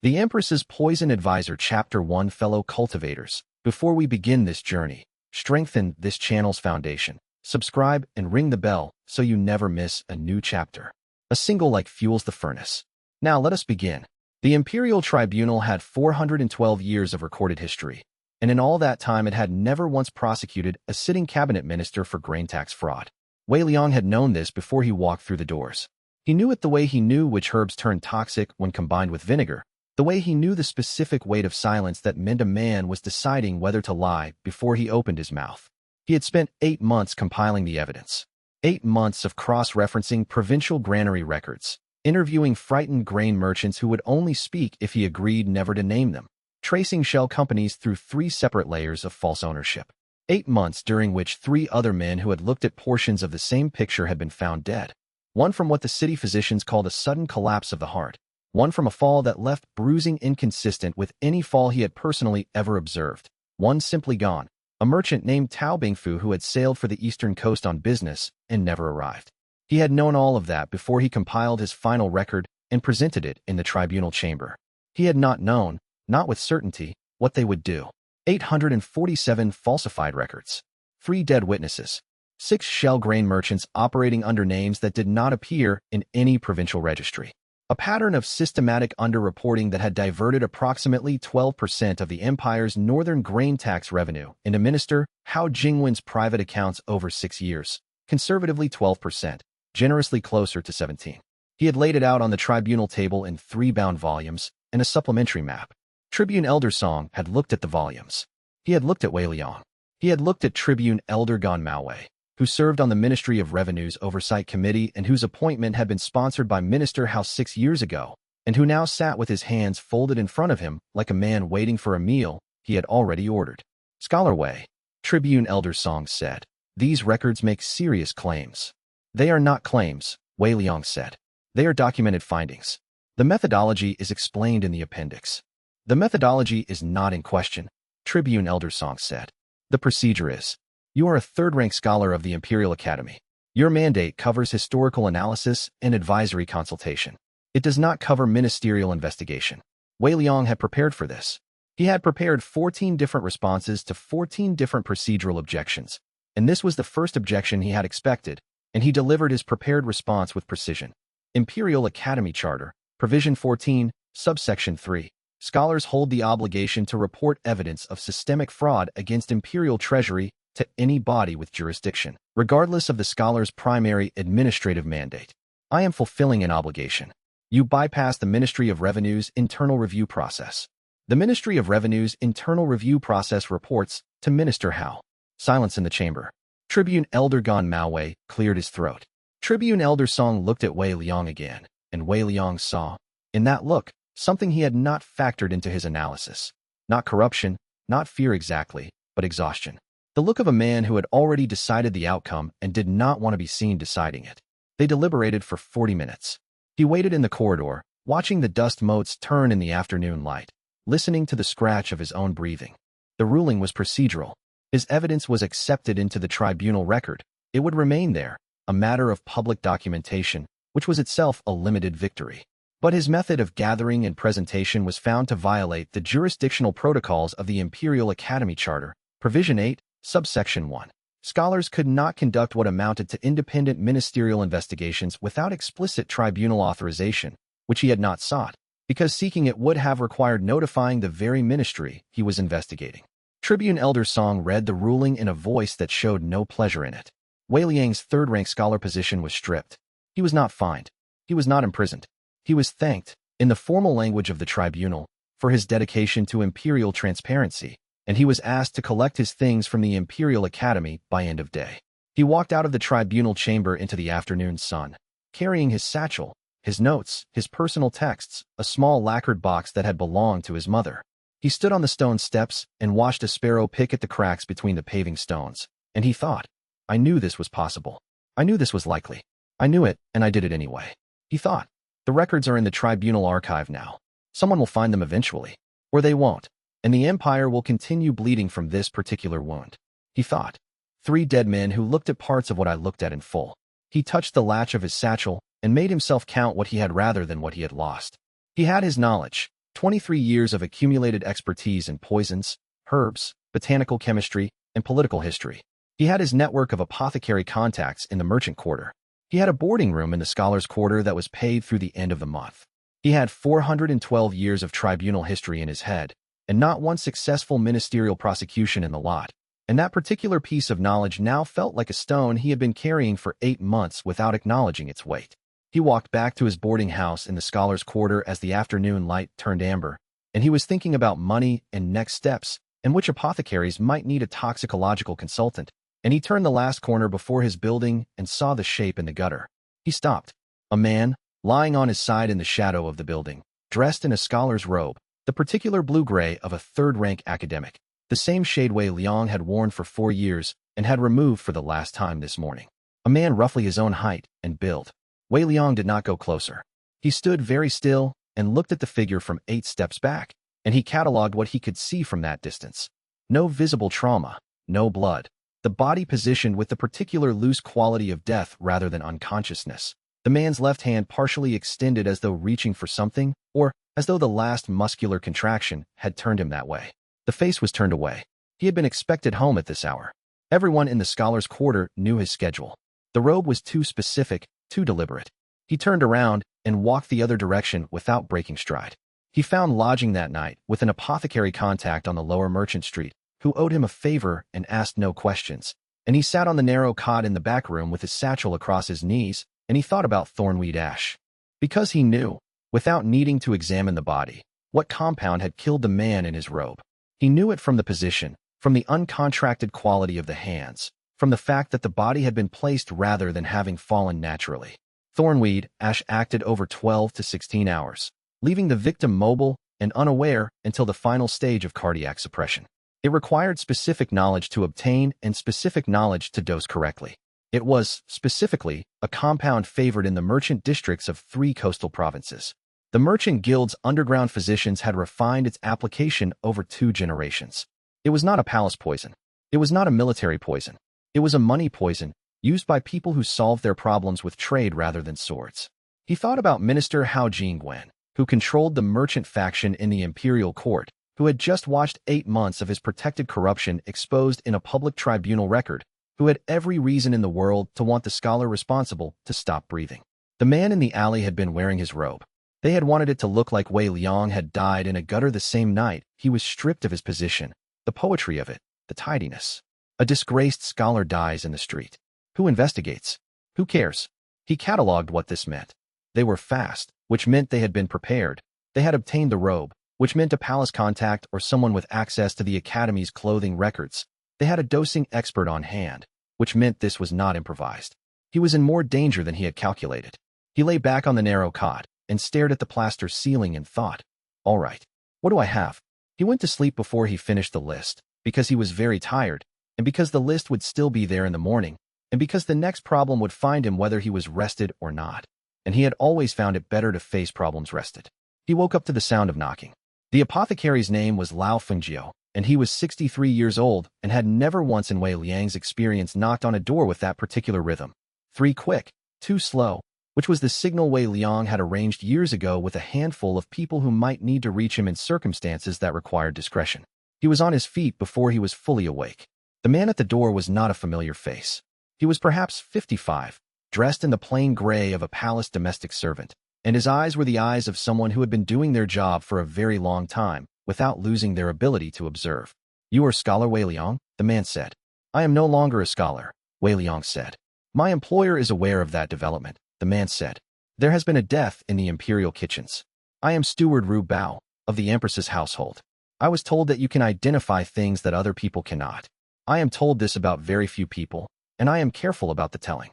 The Empress's Poison Advisor Chapter 1. Fellow cultivators, before we begin this journey, strengthen this channel's foundation. Subscribe and ring the bell so you never miss a new chapter. A single like fuels the furnace. Now let us begin. The Imperial Tribunal had 412 years of recorded history, and in all that time it had never once prosecuted a sitting cabinet minister for grain tax fraud. Wei Liang had known this before he walked through the doors. He knew it the way he knew which herbs turned toxic when combined with vinegar, the way he knew the specific weight of silence that meant a man was deciding whether to lie before he opened his mouth. He had spent 8 months compiling the evidence. 8 months of cross-referencing provincial granary records, interviewing frightened grain merchants who would only speak if he agreed never to name them, tracing shell companies through 3 separate layers of false ownership. 8 months during which 3 other men who had looked at portions of the same picture had been found dead. One from what the city physicians called a sudden collapse of the heart. One from a fall that left bruising inconsistent with any fall he had personally ever observed. One simply gone. A merchant named Tao Bingfu who had sailed for the eastern coast on business and never arrived. He had known all of that before he compiled his final record and presented it in the tribunal chamber. He had not known, not with certainty, what they would do. 847 falsified records. 3 dead witnesses. 6 shell grain merchants operating under names that did not appear in any provincial registry. A pattern of systematic underreporting that had diverted approximately 12% of the empire's northern grain tax revenue into Minister Hao Jingwen's private accounts over 6 years. Conservatively 12%, generously closer to 17%. He had laid it out on the tribunal table in 3 bound volumes and a supplementary map. Tribune Elder Song had looked at the volumes. He had looked at Wei Liang. He had looked at Tribune Elder Gan Maowei, who served on the Ministry of Revenue's Oversight Committee and whose appointment had been sponsored by Minister Hao 6 years ago, and who now sat with his hands folded in front of him like a man waiting for a meal he had already ordered. Scholar Wei, Tribune Elder Song said, these records make serious claims. They are not claims, Wei Liang said. They are documented findings. The methodology is explained in the appendix. The methodology is not in question, Tribune Elder Song said. The procedure is. You are a third-rank scholar of the Imperial Academy. Your mandate covers historical analysis and advisory consultation. It does not cover ministerial investigation. Wei Liang had prepared for this. He had prepared 14 different responses to 14 different procedural objections, and this was the first objection he had expected, and he delivered his prepared response with precision. Imperial Academy Charter, Provision 14, Subsection 3. Scholars hold the obligation to report evidence of systemic fraud against Imperial Treasury to any body with jurisdiction, regardless of the scholar's primary administrative mandate. I am fulfilling an obligation. You bypass the Ministry of Revenue's internal review process. The Ministry of Revenue's internal review process reports to Minister Hao. Silence in the chamber. Tribune Elder Gan Maowei cleared his throat. Tribune Elder Song looked at Wei Liang again, and Wei Liang saw, in that look, something he had not factored into his analysis. Not corruption, not fear exactly, but exhaustion. The look of a man who had already decided the outcome and did not want to be seen deciding it. They deliberated for 40 minutes. He waited in the corridor, watching the dust motes turn in the afternoon light, listening to the scratch of his own breathing. The ruling was procedural. His evidence was accepted into the tribunal record. It would remain there, a matter of public documentation, which was itself a limited victory. But his method of gathering and presentation was found to violate the jurisdictional protocols of the Imperial Academy Charter, Provision 8, Subsection 1. Scholars could not conduct what amounted to independent ministerial investigations without explicit tribunal authorization, which he had not sought, because seeking it would have required notifying the very ministry he was investigating. Tribune Elder Song read the ruling in a voice that showed no pleasure in it. Wei Liang's third-rank scholar position was stripped. He was not fined. He was not imprisoned. He was thanked, in the formal language of the tribunal, for his dedication to imperial transparency, and he was asked to collect his things from the Imperial Academy by end of day. He walked out of the tribunal chamber into the afternoon sun, carrying his satchel, his notes, his personal texts, a small lacquered box that had belonged to his mother. He stood on the stone steps and watched a sparrow pick at the cracks between the paving stones, and he thought, I knew this was possible. I knew this was likely. I knew it, and I did it anyway. He thought, the records are in the tribunal archive now. Someone will find them eventually. Or they won't. And the Empire will continue bleeding from this particular wound. He thought. 3 dead men who looked at parts of what I looked at in full. He touched the latch of his satchel and made himself count what he had rather than what he had lost. He had his knowledge. 23 years of accumulated expertise in poisons, herbs, botanical chemistry, and political history. He had his network of apothecary contacts in the merchant quarter. He had a boarding room in the scholars' quarter that was paid through the end of the month. He had 412 years of tribunal history in his head, and not one successful ministerial prosecution in the lot. And that particular piece of knowledge now felt like a stone he had been carrying for 8 months without acknowledging its weight. He walked back to his boarding house in the scholars' quarter as the afternoon light turned amber, and he was thinking about money and next steps, and which apothecaries might need a toxicological consultant, and he turned the last corner before his building and saw the shape in the gutter. He stopped. A man, lying on his side in the shadow of the building, dressed in a scholar's robe, the particular blue-gray of a third-rank academic, the same shade Wei Liang had worn for 4 years and had removed for the last time this morning. A man roughly his own height and build. Wei Liang did not go closer. He stood very still and looked at the figure from 8 steps back, and he catalogued what he could see from that distance. No visible trauma, no blood. The body positioned with the particular loose quality of death rather than unconsciousness. The man's left hand partially extended as though reaching for something, or as though the last muscular contraction had turned him that way. The face was turned away. He had been expected home at this hour. Everyone in the scholars' quarter knew his schedule. The robe was too specific, too deliberate. He turned around and walked the other direction without breaking stride. He found lodging that night with an apothecary contact on the lower Merchant Street, who owed him a favor and asked no questions, and he sat on the narrow cot in the back room with his satchel across his knees, and he thought about thornweed ash. Because he knew, without needing to examine the body, what compound had killed the man in his robe. He knew it from the position, from the uncontracted quality of the hands, from the fact that the body had been placed rather than having fallen naturally. Thornweed ash acted over 12 to 16 hours, leaving the victim mobile and unaware until the final stage of cardiac suppression. It required specific knowledge to obtain and specific knowledge to dose correctly. It was, specifically, a compound favored in the merchant districts of 3 coastal provinces. The Merchant Guild's underground physicians had refined its application over 2 generations. It was not a palace poison. It was not a military poison. It was a money poison, used by people who solved their problems with trade rather than swords. He thought about Minister Hao Jingwen, who controlled the merchant faction in the imperial court, who had just watched 8 months of his protected corruption exposed in a public tribunal record, who had every reason in the world to want the scholar responsible to stop breathing. The man in the alley had been wearing his robe. They had wanted it to look like Wei Liang had died in a gutter the same night he was stripped of his position, the poetry of it, the tidiness. A disgraced scholar dies in the street. Who investigates? Who cares? He catalogued what this meant. They were fast, which meant they had been prepared. They had obtained the robe, which meant a palace contact or someone with access to the Academy's clothing records. They had a dosing expert on hand, which meant this was not improvised. He was in more danger than he had calculated. He lay back on the narrow cot and stared at the plaster ceiling and thought, all right, what do I have? He went to sleep before he finished the list, because he was very tired, and because the list would still be there in the morning, and because the next problem would find him whether he was rested or not. And he had always found it better to face problems rested. He woke up to the sound of knocking. The apothecary's name was Lao Fengjiu, and he was 63 years old and had never once in Wei Liang's experience knocked on a door with that particular rhythm. 3 quick, 2 slow, which was the signal Wei Liang had arranged years ago with a handful of people who might need to reach him in circumstances that required discretion. He was on his feet before he was fully awake. The man at the door was not a familiar face. He was perhaps 55, dressed in the plain gray of a palace domestic servant, and his eyes were the eyes of someone who had been doing their job for a very long time, without losing their ability to observe. You are Scholar Wei Liang? The man said. I am no longer a scholar, Wei Liang said. My employer is aware of that development, the man said. There has been a death in the imperial kitchens. I am Steward Ru Bao, of the Empress's household. I was told that you can identify things that other people cannot. I am told this about very few people, and I am careful about the telling.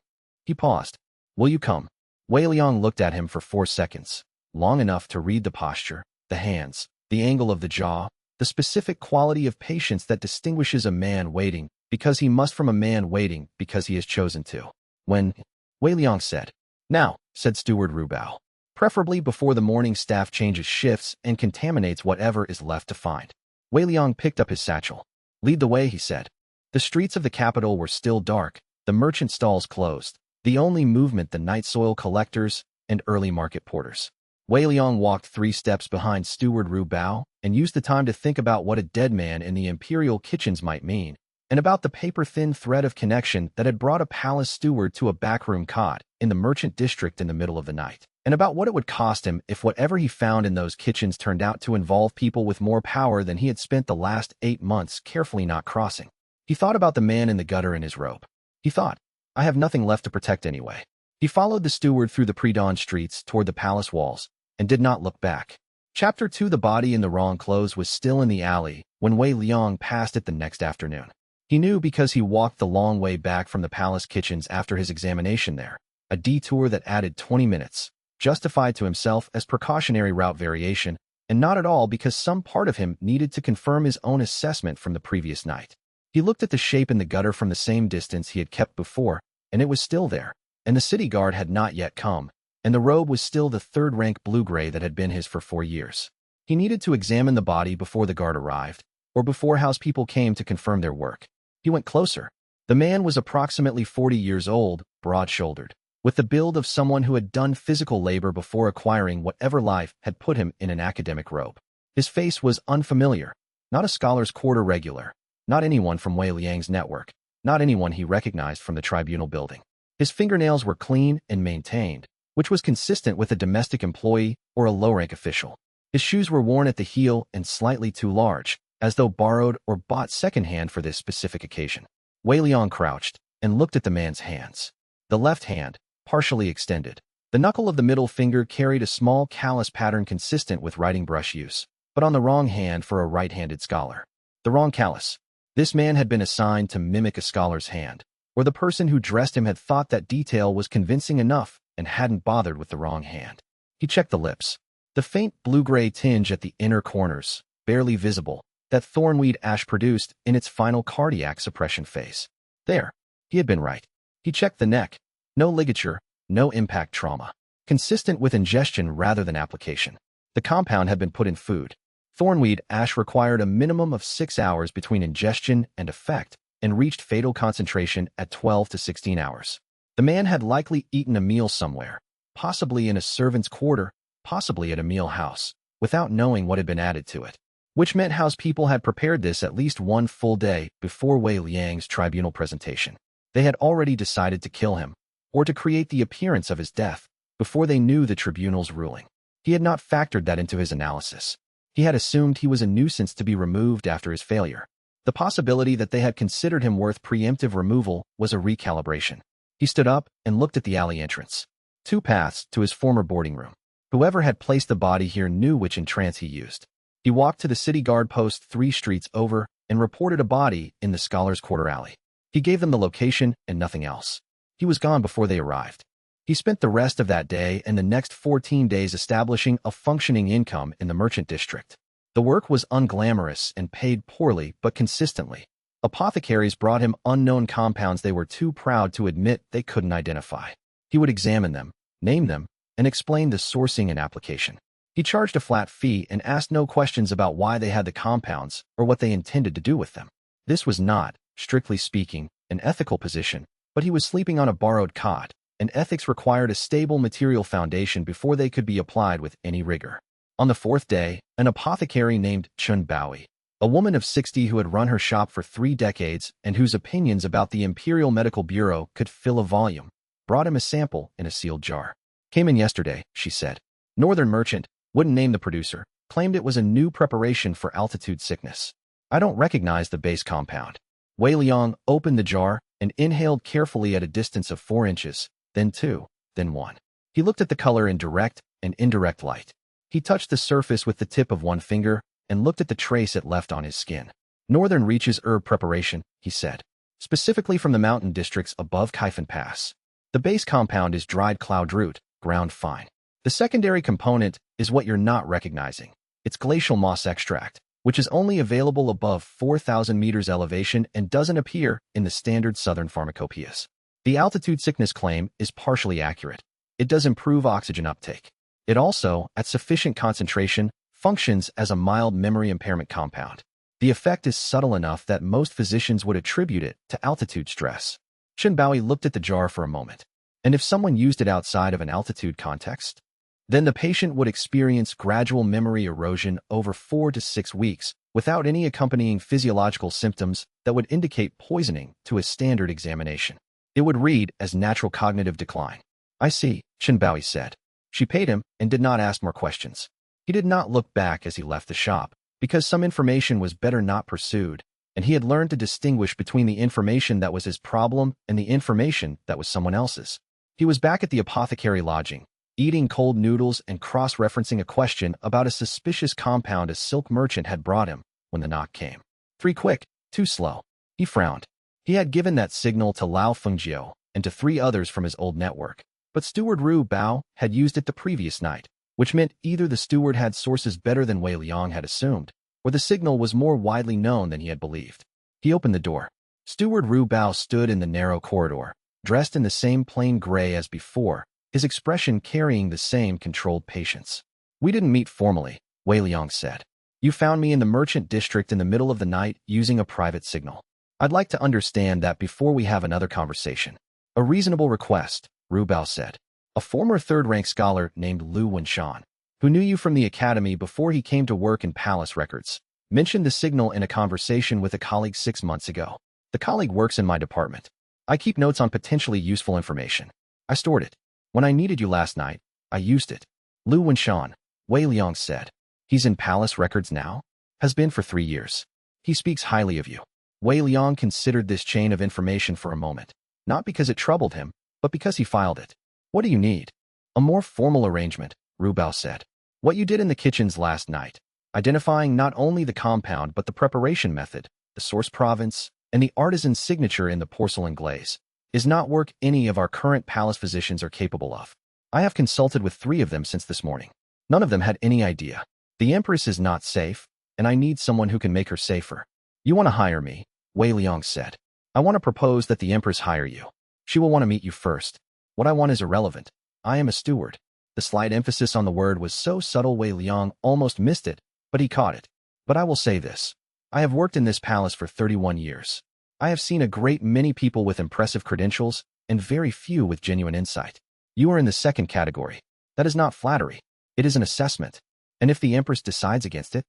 He paused. Will you come? Wei Liang looked at him for 4 seconds, long enough to read the posture, the hands, the angle of the jaw, the specific quality of patience that distinguishes a man waiting because he must from a man waiting because he has chosen to. When Wei Liang said, Now, said Steward Ru Bao, preferably before the morning staff changes shifts and contaminates whatever is left to find. Wei Liang picked up his satchel. Lead the way, he said. The streets of the capital were still dark, the merchant stalls closed, the only movement the night soil collectors and early market porters. Wei Liang walked 3 steps behind Steward Ru Bao and used the time to think about what a dead man in the imperial kitchens might mean, and about the paper-thin thread of connection that had brought a palace steward to a backroom cot in the merchant district in the middle of the night, and about what it would cost him if whatever he found in those kitchens turned out to involve people with more power than he had spent the last 8 months carefully not crossing. He thought about the man in the gutter in his robe. He thought, I have nothing left to protect anyway. He followed the steward through the pre-dawn streets toward the palace walls and did not look back. Chapter 2. The body in the wrong clothes was still in the alley when Wei Liang passed it the next afternoon. He knew because he walked the long way back from the palace kitchens after his examination there, a detour that added 20 minutes, justified to himself as precautionary route variation, and not at all because some part of him needed to confirm his own assessment from the previous night. He looked at the shape in the gutter from the same distance he had kept before, and it was still there, and the city guard had not yet come, and the robe was still the third-rank blue-gray that had been his for 4 years. He needed to examine the body before the guard arrived, or before house people came to confirm their work. He went closer. The man was approximately 40 years old, broad-shouldered, with the build of someone who had done physical labor before acquiring whatever life had put him in an academic robe. His face was unfamiliar, not a scholar's quarter regular, not anyone from Wei Liang's network, not anyone he recognized from the tribunal building. His fingernails were clean and maintained, which was consistent with a domestic employee or a low-rank official. His shoes were worn at the heel and slightly too large, as though borrowed or bought secondhand for this specific occasion. Wei Liang crouched and looked at the man's hands. The left hand, partially extended. The knuckle of the middle finger carried a small callus pattern consistent with writing brush use, but on the wrong hand for a right-handed scholar. The wrong callus. This man had been assigned to mimic a scholar's hand, or the person who dressed him had thought that detail was convincing enough and hadn't bothered with the wrong hand. He checked the lips. The faint blue-gray tinge at the inner corners, barely visible, that thornweed ash produced in its final cardiac suppression phase. There. He had been right. He checked the neck. No ligature, no impact trauma. Consistent with ingestion rather than application. The compound had been put in food. Thornweed ash required a minimum of 6 hours between ingestion and effect and reached fatal concentration at 12 to 16 hours. The man had likely eaten a meal somewhere, possibly in a servant's quarter, possibly at a meal house, without knowing what had been added to it. Which meant house people had prepared this at least one full day before Wei Liang's tribunal presentation. They had already decided to kill him, or to create the appearance of his death, before they knew the tribunal's ruling. He had not factored that into his analysis. He had assumed he was a nuisance to be removed after his failure. The possibility that they had considered him worth preemptive removal was a recalibration. He stood up and looked at the alley entrance. 2 paths to his former boarding room. Whoever had placed the body here knew which entrance he used. He walked to the city guard post 3 streets over and reported a body in the Scholars' Quarter alley. He gave them the location and nothing else. He was gone before they arrived. He spent the rest of that day and the next 14 days establishing a functioning income in the merchant district. The work was unglamorous and paid poorly but consistently. Apothecaries brought him unknown compounds they were too proud to admit they couldn't identify. He would examine them, name them, and explain the sourcing and application. He charged a flat fee and asked no questions about why they had the compounds or what they intended to do with them. This was not, strictly speaking, an ethical position, but he was sleeping on a borrowed cot, and ethics required a stable material foundation before they could be applied with any rigor. On the 4th day, an apothecary named Chun Baoi, a woman of 60 who had run her shop for 3 decades and whose opinions about the Imperial Medical Bureau could fill a volume, brought him a sample in a sealed jar. Came in yesterday, she said. Northern merchant, wouldn't name the producer, claimed it was a new preparation for altitude sickness. I don't recognize the base compound. Wei Liang opened the jar and inhaled carefully at a distance of 4 inches, then 2, then 1. He looked at the color in direct and indirect light. He touched the surface with the tip of one finger and looked at the trace it left on his skin. Northern Reaches herb preparation, he said. Specifically from the mountain districts above Kaifan Pass. The base compound is dried cloud root, ground fine. The secondary component is what you're not recognizing. It's glacial moss extract, which is only available above 4,000 meters elevation and doesn't appear in the standard southern pharmacopoeias. The altitude sickness claim is partially accurate. It does improve oxygen uptake. It also, at sufficient concentration, functions as a mild memory impairment compound. The effect is subtle enough that most physicians would attribute it to altitude stress. Chun Baoi looked at the jar for a moment. And if someone used it outside of an altitude context? Then the patient would experience gradual memory erosion over 4 to 6 weeks without any accompanying physiological symptoms that would indicate poisoning to a standard examination. It would read as natural cognitive decline. I see, Shinbaoi said. She paid him and did not ask more questions. He did not look back as he left the shop, because some information was better not pursued, and he had learned to distinguish between the information that was his problem and the information that was someone else's. He was back at the apothecary lodging, eating cold noodles and cross-referencing a question about a suspicious compound a silk merchant had brought him when the knock came. 3 quick, 2 slow. He frowned. He had given that signal to Lao Fengjiu and to 3 others from his old network, but steward Ru Bao had used it the previous night, which meant either the steward had sources better than Wei Liang had assumed, or the signal was more widely known than he had believed. He opened the door. Steward Ru Bao stood in the narrow corridor, dressed in the same plain gray as before, his expression carrying the same controlled patience. We didn't meet formally, Wei Liang said. You found me in the merchant district in the middle of the night using a private signal. I'd like to understand that before we have another conversation. A reasonable request, Ru Bao said. A former third-rank scholar named Lu Wenshan, who knew you from the academy before he came to work in Palace Records, mentioned the signal in a conversation with a colleague 6 months ago. The colleague works in my department. I keep notes on potentially useful information. I stored it. When I needed you last night, I used it. Lu Wenshan, Wei Liang said. He's in Palace Records now? Has been for 3 years. He speaks highly of you. Wei Liang considered this chain of information for a moment, not because it troubled him, but because he filed it. What do you need? A more formal arrangement, Ru Bao said. What you did in the kitchens last night, identifying not only the compound but the preparation method, the source province, and the artisan's signature in the porcelain glaze, is not work any of our current palace physicians are capable of. I have consulted with 3 of them since this morning. None of them had any idea. The Empress is not safe, and I need someone who can make her safer. You want to hire me, Wei Liang said. I want to propose that the Empress hire you. She will want to meet you first. What I want is irrelevant. I am a steward. The slight emphasis on the word was so subtle Wei Liang almost missed it, but he caught it. But I will say this. I have worked in this palace for 31 years. I have seen a great many people with impressive credentials and very few with genuine insight. You are in the second category. That is not flattery. It is an assessment. And if the Empress decides against it,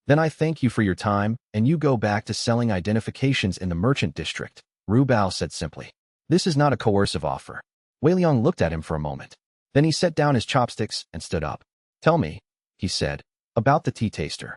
then I thank you for your time and you go back to selling identifications in the merchant district, Ru Bao said simply. This is not a coercive offer. Wei Liang looked at him for a moment. Then he set down his chopsticks and stood up. Tell me, he said, about the tea taster.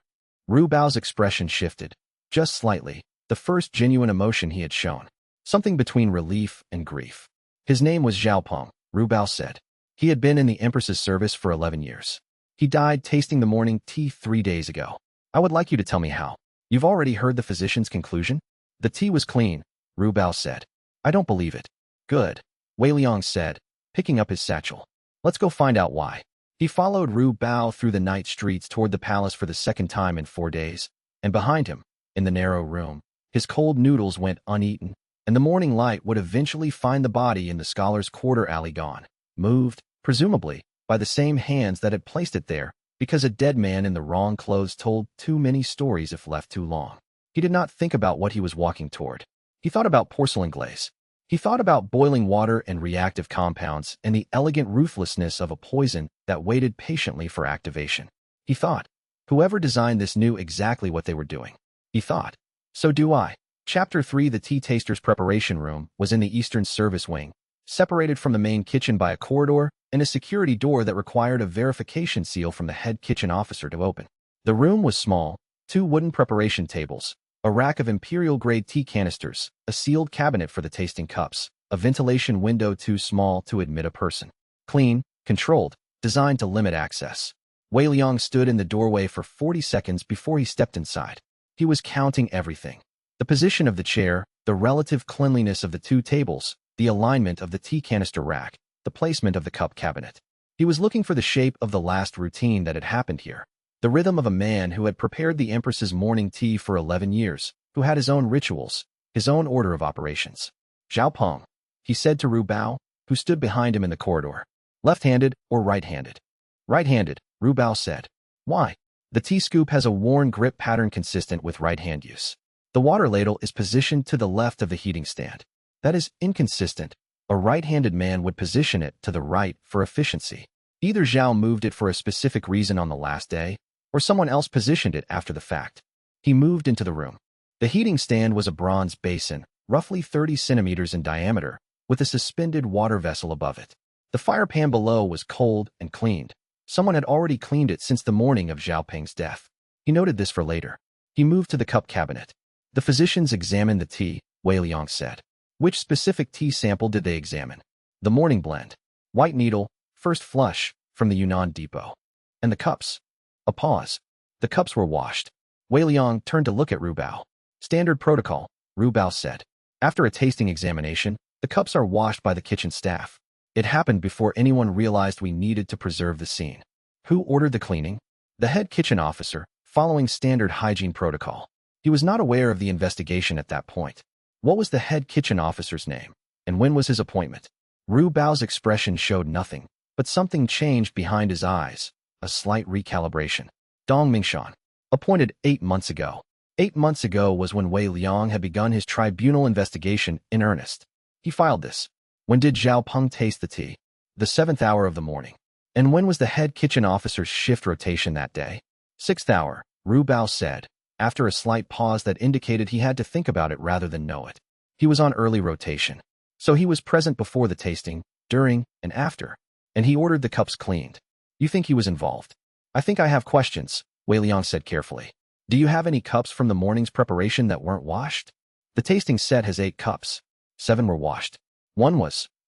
Ru Bao's expression shifted, just slightly, the first genuine emotion he had shown. Something between relief and grief. His name was Xiaopeng, Ru Bao said. He had been in the Empress's service for 11 years. He died tasting the morning tea 3 days ago. I would like you to tell me how. You've already heard the physician's conclusion? The tea was clean, Ru Bao said. I don't believe it. Good, Wei Liang said, picking up his satchel. Let's go find out why. He followed Ru Bao through the night streets toward the palace for the second time in 4 days, and behind him, in the narrow room, his cold noodles went uneaten, and the morning light would eventually find the body in the scholar's quarter alley gone, moved, presumably, by the same hands that had placed it there, because a dead man in the wrong clothes told too many stories if left too long. He did not think about what he was walking toward. He thought about porcelain glaze. He thought about boiling water and reactive compounds and the elegant ruthlessness of a poison that waited patiently for activation. He thought, whoever designed this knew exactly what they were doing. He thought, so do I. Chapter 3 The tea taster's preparation room was in the eastern service wing, separated from the main kitchen by a corridor and a security door that required a verification seal from the head kitchen officer to open. The room was small, 2 wooden preparation tables, a rack of imperial-grade tea canisters, a sealed cabinet for the tasting cups, a ventilation window too small to admit a person. Clean, controlled, designed to limit access. Wei Liang stood in the doorway for 40 seconds before he stepped inside. He was counting everything. The position of the chair, the relative cleanliness of the 2 tables, the alignment of the tea canister rack, the placement of the cup cabinet. He was looking for the shape of the last routine that had happened here. The rhythm of a man who had prepared the Empress's morning tea for 11 years, who had his own rituals, his own order of operations. Xiaopeng, he said to Ru Bao, who stood behind him in the corridor. Left-handed or right-handed? Right-handed, Ru Bao said. Why? The tea scoop has a worn grip pattern consistent with right-hand use. The water ladle is positioned to the left of the heating stand. That is inconsistent. A right-handed man would position it to the right for efficiency. Either Zhao moved it for a specific reason on the last day, or someone else positioned it after the fact. He moved into the room. The heating stand was a bronze basin, roughly 30 centimeters in diameter, with a suspended water vessel above it. The fire pan below was cold and cleaned. Someone had already cleaned it since the morning of Zhao Peng's death. He noted this for later. He moved to the cup cabinet. The physicians examined the tea, Wei Liang said. Which specific tea sample did they examine? The morning blend. White needle, first flush, from the Yunnan depot. And the cups? A pause. The cups were washed. Wei Liang turned to look at Ru Bao. Standard protocol, Ru Bao said. After a tasting examination, the cups are washed by the kitchen staff. It happened before anyone realized we needed to preserve the scene. Who ordered the cleaning? The head kitchen officer, following standard hygiene protocol. He was not aware of the investigation at that point. What was the head kitchen officer's name? And when was his appointment? Ru Bao's expression showed nothing, but something changed behind his eyes, a slight recalibration. Dong Mingshan. Appointed 8 months ago. 8 months ago was when Wei Liang had begun his tribunal investigation in earnest. He filed this. When did Zhao Peng taste the tea? The 7th hour of the morning. And when was the head kitchen officer's shift rotation that day? 6th hour, Ru Bao said, after a slight pause that indicated he had to think about it rather than know it. He was on early rotation. So he was present before the tasting, during, and after. And he ordered the cups cleaned. You think he was involved? I think I have questions, Wei Liang said carefully. Do you have any cups from the morning's preparation that weren't washed? The tasting set has 8 cups. 7 were washed.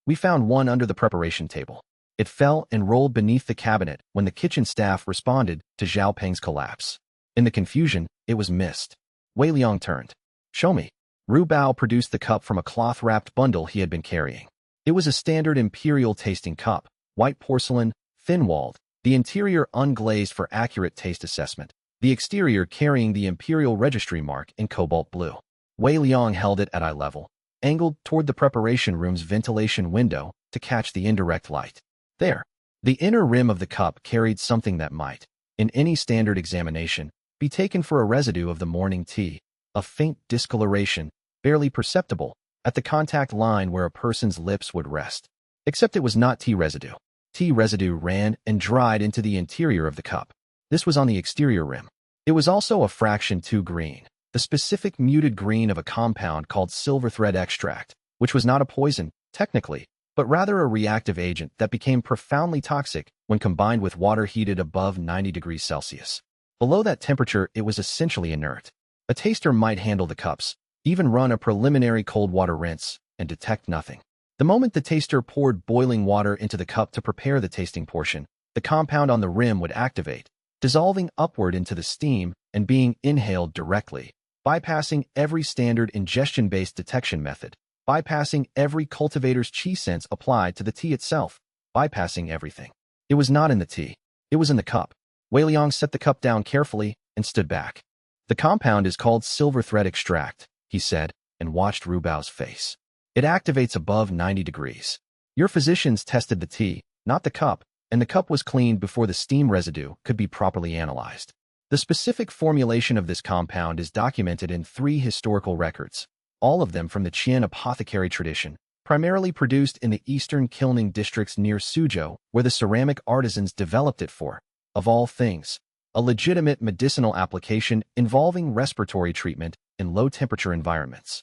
We found one under the preparation table. It fell and rolled beneath the cabinet when the kitchen staff responded to Zhao Peng's collapse. In the confusion, it was missed. Wei Liang turned. Show me. Ru Bao produced the cup from a cloth-wrapped bundle he had been carrying. It was a standard imperial tasting cup, white porcelain, thin-walled, the interior unglazed for accurate taste assessment, the exterior carrying the imperial registry mark in cobalt blue. Wei Liang held it at eye level, angled toward the preparation room's ventilation window to catch the indirect light. There. The inner rim of the cup carried something that might, in any standard examination, be taken for a residue of the morning tea, a faint discoloration, barely perceptible, at the contact line where a person's lips would rest. Except it was not tea residue. Tea residue ran and dried into the interior of the cup. This was on the exterior rim. It was also a fraction too green, the specific muted green of a compound called silver thread extract, which was not a poison, technically, but rather a reactive agent that became profoundly toxic when combined with water heated above 90 degrees Celsius. Below that temperature, it was essentially inert. A taster might handle the cups, even run a preliminary cold water rinse, and detect nothing. The moment the taster poured boiling water into the cup to prepare the tasting portion, the compound on the rim would activate, dissolving upward into the steam and being inhaled directly, bypassing every standard ingestion-based detection method, bypassing every cultivator's chi sense applied to the tea itself, bypassing everything. It was not in the tea. It was in the cup. Wei Liang set the cup down carefully and stood back. The compound is called silver thread extract, he said, and watched Ru Bao's face. It activates above 90 degrees. Your physicians tested the tea, not the cup, and the cup was cleaned before the steam residue could be properly analyzed. The specific formulation of this compound is documented in 3 historical records, all of them from the Qian apothecary tradition, primarily produced in the eastern kilning districts near Suzhou, where the ceramic artisans developed it for, of all things, a legitimate medicinal application involving respiratory treatment in low-temperature environments.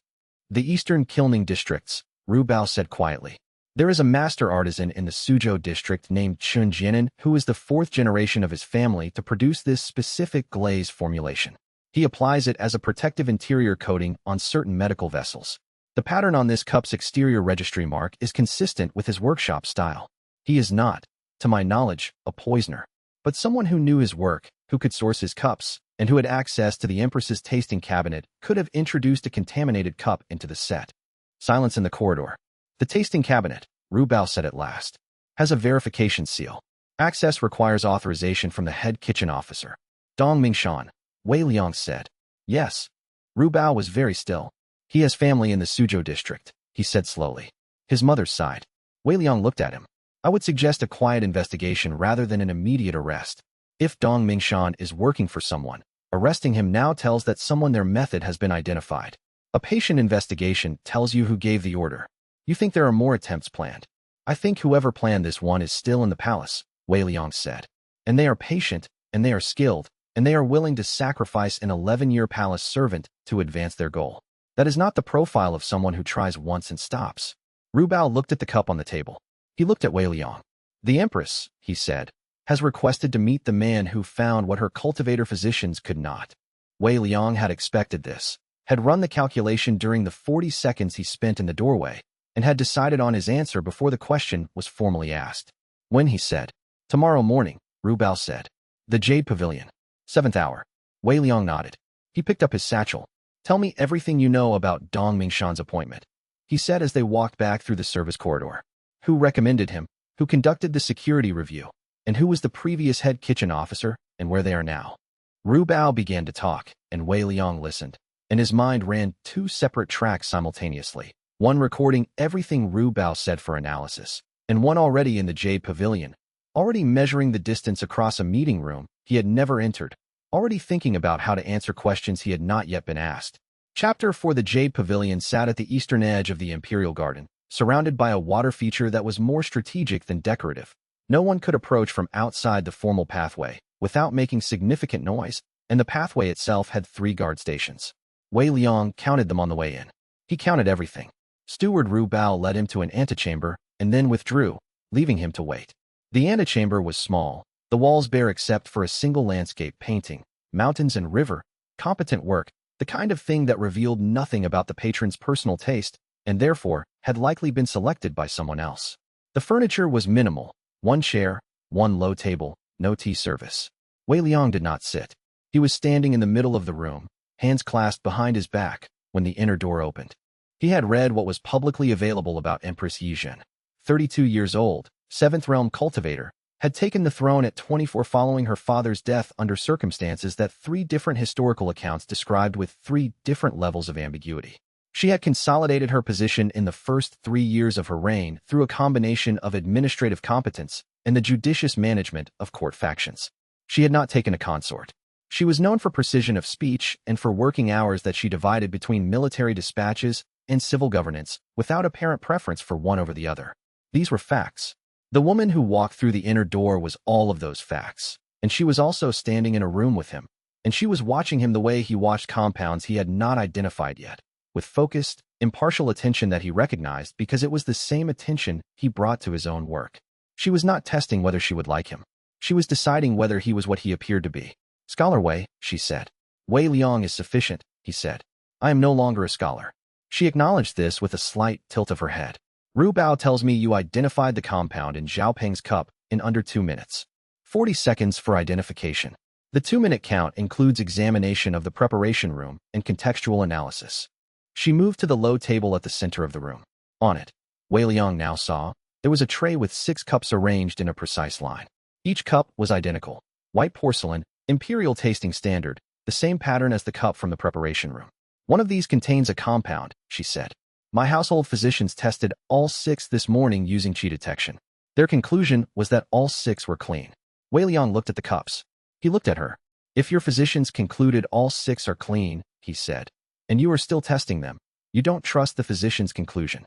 The eastern kilning districts, Ru Bao said quietly. There is a master artisan in the Suzhou district named Chun Jianan who is the 4th generation of his family to produce this specific glaze formulation. He applies it as a protective interior coating on certain medical vessels. The pattern on this cup's exterior registry mark is consistent with his workshop style. He is not, to my knowledge, a poisoner, but someone who knew his work, who could source his cups, and who had access to the Empress's tasting cabinet could have introduced a contaminated cup into the set. Silence in the corridor. The tasting cabinet, Ru Bao said at last, has a verification seal. Access requires authorization from the head kitchen officer. Dong Mingshan, Wei Liang said. Yes. Ru Bao was very still. He has family in the Suzhou district, he said slowly. His mother sighed. Wei Liang looked at him. I would suggest a quiet investigation rather than an immediate arrest. If Dong Mingshan is working for someone, arresting him now tells that their method has been identified. A patient investigation tells you who gave the order. You think there are more attempts planned. I think whoever planned this one is still in the palace, Wei Liang said. And they are patient, and they are skilled, and they are willing to sacrifice an 11-year palace servant to advance their goal. That is not the profile of someone who tries once and stops. Ru Bao looked at the cup on the table. He looked at Wei Liang. The Empress, he said, has requested to meet the man who found what her cultivator physicians could not. Wei Liang had expected this, had run the calculation during the 40 seconds he spent in the doorway, and had decided on his answer before the question was formally asked. When he said, "Tomorrow morning," Ru Bao said, "The Jade Pavilion. 7th hour." Wei Liang nodded. He picked up his satchel. "Tell me everything you know about Dong Mingshan's appointment," he said as they walked back through the service corridor. Who recommended him? Who conducted the security review? And who was the previous head kitchen officer, and where they are now? Ru Bao began to talk, and Wei Liang listened, and his mind ran 2 separate tracks simultaneously, one recording everything Ru Bao said for analysis, and one already in the Jade Pavilion, already measuring the distance across a meeting room he had never entered, already thinking about how to answer questions he had not yet been asked. Chapter 4. The Jade Pavilion sat at the eastern edge of the Imperial Garden, surrounded by a water feature that was more strategic than decorative. No one could approach from outside the formal pathway without making significant noise, and the pathway itself had 3 guard stations. Wei Liang counted them on the way in. He counted everything. Steward Ru Bao led him to an antechamber and then withdrew, leaving him to wait. The antechamber was small, the walls bare except for a single landscape painting, mountains and river, competent work, the kind of thing that revealed nothing about the patron's personal taste, and therefore had likely been selected by someone else. The furniture was minimal, 1 chair, 1 low table, no tea service. Wei Liang did not sit. He was standing in the middle of the room, hands clasped behind his back, when the inner door opened. He had read what was publicly available about Empress Yizhen. 32 years old, 7th realm cultivator, had taken the throne at 24 following her father's death under circumstances that 3 different historical accounts described with 3 different levels of ambiguity. She had consolidated her position in the first 3 years of her reign through a combination of administrative competence and the judicious management of court factions. She had not taken a consort. She was known for precision of speech and for working hours that she divided between military dispatches and civil governance without apparent preference for one over the other. These were facts. The woman who walked through the inner door was all of those facts, and she was also standing in a room with him, and she was watching him the way he watched compounds he had not identified yet, with focused, impartial attention that he recognized because it was the same attention he brought to his own work. She was not testing whether she would like him. She was deciding whether he was what he appeared to be. "Scholar Wei," she said. "Wei Liang is sufficient," he said. "I am no longer a scholar." She acknowledged this with a slight tilt of her head. "Ru Bao tells me you identified the compound in Xiaopeng's cup in under 2 minutes. 40 seconds for identification. The 2-minute count includes examination of the preparation room and contextual analysis." She moved to the low table at the center of the room. On it, Wei Liang now saw, there was a tray with 6 cups arranged in a precise line. Each cup was identical. White porcelain, imperial tasting standard, the same pattern as the cup from the preparation room. "One of these contains a compound," she said. "My household physicians tested all 6 this morning using qi detection. Their conclusion was that all 6 were clean." Wei Liang looked at the cups. He looked at her. "If your physicians concluded all 6 are clean," he said, "and you are still testing them, you don't trust the physician's conclusion."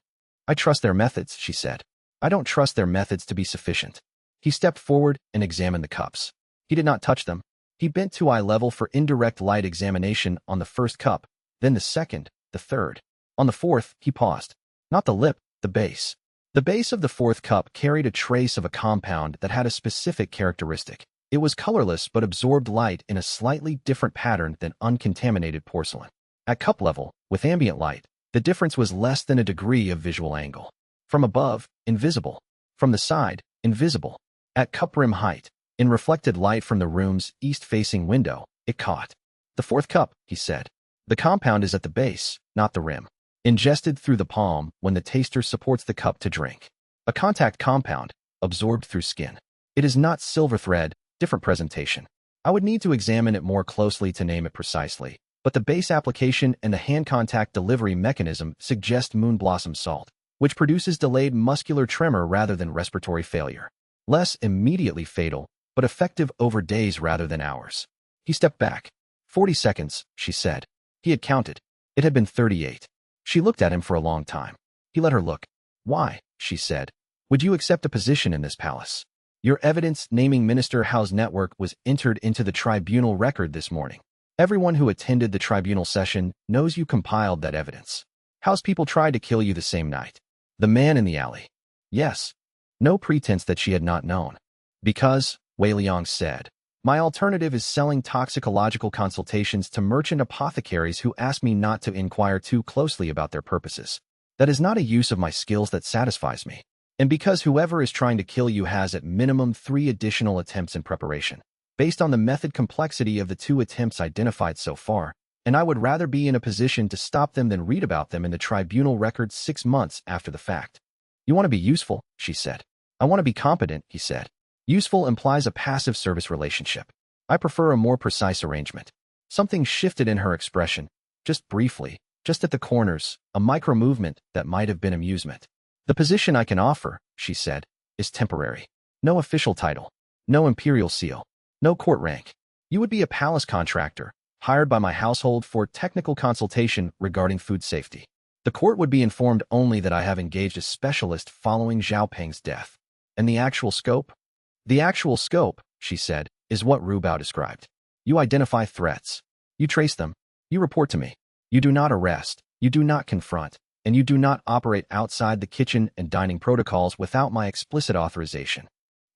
"I trust their methods," she said. "I don't trust their methods to be sufficient." He stepped forward and examined the cups. He did not touch them. He bent to eye level for indirect light examination on the first cup, then the second, the third. On the fourth, he paused. Not the lip, the base. The base of the 4th cup carried a trace of a compound that had a specific characteristic. It was colorless but absorbed light in a slightly different pattern than uncontaminated porcelain. At cup level, with ambient light, the difference was less than a degree of visual angle. From above, invisible. From the side, invisible. At cup rim height, in reflected light from the room's east-facing window, it caught. "The 4th cup," he said. "The compound is at the base, not the rim. Ingested through the palm when the taster supports the cup to drink. A contact compound, absorbed through skin. It is not silver thread, different presentation. I would need to examine it more closely to name it precisely, but the base application and the hand contact delivery mechanism suggest moon blossom salt, which produces delayed muscular tremor rather than respiratory failure. Less immediately fatal, but effective over days rather than hours." He stepped back. 40 seconds, she said. He had counted. It had been 38. She looked at him for a long time. He let her look. "Why?" she said. "Would you accept a position in this palace? Your evidence naming Minister Howe's network was entered into the tribunal record this morning. Everyone who attended the tribunal session knows you compiled that evidence. Howe's people tried to kill you the same night. The man in the alley. Yes. No pretense that she had not known. Because, Wei Liang said, my alternative is selling toxicological consultations to merchant apothecaries who ask me not to inquire too closely about their purposes. That is not a use of my skills that satisfies me. And because whoever is trying to kill you has at minimum 3 additional attempts in preparation, based on the method complexity of the 2 attempts identified so far, and I would rather be in a position to stop them than read about them in the tribunal records 6 months after the fact. You want to be useful, she said. I want to be competent, he said. Useful implies a passive service relationship. I prefer a more precise arrangement. Something shifted in her expression, just briefly, just at the corners, a micro-movement that might have been amusement. The position I can offer, she said, is temporary. No official title. No imperial seal. No court rank. You would be a palace contractor, hired by my household for technical consultation regarding food safety. The court would be informed only that I have engaged a specialist following Zhao Peng's death. And the actual scope? The actual scope, she said, is what Ru Bao described. You identify threats. You trace them. You report to me. You do not arrest. You do not confront. And you do not operate outside the kitchen and dining protocols without my explicit authorization.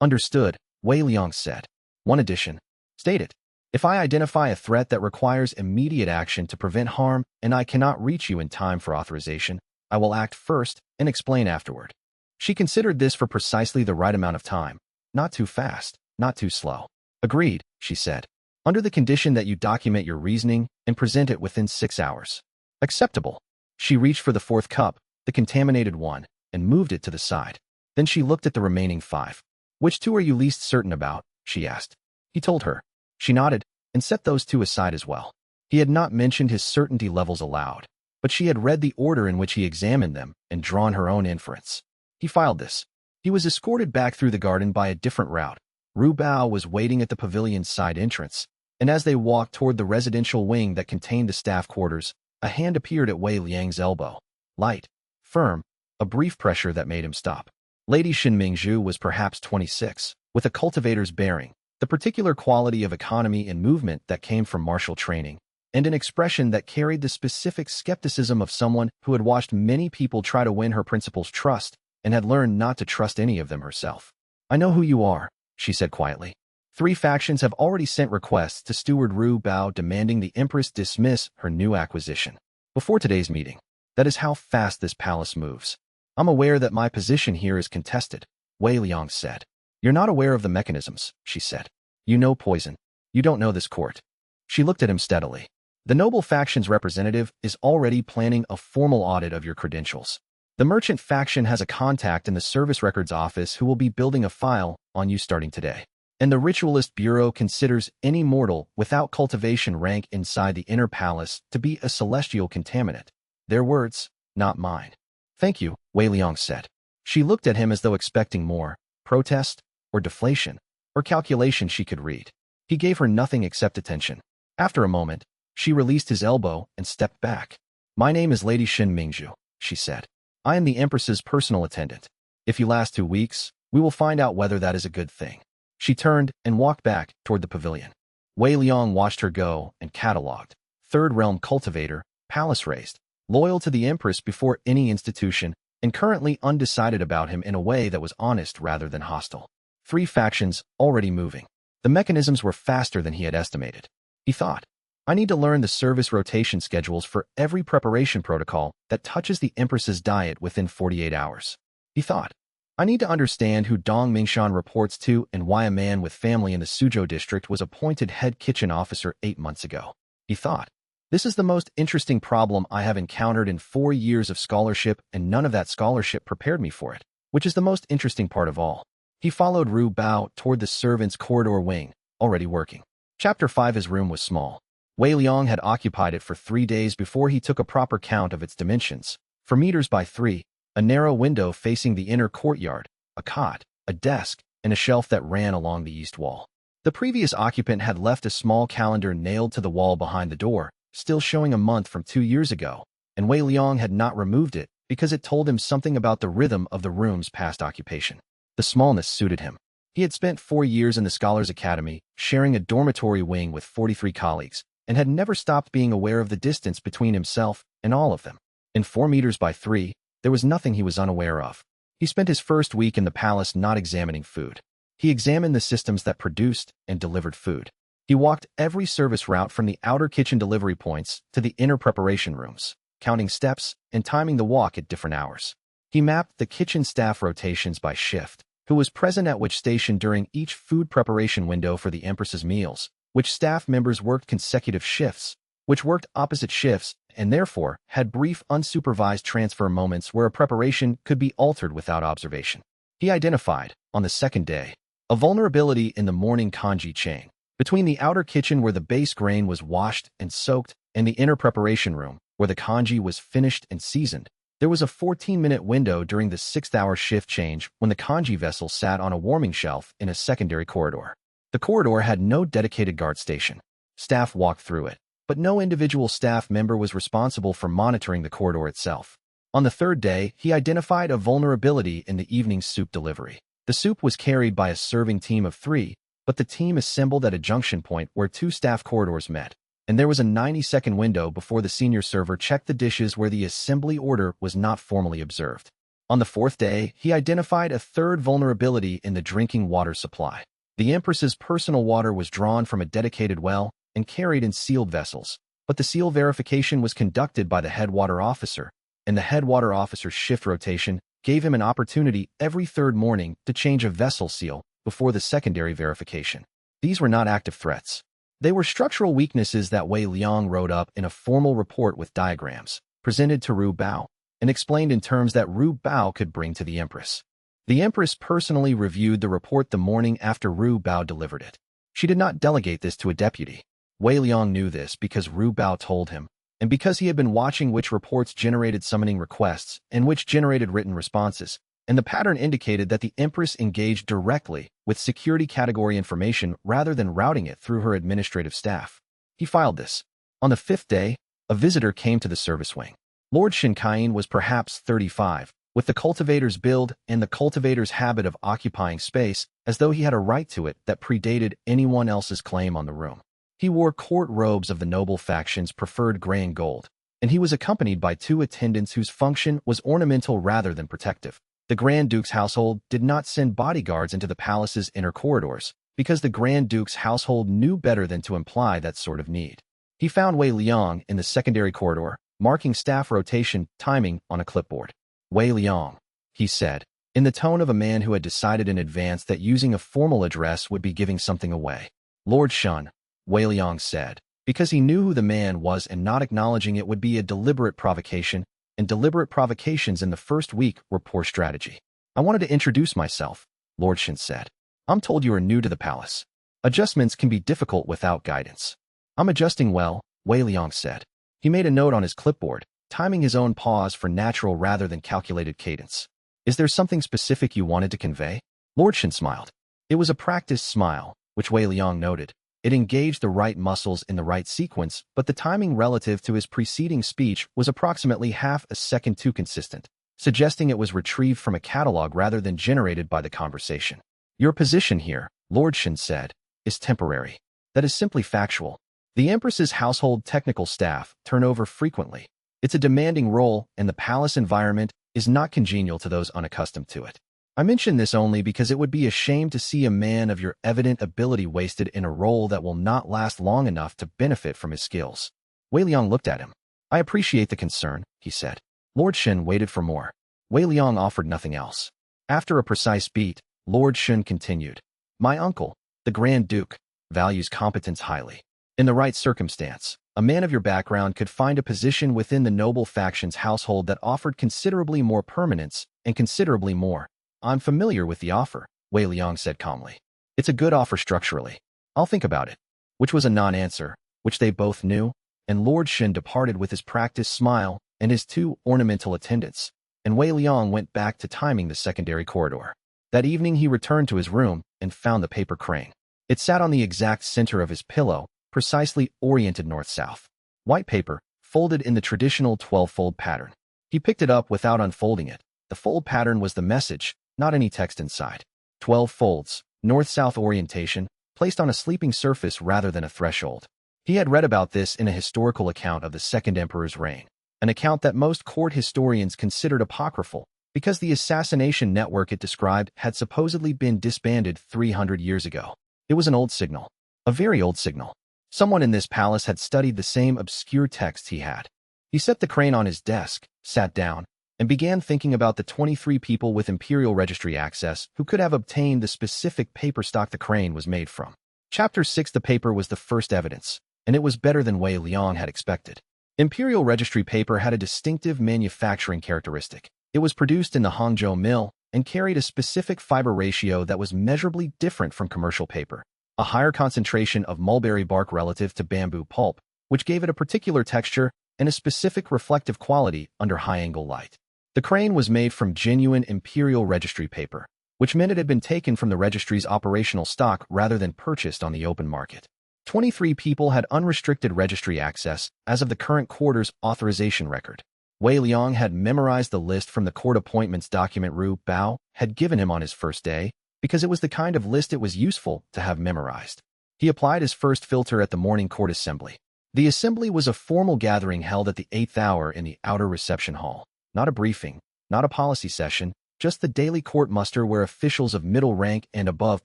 Understood, Wei Liang said. One addition. State it. If I identify a threat that requires immediate action to prevent harm and I cannot reach you in time for authorization, I will act first and explain afterward. She considered this for precisely the right amount of time. Not too fast, not too slow. Agreed, she said. Under the condition that you document your reasoning and present it within 6 hours. Acceptable. She reached for the 4th cup, the contaminated one, and moved it to the side. Then she looked at the remaining 5. Which 2 are you least certain about? She asked. He told her. She nodded, and set those 2 aside as well. He had not mentioned his certainty levels aloud, but she had read the order in which he examined them and drawn her own inference. He filed this. He was escorted back through the garden by a different route. Ru Bao was waiting at the pavilion's side entrance, and as they walked toward the residential wing that contained the staff quarters, a hand appeared at Wei Liang's elbow. Light, firm, a brief pressure that made him stop. Lady Shen Mingzhu was perhaps 26, with a cultivator's bearing, the particular quality of economy and movement that came from martial training, and an expression that carried the specific skepticism of someone who had watched many people try to win her principal's trust and had learned not to trust any of them herself. I know who you are, she said quietly. 3 factions have already sent requests to Steward Ru Bao demanding the Empress dismiss her new acquisition. Before today's meeting. That is how fast this palace moves. I'm aware that my position here is contested, Wei Liang said. You're not aware of the mechanisms, she said. You know poison. You don't know this court. She looked at him steadily. The noble faction's representative is already planning a formal audit of your credentials. The merchant faction has a contact in the service records office who will be building a file on you starting today. And the Ritualist Bureau considers any mortal without cultivation rank inside the inner palace to be a celestial contaminant. Their words, not mine. Thank you, Wei Liang said. She looked at him as though expecting more, protest, or deflation, or calculation she could read. He gave her nothing except attention. After a moment, she released his elbow and stepped back. My name is Lady Shen Mingzhu, she said. I am the Empress's personal attendant. If you last 2 weeks, we will find out whether that is a good thing. She turned and walked back toward the pavilion. Wei Liang watched her go and catalogued. 3rd realm cultivator, palace raised, loyal to the Empress before any institution, and currently undecided about him in a way that was honest rather than hostile. 3 factions already moving. The mechanisms were faster than he had estimated. He thought, I need to learn the service rotation schedules for every preparation protocol that touches the Empress's diet within 48 hours. He thought, I need to understand who Dong Mingshan reports to and why a man with family in the Suzhou district was appointed head kitchen officer 8 months ago. He thought, this is the most interesting problem I have encountered in 4 years of scholarship, and none of that scholarship prepared me for it, which is the most interesting part of all. He followed Ru Bao toward the servants' corridor wing, already working. Chapter 5. His room was small. Wei Liang had occupied it for 3 days before he took a proper count of its dimensions. 4 meters by 3, a narrow window facing the inner courtyard, a cot, a desk, and a shelf that ran along the east wall. The previous occupant had left a small calendar nailed to the wall behind the door, still showing a month from 2 years ago, and Wei Liang had not removed it because it told him something about the rhythm of the room's past occupation. The smallness suited him. He had spent 4 years in the Scholars Academy, sharing a dormitory wing with 43 colleagues, and had never stopped being aware of the distance between himself and all of them. In 4 meters by 3, there was nothing he was unaware of. He spent his first week in the palace not examining food. He examined the systems that produced and delivered food. He walked every service route from the outer kitchen delivery points to the inner preparation rooms, counting steps and timing the walk at different hours. He mapped the kitchen staff rotations by shift, who was present at which station during each food preparation window for the Empress's meals, which staff members worked consecutive shifts, which worked opposite shifts, and therefore had brief unsupervised transfer moments where a preparation could be altered without observation. He identified, on the second day, a vulnerability in the morning kanji chain, between the outer kitchen where the base grain was washed and soaked and the inner preparation room, where the kanji was finished and seasoned. There was a 14-minute window during the 6th-hour shift change when the kanji vessel sat on a warming shelf in a secondary corridor. The corridor had no dedicated guard station. Staff walked through it, but no individual staff member was responsible for monitoring the corridor itself. On the third day, he identified a vulnerability in the evening soup delivery. The soup was carried by a serving team of 3, but the team assembled at a junction point where 2 staff corridors met, and there was a 90-second window before the senior server checked the dishes where the assembly order was not formally observed. On the 4th day, he identified a third vulnerability in the drinking water supply. The Empress's personal water was drawn from a dedicated well and carried in sealed vessels, but the seal verification was conducted by the head water officer, and the head water officer's shift rotation gave him an opportunity every 3rd morning to change a vessel seal before the secondary verification. These were not active threats. They were structural weaknesses that Wei Liang wrote up in a formal report with diagrams, presented to Ru Bao, and explained in terms that Ru Bao could bring to the Empress. The Empress personally reviewed the report the morning after Ru Bao delivered it. She did not delegate this to a deputy. Wei Liang knew this because Ru Bao told him, and because he had been watching which reports generated summoning requests and which generated written responses, and the pattern indicated that the Empress engaged directly with security category information rather than routing it through her administrative staff. He filed this. On the 5th day, a visitor came to the service wing. Lord Shinkain was perhaps 35, with the cultivator's build and the cultivator's habit of occupying space as though he had a right to it that predated anyone else's claim on the room. He wore court robes of the noble faction's preferred gray and gold, and he was accompanied by 2 attendants whose function was ornamental rather than protective. The Grand Duke's household did not send bodyguards into the palace's inner corridors because the Grand Duke's household knew better than to imply that sort of need. He found Wei Liang in the secondary corridor, marking staff rotation timing on a clipboard. Wei Liang, he said, in the tone of a man who had decided in advance that using a formal address would be giving something away. Lord Shun, Wei Liang said, because he knew who the man was and not acknowledging it would be a deliberate provocation, and deliberate provocations in the first week were poor strategy. I wanted to introduce myself, Lord Shin said. I'm told you are new to the palace. Adjustments can be difficult without guidance. I'm adjusting well, Wei Liang said. He made a note on his clipboard, timing his own pause for natural rather than calculated cadence. Is there something specific you wanted to convey? Lord Shin smiled. It was a practiced smile, which Wei Liang noted. It engaged the right muscles in the right sequence, but the timing relative to his preceding speech was approximately half a second too consistent, suggesting it was retrieved from a catalog rather than generated by the conversation. Your position here, Lord Shin said, is temporary. That is simply factual. The Empress's household technical staff turn over frequently. It's a demanding role, and the palace environment is not congenial to those unaccustomed to it. I mention this only because it would be a shame to see a man of your evident ability wasted in a role that will not last long enough to benefit from his skills. Wei Liang looked at him. I appreciate the concern, he said. Lord Shin waited for more. Wei Liang offered nothing else. After a precise beat, Lord Shin continued. My uncle, the Grand Duke, values competence highly. In the right circumstance, a man of your background could find a position within the noble faction's household that offered considerably more permanence and considerably more. I'm familiar with the offer, Wei Liang said calmly. It's a good offer structurally. I'll think about it. Which was a non-answer, which they both knew, and Lord Shin departed with his practiced smile and his 2 ornamental attendants, and Wei Liang went back to timing the secondary corridor. That evening he returned to his room and found the paper crane. It sat on the exact center of his pillow, precisely oriented north-south. White paper, folded in the traditional 12-fold pattern. He picked it up without unfolding it. The fold pattern was the message, not any text inside. 12 folds, north-south orientation, placed on a sleeping surface rather than a threshold. He had read about this in a historical account of the Second Emperor's reign, an account that most court historians considered apocryphal, because the assassination network it described had supposedly been disbanded 300 years ago. It was an old signal. A very old signal. Someone in this palace had studied the same obscure text he had. He set the crane on his desk, sat down, and began thinking about the 23 people with Imperial Registry access who could have obtained the specific paper stock the crane was made from. Chapter 6. The paper was the first evidence, and it was better than Wei Liang had expected. Imperial Registry paper had a distinctive manufacturing characteristic. It was produced in the Hangzhou mill and carried a specific fiber ratio that was measurably different from commercial paper. A higher concentration of mulberry bark relative to bamboo pulp, which gave it a particular texture and a specific reflective quality under high-angle light. The crane was made from genuine Imperial Registry paper, which meant it had been taken from the registry's operational stock rather than purchased on the open market. 23 people had unrestricted registry access as of the current quarter's authorization record. Wei Liang had memorized the list from the court appointments document Ru Bao had given him on his first day, because it was the kind of list it was useful to have memorized. He applied his first filter at the morning court assembly. The assembly was a formal gathering held at the 8th hour in the outer reception hall. Not a briefing, not a policy session, just the daily court muster where officials of middle rank and above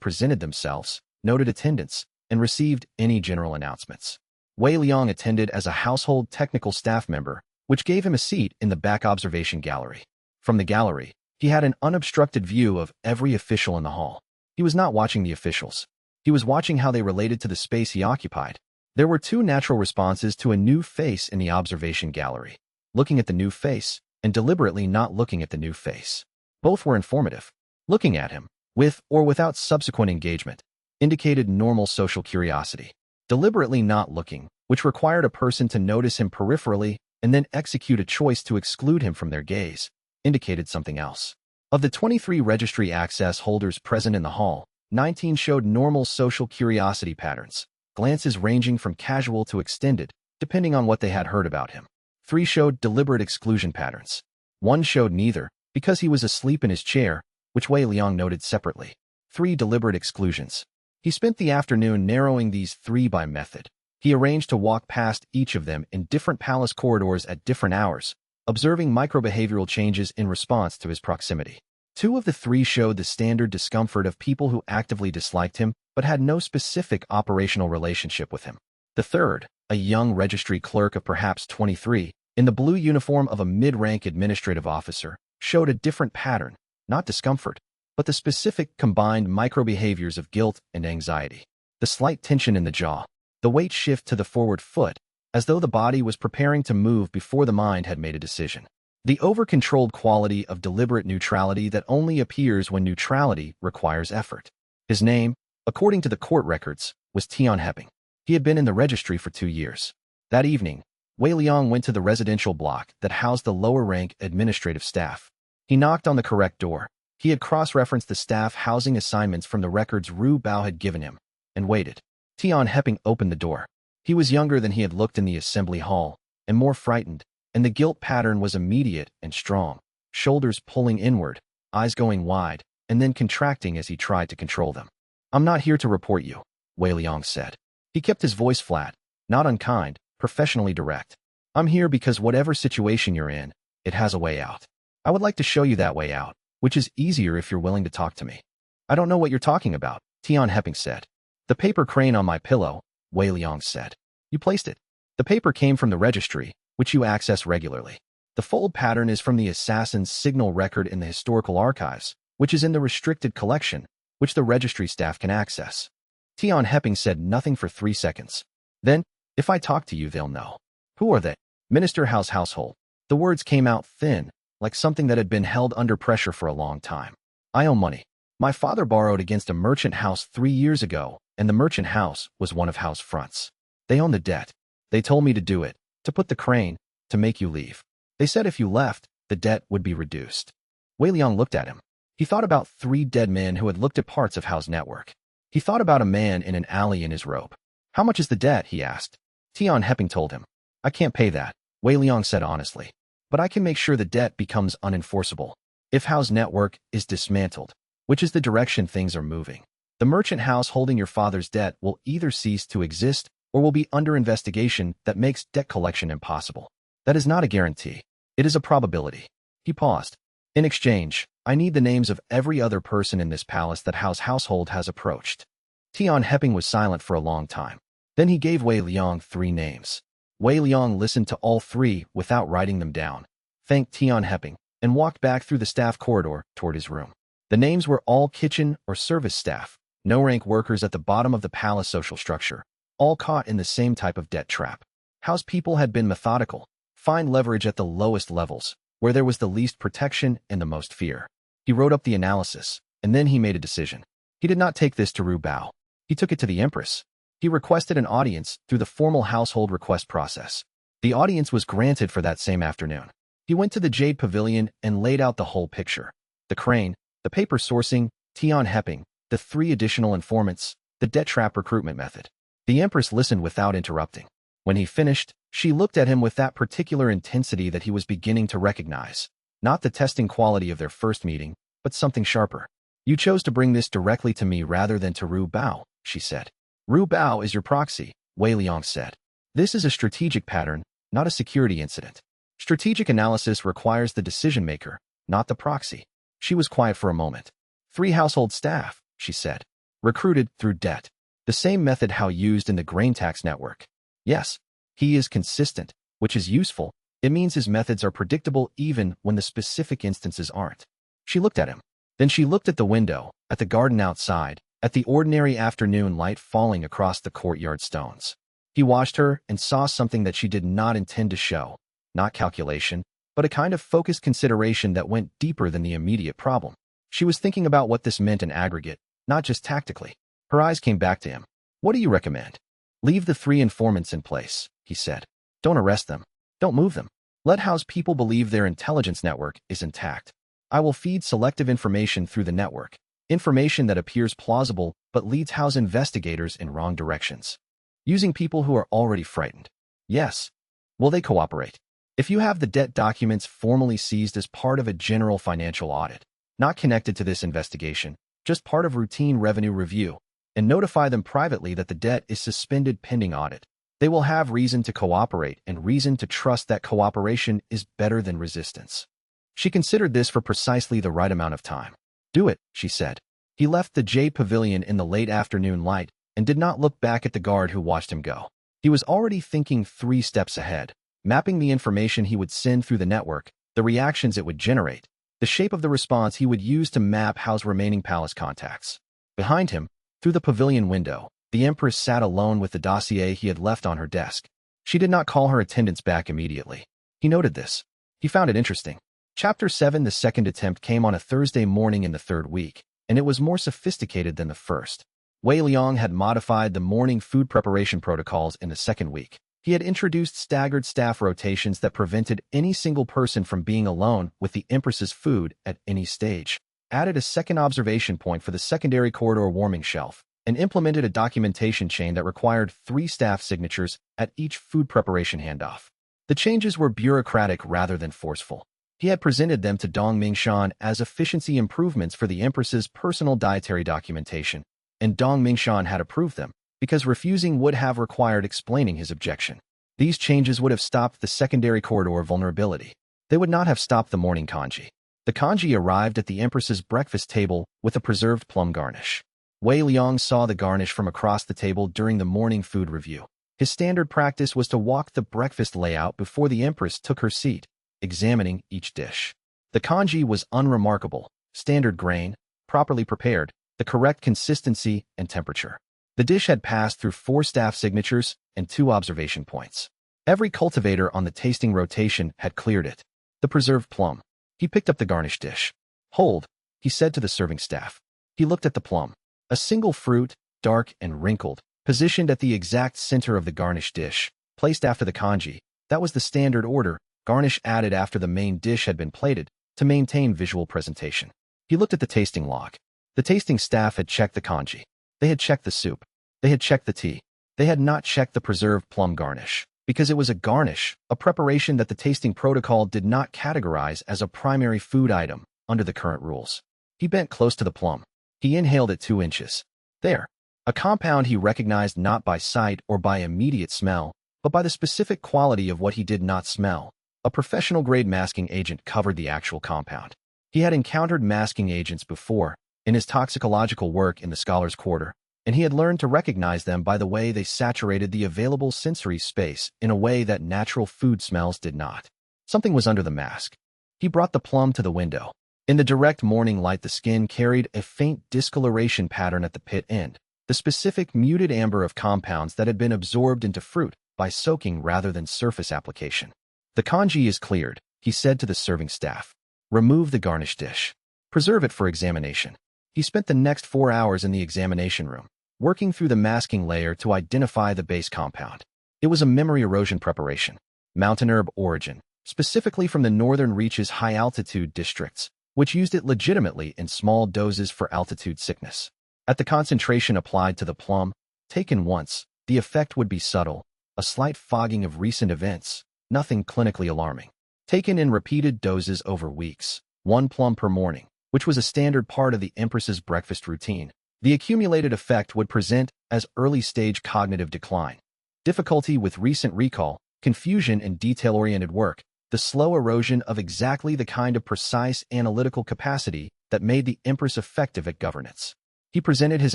presented themselves, noted attendance, and received any general announcements. Wei Liang attended as a household technical staff member, which gave him a seat in the back observation gallery. From the gallery, he had an unobstructed view of every official in the hall. He was not watching the officials. He was watching how they related to the space he occupied. There were two natural responses to a new face in the observation gallery: looking at the new face and deliberately not looking at the new face. Both were informative. Looking at him, with or without subsequent engagement, indicated normal social curiosity. Deliberately not looking, which required a person to notice him peripherally and then execute a choice to exclude him from their gaze, indicated something else. Of the 23 registry access holders present in the hall, 19 showed normal social curiosity patterns, glances ranging from casual to extended, depending on what they had heard about him. 3 showed deliberate exclusion patterns. 1 showed neither, because he was asleep in his chair, which Wei Liang noted separately. 3 deliberate exclusions. He spent the afternoon narrowing these 3 by method. He arranged to walk past each of them in different palace corridors at different hours, observing microbehavioral changes in response to his proximity. 2 of the 3 showed the standard discomfort of people who actively disliked him but had no specific operational relationship with him. The third, a young registry clerk of perhaps 23, in the blue uniform of a mid-rank administrative officer, showed a different pattern, not discomfort, but the specific combined microbehaviors of guilt and anxiety. The slight tension in the jaw, the weight shift to the forward foot, as though the body was preparing to move before the mind had made a decision. The over-controlled quality of deliberate neutrality that only appears when neutrality requires effort. His name, according to the court records, was Tian Heping. He had been in the registry for 2 years. That evening, Wei Liang went to the residential block that housed the lower-rank administrative staff. He knocked on the correct door. He had cross-referenced the staff housing assignments from the records Ru Bao had given him, and waited. Tian Heping opened the door. He was younger than he had looked in the assembly hall, and more frightened, and the guilt pattern was immediate and strong, shoulders pulling inward, eyes going wide, and then contracting as he tried to control them. "I'm not here to report you," Wei Liang said. He kept his voice flat, not unkind, professionally direct. "I'm here because whatever situation you're in, it has a way out. I would like to show you that way out, which is easier if you're willing to talk to me." "I don't know what you're talking about," Tian Heping said. "The paper crane on my pillow," Wei Liang said. "You placed it. The paper came from the registry, which you access regularly. The fold pattern is from the assassin's signal record in the historical archives, which is in the restricted collection, which the registry staff can access." Tian Heping said nothing for 3 seconds. "Then, if I talk to you, they'll know." "Who are they?" "Minister House household." The words came out thin, like something that had been held under pressure for a long time. "I owe money. My father borrowed against a merchant house 3 years ago, and the merchant house was one of house fronts. They own the debt. They told me to do it, to put the crane, to make you leave. They said if you left, the debt would be reduced." Wei Liang looked at him. He thought about 3 dead men who had looked at parts of House Network. He thought about a man in an alley in his robe. "How much is the debt?" he asked. Tian Heping told him. "I can't pay that," Wei Liang said honestly. "But I can make sure the debt becomes unenforceable. If House Network is dismantled, which is the direction things are moving, The merchant house holding your father's debt will either cease to exist or will be under investigation that makes debt collection impossible. That is not a guarantee. It is a probability. He paused. In exchange, I need the names of every other person in this palace that Howe's household has approached. Tian Heping was silent for a long time. Then he gave Wei Liang 3 names. Wei Liang listened to all 3 without writing them down, thanked Tian Heping, and walked back through the staff corridor toward his room. The names were all kitchen or service staff, no-rank workers at the bottom of the palace social structure, all caught in the same type of debt trap. Howe's people had been methodical, find leverage at the lowest levels, where there was the least protection and the most fear. He wrote up the analysis, and then he made a decision. He did not take this to Ru Bao. He took it to the Empress. He requested an audience through the formal household request process. The audience was granted for that same afternoon. He went to the Jade Pavilion and laid out the whole picture. The crane, the paper sourcing, Tian Heping, the 3 additional informants, the debt trap recruitment method. The Empress listened without interrupting. When he finished, she looked at him with that particular intensity that he was beginning to recognize. Not the testing quality of their first meeting, but something sharper. You chose to bring this directly to me rather than to Ru Bao, she said. Ru Bao is your proxy, Wei Liang said. This is a strategic pattern, not a security incident. Strategic analysis requires the decision-maker, not the proxy. She was quiet for a moment. 3 household staff, she said. Recruited through debt. The same method Hao used in the grain tax network. Yes, he is consistent, which is useful. It means his methods are predictable even when the specific instances aren't. She looked at him. Then she looked at the window, at the garden outside, at the ordinary afternoon light falling across the courtyard stones. He watched her and saw something that she did not intend to show. Not calculation, but a kind of focused consideration that went deeper than the immediate problem. She was thinking about what this meant in aggregate, not just tactically. Her eyes came back to him. What do you recommend? Leave the 3 informants in place, he said. Don't arrest them. Don't move them. Let Howe's people believe their intelligence network is intact. I will feed selective information through the network. Information that appears plausible but leads Howe's investigators in wrong directions. Using people who are already frightened. Yes. Will they cooperate? If you have the debt documents formally seized as part of a general financial audit, not connected to this investigation, just part of routine revenue review, and notify them privately that the debt is suspended pending audit, they will have reason to cooperate and reason to trust that cooperation is better than resistance. She considered this for precisely the right amount of time. Do it, she said. He left the Jade Pavilion in the late afternoon light and did not look back at the guard who watched him go. He was already thinking 3 steps ahead, mapping the information he would send through the network, the reactions it would generate, the shape of the response he would use to map Howe's remaining palace contacts. Behind him, through the pavilion window, the Empress sat alone with the dossier he had left on her desk. She did not call her attendants back immediately. He noted this. He found it interesting. Chapter 7. The second attempt came on a Thursday morning in the 3rd week, and it was more sophisticated than the first. Wei Liang had modified the morning food preparation protocols in the 2nd week. He had introduced staggered staff rotations that prevented any single person from being alone with the Empress's food at any stage, added a second observation point for the secondary corridor warming shelf, and implemented a documentation chain that required 3 staff signatures at each food preparation handoff. The changes were bureaucratic rather than forceful. He had presented them to Dong Mingshan as efficiency improvements for the Empress's personal dietary documentation, and Dong Mingshan had approved them, because refusing would have required explaining his objection. These changes would have stopped the secondary corridor vulnerability. They would not have stopped the morning congee. The congee arrived at the Empress's breakfast table with a preserved plum garnish. Wei Liang saw the garnish from across the table during the morning food review. His standard practice was to walk the breakfast layout before the Empress took her seat, examining each dish. The congee was unremarkable, standard grain, properly prepared, the correct consistency and temperature. The dish had passed through 4 staff signatures and 2 observation points. Every cultivator on the tasting rotation had cleared it. The preserved plum. He picked up the garnish dish. Hold, he said to the serving staff. He looked at the plum. A single fruit, dark and wrinkled, positioned at the exact center of the garnish dish, placed after the congee. That was the standard order, garnish added after the main dish had been plated, to maintain visual presentation. He looked at the tasting log. The tasting staff had checked the congee. They had checked the soup. They had checked the tea. They had not checked the preserved plum garnish, because it was a garnish, a preparation that the tasting protocol did not categorize as a primary food item under the current rules. He bent close to the plum. He inhaled at 2 inches. There, a compound he recognized not by sight or by immediate smell, but by the specific quality of what he did not smell. A professional-grade masking agent covered the actual compound. He had encountered masking agents before, in his toxicological work in the Scholar's Quarter, and he had learned to recognize them by the way they saturated the available sensory space in a way that natural food smells did not. Something was under the mask. He brought the plum to the window. In the direct morning light, the skin carried a faint discoloration pattern at the pit end, the specific muted amber of compounds that had been absorbed into fruit by soaking rather than surface application. The congee is cleared, he said to the serving staff. Remove the garnish dish. Preserve it for examination. He spent the next 4 hours in the examination room, working through the masking layer to identify the base compound. It was a memory erosion preparation, mountain herb origin, specifically from the northern reaches high-altitude districts, which used it legitimately in small doses for altitude sickness. At the concentration applied to the plum, taken once, the effect would be subtle, a slight fogging of recent events, nothing clinically alarming. Taken in repeated doses over weeks, 1 plum per morning, which was a standard part of the Empress's breakfast routine, the accumulated effect would present as early-stage cognitive decline, difficulty with recent recall, confusion in detail-oriented work, the slow erosion of exactly the kind of precise analytical capacity that made the Empress effective at governance. He presented his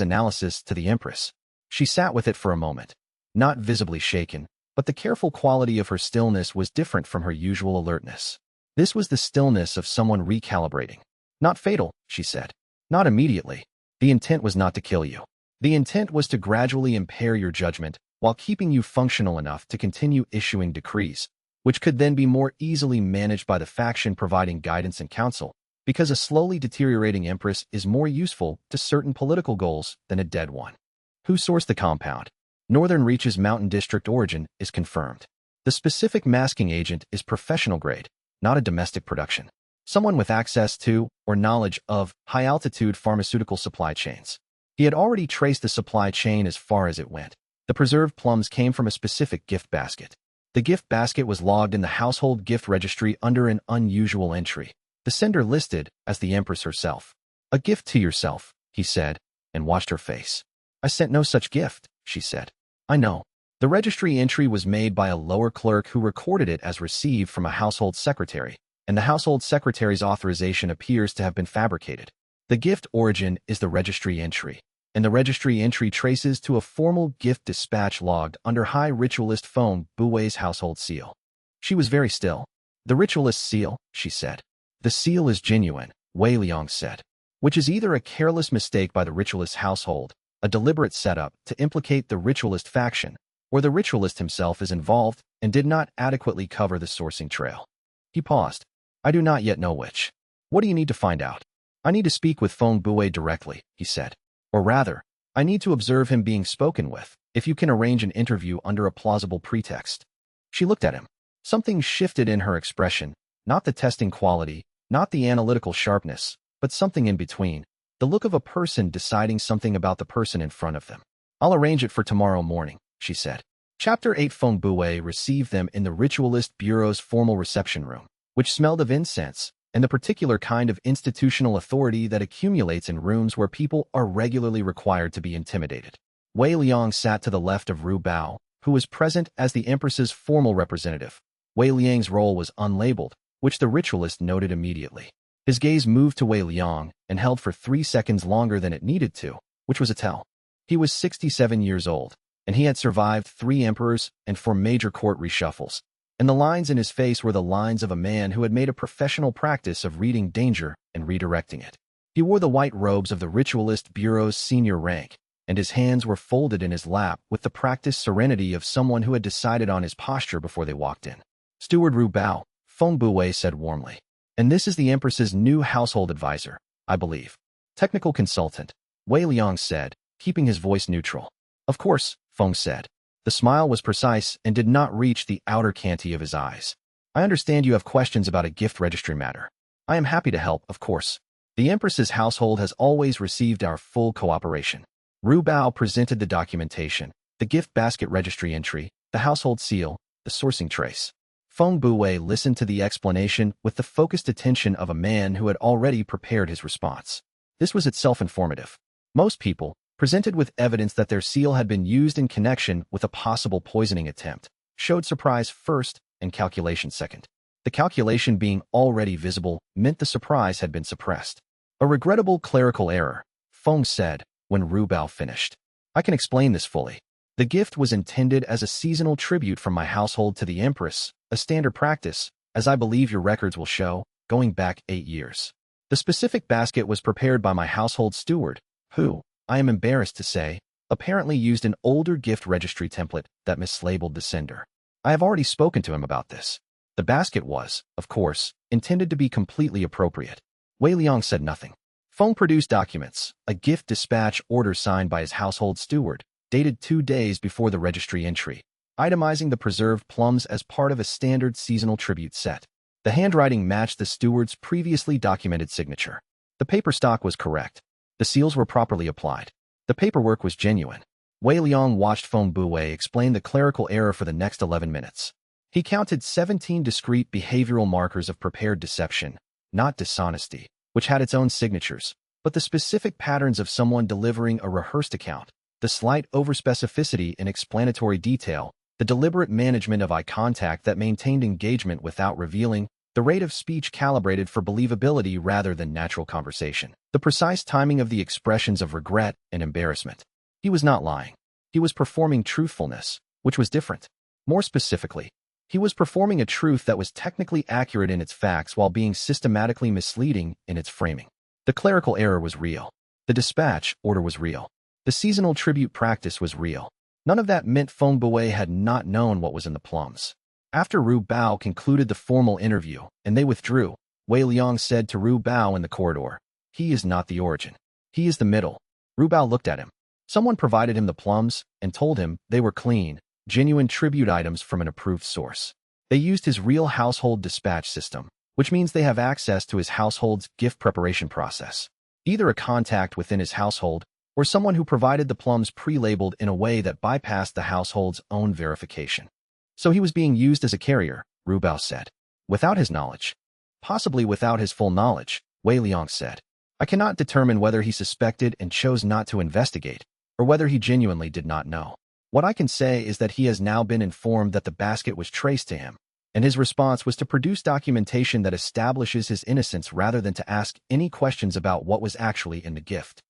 analysis to the Empress. She sat with it for a moment, not visibly shaken, but the careful quality of her stillness was different from her usual alertness. This was the stillness of someone recalibrating. Not fatal, she said. Not immediately. The intent was not to kill you. The intent was to gradually impair your judgment while keeping you functional enough to continue issuing decrees, which could then be more easily managed by the faction providing guidance and counsel, because a slowly deteriorating Empress is more useful to certain political goals than a dead one. Who sourced the compound? Northern Reaches Mountain District origin is confirmed. The specific masking agent is professional grade, not a domestic production. Someone with access to or knowledge of high-altitude pharmaceutical supply chains. He had already traced the supply chain as far as it went. The preserved plums came from a specific gift basket. The gift basket was logged in the household gift registry under an unusual entry. The sender listed as the Empress herself. A gift to yourself, he said, and watched her face. I sent no such gift, she said. I know. The registry entry was made by a lower clerk who recorded it as received from a household secretary, and the household secretary's authorization appears to have been fabricated. The gift origin is the registry entry, and the registry entry traces to a formal gift dispatch logged under High Ritualist Feng Buwei's household seal. She was very still. The ritualist seal, she said. The seal is genuine, Wei Liang said, which is either a careless mistake by the ritualist household, a deliberate setup to implicate the ritualist faction, or the ritualist himself is involved and did not adequately cover the sourcing trail. He paused. I do not yet know which. What do you need to find out? I need to speak with Feng Buwei directly, he said. Or rather, I need to observe him being spoken with, if you can arrange an interview under a plausible pretext. She looked at him. Something shifted in her expression, not the testing quality, not the analytical sharpness, but something in between. The look of a person deciding something about the person in front of them. I'll arrange it for tomorrow morning, she said. Chapter 8 Feng Buwei received them in the Ritualist Bureau's formal reception room, which smelled of incense, and the particular kind of institutional authority that accumulates in rooms where people are regularly required to be intimidated. Wei Liang sat to the left of Ru Bao, who was present as the Empress's formal representative. Wei Liang's role was unlabeled, which the ritualist noted immediately. His gaze moved to Wei Liang and held for 3 seconds longer than it needed to, which was a tell. He was 67 years old, and he had survived 3 emperors and 4 major court reshuffles, and the lines in his face were the lines of a man who had made a professional practice of reading danger and redirecting it. He wore the white robes of the Ritualist Bureau's senior rank, and his hands were folded in his lap with the practiced serenity of someone who had decided on his posture before they walked in. Steward Ru Bao, Feng Buwei said warmly. And this is the Empress's new household advisor, I believe. Technical consultant, Wei Liang said, keeping his voice neutral. Of course, Feng said. The smile was precise and did not reach the outer canty of his eyes. I understand you have questions about a gift registry matter. I am happy to help, of course. The Empress's household has always received our full cooperation. Ru Bao presented the documentation, the gift basket registry entry, the household seal, the sourcing trace. Feng Buwei listened to the explanation with the focused attention of a man who had already prepared his response. This was itself informative. Most people, presented with evidence that their seal had been used in connection with a possible poisoning attempt, showed surprise first and calculation second. The calculation being already visible meant the surprise had been suppressed. A regrettable clerical error, Feng said when Ru Bao finished. I can explain this fully. The gift was intended as a seasonal tribute from my household to the Empress, a standard practice, as I believe your records will show, going back 8 years. The specific basket was prepared by my household steward, who, I am embarrassed to say, apparently used an older gift registry template that mislabeled the sender. I have already spoken to him about this. The basket was, of course, intended to be completely appropriate. Wei Liang said nothing. Feng produced documents, a gift dispatch order signed by his household steward, dated 2 days before the registry entry, itemizing the preserved plums as part of a standard seasonal tribute set. The handwriting matched the steward's previously documented signature. The paper stock was correct. The seals were properly applied. The paperwork was genuine. Wei Liang watched Feng Buwei explain the clerical error for the next 11 minutes. He counted 17 discrete behavioral markers of prepared deception, not dishonesty, which had its own signatures, but the specific patterns of someone delivering a rehearsed account, the slight overspecificity in explanatory detail, the deliberate management of eye contact that maintained engagement without revealing, the rate of speech calibrated for believability rather than natural conversation, the precise timing of the expressions of regret and embarrassment. He was not lying. He was performing truthfulness, which was different. More specifically, he was performing a truth that was technically accurate in its facts while being systematically misleading in its framing. The clerical error was real. The dispatch order was real. The seasonal tribute practice was real. None of that meant Feng Buwei had not known what was in the plums. After Ru Bao concluded the formal interview and they withdrew, Wei Liang said to Ru Bao in the corridor, "He is not the origin. He is the middle." Ru Bao looked at him. Someone provided him the plums and told him they were clean, genuine tribute items from an approved source. They used his real household dispatch system, which means they have access to his household's gift preparation process. Either a contact within his household or someone who provided the plums pre-labeled in a way that bypassed the household's own verification. So he was being used as a carrier, Ru Bao said. Without his knowledge. Possibly without his full knowledge, Wei Liang said. I cannot determine whether he suspected and chose not to investigate, or whether he genuinely did not know. What I can say is that he has now been informed that the basket was traced to him, and his response was to produce documentation that establishes his innocence rather than to ask any questions about what was actually in the gift.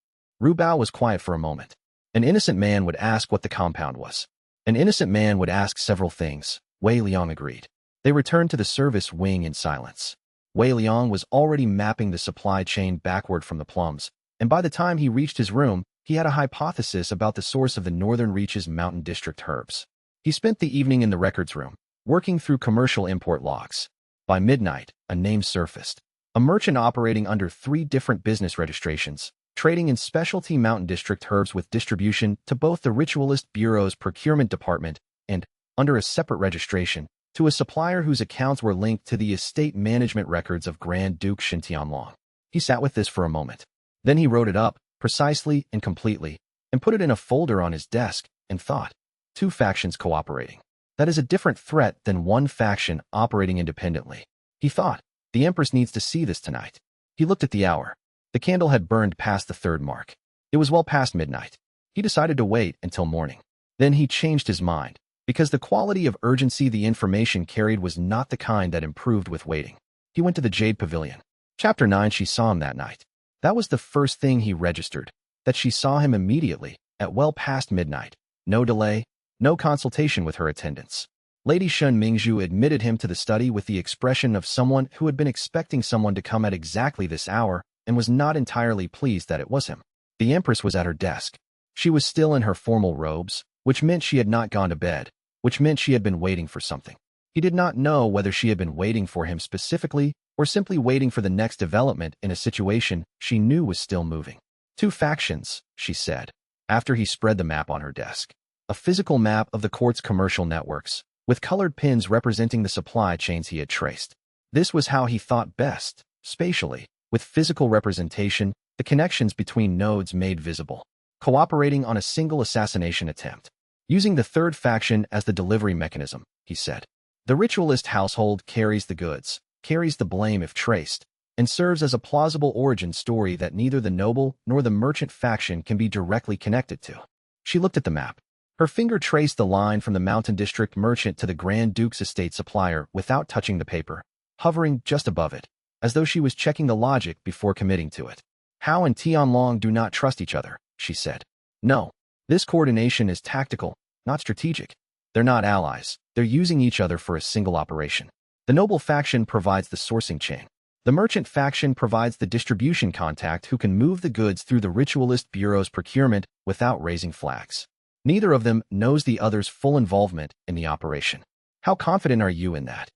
Ru Bao was quiet for a moment. An innocent man would ask what the compound was. An innocent man would ask several things, Wei Liang agreed. They returned to the service wing in silence. Wei Liang was already mapping the supply chain backward from the plums, and by the time he reached his room, he had a hypothesis about the source of the Northern Reaches Mountain District herbs. He spent the evening in the records room, working through commercial import logs. By midnight, a name surfaced. A merchant operating under 3 different business registrations, trading in specialty Mountain District herbs with distribution to both the Ritualist Bureau's procurement department and, under a separate registration, to a supplier whose accounts were linked to the estate management records of Grand Duke Xintianlong. He sat with this for a moment. Then he wrote it up, precisely and completely, and put it in a folder on his desk, and thought. 2 factions cooperating. That is a different threat than 1 faction operating independently. He thought, the Empress needs to see this tonight. He looked at the hour. The candle had burned past the 3rd mark. It was well past midnight. He decided to wait until morning. Then he changed his mind, because the quality of urgency the information carried was not the kind that improved with waiting. He went to the Jade Pavilion. Chapter 9. She saw him that night. That was the first thing he registered, that she saw him immediately, at well past midnight. No delay, no consultation with her attendants. Lady Shun Mingzhu admitted him to the study with the expression of someone who had been expecting someone to come at exactly this hour and was not entirely pleased that it was him. The Empress was at her desk. She was still in her formal robes, which meant she had not gone to bed, which meant she had been waiting for something. He did not know whether she had been waiting for him specifically or simply waiting for the next development in a situation she knew was still moving. 2 factions, she said, after he spread the map on her desk. A physical map of the court's commercial networks, with colored pins representing the supply chains he had traced. This was how he thought best, spatially, with physical representation, the connections between nodes made visible, cooperating on a single assassination attempt. Using the 3rd faction as the delivery mechanism, he said. The ritualist household carries the goods, carries the blame if traced, and serves as a plausible origin story that neither the noble nor the merchant faction can be directly connected to. She looked at the map. Her finger traced the line from the Mountain District merchant to the Grand Duke's estate supplier without touching the paper, hovering just above it, as though she was checking the logic before committing to it. Hao and Tianlong do not trust each other, she said. No. This coordination is tactical, not strategic. They're not allies. They're using each other for a single operation. The noble faction provides the sourcing chain. The merchant faction provides the distribution contact who can move the goods through the ritualist bureau's procurement without raising flags. Neither of them knows the other's full involvement in the operation. How confident are you in that?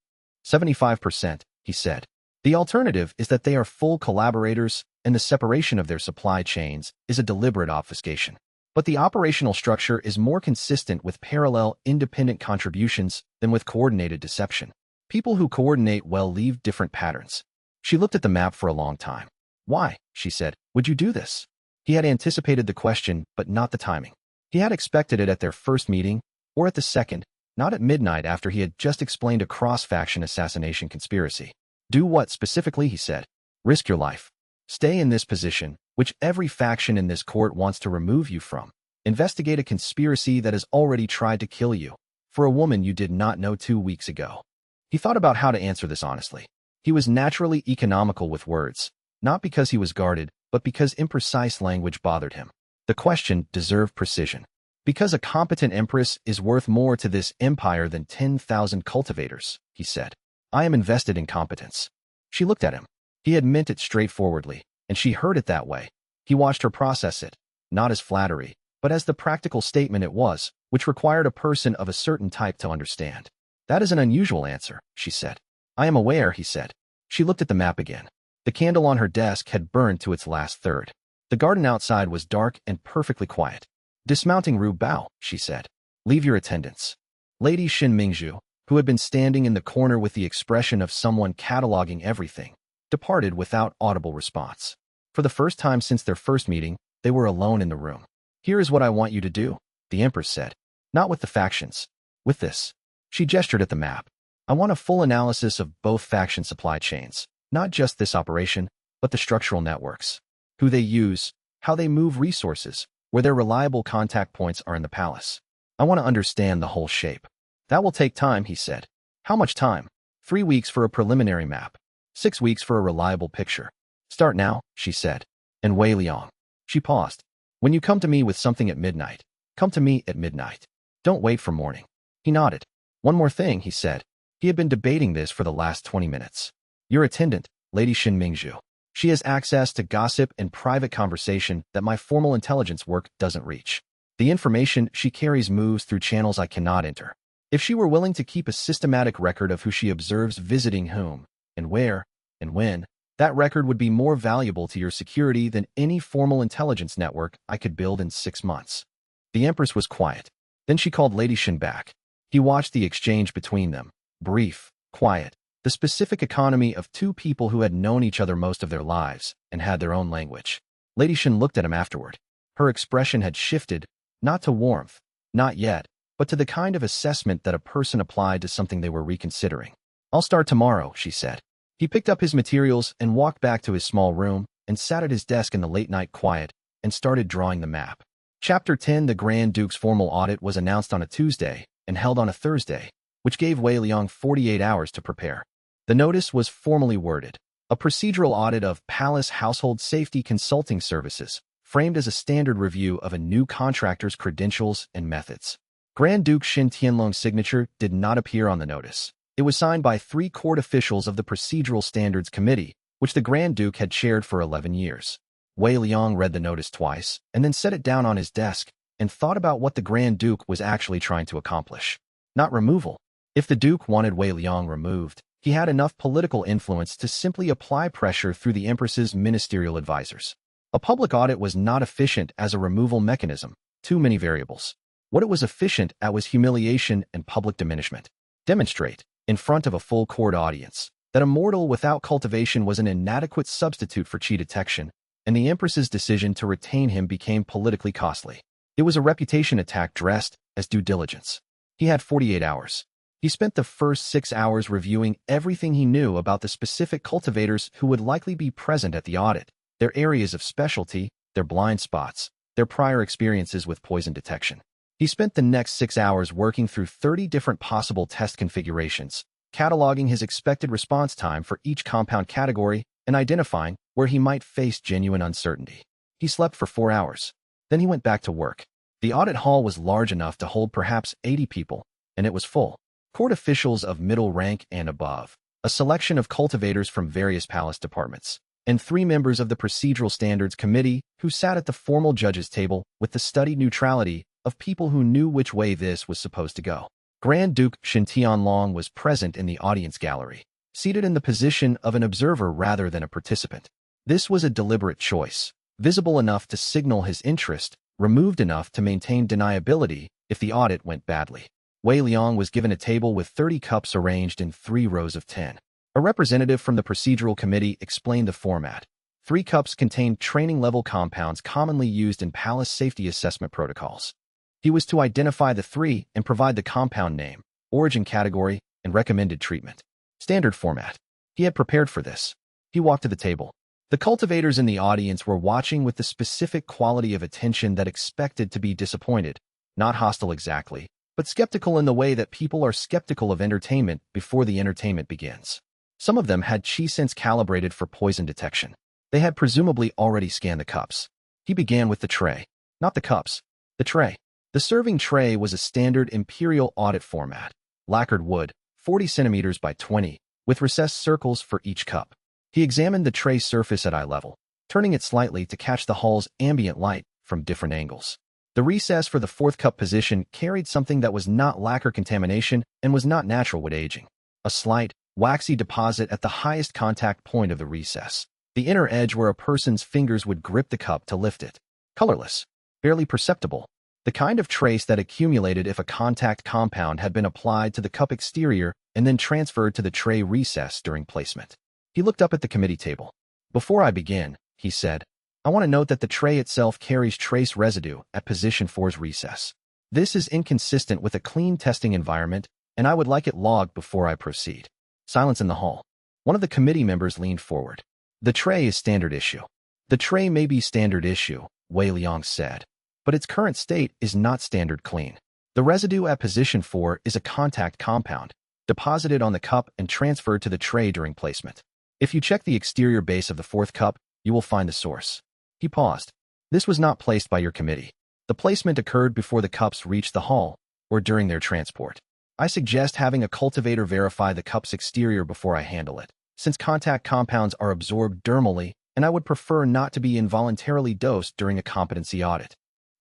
75%, he said. The alternative is that they are full collaborators, and the separation of their supply chains is a deliberate obfuscation. But the operational structure is more consistent with parallel, independent contributions than with coordinated deception. People who coordinate well leave different patterns. She looked at the map for a long time. Why, she said, would you do this? He had anticipated the question, but not the timing. He had expected it at their first meeting, or at the second, not at midnight after he had just explained a cross-faction assassination conspiracy. Do what specifically, he said. Risk your life. Stay in this position, which every faction in this court wants to remove you from. Investigate a conspiracy that has already tried to kill you, for a woman you did not know 2 weeks ago. He thought about how to answer this honestly. He was naturally economical with words, not because he was guarded, but because imprecise language bothered him. The question deserved precision. Because a competent empress is worth more to this empire than 10,000 cultivators, he said. I am invested in competence. She looked at him. He had meant it straightforwardly, and she heard it that way. He watched her process it, not as flattery, but as the practical statement it was, which required a person of a certain type to understand. That is an unusual answer, she said. I am aware, he said. She looked at the map again. The candle on her desk had burned to its last third. The garden outside was dark and perfectly quiet. Dismounting Ru Bao, she said. Leave your attendants. Lady Xin Mingzhu, who had been standing in the corner with the expression of someone cataloging everything, departed without audible response. For the first time since their first meeting, they were alone in the room. Here is what I want you to do, the Empress said. Not with the factions. With this. She gestured at the map. I want a full analysis of both faction supply chains, not just this operation, but the structural networks. Who they use, how they move resources, where their reliable contact points are in the palace. I want to understand the whole shape. That will take time, he said. How much time? 3 weeks for a preliminary map. 6 weeks for a reliable picture. Start now, she said. And Wei Liang. She paused. When you come to me with something at midnight, come to me at midnight. Don't wait for morning. He nodded. One more thing, he said. He had been debating this for the last 20 minutes. Your attendant, Lady Xin Mingzhu. She has access to gossip and private conversation that my formal intelligence work doesn't reach. The information she carries moves through channels I cannot enter. If she were willing to keep a systematic record of who she observes visiting whom, and where, and when, that record would be more valuable to your security than any formal intelligence network I could build in 6 months. The Empress was quiet. Then she called Lady Xin back. He watched the exchange between them. Brief, quiet. The specific economy of two people who had known each other most of their lives and had their own language. Lady Xin looked at him afterward. Her expression had shifted, not to warmth, not yet, but to the kind of assessment that a person applied to something they were reconsidering. I'll start tomorrow, she said. He picked up his materials and walked back to his small room and sat at his desk in the late-night quiet and started drawing the map. Chapter 10 The Grand Duke's formal audit was announced on a Tuesday and held on a Thursday, which gave Wei Liang 48 hours to prepare. The notice was formally worded. A procedural audit of Palace Household Safety Consulting Services, framed as a standard review of a new contractor's credentials and methods. Grand Duke Xin Tianlong's signature did not appear on the notice. It was signed by 3 court officials of the Procedural Standards Committee, which the Grand Duke had chaired for 11 years. Wei Liang read the notice twice, and then set it down on his desk, and thought about what the Grand Duke was actually trying to accomplish. Not removal. If the Duke wanted Wei Liang removed, he had enough political influence to simply apply pressure through the Empress's ministerial advisors. A public audit was not efficient as a removal mechanism, too many variables. What it was efficient at was humiliation and public diminishment. Demonstrate, in front of a full court audience, that immortal without cultivation was an inadequate substitute for chi detection, and the Empress's decision to retain him became politically costly. It was a reputation attack dressed as due diligence. He had 48 hours. He spent the first 6 hours reviewing everything he knew about the specific cultivators who would likely be present at the audit, their areas of specialty, their blind spots, their prior experiences with poison detection. He spent the next 6 hours working through 30 different possible test configurations, cataloging his expected response time for each compound category and identifying where he might face genuine uncertainty. He slept for 4 hours. Then he went back to work. The audit hall was large enough to hold perhaps 80 people, and it was full. Court officials of middle rank and above, a selection of cultivators from various palace departments, and 3 members of the Procedural Standards Committee who sat at the formal judges' table with the studied neutrality of people who knew which way this was supposed to go. Grand Duke Shintianlong was present in the audience gallery, seated in the position of an observer rather than a participant. This was a deliberate choice, visible enough to signal his interest, removed enough to maintain deniability if the audit went badly. Wei Liang was given a table with 30 cups arranged in 3 rows of 10. A representative from the procedural committee explained the format. 3 cups contained training-level compounds commonly used in palace safety assessment protocols. He was to identify the 3 and provide the compound name, origin category, and recommended treatment. Standard format. He had prepared for this. He walked to the table. The cultivators in the audience were watching with the specific quality of attention that expected to be disappointed, not hostile exactly, but skeptical in the way that people are skeptical of entertainment before the entertainment begins. Some of them had chi sense calibrated for poison detection. They had presumably already scanned the cups. He began with the tray. Not the cups. The tray. The serving tray was a standard imperial audit format. Lacquered wood, 40 centimeters by 20, with recessed circles for each cup. He examined the tray surface at eye level, turning it slightly to catch the hall's ambient light from different angles. The recess for the 4th cup position carried something that was not lacquer contamination and was not natural wood aging. A slight, waxy deposit at the highest contact point of the recess, the inner edge where a person's fingers would grip the cup to lift it. Colorless, barely perceptible, the kind of trace that accumulated if a contact compound had been applied to the cup exterior and then transferred to the tray recess during placement. He looked up at the committee table. Before I begin, he said, I want to note that the tray itself carries trace residue at position 4's recess. This is inconsistent with a clean testing environment, and I would like it logged before I proceed. Silence in the hall. One of the committee members leaned forward. The tray is standard issue. The tray may be standard issue, Wei Liang said, but its current state is not standard clean. The residue at position 4 is a contact compound, deposited on the cup and transferred to the tray during placement. If you check the exterior base of the 4th cup, you will find the source. He paused. This was not placed by your committee. The placement occurred before the cups reached the hall, or during their transport. I suggest having a cultivator verify the cup's exterior before I handle it, since contact compounds are absorbed dermally, and I would prefer not to be involuntarily dosed during a competency audit.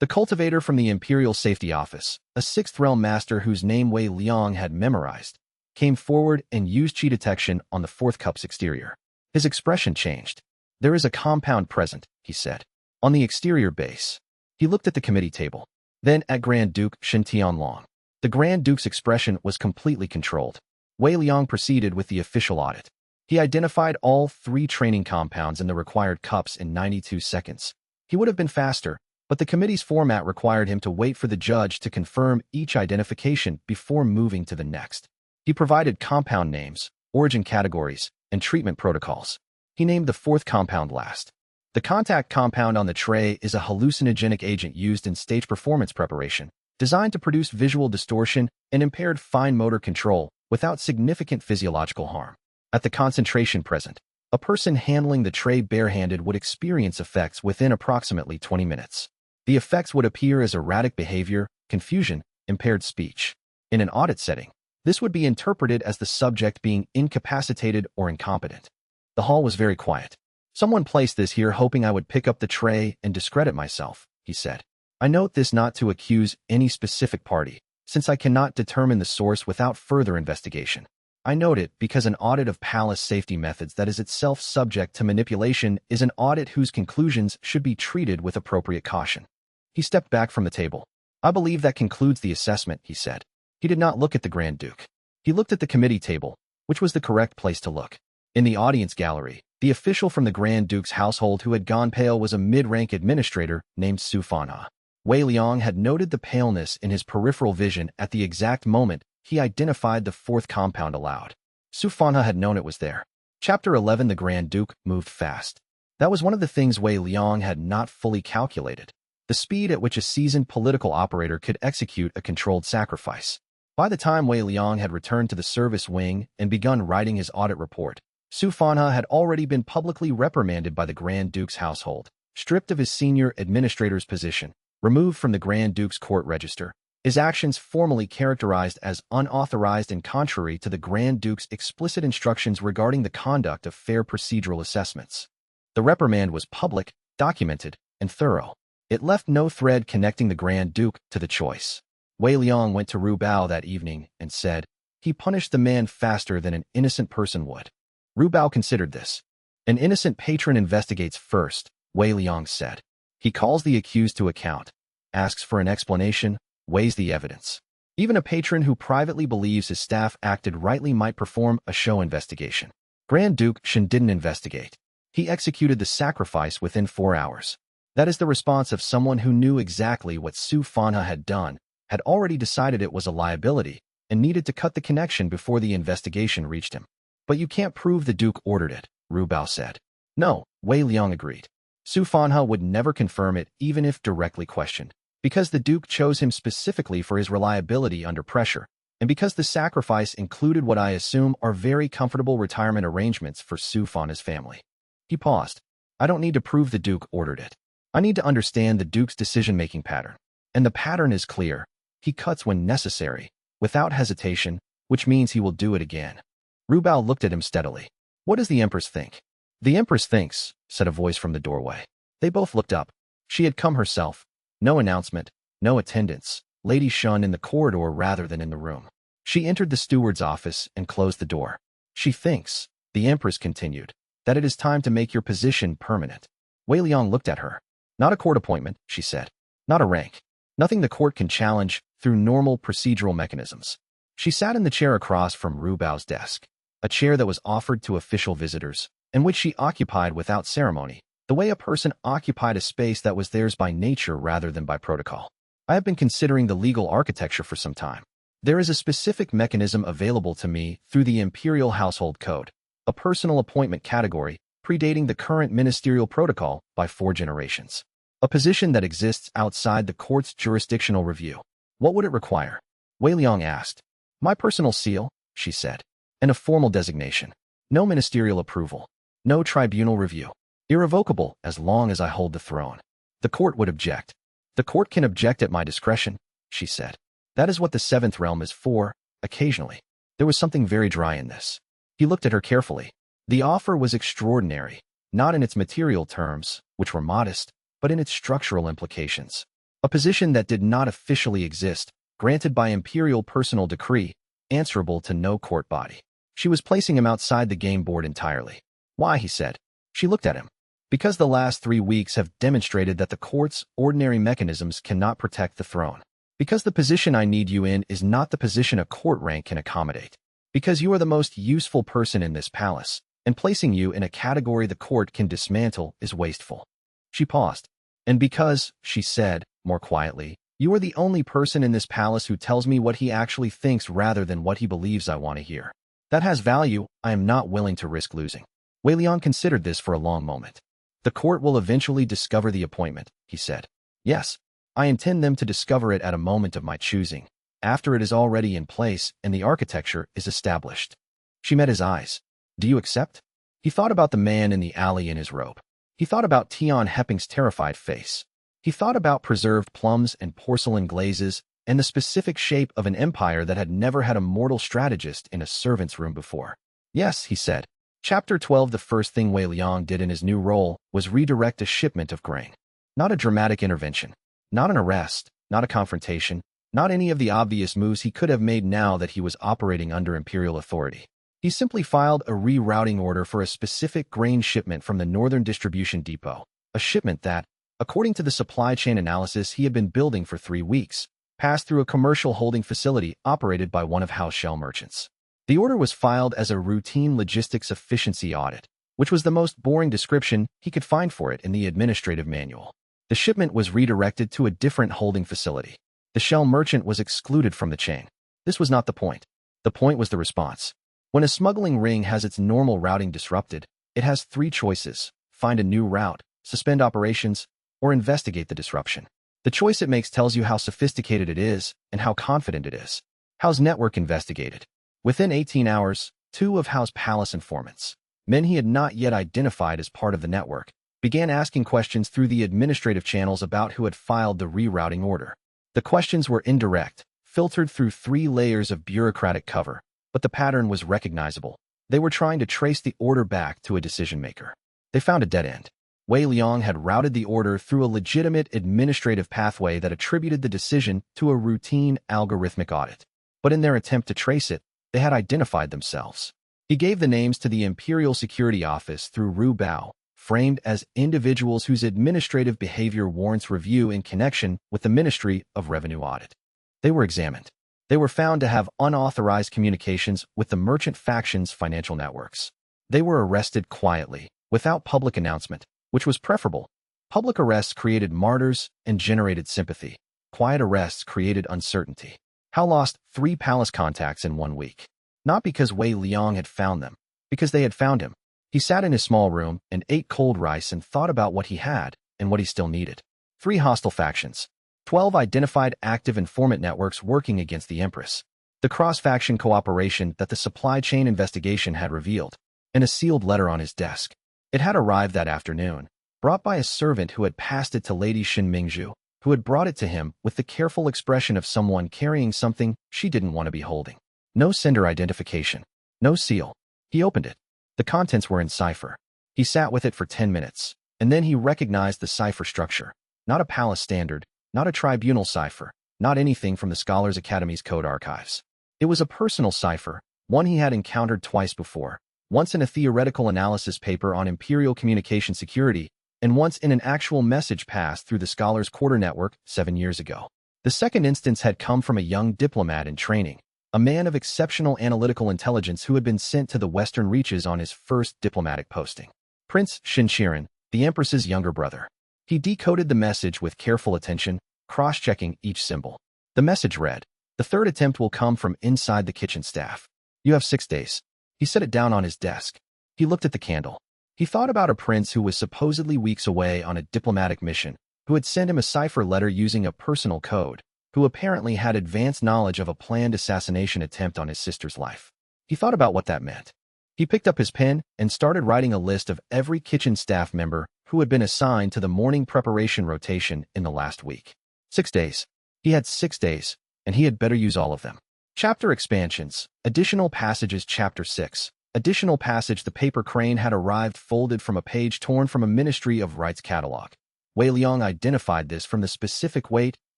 The cultivator from the Imperial Safety Office, a 6th realm master whose name Wei Liang had memorized, came forward and used chi detection on the 4th cup's exterior. His expression changed. There is a compound present, he said, on the exterior base. He looked at the committee table, then at Grand Duke Shintianlong. The Grand Duke's expression was completely controlled. Wei Liang proceeded with the official audit. He identified all 3 training compounds in the required cups in 92 seconds. He would have been faster, but the committee's format required him to wait for the judge to confirm each identification before moving to the next. He provided compound names, origin categories, and treatment protocols. He named the 4th compound last. The contact compound on the tray is a hallucinogenic agent used in stage performance preparation, designed to produce visual distortion and impaired fine motor control without significant physiological harm. At the concentration present, a person handling the tray barehanded would experience effects within approximately 20 minutes. The effects would appear as erratic behavior, confusion, impaired speech. In an audit setting, this would be interpreted as the subject being incapacitated or incompetent. The hall was very quiet. Someone placed this here hoping I would pick up the tray and discredit myself, he said. I note this not to accuse any specific party, since I cannot determine the source without further investigation. I note it because an audit of palace safety methods that is itself subject to manipulation is an audit whose conclusions should be treated with appropriate caution. He stepped back from the table. I believe that concludes the assessment, he said. He did not look at the Grand Duke. He looked at the committee table, which was the correct place to look. In the audience gallery, the official from the Grand Duke's household who had gone pale was a mid-rank administrator named Su Fanha. Wei Liang had noted the paleness in his peripheral vision at the exact moment he identified the fourth compound aloud. Su Fanha had known it was there. Chapter 11. The Grand Duke moved fast. That was one of the things Wei Liang had not fully calculated. The speed at which a seasoned political operator could execute a controlled sacrifice. By the time Wei Liang had returned to the service wing and begun writing his audit report, Su Fanha had already been publicly reprimanded by the Grand Duke's household, stripped of his senior administrator's position, removed from the Grand Duke's court register, his actions formally characterized as unauthorized and contrary to the Grand Duke's explicit instructions regarding the conduct of fair procedural assessments. The reprimand was public, documented, and thorough. It left no thread connecting the Grand Duke to the choice. Wei Liang went to Ru Bao that evening and said, "He punished the man faster than an innocent person would." Ru Bao considered this. "An innocent patron investigates first," Wei Liang said. "He calls the accused to account, asks for an explanation, weighs the evidence. Even a patron who privately believes his staff acted rightly might perform a show investigation. Grand Duke Shen didn't investigate. He executed the sacrifice within 4 hours. That is the response of someone who knew exactly what Su Fanha had done, had already decided it was a liability, and needed to cut the connection before the investigation reached him. But you can't prove the Duke ordered it," Ru Bao said. "No," Wei Liang agreed. "Su Fanha would never confirm it even if directly questioned, because the Duke chose him specifically for his reliability under pressure, and because the sacrifice included what I assume are very comfortable retirement arrangements for Su Fanha's family." He paused. "I don't need to prove the Duke ordered it. I need to understand the Duke's decision-making pattern. And the pattern is clear. He cuts when necessary, without hesitation, which means he will do it again." Ru Bao looked at him steadily. "What does the Empress think?" "The Empress thinks," said a voice from the doorway. They both looked up. She had come herself. No announcement, no attendance, Lady Shun in the corridor rather than in the room. She entered the steward's office and closed the door. "She thinks," the Empress continued, "that it is time to make your position permanent." Wei Liang looked at her. "Not a court appointment," she said. "Not a rank. Nothing the court can challenge through normal procedural mechanisms." She sat in the chair across from Ru Bao's desk, a chair that was offered to official visitors, and which she occupied without ceremony, the way a person occupied a space that was theirs by nature rather than by protocol. "I have been considering the legal architecture for some time. There is a specific mechanism available to me through the Imperial Household Code, a personal appointment category predating the current ministerial protocol by 4 generations. A position that exists outside the court's jurisdictional review. What would it require?" Wei Liang asked. "My personal seal," she said, "and a formal designation. No ministerial approval. No tribunal review. Irrevocable as long as I hold the throne." "The court would object." "The court can object at my discretion," she said. "That is what the 7th realm is for, occasionally." There was something very dry in this. He looked at her carefully. The offer was extraordinary, not in its material terms, which were modest, but in its structural implications. A position that did not officially exist, granted by imperial personal decree, answerable to no court body. She was placing him outside the game board entirely. "Why?" he said. She looked at him. "Because the last 3 weeks have demonstrated that the court's ordinary mechanisms cannot protect the throne. Because the position I need you in is not the position a court rank can accommodate. Because you are the most useful person in this palace, and placing you in a category the court can dismantle is wasteful." She paused. "And because," she said, more quietly, "you are the only person in this palace who tells me what he actually thinks rather than what he believes I want to hear. That has value I am not willing to risk losing." Wei Liang considered this for a long moment. "The court will eventually discover the appointment," he said. "Yes, I intend them to discover it at a moment of my choosing, after it is already in place and the architecture is established." She met his eyes. "Do you accept?" He thought about the man in the alley in his robe. He thought about Tian Hepping's terrified face. He thought about preserved plums and porcelain glazes and the specific shape of an empire that had never had a mortal strategist in a servant's room before. "Yes," he said. Chapter 12. The first thing Wei Liang did in his new role was redirect a shipment of grain. Not a dramatic intervention. Not an arrest. Not a confrontation. Not any of the obvious moves he could have made now that he was operating under imperial authority. He simply filed a rerouting order for a specific grain shipment from the Northern Distribution Depot, a shipment that, according to the supply chain analysis he had been building for 3 weeks, passed through a commercial holding facility operated by one of House Shell merchants. The order was filed as a routine logistics efficiency audit, which was the most boring description he could find for it in the administrative manual. The shipment was redirected to a different holding facility. The Shell merchant was excluded from the chain. This was not the point. The point was the response. When a smuggling ring has its normal routing disrupted, it has three choices: find a new route, suspend operations, or investigate the disruption. The choice it makes tells you how sophisticated it is and how confident it is. Howe's network investigated. Within 18 hours, two of Howe's palace informants, men he had not yet identified as part of the network, began asking questions through the administrative channels about who had filed the rerouting order. The questions were indirect, filtered through 3 layers of bureaucratic cover, but the pattern was recognizable. They were trying to trace the order back to a decision-maker. They found a dead end. Wei Liang had routed the order through a legitimate administrative pathway that attributed the decision to a routine algorithmic audit. But in their attempt to trace it, they had identified themselves. He gave the names to the Imperial Security Office through Ru Bao, framed as individuals whose administrative behavior warrants review in connection with the Ministry of Revenue Audit. They were examined. They were found to have unauthorized communications with the merchant faction's financial networks. They were arrested quietly, without public announcement, which was preferable. Public arrests created martyrs and generated sympathy. Quiet arrests created uncertainty. Hao lost 3 palace contacts in 1 week. Not because Wei Liang had found them, because they had found him. He sat in his small room and ate cold rice and thought about what he had and what he still needed. 3 hostile factions. 12 identified active informant networks working against the Empress. The cross-faction cooperation that the supply chain investigation had revealed. And a sealed letter on his desk. It had arrived that afternoon, brought by a servant who had passed it to Lady Xin Mingzhu, who had brought it to him with the careful expression of someone carrying something she didn't want to be holding. No sender identification. No seal. He opened it. The contents were in cipher. He sat with it for 10 minutes, and then he recognized the cipher structure. Not a palace standard, not a tribunal cipher, not anything from the Scholars Academy's code archives. It was a personal cipher, one he had encountered twice before, once in a theoretical analysis paper on Imperial communication security, and once in an actual message passed through the Scholars Quarter network 7 years ago. The second instance had come from a young diplomat in training, a man of exceptional analytical intelligence who had been sent to the Western reaches on his first diplomatic posting. Prince Shinqiren, the Empress's younger brother. He decoded the message with careful attention, cross-checking each symbol. The message read, "The third attempt will come from inside the kitchen staff. You have 6 days." He set it down on his desk. He looked at the candle. He thought about a prince who was supposedly weeks away on a diplomatic mission, who had sent him a cipher letter using a personal code, who apparently had advanced knowledge of a planned assassination attempt on his sister's life. He thought about what that meant. He picked up his pen and started writing a list of every kitchen staff member who had been assigned to the morning preparation rotation in the last week. 6 days. He had 6 days, and he had better use all of them. Chapter expansions. Additional passages. Chapter 6. Additional passage. The paper crane had arrived folded from a page torn from a Ministry of Rights catalog. Wei Liang identified this from the specific weight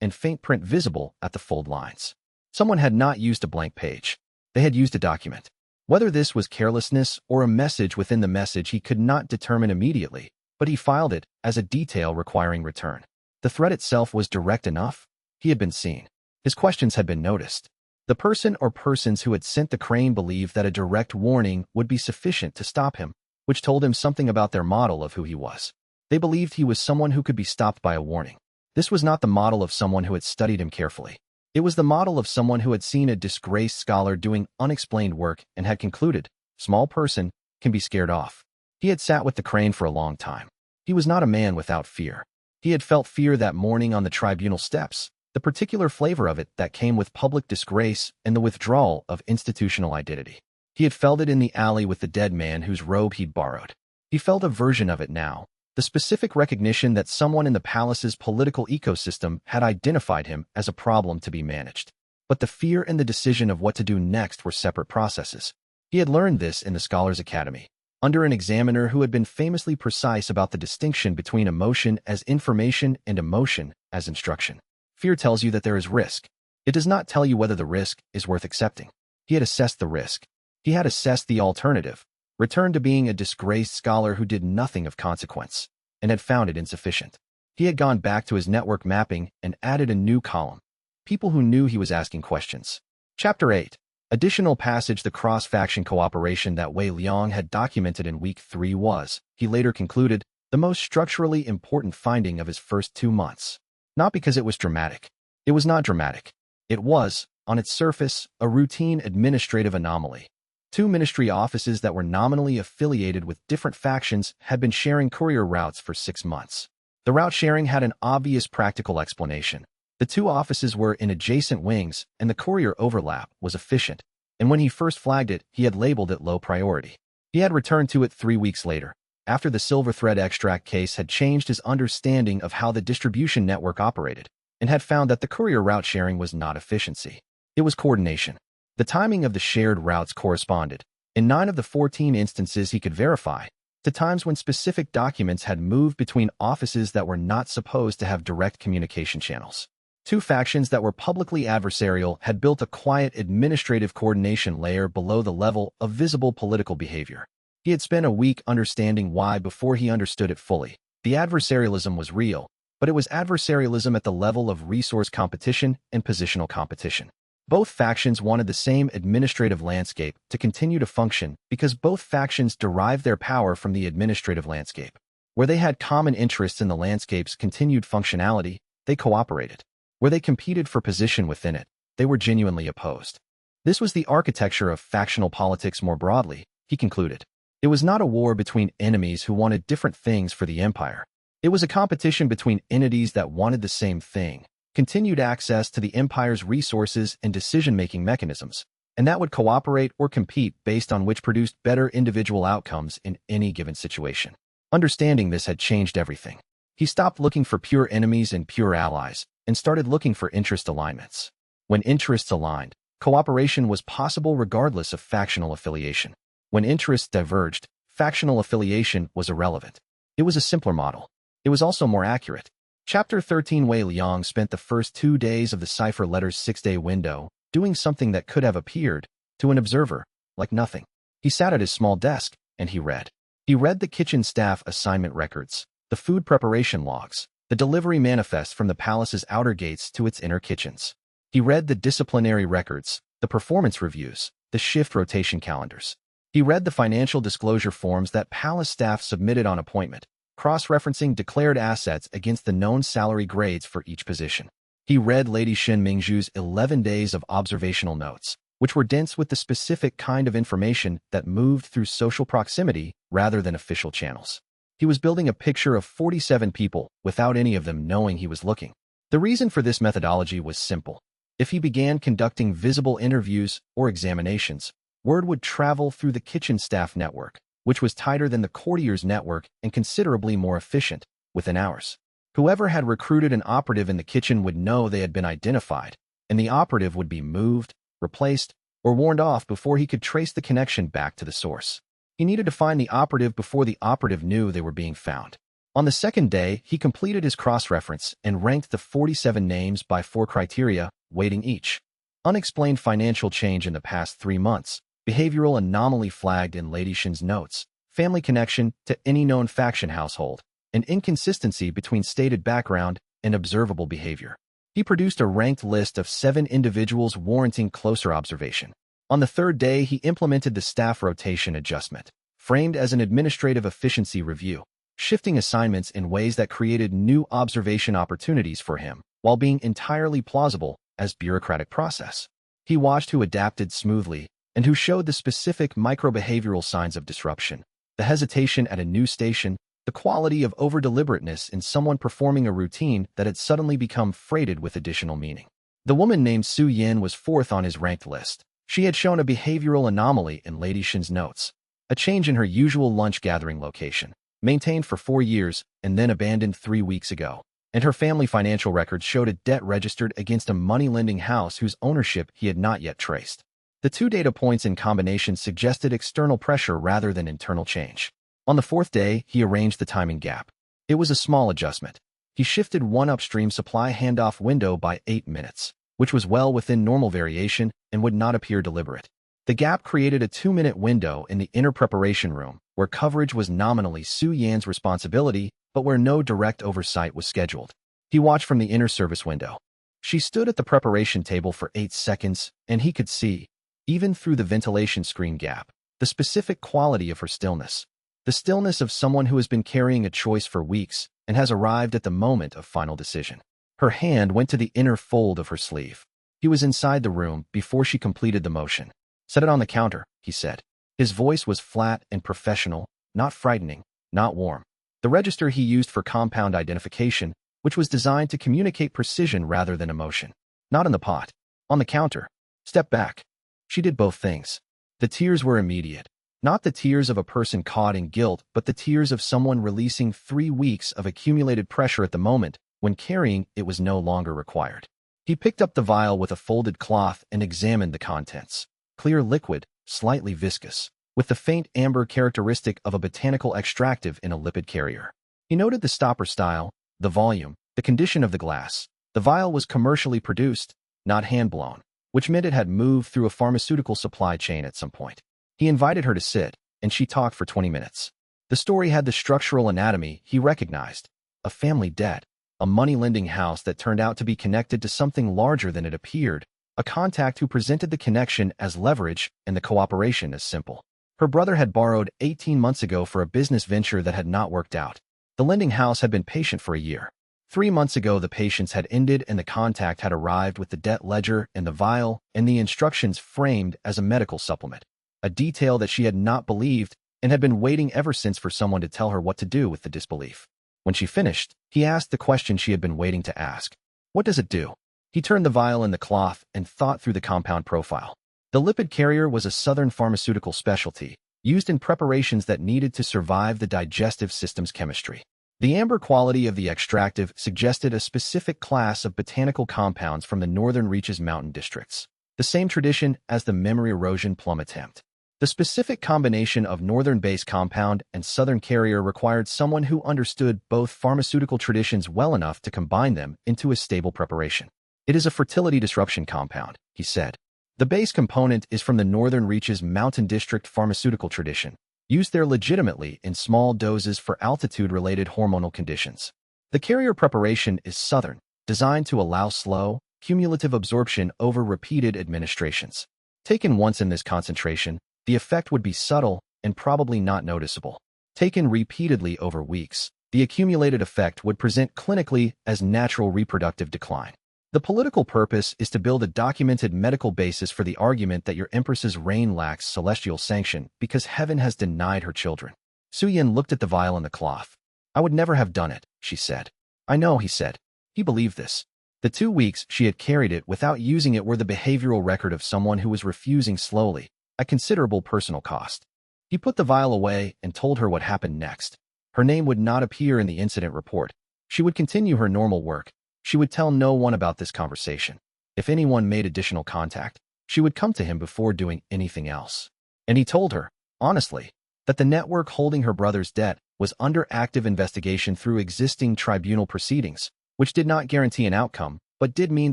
and faint print visible at the fold lines. Someone had not used a blank page. They had used a document. Whether this was carelessness or a message within the message he could not determine immediately, but he filed it as a detail requiring return. The threat itself was direct enough. He had been seen. His questions had been noticed. The person or persons who had sent the crane believed that a direct warning would be sufficient to stop him, which told him something about their model of who he was. They believed he was someone who could be stopped by a warning. This was not the model of someone who had studied him carefully. It was the model of someone who had seen a disgraced scholar doing unexplained work and had concluded, small person, can be scared off. He had sat with the crane for a long time. He was not a man without fear. He had felt fear that morning on the tribunal steps, the particular flavor of it that came with public disgrace and the withdrawal of institutional identity. He had felt it in the alley with the dead man whose robe he'd borrowed. He felt a version of it now, the specific recognition that someone in the palace's political ecosystem had identified him as a problem to be managed. But the fear and the decision of what to do next were separate processes. He had learned this in the Scholars Academy, under an examiner who had been famously precise about the distinction between emotion as information and emotion as instruction. Fear tells you that there is risk. It does not tell you whether the risk is worth accepting. He had assessed the risk. He had assessed the alternative, returned to being a disgraced scholar who did nothing of consequence, and had found it insufficient. He had gone back to his network mapping and added a new column. People who knew he was asking questions. Chapter 8. Additional passage. The cross-faction cooperation that Wei Liang had documented in week 3 was, he later concluded, the most structurally important finding of his first 2 months. Not because it was dramatic. It was not dramatic. It was, On its surface, a routine administrative anomaly. Two ministry offices that were nominally affiliated with different factions had been sharing courier routes for 6 months. The route sharing had an obvious practical explanation. The two offices were in adjacent wings, and the courier overlap was efficient. And when he first flagged it, he had labeled it low priority. He had returned to it 3 weeks later, after the silver thread extract case had changed his understanding of how the distribution network operated, and had found that the courier route sharing was not efficiency. It was coordination. The timing of the shared routes corresponded, in 9 of the 14 instances he could verify, to times when specific documents had moved between offices that were not supposed to have direct communication channels. Two factions that were publicly adversarial had built a quiet administrative coordination layer below the level of visible political behavior. He had spent a week understanding why before he understood it fully. The adversarialism was real, but it was adversarialism at the level of resource competition and positional competition. Both factions wanted the same administrative landscape to continue to function because both factions derived their power from the administrative landscape. Where they had common interests in the landscape's continued functionality, they cooperated. Where they competed for position within it, they were genuinely opposed. This was the architecture of factional politics more broadly, he concluded. It was not a war between enemies who wanted different things for the empire. It was a competition between entities that wanted the same thing, continued access to the empire's resources and decision-making mechanisms, and that would cooperate or compete based on which produced better individual outcomes in any given situation. Understanding this had changed everything. He stopped looking for pure enemies and pure allies, and started looking for interest alignments. When interests aligned, cooperation was possible regardless of factional affiliation. When interests diverged, factional affiliation was irrelevant. It was a simpler model. It was also more accurate. Chapter 13. Wei Liang spent the first 2 days of the cipher letter's 6-day window doing something that could have appeared, to an observer, like nothing. He sat at his small desk, and he read. He read the kitchen staff assignment records, the food preparation logs, the delivery manifest from the palace's outer gates to its inner kitchens. He read the disciplinary records, the performance reviews, the shift rotation calendars. He read the financial disclosure forms that palace staff submitted on appointment, cross-referencing declared assets against the known salary grades for each position. He read Lady Shen Mingzhu's 11 days of observational notes, which were dense with the specific kind of information that moved through social proximity rather than official channels. He was building a picture of 47 people without any of them knowing he was looking. The reason for this methodology was simple. If he began conducting visible interviews or examinations, word would travel through the kitchen staff network, which was tighter than the courtier's network and considerably more efficient, within hours. Whoever had recruited an operative in the kitchen would know they had been identified, and the operative would be moved, replaced, or warned off before he could trace the connection back to the source. He needed to find the operative before the operative knew they were being found. On the second day, he completed his cross-reference and ranked the 47 names by 4 criteria, weighting each. Unexplained financial change in the past 3 months, behavioral anomaly flagged in Lady Shen's notes, family connection to any known faction household, and inconsistency between stated background and observable behavior. He produced a ranked list of 7 individuals warranting closer observation. On the third day, he implemented the staff rotation adjustment, framed as an administrative efficiency review, shifting assignments in ways that created new observation opportunities for him, while being entirely plausible as bureaucratic process. He watched who adapted smoothly and who showed the specific microbehavioral signs of disruption, the hesitation at a new station, the quality of over-deliberateness in someone performing a routine that had suddenly become freighted with additional meaning. The woman named Su Yin was 4th on his ranked list. She had shown a behavioral anomaly in Lady Shen's notes, a change in her usual lunch-gathering location, maintained for 4 years and then abandoned 3 weeks ago, and her family financial records showed a debt registered against a money-lending house whose ownership he had not yet traced. The 2 data points in combination suggested external pressure rather than internal change. On the 4th day, he arranged the timing gap. It was a small adjustment. He shifted one upstream supply handoff window by 8 minutes, which was well within normal variation and would not appear deliberate. The gap created a 2-minute window in the inner preparation room, where coverage was nominally Su Yan's responsibility, but where no direct oversight was scheduled. He watched from the inner service window. She stood at the preparation table for 8 seconds, and he could see, even through the ventilation screen gap, the specific quality of her stillness. The stillness of someone who has been carrying a choice for weeks and has arrived at the moment of final decision. Her hand went to the inner fold of her sleeve. He was inside the room before she completed the motion. "Set it on the counter," he said. His voice was flat and professional, not frightening, not warm. The register he used for compound identification, which was designed to communicate precision rather than emotion. "Not in the pot. On the counter. Step back." She did both things. The tears were immediate. Not the tears of a person caught in guilt, but the tears of someone releasing 3 weeks of accumulated pressure at the moment when carrying it was no longer required. He picked up the vial with a folded cloth and examined the contents. Clear liquid, slightly viscous, with the faint amber characteristic of a botanical extractive in a lipid carrier. He noted the stopper style, the volume, the condition of the glass. The vial was commercially produced, not hand-blown, which meant it had moved through a pharmaceutical supply chain at some point. He invited her to sit, and she talked for 20 minutes. The story had the structural anatomy he recognized: a family debt, a money-lending house that turned out to be connected to something larger than it appeared, a contact who presented the connection as leverage and the cooperation as simple. Her brother had borrowed 18 months ago for a business venture that had not worked out. The lending house had been patient for a year. 3 months ago, the patience had ended and the contact had arrived with the debt ledger and the vial and the instructions framed as a medical supplement, a detail that she had not believed and had been waiting ever since for someone to tell her what to do with the disbelief. When she finished, he asked the question she had been waiting to ask. "What does it do?" He turned the vial in the cloth and thought through the compound profile. The lipid carrier was a southern pharmaceutical specialty, used in preparations that needed to survive the digestive system's chemistry. The amber quality of the extractive suggested a specific class of botanical compounds from the northern reaches mountain districts, the same tradition as the memory erosion plum attempt. The specific combination of northern-based compound and southern carrier required someone who understood both pharmaceutical traditions well enough to combine them into a stable preparation. "It is a fertility disruption compound," he said. "The base component is from the northern reaches mountain district pharmaceutical tradition, used there legitimately in small doses for altitude-related hormonal conditions. The carrier preparation is southern, designed to allow slow, cumulative absorption over repeated administrations. Taken once in this concentration, the effect would be subtle and probably not noticeable. Taken repeatedly over weeks, the accumulated effect would present clinically as natural reproductive decline. The political purpose is to build a documented medical basis for the argument that your Empress's reign lacks celestial sanction because heaven has denied her children." Suyin looked at the vial and the cloth. "I would never have done it," she said. "I know," he said. He believed this. The 2 weeks she had carried it without using it were the behavioral record of someone who was refusing slowly, at considerable personal cost. He put the vial away and told her what happened next. Her name would not appear in the incident report. She would continue her normal work. She would tell no one about this conversation. If anyone made additional contact, she would come to him before doing anything else. And he told her, honestly, that the network holding her brother's debt was under active investigation through existing tribunal proceedings, which did not guarantee an outcome, but did mean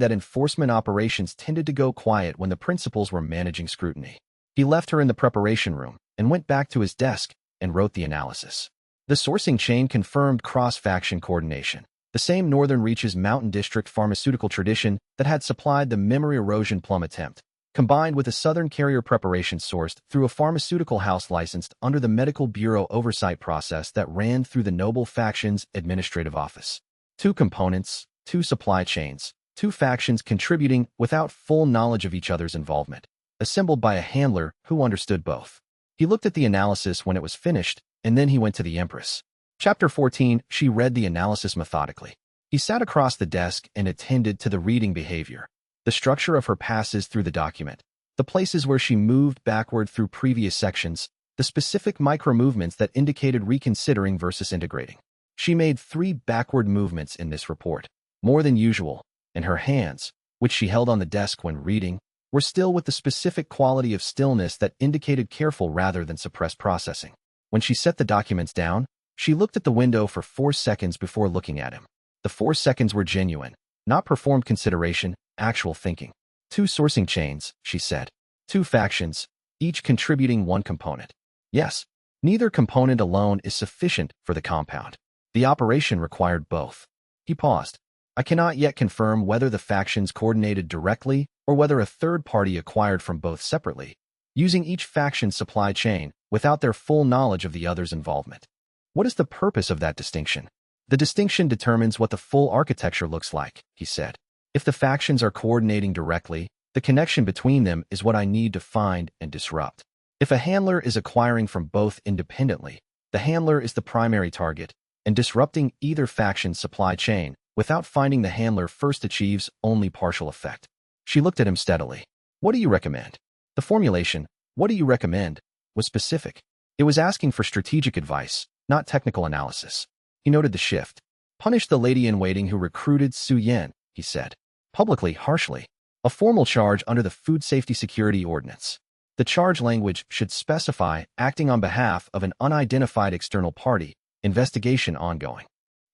that enforcement operations tended to go quiet when the principals were managing scrutiny. He left her in the preparation room and went back to his desk and wrote the analysis. The sourcing chain confirmed cross-faction coordination. The same northern reaches mountain district pharmaceutical tradition that had supplied the memory erosion plum attempt, combined with a southern carrier preparation sourced through a pharmaceutical house licensed under the medical bureau oversight process that ran through the noble faction's administrative office. 2 components, 2 supply chains, 2 factions contributing without full knowledge of each other's involvement, assembled by a handler who understood both. He looked at the analysis when it was finished, and then he went to the Empress. Chapter 14, she read the analysis methodically. He sat across the desk and attended to the reading behavior, the structure of her passes through the document, the places where she moved backward through previous sections, the specific micro-movements that indicated reconsidering versus integrating. She made 3 backward movements in this report, more than usual, and her hands, which she held on the desk when reading, were still with the specific quality of stillness that indicated careful rather than suppressed processing. When she set the documents down, she looked at the window for 4 seconds before looking at him. The 4 seconds were genuine, not performed consideration, actual thinking. 2 sourcing chains, she said. 2 factions, each contributing 1 component. Yes, neither component alone is sufficient for the compound. The operation required both. He paused. I cannot yet confirm whether the factions coordinated directly or whether a third party acquired from both separately, using each faction's supply chain without their full knowledge of the other's involvement. What is the purpose of that distinction? The distinction determines what the full architecture looks like, he said. If the factions are coordinating directly, the connection between them is what I need to find and disrupt. If a handler is acquiring from both independently, the handler is the primary target, and disrupting either faction's supply chain without finding the handler first achieves only partial effect. She looked at him steadily. What do you recommend? The formulation, what do you recommend, was specific. It was asking for strategic advice, not technical analysis. He noted the shift. Punish the lady-in-waiting who recruited Su Yen, he said. Publicly, harshly. A formal charge under the Food Safety Security Ordinance. The charge language should specify acting on behalf of an unidentified external party, investigation ongoing.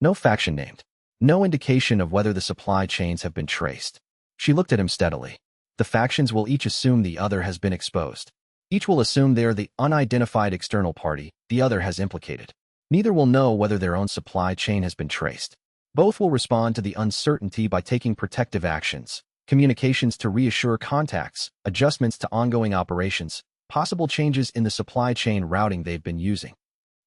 No faction named. No indication of whether the supply chains have been traced. She looked at him steadily. The factions will each assume the other has been exposed. Each will assume they are the unidentified external party the other has implicated. Neither will know whether their own supply chain has been traced. Both will respond to the uncertainty by taking protective actions, communications to reassure contacts, adjustments to ongoing operations, possible changes in the supply chain routing they've been using.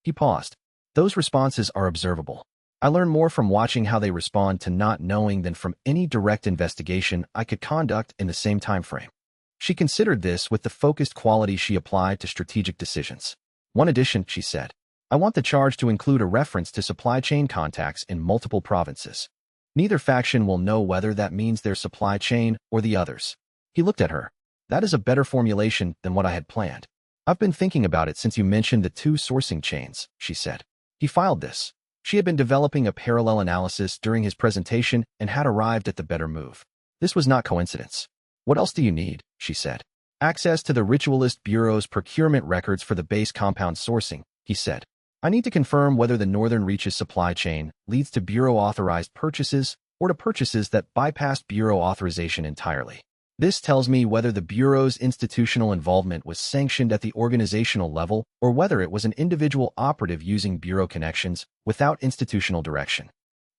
He paused. Those responses are observable. I learn more from watching how they respond to not knowing than from any direct investigation I could conduct in the same time frame. She considered this with the focused quality she applied to strategic decisions. One addition, she said. I want the charge to include a reference to supply chain contacts in multiple provinces. Neither faction will know whether that means their supply chain or the others. He looked at her. That is a better formulation than what I had planned. I've been thinking about it since you mentioned the two sourcing chains, she said. He filed this. She had been developing a parallel analysis during his presentation and had arrived at the better move. This was not coincidence. What else do you need? She said. Access to the Ritualist Bureau's procurement records for the base compound sourcing, he said. I need to confirm whether the Northern Reach's supply chain leads to Bureau-authorized purchases or to purchases that bypassed Bureau authorization entirely. This tells me whether the Bureau's institutional involvement was sanctioned at the organizational level or whether it was an individual operative using Bureau connections without institutional direction.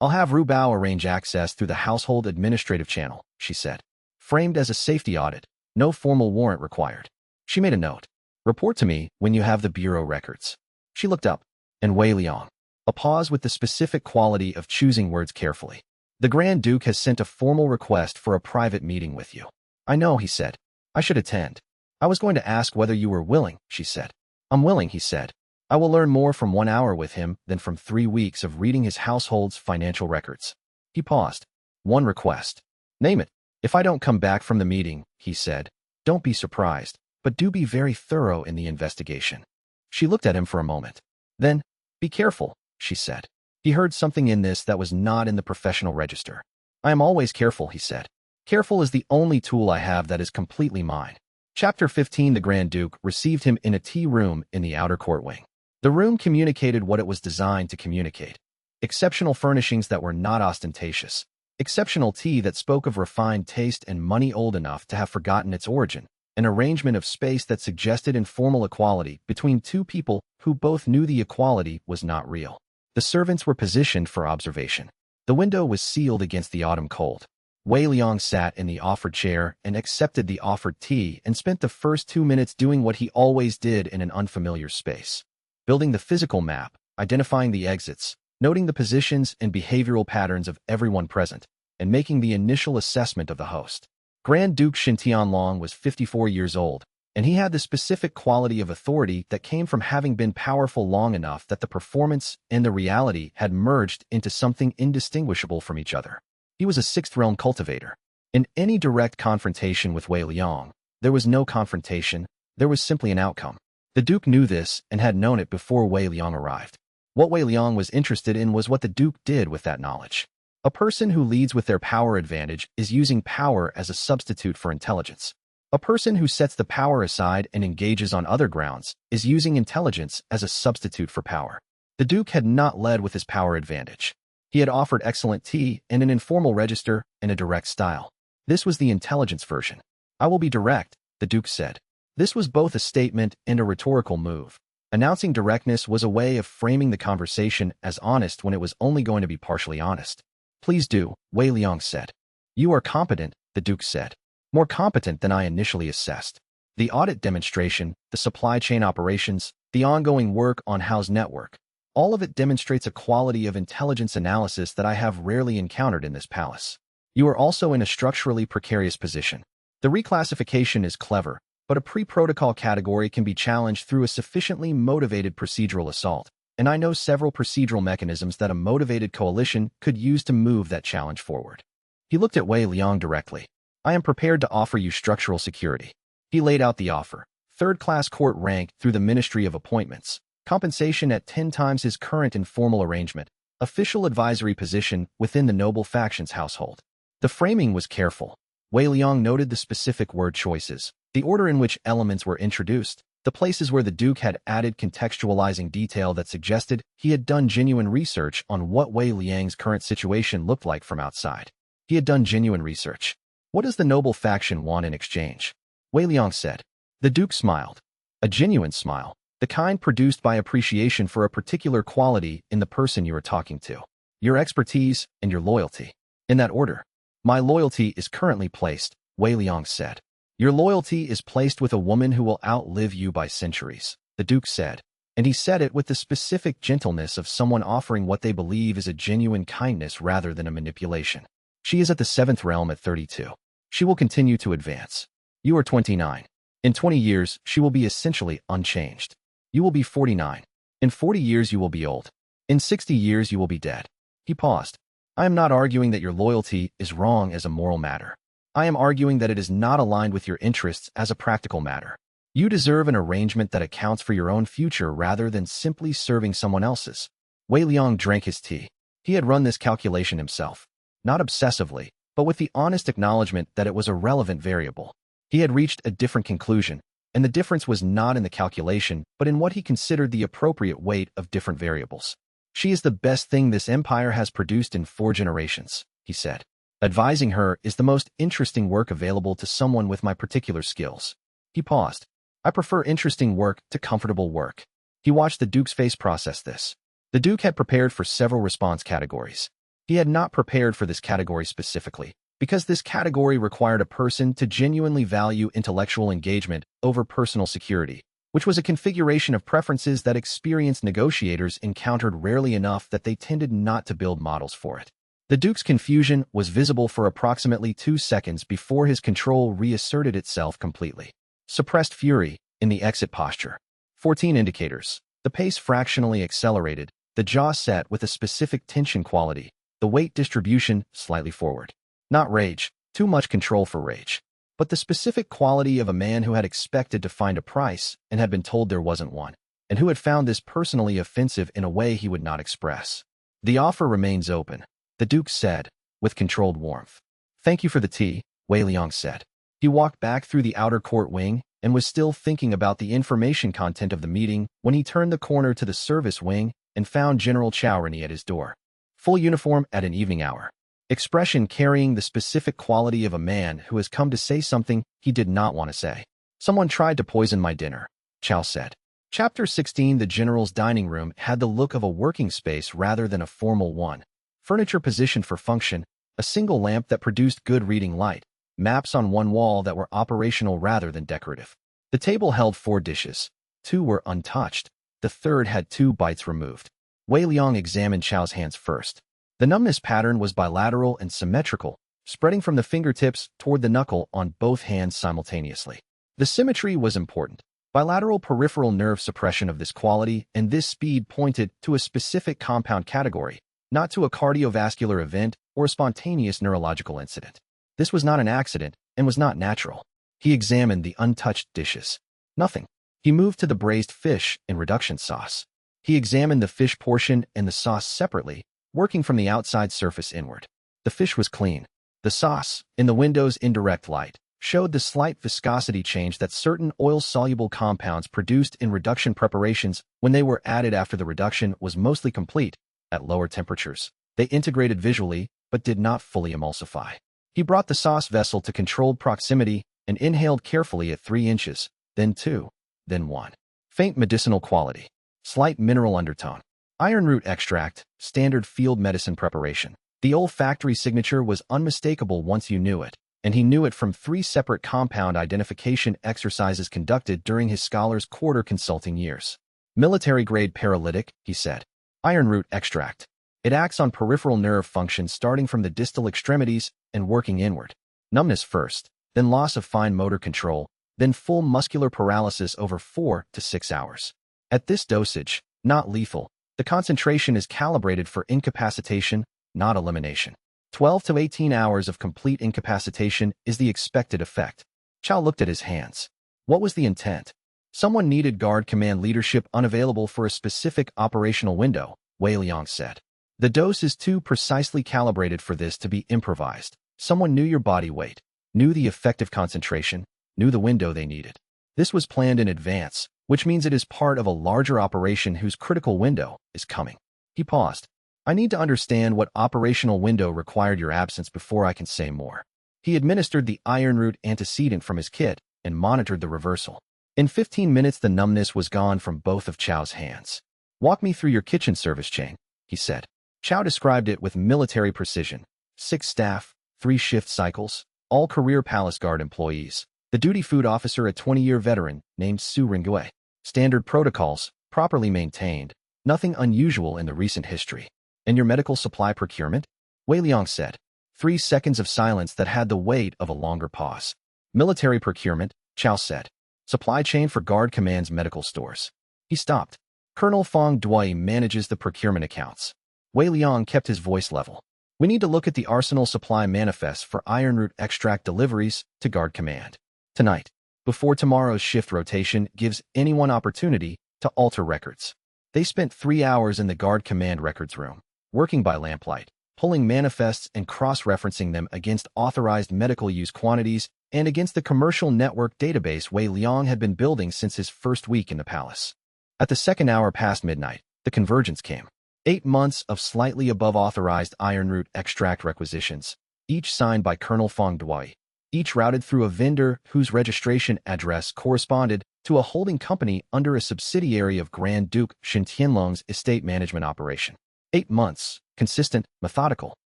I'll have Rubao arrange access through the household administrative channel, she said. Framed as a safety audit, no formal warrant required. She made a note. Report to me when you have the Bureau records. She looked up. And Wei Liang. A pause with the specific quality of choosing words carefully. The Grand Duke has sent a formal request for a private meeting with you. I know, he said. I should attend. I was going to ask whether you were willing, she said. I'm willing, he said. I will learn more from 1 hour with him than from 3 weeks of reading his household's financial records. He paused. One request. Name it. If I don't come back from the meeting, he said, don't be surprised, but do be very thorough in the investigation. She looked at him for a moment. Then, be careful, she said. He heard something in this that was not in the professional register. I am always careful, he said. Careful is the only tool I have that is completely mine. Chapter 15. The Grand Duke received him in a tea room in the outer court wing. The room communicated what it was designed to communicate. Exceptional furnishings that were not ostentatious. Exceptional tea that spoke of refined taste and money old enough to have forgotten its origin. An arrangement of space that suggested informal equality between two people who both knew the equality was not real. The servants were positioned for observation. The window was sealed against the autumn cold. Wei Liang sat in the offered chair and accepted the offered tea and spent the first 2 minutes doing what he always did in an unfamiliar space. Building the physical map, identifying the exits, noting the positions and behavioral patterns of everyone present, and making the initial assessment of the host. Grand Duke Xintianlong was 54 years old, and he had the specific quality of authority that came from having been powerful long enough that the performance and the reality had merged into something indistinguishable from each other. He was a sixth realm cultivator. In any direct confrontation with Wei Liang, there was no confrontation, there was simply an outcome. The Duke knew this and had known it before Wei Liang arrived. What Wei Liang was interested in was what the Duke did with that knowledge. A person who leads with their power advantage is using power as a substitute for intelligence. A person who sets the power aside and engages on other grounds is using intelligence as a substitute for power. The Duke had not led with his power advantage. He had offered excellent tea and an informal register and a direct style. This was the intelligence version. I will be direct, the Duke said. This was both a statement and a rhetorical move. Announcing directness was a way of framing the conversation as honest when it was only going to be partially honest. Please do, Wei Liang said. You are competent, the Duke said. More competent than I initially assessed. The audit demonstration, the supply chain operations, the ongoing work on Hao's network, all of it demonstrates a quality of intelligence analysis that I have rarely encountered in this palace. You are also in a structurally precarious position. The reclassification is clever, but a pre-protocol category can be challenged through a sufficiently motivated procedural assault, and I know several procedural mechanisms that a motivated coalition could use to move that challenge forward. He looked at Wei Liang directly. I am prepared to offer you structural security. He laid out the offer. Third-class court rank through the Ministry of Appointments. Compensation at 10 times his current informal arrangement. Official advisory position within the noble faction's household. The framing was careful. Wei Liang noted the specific word choices, the order in which elements were introduced, the places where the Duke had added contextualizing detail that suggested he had done genuine research on what Wei Liang's current situation looked like from outside. He had done genuine research. What does the noble faction want in exchange? Wei Liang said. The Duke smiled. A genuine smile, the kind produced by appreciation for a particular quality in the person you are talking to. Your expertise and your loyalty. In that order. My loyalty is currently placed, Wei Liang said. Your loyalty is placed with a woman who will outlive you by centuries, the Duke said. And he said it with the specific gentleness of someone offering what they believe is a genuine kindness rather than a manipulation. She is at the 7th realm at 32. She will continue to advance. You are 29. In 20 years, she will be essentially unchanged. You will be 49. In 40 years, you will be old. In 60 years, you will be dead. He paused. I am not arguing that your loyalty is wrong as a moral matter. I am arguing that it is not aligned with your interests as a practical matter. You deserve an arrangement that accounts for your own future rather than simply serving someone else's. Wei Liang drank his tea. He had run this calculation himself. Not obsessively, but with the honest acknowledgement that it was a relevant variable. He had reached a different conclusion, and the difference was not in the calculation, but in what he considered the appropriate weight of different variables. She is the best thing this empire has produced in 4 generations, he said. Advising her is the most interesting work available to someone with my particular skills. He paused. I prefer interesting work to comfortable work. He watched the Duke's face process this. The Duke had prepared for several response categories. He had not prepared for this category specifically, because this category required a person to genuinely value intellectual engagement over personal security, which was a configuration of preferences that experienced negotiators encountered rarely enough that they tended not to build models for it. The Duke's confusion was visible for approximately 2 seconds before his control reasserted itself completely. Suppressed fury, in the exit posture. 14 indicators. The pace fractionally accelerated, the jaw set with a specific tension quality, the weight distribution slightly forward. Not rage, too much control for rage, but the specific quality of a man who had expected to find a price and had been told there wasn't one, and who had found this personally offensive in a way he would not express. The offer remains open, the Duke said, with controlled warmth. Thank you for the tea, Wei Liang said. He walked back through the outer court wing and was still thinking about the information content of the meeting when he turned the corner to the service wing and found General Chowrini at his door. Full uniform at an evening hour. Expression carrying the specific quality of a man who has come to say something he did not want to say. Someone tried to poison my dinner, Chow said. Chapter 16. The general's dining room had the look of a working space rather than a formal one. Furniture positioned for function, a single lamp that produced good reading light, maps on one wall that were operational rather than decorative. The table held 4 dishes. 2 were untouched. The third had 2 bites removed. Wei Liang examined Chow's hands first. The numbness pattern was bilateral and symmetrical, spreading from the fingertips toward the knuckle on both hands simultaneously. The symmetry was important. Bilateral peripheral nerve suppression of this quality and this speed pointed to a specific compound category, not to a cardiovascular event or a spontaneous neurological incident. This was not an accident and was not natural. He examined the untouched dishes. Nothing. He moved to the braised fish in reduction sauce. He examined the fish portion and the sauce separately, working from the outside surface inward. The fish was clean. The sauce, in the window's indirect light, showed the slight viscosity change that certain oil-soluble compounds produced in reduction preparations when they were added after the reduction was mostly complete, at lower temperatures. They integrated visually, but did not fully emulsify. He brought the sauce vessel to controlled proximity and inhaled carefully at 3 inches, then 2, then 1. Faint medicinal quality. Slight mineral undertone. Iron root extract, standard field medicine preparation. The olfactory signature was unmistakable once you knew it, and he knew it from 3 separate compound identification exercises conducted during his scholar's quarter consulting years. Military-grade paralytic, he said. Iron root extract. It acts on peripheral nerve function starting from the distal extremities and working inward. Numbness first, then loss of fine motor control, then full muscular paralysis over 4 to 6 hours. At this dosage, not lethal, the concentration is calibrated for incapacitation, not elimination. 12 to 18 hours of complete incapacitation is the expected effect. Chow looked at his hands. What was the intent? Someone needed guard command leadership unavailable for a specific operational window, Wei Liang said. The dose is too precisely calibrated for this to be improvised. Someone knew your body weight, knew the effective concentration, knew the window they needed. This was planned in advance, which means it is part of a larger operation whose critical window is coming. He paused. I need to understand what operational window required your absence before I can say more. He administered the iron root antecedent from his kit and monitored the reversal. In 15 minutes, the numbness was gone from both of Chow's hands. Walk me through your kitchen service chain, he said. Chow described it with military precision. 6 staff, 3 shift cycles, all career Palace Guard employees. The duty food officer, a 20-year veteran named Su Ringui. Standard protocols, properly maintained, nothing unusual in the recent history. And your medical supply procurement? Wei Liang said. 3 seconds of silence that had the weight of a longer pause. Military procurement, Chow said. Supply chain for Guard Command's medical stores. He stopped. Colonel Fong Dui manages the procurement accounts. Wei Liang kept his voice level. We need to look at the arsenal supply manifest for iron root extract deliveries to Guard Command. Tonight, before tomorrow's shift rotation gives anyone opportunity to alter records. They spent 3 hours in the Guard Command records room, working by lamplight, pulling manifests and cross-referencing them against authorized medical use quantities and against the commercial network database Wei Liang had been building since his first week in the palace. At the second hour past midnight, the convergence came. 8 months of slightly above authorized iron root extract requisitions, each signed by Colonel Fong Dui, each routed through a vendor whose registration address corresponded to a holding company under a subsidiary of Grand Duke Shen Tianlong's estate management operation. 8 months, consistent, methodical.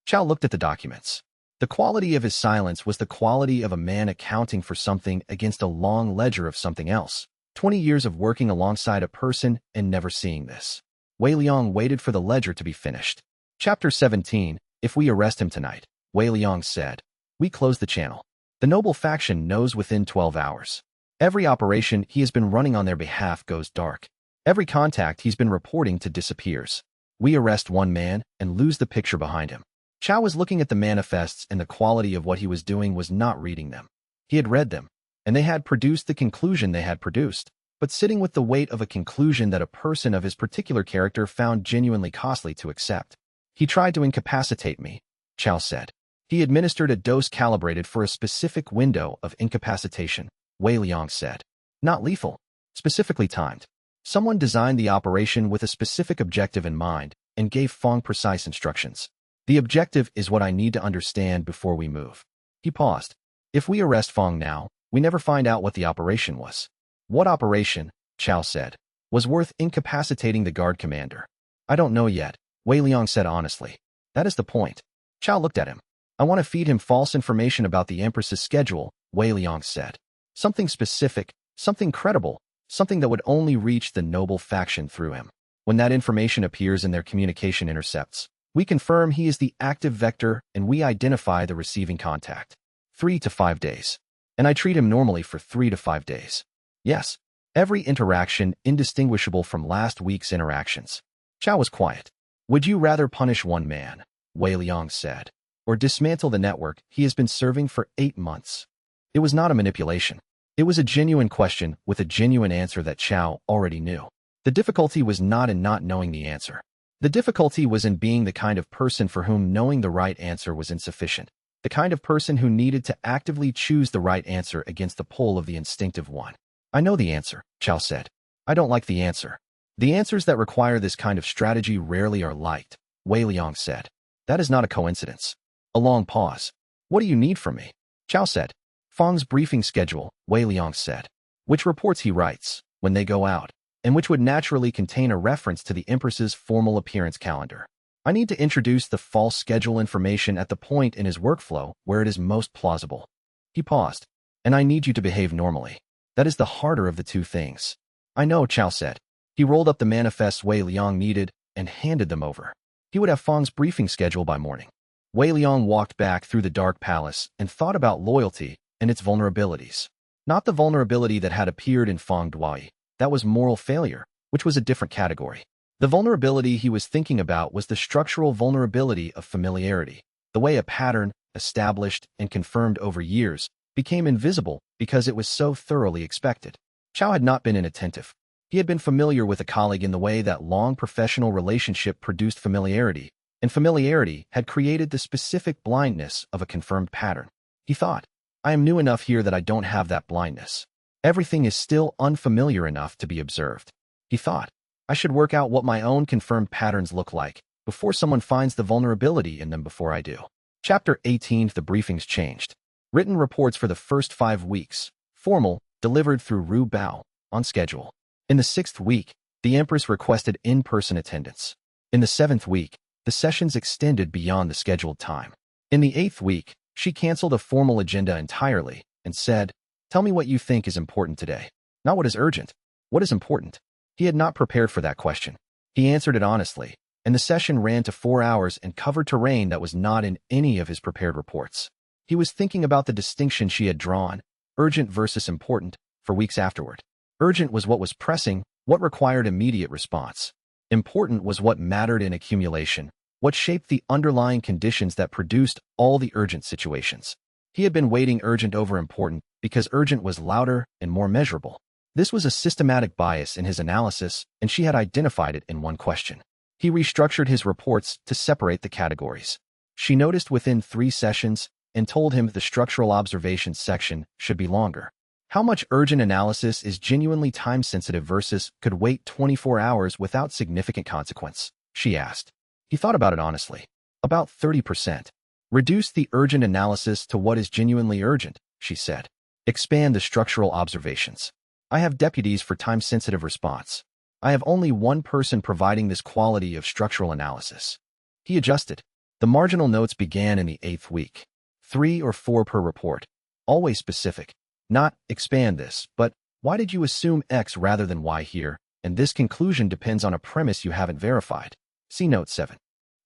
Chow looked at the documents. The quality of his silence was the quality of a man accounting for something against a long ledger of something else. 20 years of working alongside a person and never seeing this. Wei Liang waited for the ledger to be finished. Chapter 17, If we arrest him tonight, Wei Liang said. We close the channel. The noble faction knows within 12 hours. Every operation he has been running on their behalf goes dark. Every contact he's been reporting to disappears. We arrest one man and lose the picture behind him. Chow was looking at the manifests, and the quality of what he was doing was not reading them. He had read them, and they had produced the conclusion they had produced, but sitting with the weight of a conclusion that a person of his particular character found genuinely costly to accept. He tried to incapacitate me, Chow said. He administered a dose calibrated for a specific window of incapacitation, Wei Liang said. Not lethal, specifically timed. Someone designed the operation with a specific objective in mind and gave Fong precise instructions. The objective is what I need to understand before we move. He paused. If we arrest Fong now, we never find out what the operation was. What operation, Chow said, was worth incapacitating the guard commander? I don't know yet, Wei Liang said honestly. That is the point. Chow looked at him. I want to feed him false information about the Empress's schedule, Wei Liang said. Something specific, something credible, something that would only reach the noble faction through him. When that information appears in their communication intercepts, we confirm he is the active vector and we identify the receiving contact. 3 to 5 days. And I treat him normally for 3 to 5 days. Yes, every interaction indistinguishable from last week's interactions. Chow was quiet. Would you rather punish one man, Wei Liang said, or dismantle the network he has been serving for 8 months? It was not a manipulation. It was a genuine question with a genuine answer that Chow already knew. The difficulty was not in not knowing the answer. The difficulty was in being the kind of person for whom knowing the right answer was insufficient. The kind of person who needed to actively choose the right answer against the pull of the instinctive one. I know the answer, Chow said. I don't like the answer. The answers that require this kind of strategy rarely are liked, Wei Liang said. That is not a coincidence. A long pause. What do you need from me? Chow said. Fong's briefing schedule, Wei Liang said. Which reports he writes, when they go out, and which would naturally contain a reference to the Empress's formal appearance calendar. I need to introduce the false schedule information at the point in his workflow where it is most plausible. He paused. And I need you to behave normally. That is the harder of the two things. I know, Chow said. He rolled up the manifests Wei Liang needed and handed them over. He would have Fong's briefing schedule by morning. Wei Liang walked back through the dark palace and thought about loyalty and its vulnerabilities. Not the vulnerability that had appeared in Feng Duai. That was moral failure, which was a different category. The vulnerability he was thinking about was the structural vulnerability of familiarity, the way a pattern, established and confirmed over years, became invisible because it was so thoroughly expected. Chao had not been inattentive. He had been familiar with a colleague in the way that long professional relationship produced familiarity, and familiarity had created the specific blindness of a confirmed pattern. He thought, I am new enough here that I don't have that blindness. Everything is still unfamiliar enough to be observed. He thought, I should work out what my own confirmed patterns look like before someone finds the vulnerability in them before I do. Chapter 18. The briefings changed. Written reports for the first 5 weeks. Formal, delivered through Ru Bao, on schedule. In the 6th week, the Empress requested in-person attendance. In the 7th week, the sessions extended beyond the scheduled time. In the 8th week, she canceled a formal agenda entirely and said, Tell me what you think is important today. Not what is urgent. What is important? He had not prepared for that question. He answered it honestly, and the session ran to 4 hours and covered terrain that was not in any of his prepared reports. He was thinking about the distinction she had drawn, urgent versus important, for weeks afterward. Urgent was what was pressing, what required immediate response. Important was what mattered in accumulation, what shaped the underlying conditions that produced all the urgent situations. He had been weighting urgent over important because urgent was louder and more measurable. This was a systematic bias in his analysis, and she had identified it in one question. He restructured his reports to separate the categories. She noticed within 3 sessions and told him the structural observations section should be longer. How much urgent analysis is genuinely time-sensitive versus could wait 24 hours without significant consequence? She asked. He thought about it honestly. About 30%. Reduce the urgent analysis to what is genuinely urgent, she said. Expand the structural observations. I have deputies for time-sensitive response. I have only one person providing this quality of structural analysis. He adjusted. The marginal notes began in the 8th week. 3 or 4 per report. Always specific. Not, expand this, but why did you assume X rather than Y here? And this conclusion depends on a premise you haven't verified. See Note 7.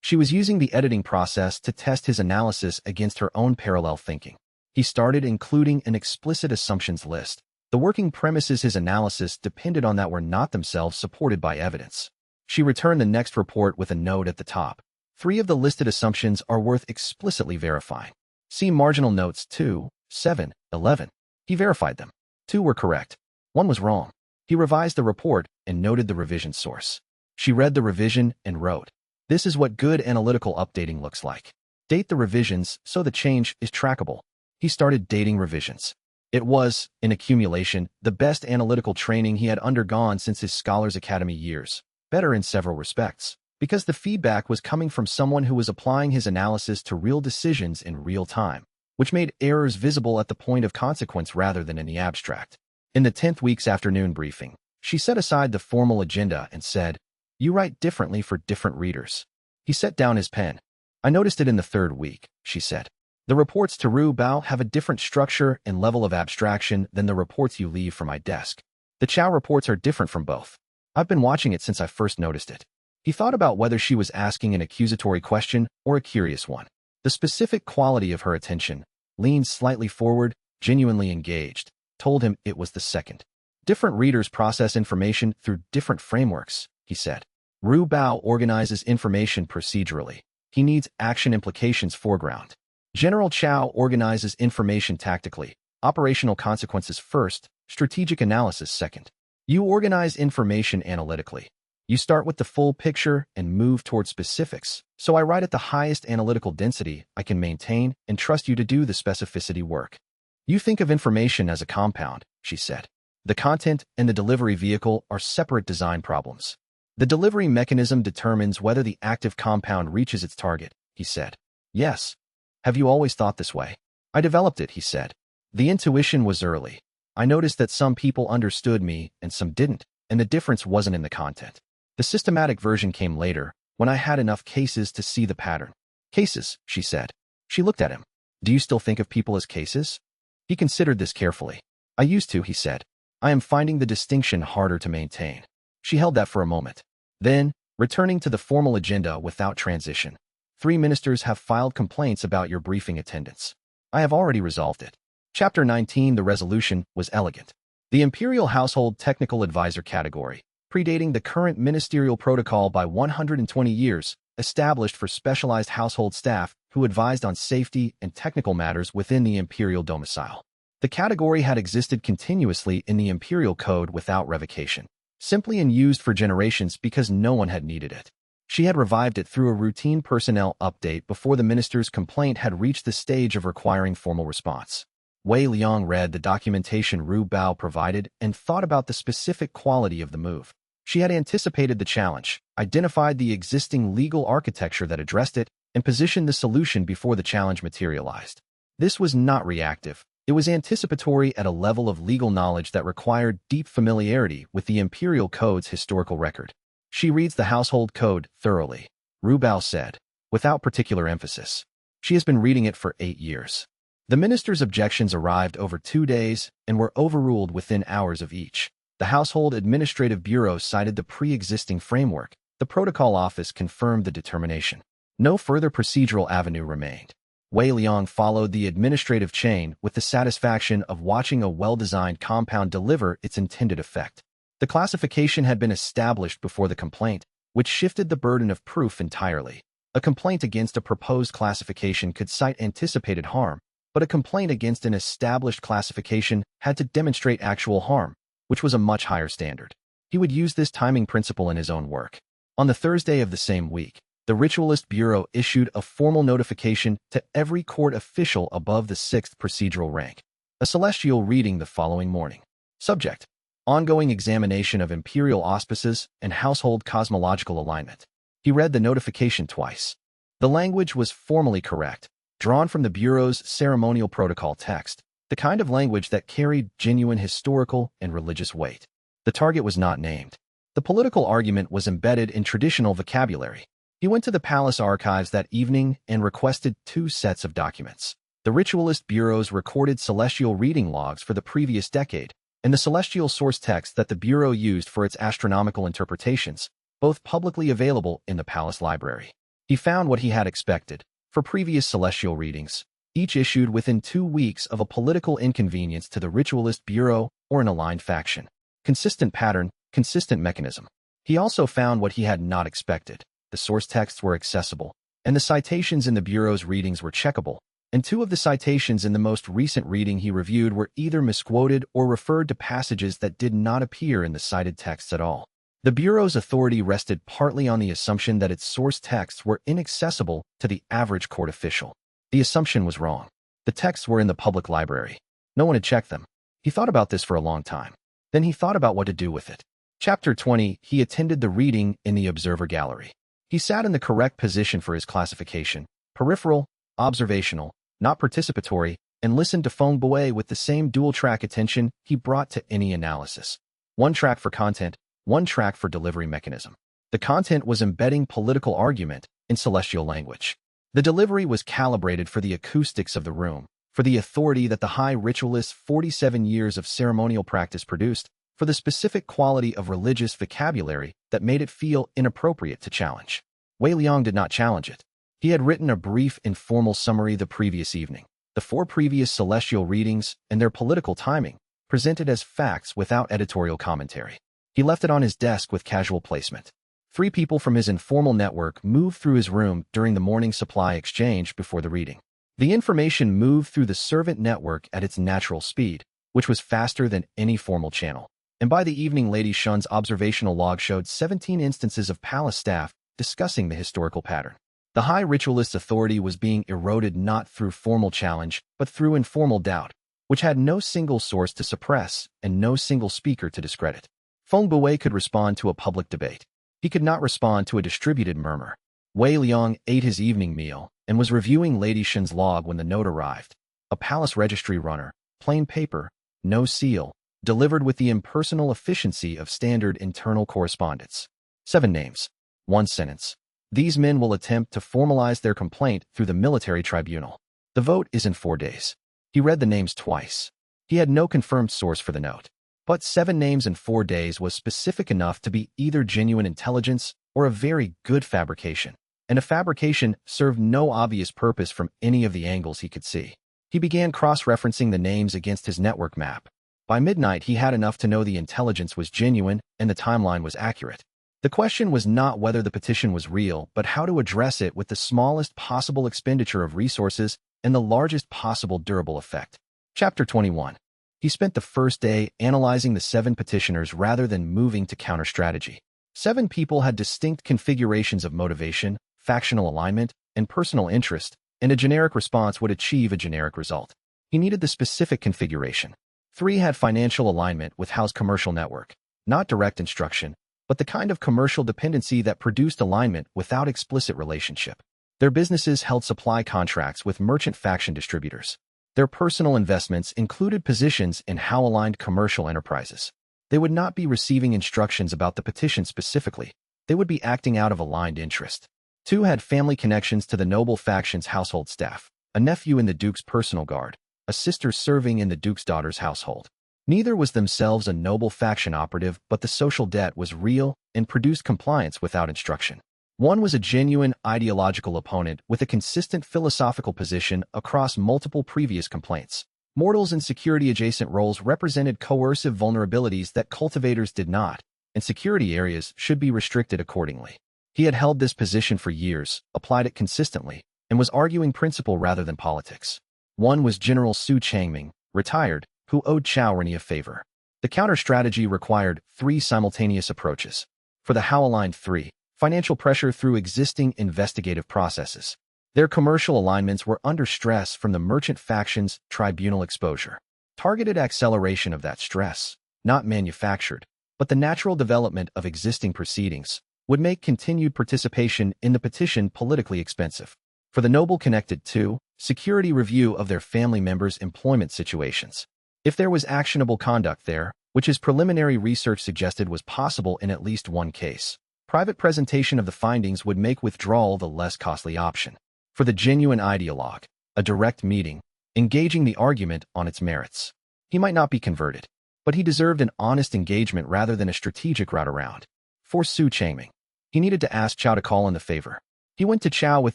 She was using the editing process to test his analysis against her own parallel thinking. He started including an explicit assumptions list. The working premises his analysis depended on that were not themselves supported by evidence. She returned the next report with a note at the top. 3 of the listed assumptions are worth explicitly verifying. See marginal notes 2, 7, 11. He verified them. 2 were correct. 1 was wrong. He revised the report and noted the revision source. She read the revision and wrote, This is what good analytical updating looks like. Date the revisions so the change is trackable. He started dating revisions. It was, in accumulation, the best analytical training he had undergone since his Scholars Academy years. Better in several respects, because the feedback was coming from someone who was applying his analysis to real decisions in real time, which made errors visible at the point of consequence rather than in the abstract. In the 10th week's afternoon briefing, she set aside the formal agenda and said, You write differently for different readers. He set down his pen. I noticed it in the 3rd week, she said. The reports to Ru Bao have a different structure and level of abstraction than the reports you leave for my desk. The Chao reports are different from both. I've been watching it since I first noticed it. He thought about whether she was asking an accusatory question or a curious one. The specific quality of her attention, leaned slightly forward, genuinely engaged, told him it was the second. Different readers process information through different frameworks, he said. Ru Bao organizes information procedurally. He needs action implications foreground. General Chao organizes information tactically, operational consequences first, strategic analysis second. You organize information analytically. You start with the full picture and move toward specifics, so I write at the highest analytical density I can maintain and trust you to do the specificity work. You think of information as a compound, she said. The content and the delivery vehicle are separate design problems. The delivery mechanism determines whether the active compound reaches its target, he said. Yes. Have you always thought this way? I developed it, he said. The intuition was early. I noticed that some people understood me and some didn't, and the difference wasn't in the content. The systematic version came later, when I had enough cases to see the pattern. Cases, she said. She looked at him. Do you still think of people as cases? He considered this carefully. I used to, he said. I am finding the distinction harder to maintain. She held that for a moment. Then, returning to the formal agenda without transition. 3 ministers have filed complaints about your briefing attendance. I have already resolved it. Chapter 19. The resolution was elegant. The Imperial Household Technical Advisor category, predating the current ministerial protocol by 120 years, established for specialized household staff who advised on safety and technical matters within the imperial domicile. The category had existed continuously in the imperial code without revocation, simply and used for generations because no one had needed it. She had revived it through a routine personnel update before the minister's complaint had reached the stage of requiring formal response. Wei Liang read the documentation Ru Bao provided and thought about the specific quality of the move. She had anticipated the challenge, identified the existing legal architecture that addressed it, and positioned the solution before the challenge materialized. This was not reactive. It was anticipatory at a level of legal knowledge that required deep familiarity with the Imperial Code's historical record. She reads the household code thoroughly, Ru Bao said, without particular emphasis. She has been reading it for 8 years. The minister's objections arrived over 2 days and were overruled within hours of each. The Household Administrative Bureau cited the pre-existing framework. The Protocol Office confirmed the determination. No further procedural avenue remained. Wei Liang followed the administrative chain with the satisfaction of watching a well-designed compound deliver its intended effect. The classification had been established before the complaint, which shifted the burden of proof entirely. A complaint against a proposed classification could cite anticipated harm, but a complaint against an established classification had to demonstrate actual harm, which was a much higher standard. He would use this timing principle in his own work. On the Thursday of the same week, the Ritualist Bureau issued a formal notification to every court official above the 6th procedural rank. A celestial reading the following morning. Subject: ongoing examination of imperial auspices and household cosmological alignment. He read the notification twice. The language was formally correct, drawn from the Bureau's ceremonial protocol text, the kind of language that carried genuine historical and religious weight. The target was not named. The political argument was embedded in traditional vocabulary. He went to the palace archives that evening and requested 2 sets of documents. The Ritualist Bureau's recorded celestial reading logs for the previous decade, and the celestial source text that the Bureau used for its astronomical interpretations, both publicly available in the palace library. He found what he had expected. For previous celestial readings, each issued within 2 weeks of a political inconvenience to the Ritualist Bureau or an aligned faction. Consistent pattern, consistent mechanism. He also found what he had not expected. The source texts were accessible, and the citations in the Bureau's readings were checkable, and 2 of the citations in the most recent reading he reviewed were either misquoted or referred to passages that did not appear in the cited texts at all. The Bureau's authority rested partly on the assumption that its source texts were inaccessible to the average court official. The assumption was wrong. The texts were in the public library. No one had checked them. He thought about this for a long time. Then he thought about what to do with it. Chapter 20. He attended the reading in the observer gallery. He sat in the correct position for his classification, peripheral, observational, not participatory, and listened to Feng Bue with the same dual-track attention he brought to any analysis. 1 track for content, 1 track for delivery mechanism. The content was embedding political argument in celestial language. The delivery was calibrated for the acoustics of the room, for the authority that the High Ritualist's 47 years of ceremonial practice produced, for the specific quality of religious vocabulary that made it feel inappropriate to challenge. Wei Liang did not challenge it. He had written a brief informal summary the previous evening. The 4 previous celestial readings and their political timing, presented as facts without editorial commentary. He left it on his desk with casual placement. 3 people from his informal network moved through his room during the morning supply exchange before the reading. The information moved through the servant network at its natural speed, which was faster than any formal channel. And by the evening, Lady Shun's observational log showed 17 instances of palace staff discussing the historical pattern. The High Ritualist's authority was being eroded not through formal challenge, but through informal doubt, which had no single source to suppress and no single speaker to discredit. Feng Bue could respond to a public debate. He could not respond to a distributed murmur. Wei Liang ate his evening meal and was reviewing Lady Shun's log when the note arrived. A palace registry runner, plain paper, no seal, delivered with the impersonal efficiency of standard internal correspondence. 7 names. 1 sentence. These men will attempt to formalize their complaint through the military tribunal. The vote is in 4 days. He read the names twice. He had no confirmed source for the note. But 7 names in 4 days was specific enough to be either genuine intelligence or a very good fabrication. and a fabrication served no obvious purpose from any of the angles he could see. He began cross-referencing the names against his network map. By midnight, he had enough to know the intelligence was genuine and the timeline was accurate. The question was not whether the petition was real, but how to address it with the smallest possible expenditure of resources and the largest possible durable effect. Chapter 21. He spent the first day analyzing the 7 petitioners rather than moving to counter-strategy. 7 people had distinct configurations of motivation, factional alignment, and personal interest, and a generic response would achieve a generic result. He needed the specific configuration. 3 had financial alignment with Howe's commercial network, not direct instruction, but the kind of commercial dependency that produced alignment without explicit relationship. Their businesses held supply contracts with merchant faction distributors. Their personal investments included positions in Howe-aligned commercial enterprises. They would not be receiving instructions about the petition specifically. They would be acting out of aligned interest. 2 had family connections to the noble faction's household staff, a nephew in the Duke's personal guard, a sister serving in the Duke's daughter's household. Neither was themselves a noble faction operative, but the social debt was real and produced compliance without instruction. 1 was a genuine ideological opponent with a consistent philosophical position across multiple previous complaints. Mortals in security-adjacent roles represented coercive vulnerabilities that cultivators did not, and security areas should be restricted accordingly. He had held this position for years, applied it consistently, and was arguing principle rather than politics. 1 was General Su Changming, retired, who owed Chao Reni a favor. The counter-strategy required 3 simultaneous approaches. For the Howe-aligned 3, financial pressure through existing investigative processes. Their commercial alignments were under stress from the merchant faction's tribunal exposure. Targeted acceleration of that stress, not manufactured, but the natural development of existing proceedings, would make continued participation in the petition politically expensive. For the noble connected 2, security review of their family members' employment situations. If there was actionable conduct there, which his preliminary research suggested was possible in at least 1 case, private presentation of the findings would make withdrawal the less costly option. For the genuine ideologue, a direct meeting, engaging the argument on its merits. He might not be converted, but he deserved an honest engagement rather than a strategic route around. For Su Changming, he needed to ask Chao to call in the favor. He went to Chao with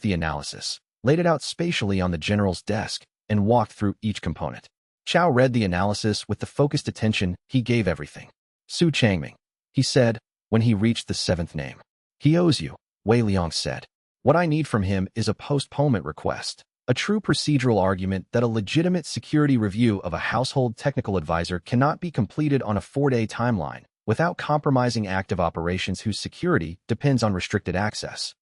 the analysis, laid it out spatially on the general's desk, and walked through each component. Chao read the analysis with the focused attention he gave everything. Su Changming, he said, when he reached the 7th name. He owes you, Wei Liang said. What I need from him is a postponement request, a true procedural argument that a legitimate security review of a household technical advisor cannot be completed on a 4-day timeline without compromising active operations whose security depends on restricted access.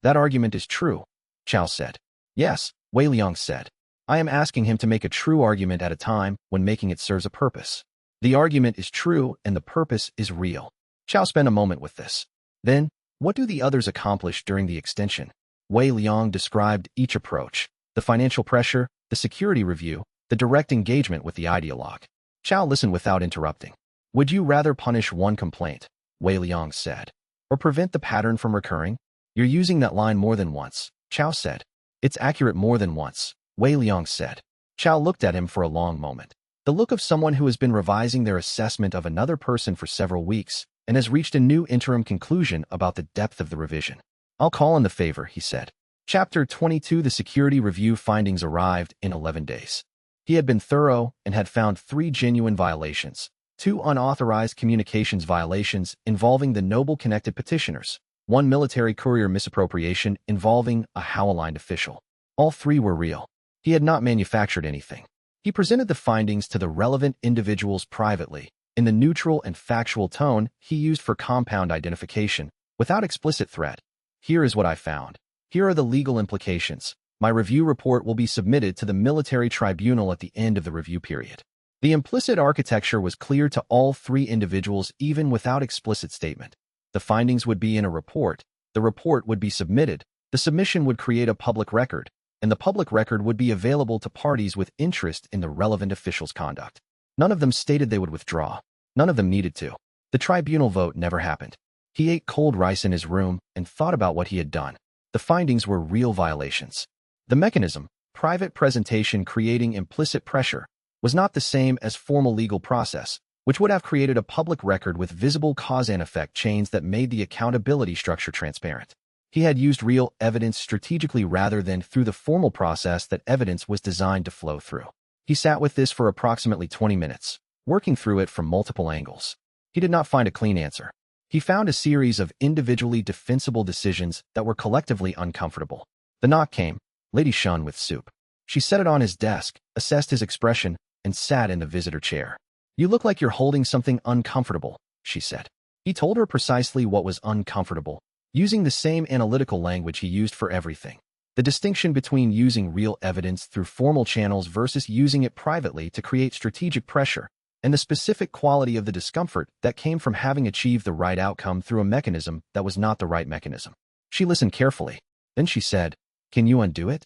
That argument is true, Chao said. Yes, Wei Liang said. I am asking him to make a true argument at a time when making it serves a purpose. The argument is true and the purpose is real. Chao spent a moment with this. Then, what do the others accomplish during the extension? Wei Liang described each approach, the financial pressure, the security review, the direct engagement with the ideologue. Chao listened without interrupting. Would you rather punish 1 complaint, Wei Liang said, or prevent the pattern from recurring? You're using that line more than once, Chao said. It's accurate more than once, Wei Liang said. Chao looked at him for a long moment. The look of someone who has been revising their assessment of another person for several weeks and has reached a new interim conclusion about the depth of the revision. I'll call in the favor, he said. Chapter 22. The security review findings arrived in 11 days. He had been thorough and had found 3 genuine violations, 2 unauthorized communications violations involving the noble connected petitioners, 1 military courier misappropriation involving a Howe-aligned official. All 3 were real. He had not manufactured anything. He presented the findings to the relevant individuals privately, in the neutral and factual tone he used for compound identification, without explicit threat. Here is what I found. Here are the legal implications. My review report will be submitted to the military tribunal at the end of the review period. The implicit architecture was clear to all 3 individuals even without explicit statement. The findings would be in a report, the report would be submitted, the submission would create a public record, and the public record would be available to parties with interest in the relevant official's conduct. None of them stated they would withdraw. None of them needed to. The tribunal vote never happened. He ate cold rice in his room and thought about what he had done. The findings were real violations. The mechanism, private presentation creating implicit pressure, was not the same as formal legal process, which would have created a public record with visible cause and effect chains that made the accountability structure transparent. He had used real evidence strategically rather than through the formal process that evidence was designed to flow through. He sat with this for approximately 20 minutes, working through it from multiple angles. He did not find a clean answer. He found a series of individually defensible decisions that were collectively uncomfortable. The knock came. Lady Shun with soup. She set it on his desk, assessed his expression, and sat in the visitor chair. "You look like you're holding something uncomfortable," she said. He told her precisely what was uncomfortable, using the same analytical language he used for everything. The distinction between using real evidence through formal channels versus using it privately to create strategic pressure, and the specific quality of the discomfort that came from having achieved the right outcome through a mechanism that was not the right mechanism. She listened carefully. Then she said, "Can you undo it?"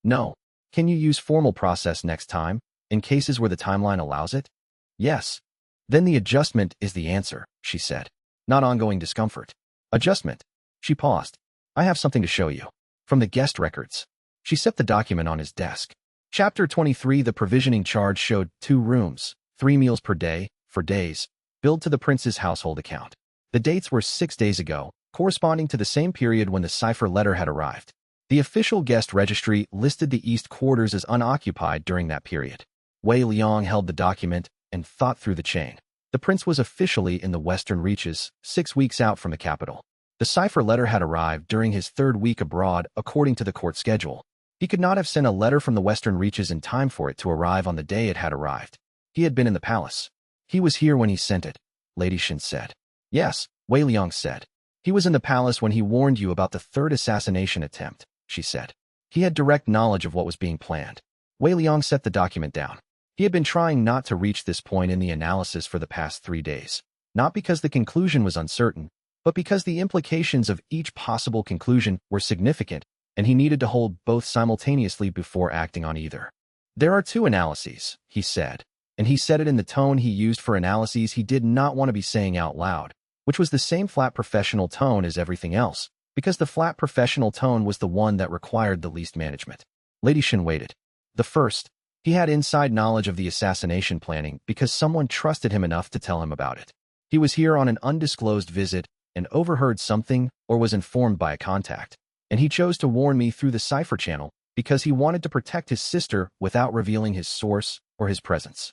"No." "Can you use formal process next time, in cases where the timeline allows it?" "Yes." "Then the adjustment is the answer," she said. "Not ongoing discomfort." "Adjustment." She paused. "I have something to show you. From the guest records." She set the document on his desk. Chapter 23. The provisioning charge showed 2 rooms, 3 meals per day, for days, billed to the prince's household account. The dates were 6 days ago, corresponding to the same period when the cipher letter had arrived. The official guest registry listed the East Quarters as unoccupied during that period. Wei Liang held the document and thought through the chain. The prince was officially in the Western Reaches, 6 weeks out from the capital. The cipher letter had arrived during his 3rd week abroad according to the court schedule. He could not have sent a letter from the Western Reaches in time for it to arrive on the day it had arrived. He had been in the palace. "He was here when he sent it," Lady Shin said. "Yes," Wei Liang said. "He was in the palace when he warned you about the 3rd assassination attempt," she said. "He had direct knowledge of what was being planned." Wei Liang set the document down. He had been trying not to reach this point in the analysis for the past 3 days, not because the conclusion was uncertain, but because the implications of each possible conclusion were significant, and he needed to hold both simultaneously before acting on either. "There are 2 analyses," he said, and he said it in the tone he used for analyses he did not want to be saying out loud, which was the same flat professional tone as everything else, because the flat professional tone was the one that required the least management. Lady Shin waited. The first, he had inside knowledge of the assassination planning because someone trusted him enough to tell him about it. He was here on an undisclosed visit and overheard something or was informed by a contact, and he chose to warn me through the cipher channel because he wanted to protect his sister without revealing his source or his presence.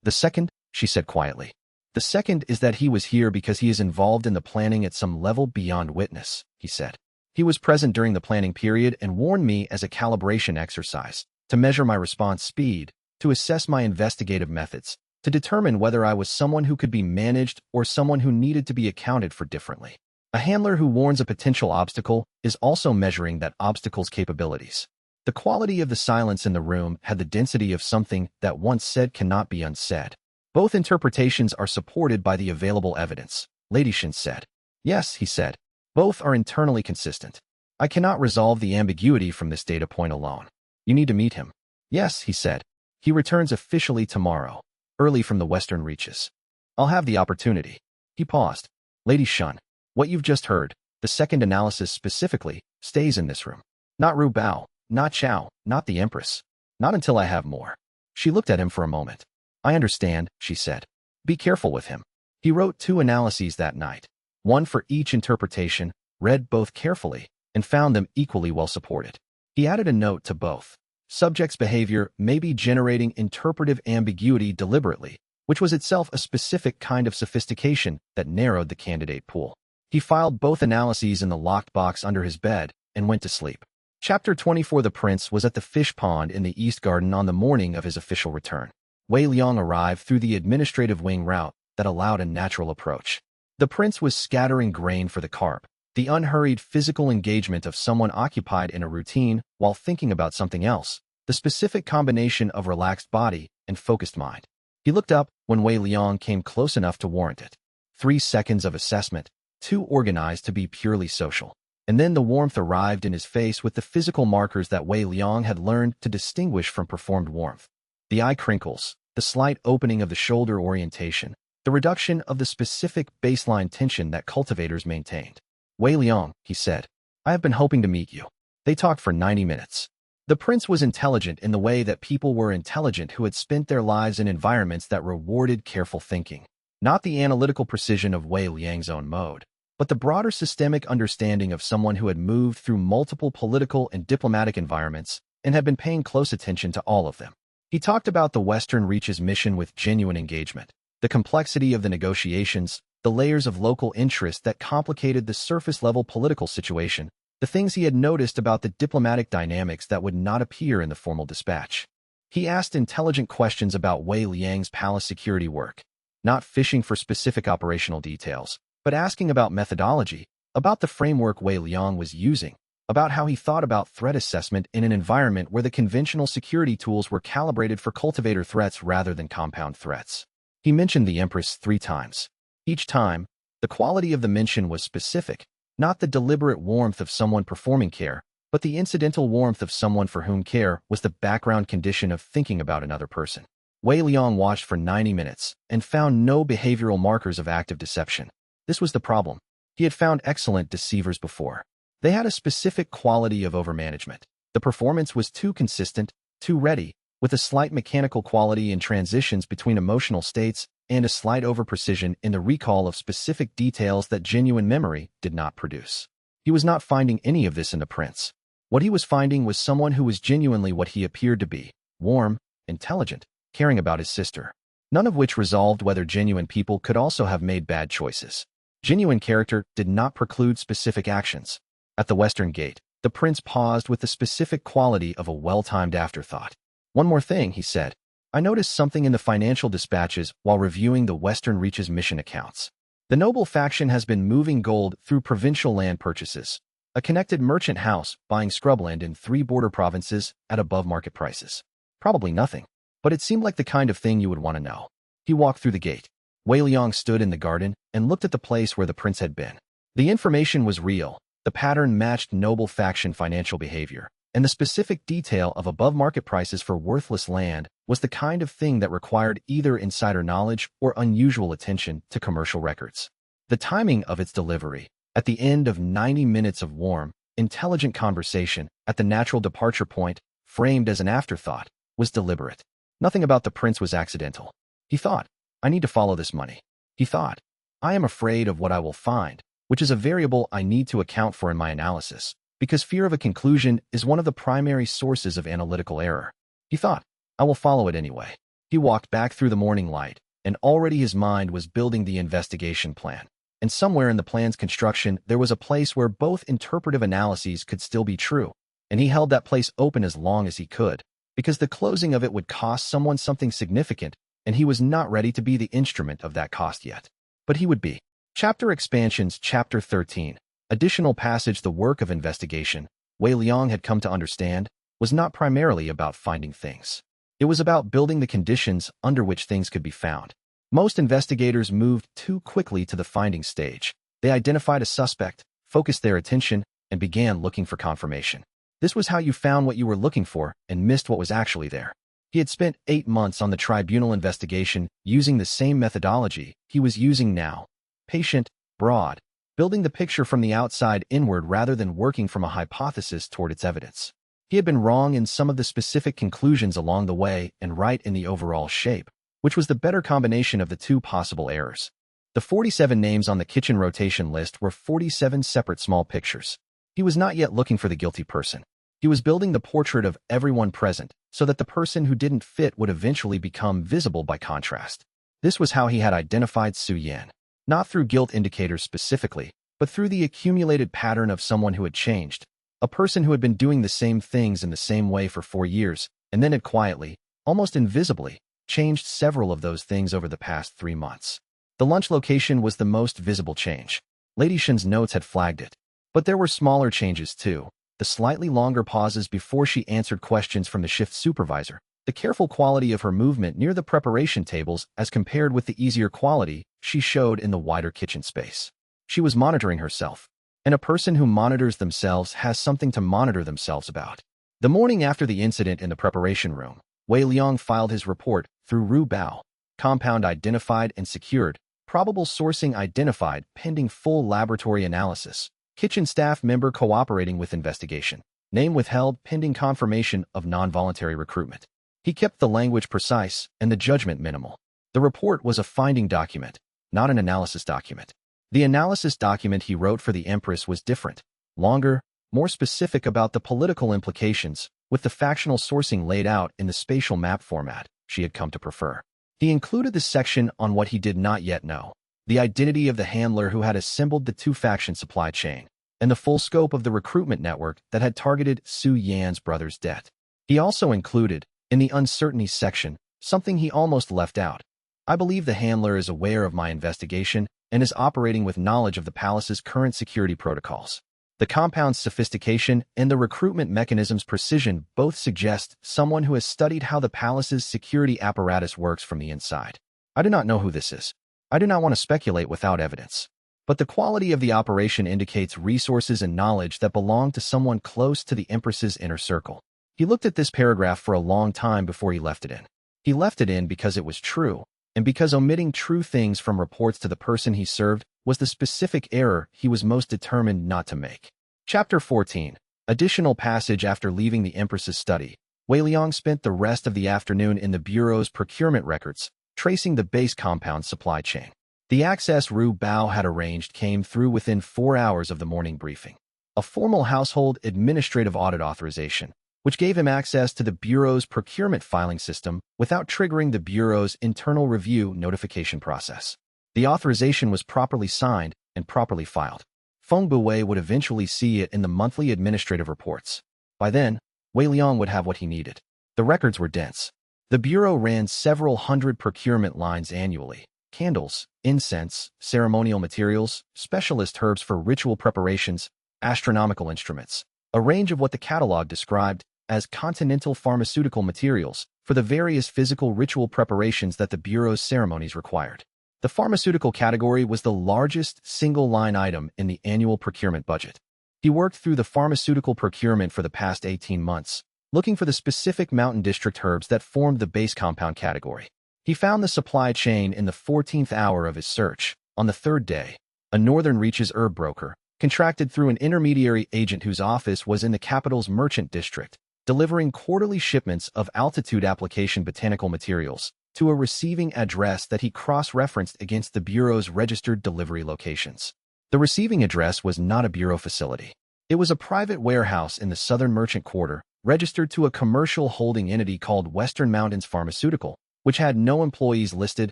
The second, she said quietly. The second is that he was here because he is involved in the planning at some level beyond witness, he said. He was present during the planning period and warned me as a calibration exercise, to measure my response speed, to assess my investigative methods, to determine whether I was someone who could be managed or someone who needed to be accounted for differently. A handler who warns a potential obstacle is also measuring that obstacle's capabilities. The quality of the silence in the room had the density of something that once said cannot be unsaid. Both interpretations are supported by the available evidence, Lady Shin said. Yes, he said. Both are internally consistent. I cannot resolve the ambiguity from this data point alone. You need to meet him. Yes, he said. He returns officially tomorrow, early from the Western Reaches. I'll have the opportunity. He paused. Lady Shun, what you've just heard, the second analysis specifically, stays in this room. Not Ru Bao, not Chao, not the Empress. Not until I have more. She looked at him for a moment. I understand, she said. Be careful with him. He wrote 2 analyses that night, one for each interpretation, read both carefully, and found them equally well supported. He added a note to both. Subject's behavior may be generating interpretive ambiguity deliberately, which was itself a specific kind of sophistication that narrowed the candidate pool. He filed both analyses in the locked box under his bed and went to sleep. Chapter 24. The prince was at the fish pond in the East Garden on the morning of his official return. Wei Liang arrived through the administrative wing route that allowed a natural approach. The prince was scattering grain for the carp, the unhurried physical engagement of someone occupied in a routine while thinking about something else, the specific combination of relaxed body and focused mind. He looked up when Wei Liang came close enough to warrant it. 3 seconds of assessment, too organized to be purely social. And then the warmth arrived in his face with the physical markers that Wei Liang had learned to distinguish from performed warmth. The eye crinkles, the slight opening of the shoulder orientation, the reduction of the specific baseline tension that cultivators maintained. Wei Liang, he said, I have been hoping to meet you. They talked for 90 minutes. The prince was intelligent in the way that people were intelligent who had spent their lives in environments that rewarded careful thinking. Not the analytical precision of Wei Liang's own mode, but the broader systemic understanding of someone who had moved through multiple political and diplomatic environments and had been paying close attention to all of them. He talked about the Western Reach's mission with genuine engagement, the complexity of the negotiations, the layers of local interest that complicated the surface-level political situation, the things he had noticed about the diplomatic dynamics that would not appear in the formal dispatch. He asked intelligent questions about Wei Liang's palace security work, not fishing for specific operational details, but asking about methodology, about the framework Wei Liang was using, about how he thought about threat assessment in an environment where the conventional security tools were calibrated for cultivator threats rather than compound threats. He mentioned the Empress 3 times. Each time, the quality of the mention was specific, not the deliberate warmth of someone performing care, but the incidental warmth of someone for whom care was the background condition of thinking about another person. Wei Liang watched for 90 minutes and found no behavioral markers of active deception. This was the problem. He had found excellent deceivers before. They had a specific quality of overmanagement. The performance was too consistent, too ready, with a slight mechanical quality in transitions between emotional states and a slight overprecision in the recall of specific details that genuine memory did not produce. He was not finding any of this in the prince. What he was finding was someone who was genuinely what he appeared to be, warm, intelligent, caring about his sister. None of which resolved whether genuine people could also have made bad choices. Genuine character did not preclude specific actions. At the western gate, the prince paused with the specific quality of a well-timed afterthought. "One more thing," he said. "I noticed something in the financial dispatches while reviewing the Western Reach's mission accounts. The noble faction has been moving gold through provincial land purchases. A connected merchant house buying scrubland in 3 border provinces at above-market prices. Probably nothing, but it seemed like the kind of thing you would want to know." He walked through the gate. Wei Liang stood in the garden and looked at the place where the prince had been. The information was real. The pattern matched noble faction financial behavior, and the specific detail of above-market prices for worthless land was the kind of thing that required either insider knowledge or unusual attention to commercial records. The timing of its delivery, at the end of 90 minutes of warm, intelligent conversation, at the natural departure point, framed as an afterthought, was deliberate. Nothing about the prince was accidental. He thought, "I need to follow this money." He thought, "I am afraid of what I will find," which is a variable I need to account for in my analysis, because fear of a conclusion is one of the primary sources of analytical error. He thought, "I will follow it anyway." He walked back through the morning light, and already his mind was building the investigation plan. And somewhere in the plan's construction, there was a place where both interpretive analyses could still be true, and he held that place open as long as he could, because the closing of it would cost someone something significant, and he was not ready to be the instrument of that cost yet. But he would be. Chapter Expansions Chapter 13. Additional passage. The work of investigation, Wei Liang had come to understand, was not primarily about finding things. It was about building the conditions under which things could be found. Most investigators moved too quickly to the finding stage. They identified a suspect, focused their attention, and began looking for confirmation. This was how you found what you were looking for and missed what was actually there. He had spent 8 months on the tribunal investigation using the same methodology he was using now. Patient, broad, building the picture from the outside inward rather than working from a hypothesis toward its evidence. He had been wrong in some of the specific conclusions along the way and right in the overall shape, which was the better combination of the 2 possible errors. The 47 names on the kitchen rotation list were 47 separate small pictures. He was not yet looking for the guilty person. He was building the portrait of everyone present so that the person who didn't fit would eventually become visible by contrast. This was how he had identified Su Yan, not through guilt indicators specifically, but through the accumulated pattern of someone who had changed, a person who had been doing the same things in the same way for 4 years, and then had quietly, almost invisibly, changed several of those things over the past 3 months. The lunch location was the most visible change. Lady Shen's notes had flagged it. But there were smaller changes too. The slightly longer pauses before she answered questions from the shift supervisor, the careful quality of her movement near the preparation tables as compared with the easier quality she showed in the wider kitchen space. She was monitoring herself, and a person who monitors themselves has something to monitor themselves about. The morning after the incident in the preparation room, Wei Liang filed his report through Ru Bao. Compound identified and secured, probable sourcing identified pending full laboratory analysis, kitchen staff member cooperating with investigation, name withheld pending confirmation of non-voluntary recruitment. He kept the language precise and the judgment minimal. The report was a finding document, not an analysis document. The analysis document he wrote for the Empress was different, longer, more specific about the political implications, with the factional sourcing laid out in the spatial map format she had come to prefer. He included the section on what he did not yet know, the identity of the handler who had assembled the two-faction supply chain, and the full scope of the recruitment network that had targeted Su Yan's brother's debt. He also included, in the uncertainty section, something he almost left out. I believe the handler is aware of my investigation and is operating with knowledge of the palace's current security protocols. The compound's sophistication and the recruitment mechanism's precision both suggest someone who has studied how the palace's security apparatus works from the inside. I do not know who this is. I do not want to speculate without evidence. But the quality of the operation indicates resources and knowledge that belong to someone close to the Empress's inner circle. He looked at this paragraph for a long time before he left it in. He left it in because it was true, and because omitting true things from reports to the person he served was the specific error he was most determined not to make. Chapter 14. Additional passage. After leaving the Empress's study, Wei Liang spent the rest of the afternoon in the Bureau's procurement records, tracing the base compound supply chain. The access Ru Bao had arranged came through within 4 hours of the morning briefing. A formal household administrative audit authorization, which gave him access to the Bureau's procurement filing system without triggering the Bureau's internal review notification process. The authorization was properly signed and properly filed. Feng Buwei would eventually see it in the monthly administrative reports. By then, Wei Liang would have what he needed. The records were dense. The Bureau ran several hundred procurement lines annually: candles, incense, ceremonial materials, specialist herbs for ritual preparations, astronomical instruments, a range of what the catalog described as continental pharmaceutical materials for the various physical ritual preparations that the Bureau's ceremonies required. The pharmaceutical category was the largest single-line item in the annual procurement budget. He worked through the pharmaceutical procurement for the past 18 months, looking for the specific mountain district herbs that formed the base compound category. He found the supply chain in the 14th hour of his search. On the third day, a northern reaches herb broker, contracted through an intermediary agent whose office was in the capital's merchant district, delivering quarterly shipments of altitude application botanical materials to a receiving address that he cross-referenced against the Bureau's registered delivery locations. The receiving address was not a Bureau facility. It was a private warehouse in the southern merchant quarter, registered to a commercial holding entity called Western Mountains Pharmaceutical, which had no employees listed,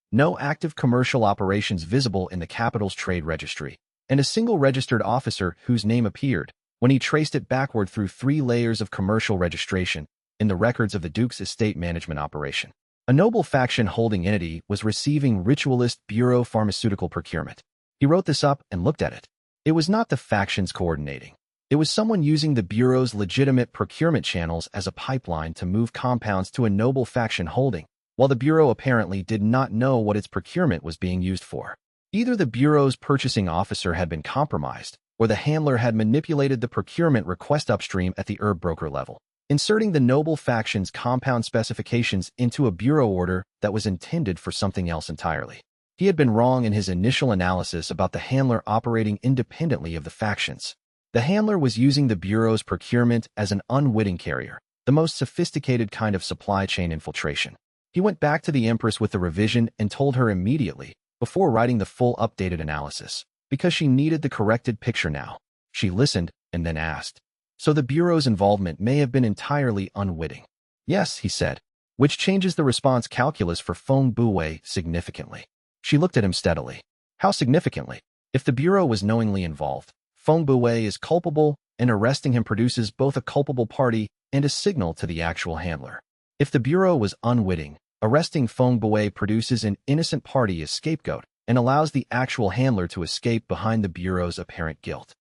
no active commercial operations visible in the capital's trade registry, and a single registered officer whose name appeared, when he traced it backward through 3 layers of commercial registration, in the records of the Duke's estate management operation. A noble faction holding entity was receiving ritualist Bureau pharmaceutical procurement. He wrote this up and looked at it. It was not the factions coordinating. It was someone using the Bureau's legitimate procurement channels as a pipeline to move compounds to a noble faction holding, while the Bureau apparently did not know what its procurement was being used for. Either the Bureau's purchasing officer had been compromised, or the handler had manipulated the procurement request upstream at the herb broker level, inserting the noble faction's compound specifications into a Bureau order that was intended for something else entirely. He had been wrong in his initial analysis about the handler operating independently of the factions. The handler was using the Bureau's procurement as an unwitting carrier, the most sophisticated kind of supply chain infiltration. He went back to the Empress with the revision and told her immediately, before writing the full updated analysis, because she needed the corrected picture now. She listened and then asked, "So the Bureau's involvement may have been entirely unwitting?" "Yes," he said, which changes the response calculus for Feng Buwei significantly. She looked at him steadily. "How significantly?" "If the Bureau was knowingly involved, Feng Buwei is culpable, and arresting him produces both a culpable party and a signal to the actual handler. If the Bureau was unwitting, arresting Feng Buwei produces an innocent party as scapegoat and allows the actual handler to escape behind the Bureau's apparent guilt."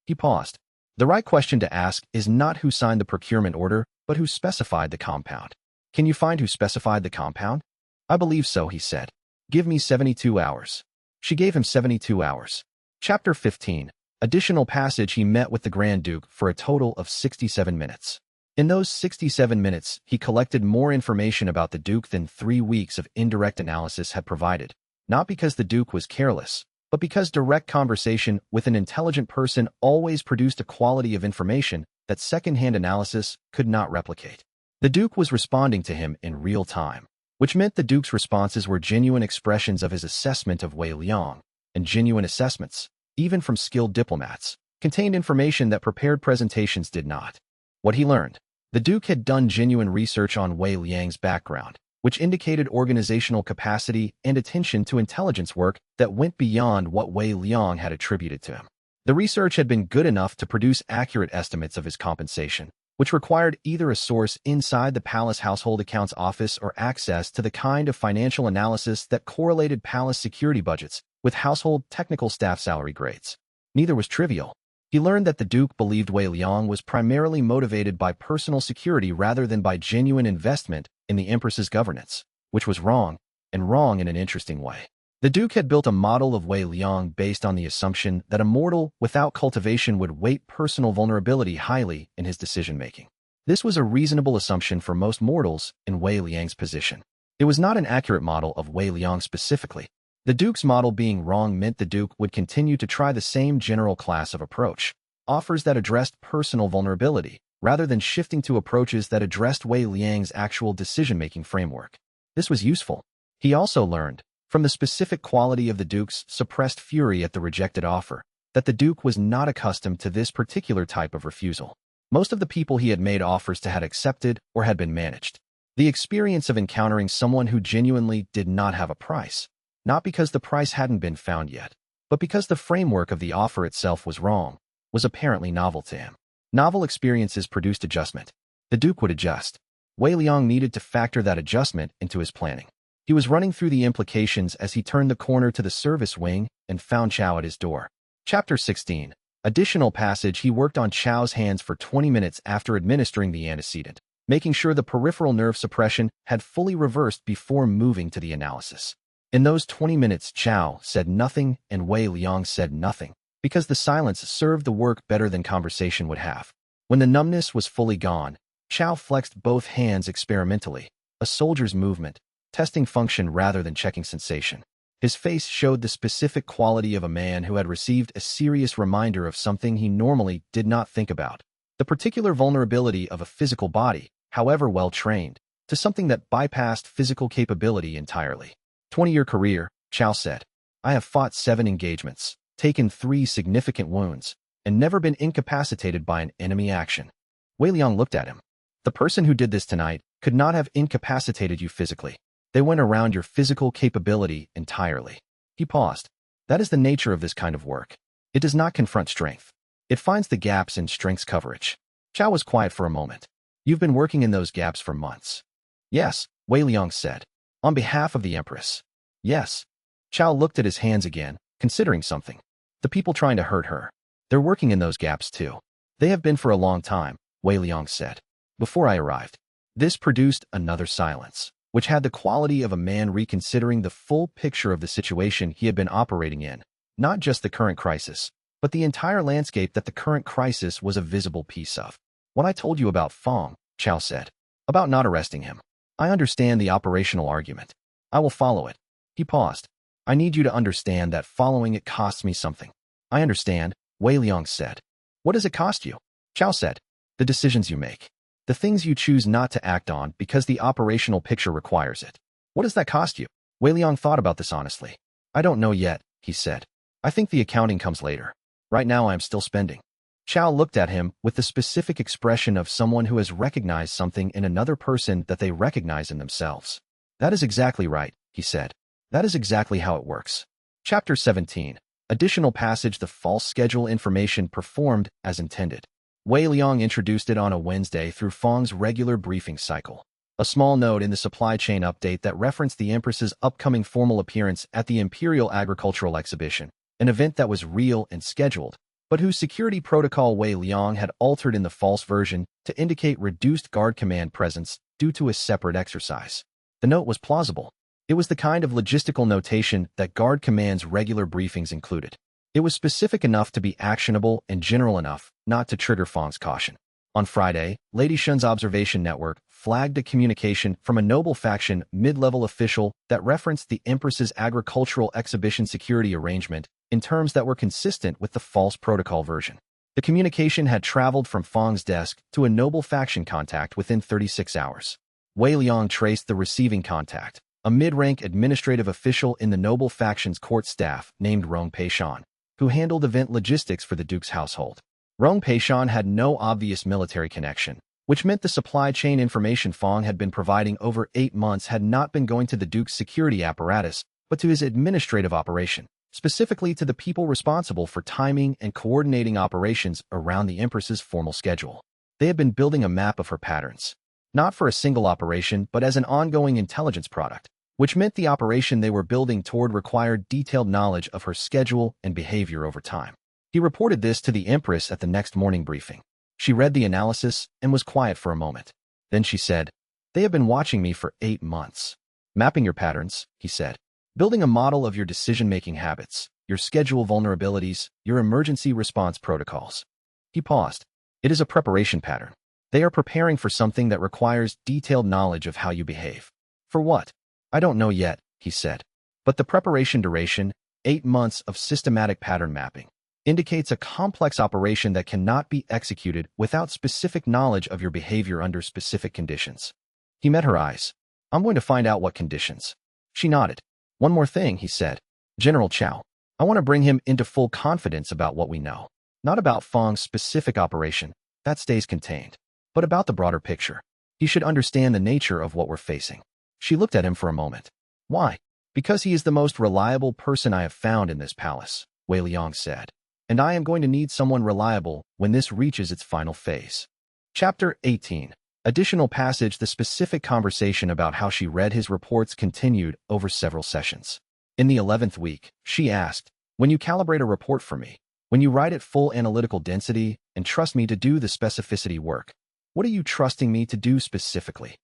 He paused. "The right question to ask is not who signed the procurement order, but who specified the compound. Can you find who specified the compound?" "I believe so," he said. "Give me 72 hours. She gave him 72 hours. Chapter 15. Additional passage. He met with the Grand Duke for a total of 67 minutes. In those 67 minutes, he collected more information about the Duke than 3 weeks of indirect analysis had provided, not because the Duke was careless, but because direct conversation with an intelligent person always produced a quality of information that second-hand analysis could not replicate. The Duke was responding to him in real time, which meant the Duke's responses were genuine expressions of his assessment of Wei Liang. and genuine assessments, even from skilled diplomats, contained information that prepared presentations did not. What he learned. The Duke had done genuine research on Wei Liang's background, which indicated organizational capacity and attention to intelligence work that went beyond what Wei Liang had attributed to him. The research had been good enough to produce accurate estimates of his compensation, which required either a source inside the palace household accounts office or access to the kind of financial analysis that correlated palace security budgets with household technical staff salary grades. Neither was trivial. He learned that the Duke believed Wei Liang was primarily motivated by personal security rather than by genuine investment in the Empress's governance, which was wrong, and wrong in an interesting way. The Duke had built a model of Wei Liang based on the assumption that a mortal without cultivation would weight personal vulnerability highly in his decision-making. This was a reasonable assumption for most mortals in Wei Liang's position. It was not an accurate model of Wei Liang specifically. The Duke's model being wrong meant the Duke would continue to try the same general class of approach, offers that addressed personal vulnerability, rather than shifting to approaches that addressed Wei Liang's actual decision-making framework. This was useful. He also learned, from the specific quality of the Duke's suppressed fury at the rejected offer, that the Duke was not accustomed to this particular type of refusal. Most of the people he had made offers to had accepted or had been managed. The experience of encountering someone who genuinely did not have a price, not because the price hadn't been found yet, but because the framework of the offer itself was wrong, was apparently novel to him. Novel experiences produced adjustment. The Duke would adjust. Wei Liang needed to factor that adjustment into his planning. He was running through the implications as he turned the corner to the service wing and found Chow at his door. Chapter 16. Additional passage. He worked on Chow's hands for 20 minutes after administering the antecedent, making sure the peripheral nerve suppression had fully reversed before moving to the analysis. In those 20 minutes, Chow said nothing and Wei Liang said nothing, because the silence served the work better than conversation would have. When the numbness was fully gone, Chow flexed both hands experimentally, a soldier's movement, testing function rather than checking sensation. His face showed the specific quality of a man who had received a serious reminder of something he normally did not think about, the particular vulnerability of a physical body, however well trained, to something that bypassed physical capability entirely. 20-year career, Chow said. I have fought 7 engagements, taken 3 significant wounds, and never been incapacitated by an enemy action. Wei Liang looked at him. The person who did this tonight could not have incapacitated you physically. They went around your physical capability entirely. He paused. That is the nature of this kind of work. It does not confront strength. It finds the gaps in strength's coverage. Chow was quiet for a moment. You've been working in those gaps for months. Yes, Wei Liang said. On behalf of the Empress. Yes. Chow looked at his hands again, considering something. The people trying to hurt her. They're working in those gaps too. They have been for a long time, Wei Liang said. Before I arrived. This produced another silence, which had the quality of a man reconsidering the full picture of the situation he had been operating in, not just the current crisis, but the entire landscape that the current crisis was a visible piece of. What I told you about Fong, Chow said, about not arresting him. I understand the operational argument. I will follow it. He paused. I need you to understand that following it costs me something. I understand, Wei Liang said. What does it cost you? Chow said. The decisions you make. The things you choose not to act on because the operational picture requires it. What does that cost you? Wei Liang thought about this honestly. I don't know yet, he said. I think the accounting comes later. Right now I am still spending. Chow looked at him with the specific expression of someone who has recognized something in another person that they recognize in themselves. That is exactly right, he said. That is exactly how it works. Chapter 17. Additional passage. The false schedule information performed as intended. Wei Liang introduced it on a Wednesday through Fong's regular briefing cycle. A small note in the supply chain update that referenced the Empress's upcoming formal appearance at the Imperial Agricultural Exhibition, an event that was real and scheduled, but whose security protocol Wei Liang had altered in the false version to indicate reduced guard command presence due to a separate exercise. The note was plausible. It was the kind of logistical notation that guard command's regular briefings included. It was specific enough to be actionable and general enough not to trigger Fong's caution. On Friday, Lady Shun's observation network flagged a communication from a noble faction mid-level official that referenced the Empress's agricultural exhibition security arrangement in terms that were consistent with the false protocol version. The communication had traveled from Fong's desk to a noble faction contact within 36 hours. Wei Liang traced the receiving contact, a mid-rank administrative official in the noble faction's court staff named Rong Pei-shan, who handled event logistics for the Duke's household. Rong Pei-shan had no obvious military connection, which meant the supply chain information Fong had been providing over 8 months had not been going to the Duke's security apparatus, but to his administrative operation, specifically to the people responsible for timing and coordinating operations around the Empress's formal schedule. They had been building a map of her patterns, not for a single operation but as an ongoing intelligence product, which meant the operation they were building toward required detailed knowledge of her schedule and behavior over time. He reported this to the Empress at the next morning briefing. She read the analysis and was quiet for a moment. Then she said, "They have been watching me for 8 months. Mapping your patterns," he said. "Building a model of your decision-making habits, your schedule vulnerabilities, your emergency response protocols." He paused. "It is a preparation pattern. They are preparing for something that requires detailed knowledge of how you behave." "For what?" "I don't know yet," he said. "But the preparation duration, 8 months of systematic pattern mapping, indicates a complex operation that cannot be executed without specific knowledge of your behavior under specific conditions." He met her eyes. "I'm going to find out what conditions." She nodded. "One more thing," he said. "General Chow, I want to bring him into full confidence about what we know. Not about Fong's specific operation, that stays contained, but about the broader picture. He should understand the nature of what we're facing." She looked at him for a moment. "Why?" "Because he is the most reliable person I have found in this palace," Wei Liang said. "And I am going to need someone reliable when this reaches its final phase." Chapter 18. Additional passage. The specific conversation about how she read his reports continued over several sessions. In the 11th week, she asked, "When you calibrate a report for me, when you write it full analytical density and trust me to do the specificity work, what are you trusting me to do specifically?"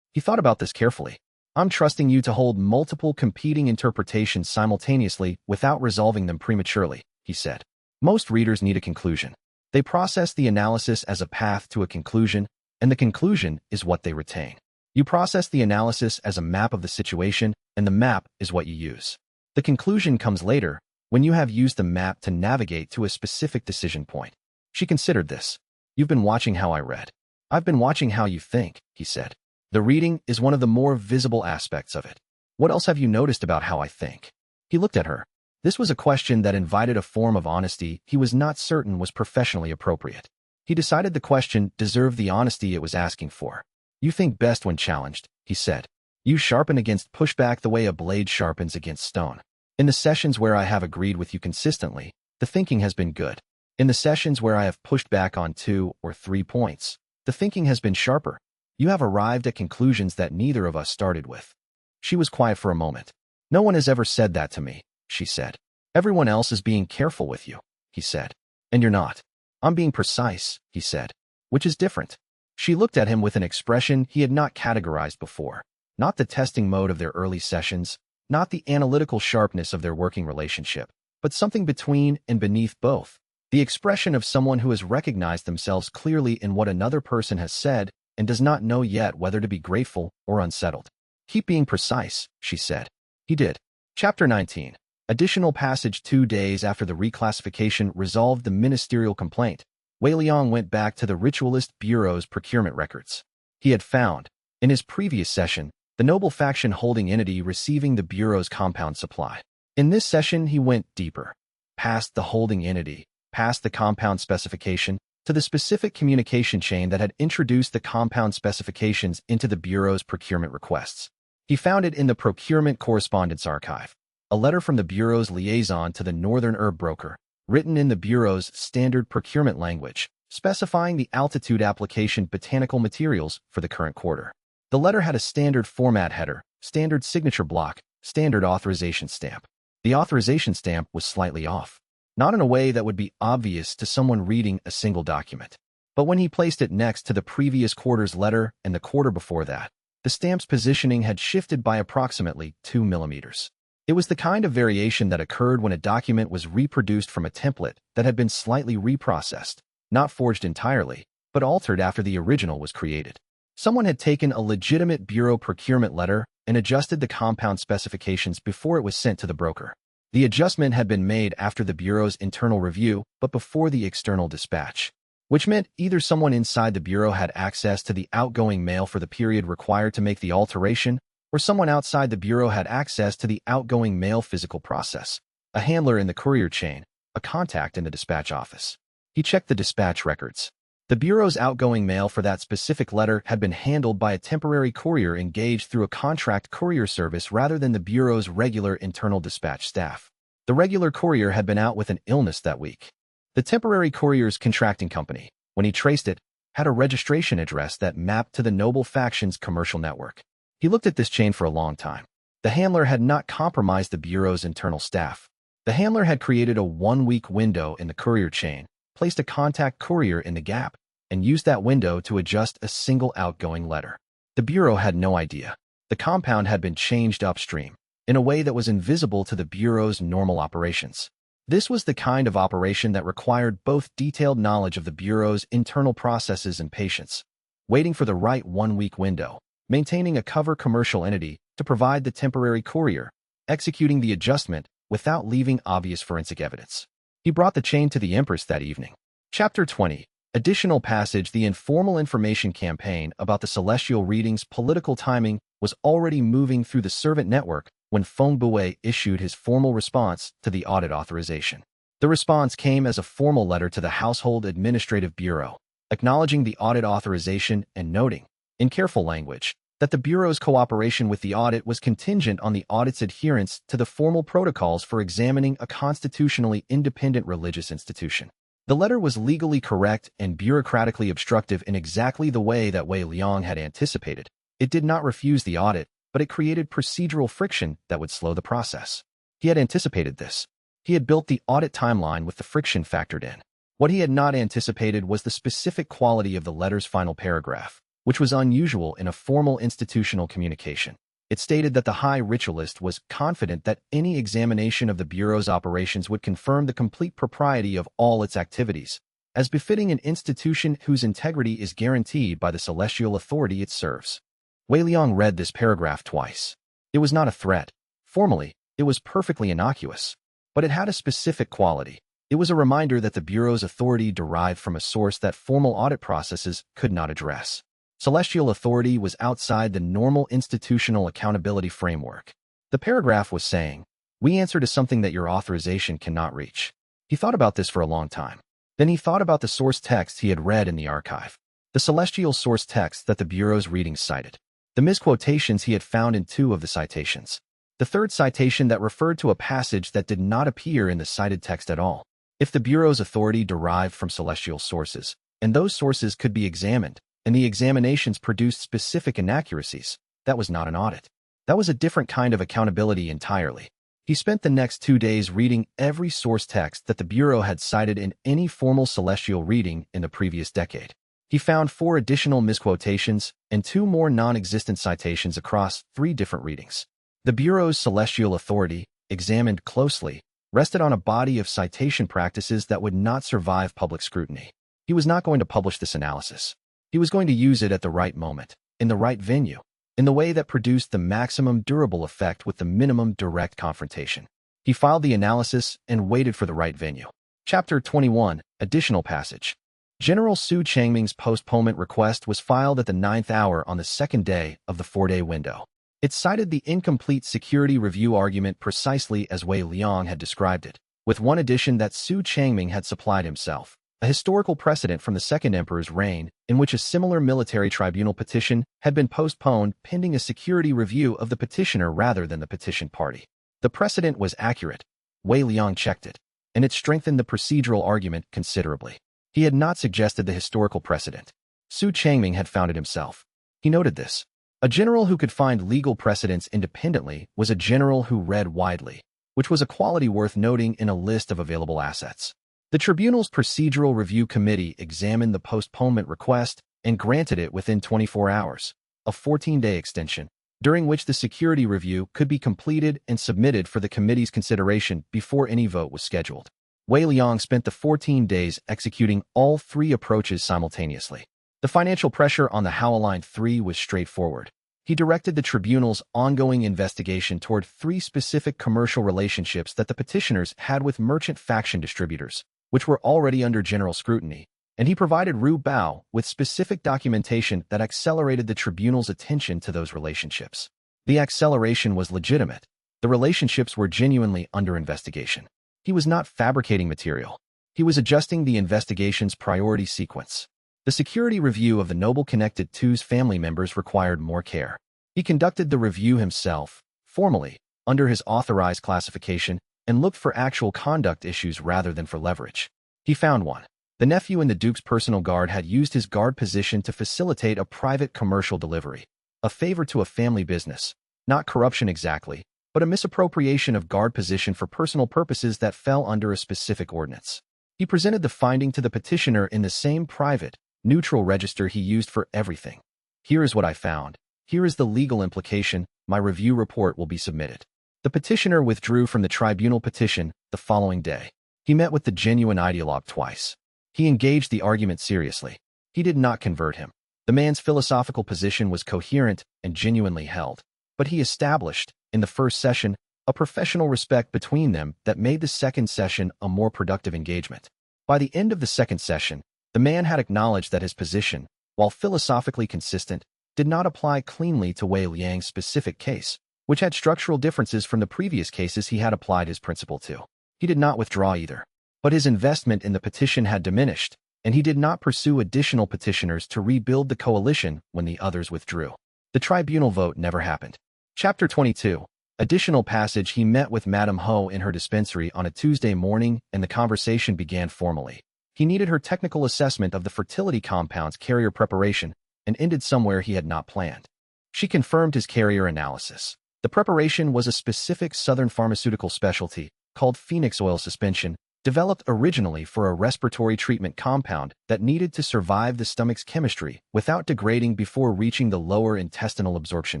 He thought about this carefully. "I'm trusting you to hold multiple competing interpretations simultaneously without resolving them prematurely," he said. "Most readers need a conclusion. They process the analysis as a path to a conclusion, and the conclusion is what they retain. You process the analysis as a map of the situation, and the map is what you use. The conclusion comes later, when you have used the map to navigate to a specific decision point." She considered this. "You've been watching how I read." "I've been watching how you think," he said. "The reading is one of the more visible aspects of it. What else have you noticed about how I think?" He looked at her. This was a question that invited a form of honesty he was not certain was professionally appropriate. He decided the question deserved the honesty it was asking for. "You think best when challenged," he said. "You sharpen against pushback the way a blade sharpens against stone. In the sessions where I have agreed with you consistently, the thinking has been good. In the sessions where I have pushed back on 2 or 3 points, the thinking has been sharper. You have arrived at conclusions that neither of us started with." She was quiet for a moment. "No one has ever said that to me," she said. "Everyone else is being careful with you," he said. "And you're not." "I'm being precise," he said. "Which is different." She looked at him with an expression he had not categorized before. Not the testing mode of their early sessions, not the analytical sharpness of their working relationship, but something between and beneath both. The expression of someone who has recognized themselves clearly in what another person has said and does not know yet whether to be grateful or unsettled. "Keep being precise," she said. He did. Chapter 19. Additional passage. 2 days after the reclassification resolved the ministerial complaint, Wei Liang went back to the Ritualist Bureau's procurement records. He had found, in his previous session, the noble faction holding entity receiving the Bureau's compound supply. In this session he went deeper, past the holding entity, past the compound specification, to the specific communication chain that had introduced the compound specifications into the Bureau's procurement requests. He found it in the Procurement Correspondence Archive, a letter from the Bureau's liaison to the Northern Herb Broker, written in the Bureau's standard procurement language, specifying the altitude application botanical materials for the current quarter. The letter had a standard format header, standard signature block, standard authorization stamp. The authorization stamp was slightly off, not in a way that would be obvious to someone reading a single document. But when he placed it next to the previous quarter's letter and the quarter before that, the stamp's positioning had shifted by approximately 2 millimeters. It was the kind of variation that occurred when a document was reproduced from a template that had been slightly reprocessed, not forged entirely, but altered after the original was created. Someone had taken a legitimate Bureau procurement letter and adjusted the compound specifications before it was sent to the broker. The adjustment had been made after the Bureau's internal review, but before the external dispatch, which meant either someone inside the Bureau had access to the outgoing mail for the period required to make the alteration, or someone outside the bureau had access to the outgoing mail physical process, a handler in the courier chain, a contact in the dispatch office. He checked the dispatch records. The bureau's outgoing mail for that specific letter had been handled by a temporary courier engaged through a contract courier service rather than the bureau's regular internal dispatch staff. The regular courier had been out with an illness that week. The temporary courier's contracting company, when he traced it, had a registration address that mapped to the noble faction's commercial network. He looked at this chain for a long time. The handler had not compromised the bureau's internal staff. The handler had created a 1-week window in the courier chain, placed a contact courier in the gap, and used that window to adjust a single outgoing letter. The bureau had no idea. The compound had been changed upstream, in a way that was invisible to the bureau's normal operations. This was the kind of operation that required both detailed knowledge of the bureau's internal processes and patience, waiting for the right 1-week window, maintaining a cover commercial entity to provide the temporary courier, executing the adjustment without leaving obvious forensic evidence. He brought the chain to the Empress that evening. Chapter 20. Additional passage. The informal information campaign about the celestial reading's political timing was already moving through the servant network when Feng Bue issued his formal response to the audit authorization. The response came as a formal letter to the Household Administrative Bureau, acknowledging the audit authorization and noting, in careful language, that the Bureau's cooperation with the audit was contingent on the audit's adherence to the formal protocols for examining a constitutionally independent religious institution. The letter was legally correct and bureaucratically obstructive in exactly the way that Wei Liang had anticipated. It did not refuse the audit, but it created procedural friction that would slow the process. He had anticipated this. He had built the audit timeline with the friction factored in. What he had not anticipated was the specific quality of the letter's final paragraph, which was unusual in a formal institutional communication. It stated that the High Ritualist was confident that any examination of the Bureau's operations would confirm the complete propriety of all its activities, as befitting an institution whose integrity is guaranteed by the celestial authority it serves. Wei Liang read this paragraph twice. It was not a threat. Formally, it was perfectly innocuous. But it had a specific quality. It was a reminder that the Bureau's authority derived from a source that formal audit processes could not address. Celestial authority was outside the normal institutional accountability framework. The paragraph was saying, "We answer to something that your authorization cannot reach." He thought about this for a long time. Then he thought about the source text he had read in the archive. The celestial source text that the Bureau's readings cited. The misquotations he had found in 2 of the citations. The third citation that referred to a passage that did not appear in the cited text at all. If the Bureau's authority derived from celestial sources, and those sources could be examined, and the examinations produced specific inaccuracies, that was not an audit. That was a different kind of accountability entirely. He spent the next 2 days reading every source text that the Bureau had cited in any formal celestial reading in the previous decade. He found 4 additional misquotations and 2 more non-existent citations across 3 different readings. The Bureau's celestial authority, examined closely, rested on a body of citation practices that would not survive public scrutiny. He was not going to publish this analysis. He was going to use it at the right moment, in the right venue, in the way that produced the maximum durable effect with the minimum direct confrontation. He filed the analysis and waited for the right venue. Chapter 21. Additional passage. General Su Changming's postponement request was filed at the 9th hour on the 2nd day of the 4-day window. It cited the incomplete security review argument precisely as Wei Liang had described it, with one addition that Su Changming had supplied himself. A historical precedent from the Second Emperor's reign, in which a similar military tribunal petition had been postponed pending a security review of the petitioner rather than the petition party. The precedent was accurate. Wei Liang checked it, and it strengthened the procedural argument considerably. He had not suggested the historical precedent. Su Changming had found it himself. He noted this. A general who could find legal precedents independently was a general who read widely, which was a quality worth noting in a list of available assets. The tribunal's procedural review committee examined the postponement request and granted it within 24 hours, a 14-day extension, during which the security review could be completed and submitted for the committee's consideration before any vote was scheduled. Wei Liang spent the 14 days executing all 3 approaches simultaneously. The financial pressure on the Howline 3 was straightforward. He directed the tribunal's ongoing investigation toward 3 specific commercial relationships that the petitioners had with merchant faction distributors, which were already under general scrutiny, and he provided Ru Bao with specific documentation that accelerated the tribunal's attention to those relationships. The acceleration was legitimate. The relationships were genuinely under investigation. He was not fabricating material. He was adjusting the investigation's priority sequence. The security review of the Noble Connected Two's family members required more care. He conducted the review himself, formally, under his authorized classification, and looked for actual conduct issues rather than for leverage. He found one. The nephew in the Duke's personal guard had used his guard position to facilitate a private commercial delivery, a favor to a family business, not corruption exactly, but a misappropriation of guard position for personal purposes that fell under a specific ordinance. He presented the finding to the petitioner in the same private, neutral register he used for everything. Here is what I found. Here is the legal implication. My review report will be submitted. The petitioner withdrew from the tribunal petition the following day. He met with the genuine ideologue twice. He engaged the argument seriously. He did not convert him. The man's philosophical position was coherent and genuinely held. But he established, in the first session, a professional respect between them that made the second session a more productive engagement. By the end of the second session, the man had acknowledged that his position, while philosophically consistent, did not apply cleanly to Wei Liang's specific case, which had structural differences from the previous cases he had applied his principle to. He did not withdraw either. But his investment in the petition had diminished, and he did not pursue additional petitioners to rebuild the coalition when the others withdrew. The tribunal vote never happened. Chapter 22. Additional passage. He met with Madame Ho in her dispensary on a Tuesday morning, and the conversation began formally. He needed her technical assessment of the fertility compound's carrier preparation, and ended somewhere he had not planned. She confirmed his carrier analysis. The preparation was a specific southern pharmaceutical specialty, called Phoenix oil suspension, developed originally for a respiratory treatment compound that needed to survive the stomach's chemistry without degrading before reaching the lower intestinal absorption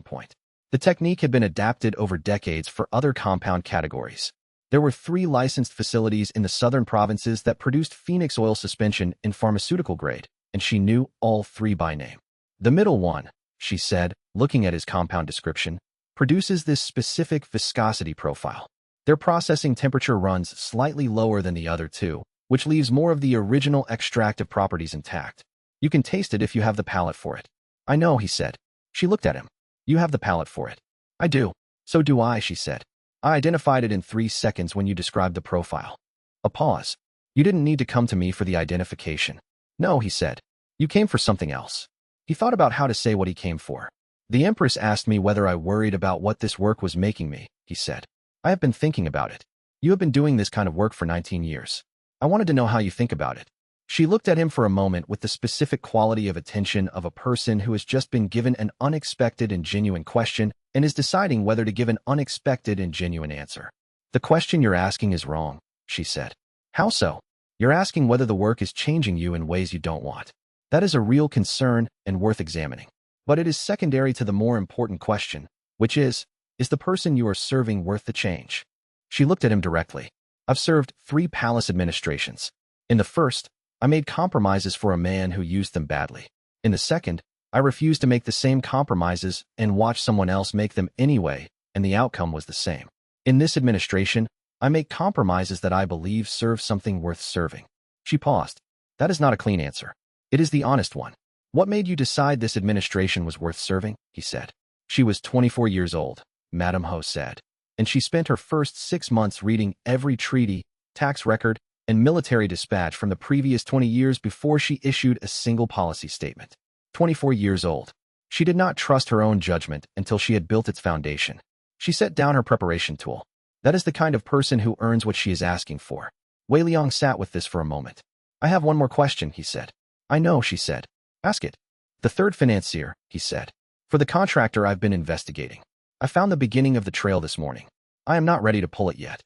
point. The technique had been adapted over decades for other compound categories. There were 3 licensed facilities in the southern provinces that produced Phoenix oil suspension in pharmaceutical grade, and she knew all 3 by name. The middle one, she said, looking at his compound description, produces this specific viscosity profile. Their processing temperature runs slightly lower than the other 2, which leaves more of the original extractive properties intact. You can taste it if you have the palate for it. I know, he said. She looked at him. You have the palate for it. I do. So do I, she said. I identified it in 3 seconds when you described the profile. A pause. You didn't need to come to me for the identification. No, he said. You came for something else. He thought about how to say what he came for. The Empress asked me whether I worried about what this work was making me, he said. I have been thinking about it. You have been doing this kind of work for 19 years. I wanted to know how you think about it. She looked at him for a moment with the specific quality of attention of a person who has just been given an unexpected and genuine question and is deciding whether to give an unexpected and genuine answer. The question you're asking is wrong, she said. How so? You're asking whether the work is changing you in ways you don't want. That is a real concern and worth examining. But it is secondary to the more important question, which is the person you are serving worth the change? She looked at him directly. I've served 3 palace administrations. In the first, I made compromises for a man who used them badly. In the second, I refused to make the same compromises and watched someone else make them anyway, and the outcome was the same. In this administration, I make compromises that I believe serve something worth serving. She paused. That is not a clean answer. It is the honest one. What made you decide this administration was worth serving? He said. She was 24 years old, Madame Ho said, and she spent her first 6 months reading every treaty, tax record, and military dispatch from the previous 20 years before she issued a single policy statement. 24 years old. She did not trust her own judgment until she had built its foundation. She set down her preparation tool. That is the kind of person who earns what she is asking for. Wei Liang sat with this for a moment. I have one more question, he said. I know, she said. Ask it. The third financier, he said. For the contractor I've been investigating. I found the beginning of the trail this morning. I am not ready to pull it yet.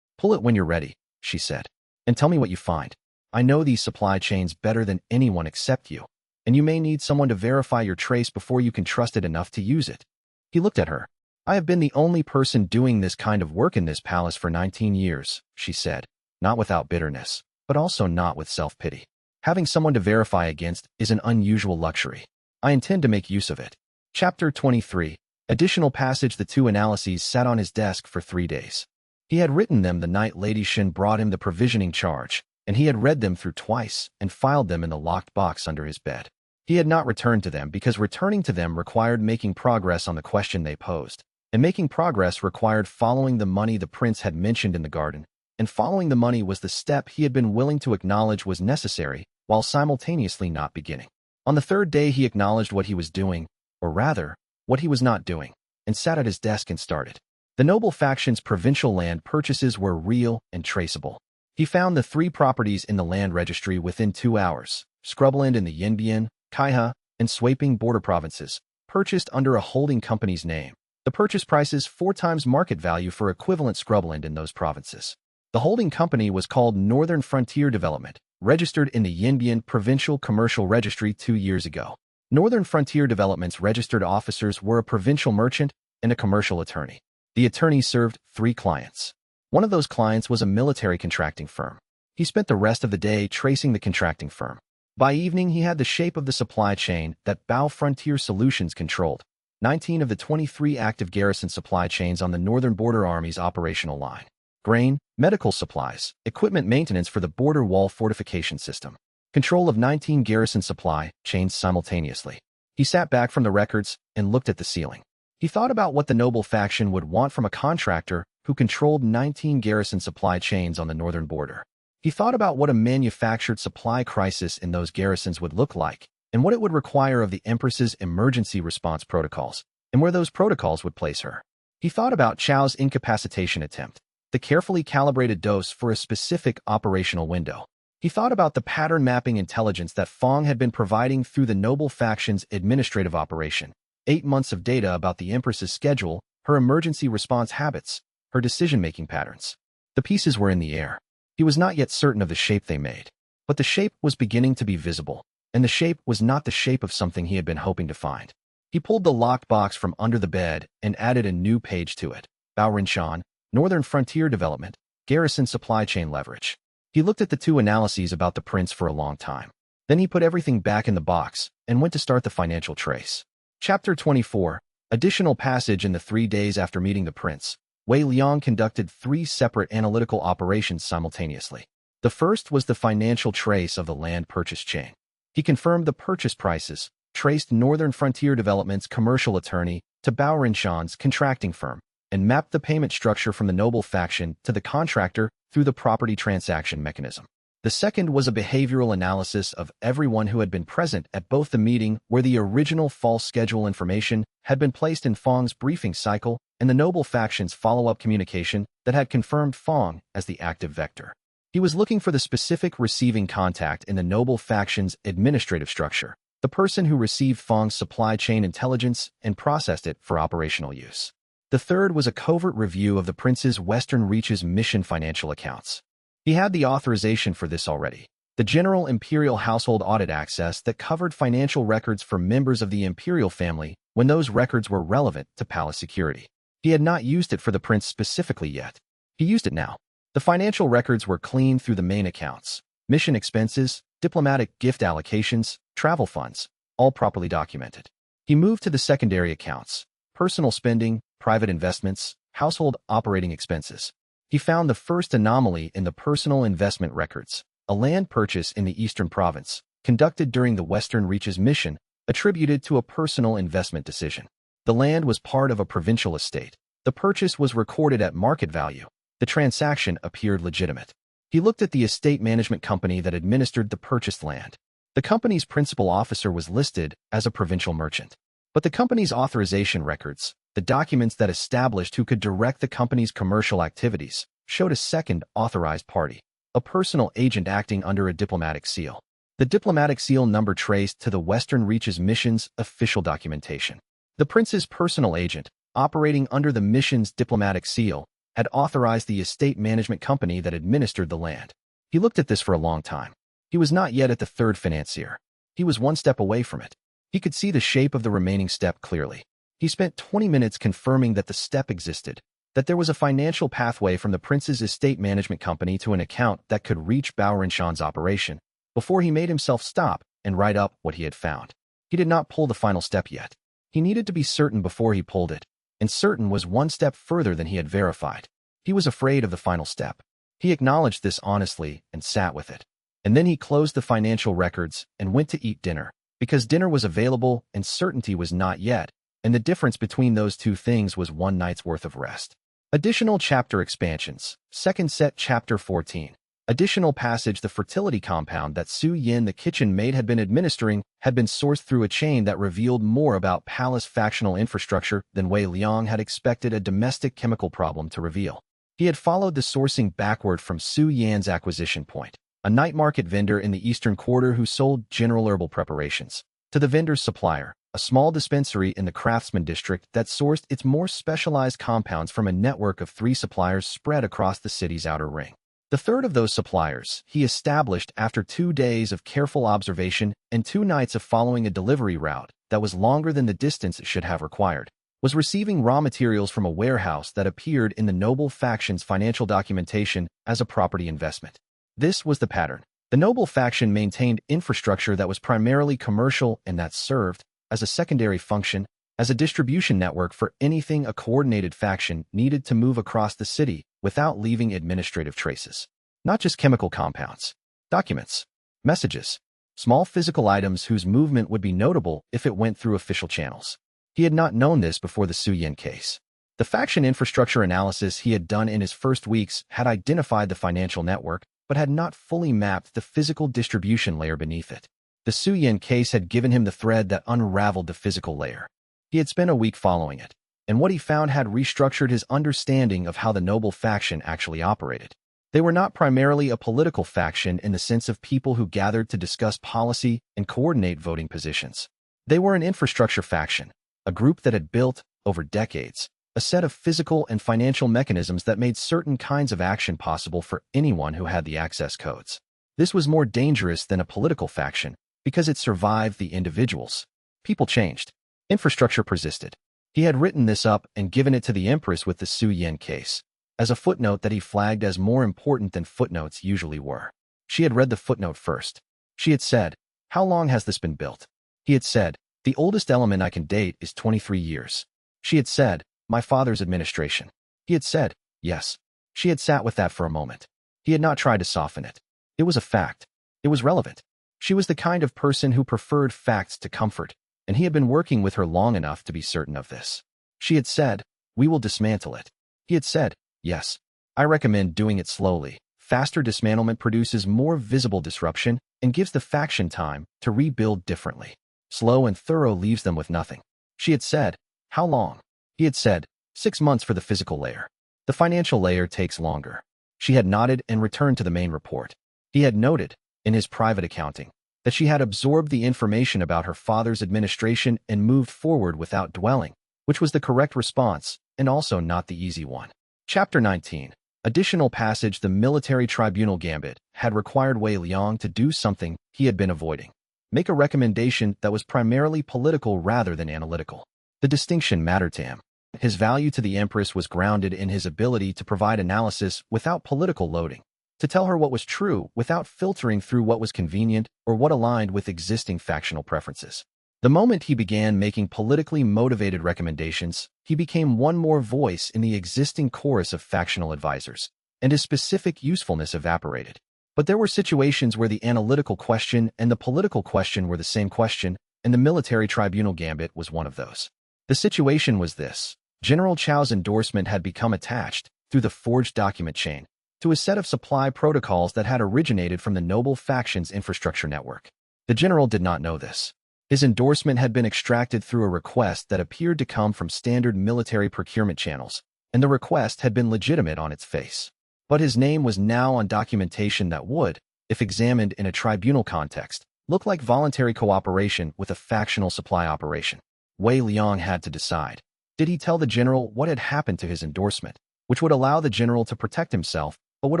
Pull it when you're ready, she said. And tell me what you find. I know these supply chains better than anyone except you, and you may need someone to verify your trace before you can trust it enough to use it. He looked at her. I have been the only person doing this kind of work in this palace for 19 years, she said, not without bitterness, but also not with self-pity. Having someone to verify against is an unusual luxury. I intend to make use of it. Chapter 23. Additional passage. The 2 analyses sat on his desk for 3 days. He had written them the night Lady Shin brought him the provisioning charge, and he had read them through twice and filed them in the locked box under his bed. He had not returned to them because returning to them required making progress on the question they posed. And making progress required following the money the prince had mentioned in the garden, and following the money was the step he had been willing to acknowledge was necessary, while simultaneously not beginning. On the third day he acknowledged what he was doing, or rather, what he was not doing, and sat at his desk and started. The noble faction's provincial land purchases were real and traceable. He found the 3 properties in the land registry within 2 hours, scrubland in the Yinbian, Kaiha, and Swaping border provinces, purchased under a holding company's name. The purchase prices 4 times market value for equivalent scrubland in those provinces. The holding company was called Northern Frontier Development, registered in the Yinbian Provincial Commercial Registry 2 years ago. Northern Frontier Development's registered officers were a provincial merchant and a commercial attorney. The attorney served 3 clients. One of those clients was a military contracting firm. He spent the rest of the day tracing the contracting firm. By evening, he had the shape of the supply chain that Bao Frontier Solutions controlled. 19 of the 23 active garrison supply chains on the Northern Border Army's operational line. Grain, medical supplies, equipment maintenance for the border wall fortification system. Control of 19 garrison supply chains simultaneously. He sat back from the records and looked at the ceiling. He thought about what the noble faction would want from a contractor who controlled 19 garrison supply chains on the northern border. He thought about what a manufactured supply crisis in those garrisons would look like, and what it would require of the Empress's emergency response protocols, and where those protocols would place her. He thought about Chao's incapacitation attempt, the carefully calibrated dose for a specific operational window. He thought about the pattern mapping intelligence that Fong had been providing through the noble faction's administrative operation. 8 months of data about the Empress's schedule, her emergency response habits, her decision-making patterns. The pieces were in the air. He was not yet certain of the shape they made, but the shape was beginning to be visible, and the shape was not the shape of something he had been hoping to find. He pulled the locked box from under the bed and added a new page to it. Baorinshan, Northern Frontier Development, Garrison Supply Chain Leverage. He looked at the 2 analyses about the prince for a long time. Then he put everything back in the box and went to start the financial trace. Chapter 24, Additional Passage. In the 3 days after meeting the prince, Wei Liang conducted 3 separate analytical operations simultaneously. The first was the financial trace of the land purchase chain. He confirmed the purchase prices, traced Northern Frontier Development's commercial attorney to Baorinshan's contracting firm, and mapped the payment structure from the noble faction to the contractor through the property transaction mechanism. The second was a behavioral analysis of everyone who had been present at both the meeting where the original false schedule information had been placed in Fong's briefing cycle and the noble faction's follow-up communication that had confirmed Fong as the active vector. He was looking for the specific receiving contact in the noble faction's administrative structure, the person who received Fong's supply chain intelligence and processed it for operational use. The third was a covert review of the prince's Western Reach's mission financial accounts. He had the authorization for this already. The General Imperial Household Audit Access that covered financial records for members of the Imperial family when those records were relevant to palace security. He had not used it for the prince specifically yet. He used it now. The financial records were clean through the main accounts. Mission expenses, diplomatic gift allocations, travel funds, all properly documented. He moved to the secondary accounts, personal spending, private investments, household operating expenses. He found the first anomaly in the personal investment records, a land purchase in the Eastern Province, conducted during the Western Reach's mission, attributed to a personal investment decision. The land was part of a provincial estate. The purchase was recorded at market value. The transaction appeared legitimate. He looked at the estate management company that administered the purchased land. The company's principal officer was listed as a provincial merchant. But the company's authorization records, the documents that established who could direct the company's commercial activities, showed a second authorized party, a personal agent acting under a diplomatic seal. The diplomatic seal number traced to the Western Reach's mission's official documentation. The prince's personal agent, operating under the mission's diplomatic seal, had authorized the estate management company that administered the land. He looked at this for a long time. He was not yet at the third financier. He was 1 step away from it. He could see the shape of the remaining step clearly. He spent 20 minutes confirming that the step existed, that there was a financial pathway from the prince's estate management company to an account that could reach Baorinshan's operation, before he made himself stop and write up what he had found. He did not pull the final step yet. He needed to be certain before he pulled it, and certain was 1 step further than he had verified. He was afraid of the final step. He acknowledged this honestly and sat with it. And then he closed the financial records and went to eat dinner, because dinner was available and certainty was not yet, and the difference between those two things was one night's worth of rest. Additional chapter expansions. Second set, Chapter 14. Additional passage. The fertility compound that Su Yin, the kitchen maid, had been administering had been sourced through a chain that revealed more about palace factional infrastructure than Wei Liang had expected a domestic chemical problem to reveal. He had followed the sourcing backward from Su Yan's acquisition point, a night market vendor in the eastern quarter who sold general herbal preparations, to the vendor's supplier, a small dispensary in the craftsman district that sourced its more specialized compounds from a network of 3 suppliers spread across the city's outer ring. The third of those suppliers, he established after 2 days of careful observation and 2 nights of following a delivery route that was longer than the distance it should have required, was receiving raw materials from a warehouse that appeared in the noble faction's financial documentation as a property investment. This was the pattern. The noble faction maintained infrastructure that was primarily commercial and that served, as a secondary function, as a distribution network for anything a coordinated faction needed to move across the city without leaving administrative traces. Not just chemical compounds, documents, messages, small physical items whose movement would be notable if it went through official channels. He had not known this before the Su Yin case. The faction infrastructure analysis he had done in his first weeks had identified the financial network, but had not fully mapped the physical distribution layer beneath it. The Su Yin case had given him the thread that unraveled the physical layer. He had spent a week following it, and what he found had restructured his understanding of how the noble faction actually operated. They were not primarily a political faction in the sense of people who gathered to discuss policy and coordinate voting positions. They were an infrastructure faction, a group that had built, over decades, a set of physical and financial mechanisms that made certain kinds of action possible for anyone who had the access codes. This was more dangerous than a political faction because it survived the individuals. People changed. Infrastructure persisted. He had written this up and given it to the Empress with the Su Yin case, as a footnote that he flagged as more important than footnotes usually were. She had read the footnote first. She had said, "How long has this been built?" He had said, "The oldest element I can date is 23 years. She had said, "My father's administration." He had said, "Yes." She had sat with that for a moment. He had not tried to soften it. It was a fact. It was relevant. She was the kind of person who preferred facts to comfort, and he had been working with her long enough to be certain of this. She had said, "We will dismantle it." He had said, "Yes. I recommend doing it slowly. Faster dismantlement produces more visible disruption and gives the faction time to rebuild differently. Slow and thorough leaves them with nothing." She had said, "How long?" He had said, 6 months for the physical layer. The financial layer takes longer." She had nodded and returned to the main report. He had noted, in his private accounting, that she had absorbed the information about her father's administration and moved forward without dwelling, which was the correct response and also not the easy one. Chapter 19. Additional passage. The military tribunal gambit had required Wei Liang to do something he had been avoiding. Make a recommendation that was primarily political rather than analytical. The distinction mattered to him. His value to the Empress was grounded in his ability to provide analysis without political loading, to tell her what was true without filtering through what was convenient or what aligned with existing factional preferences. The moment he began making politically motivated recommendations, he became one more voice in the existing chorus of factional advisors, and his specific usefulness evaporated. But there were situations where the analytical question and the political question were the same question, and the military tribunal gambit was one of those. The situation was this. General Chao's endorsement had become attached, through the forged document chain, to a set of supply protocols that had originated from the noble faction's infrastructure network. The general did not know this. His endorsement had been extracted through a request that appeared to come from standard military procurement channels, and the request had been legitimate on its face. But his name was now on documentation that would, if examined in a tribunal context, look like voluntary cooperation with a factional supply operation. Wei Liang had to decide. Did he tell the general what had happened to his endorsement, which would allow the general to protect himself, but would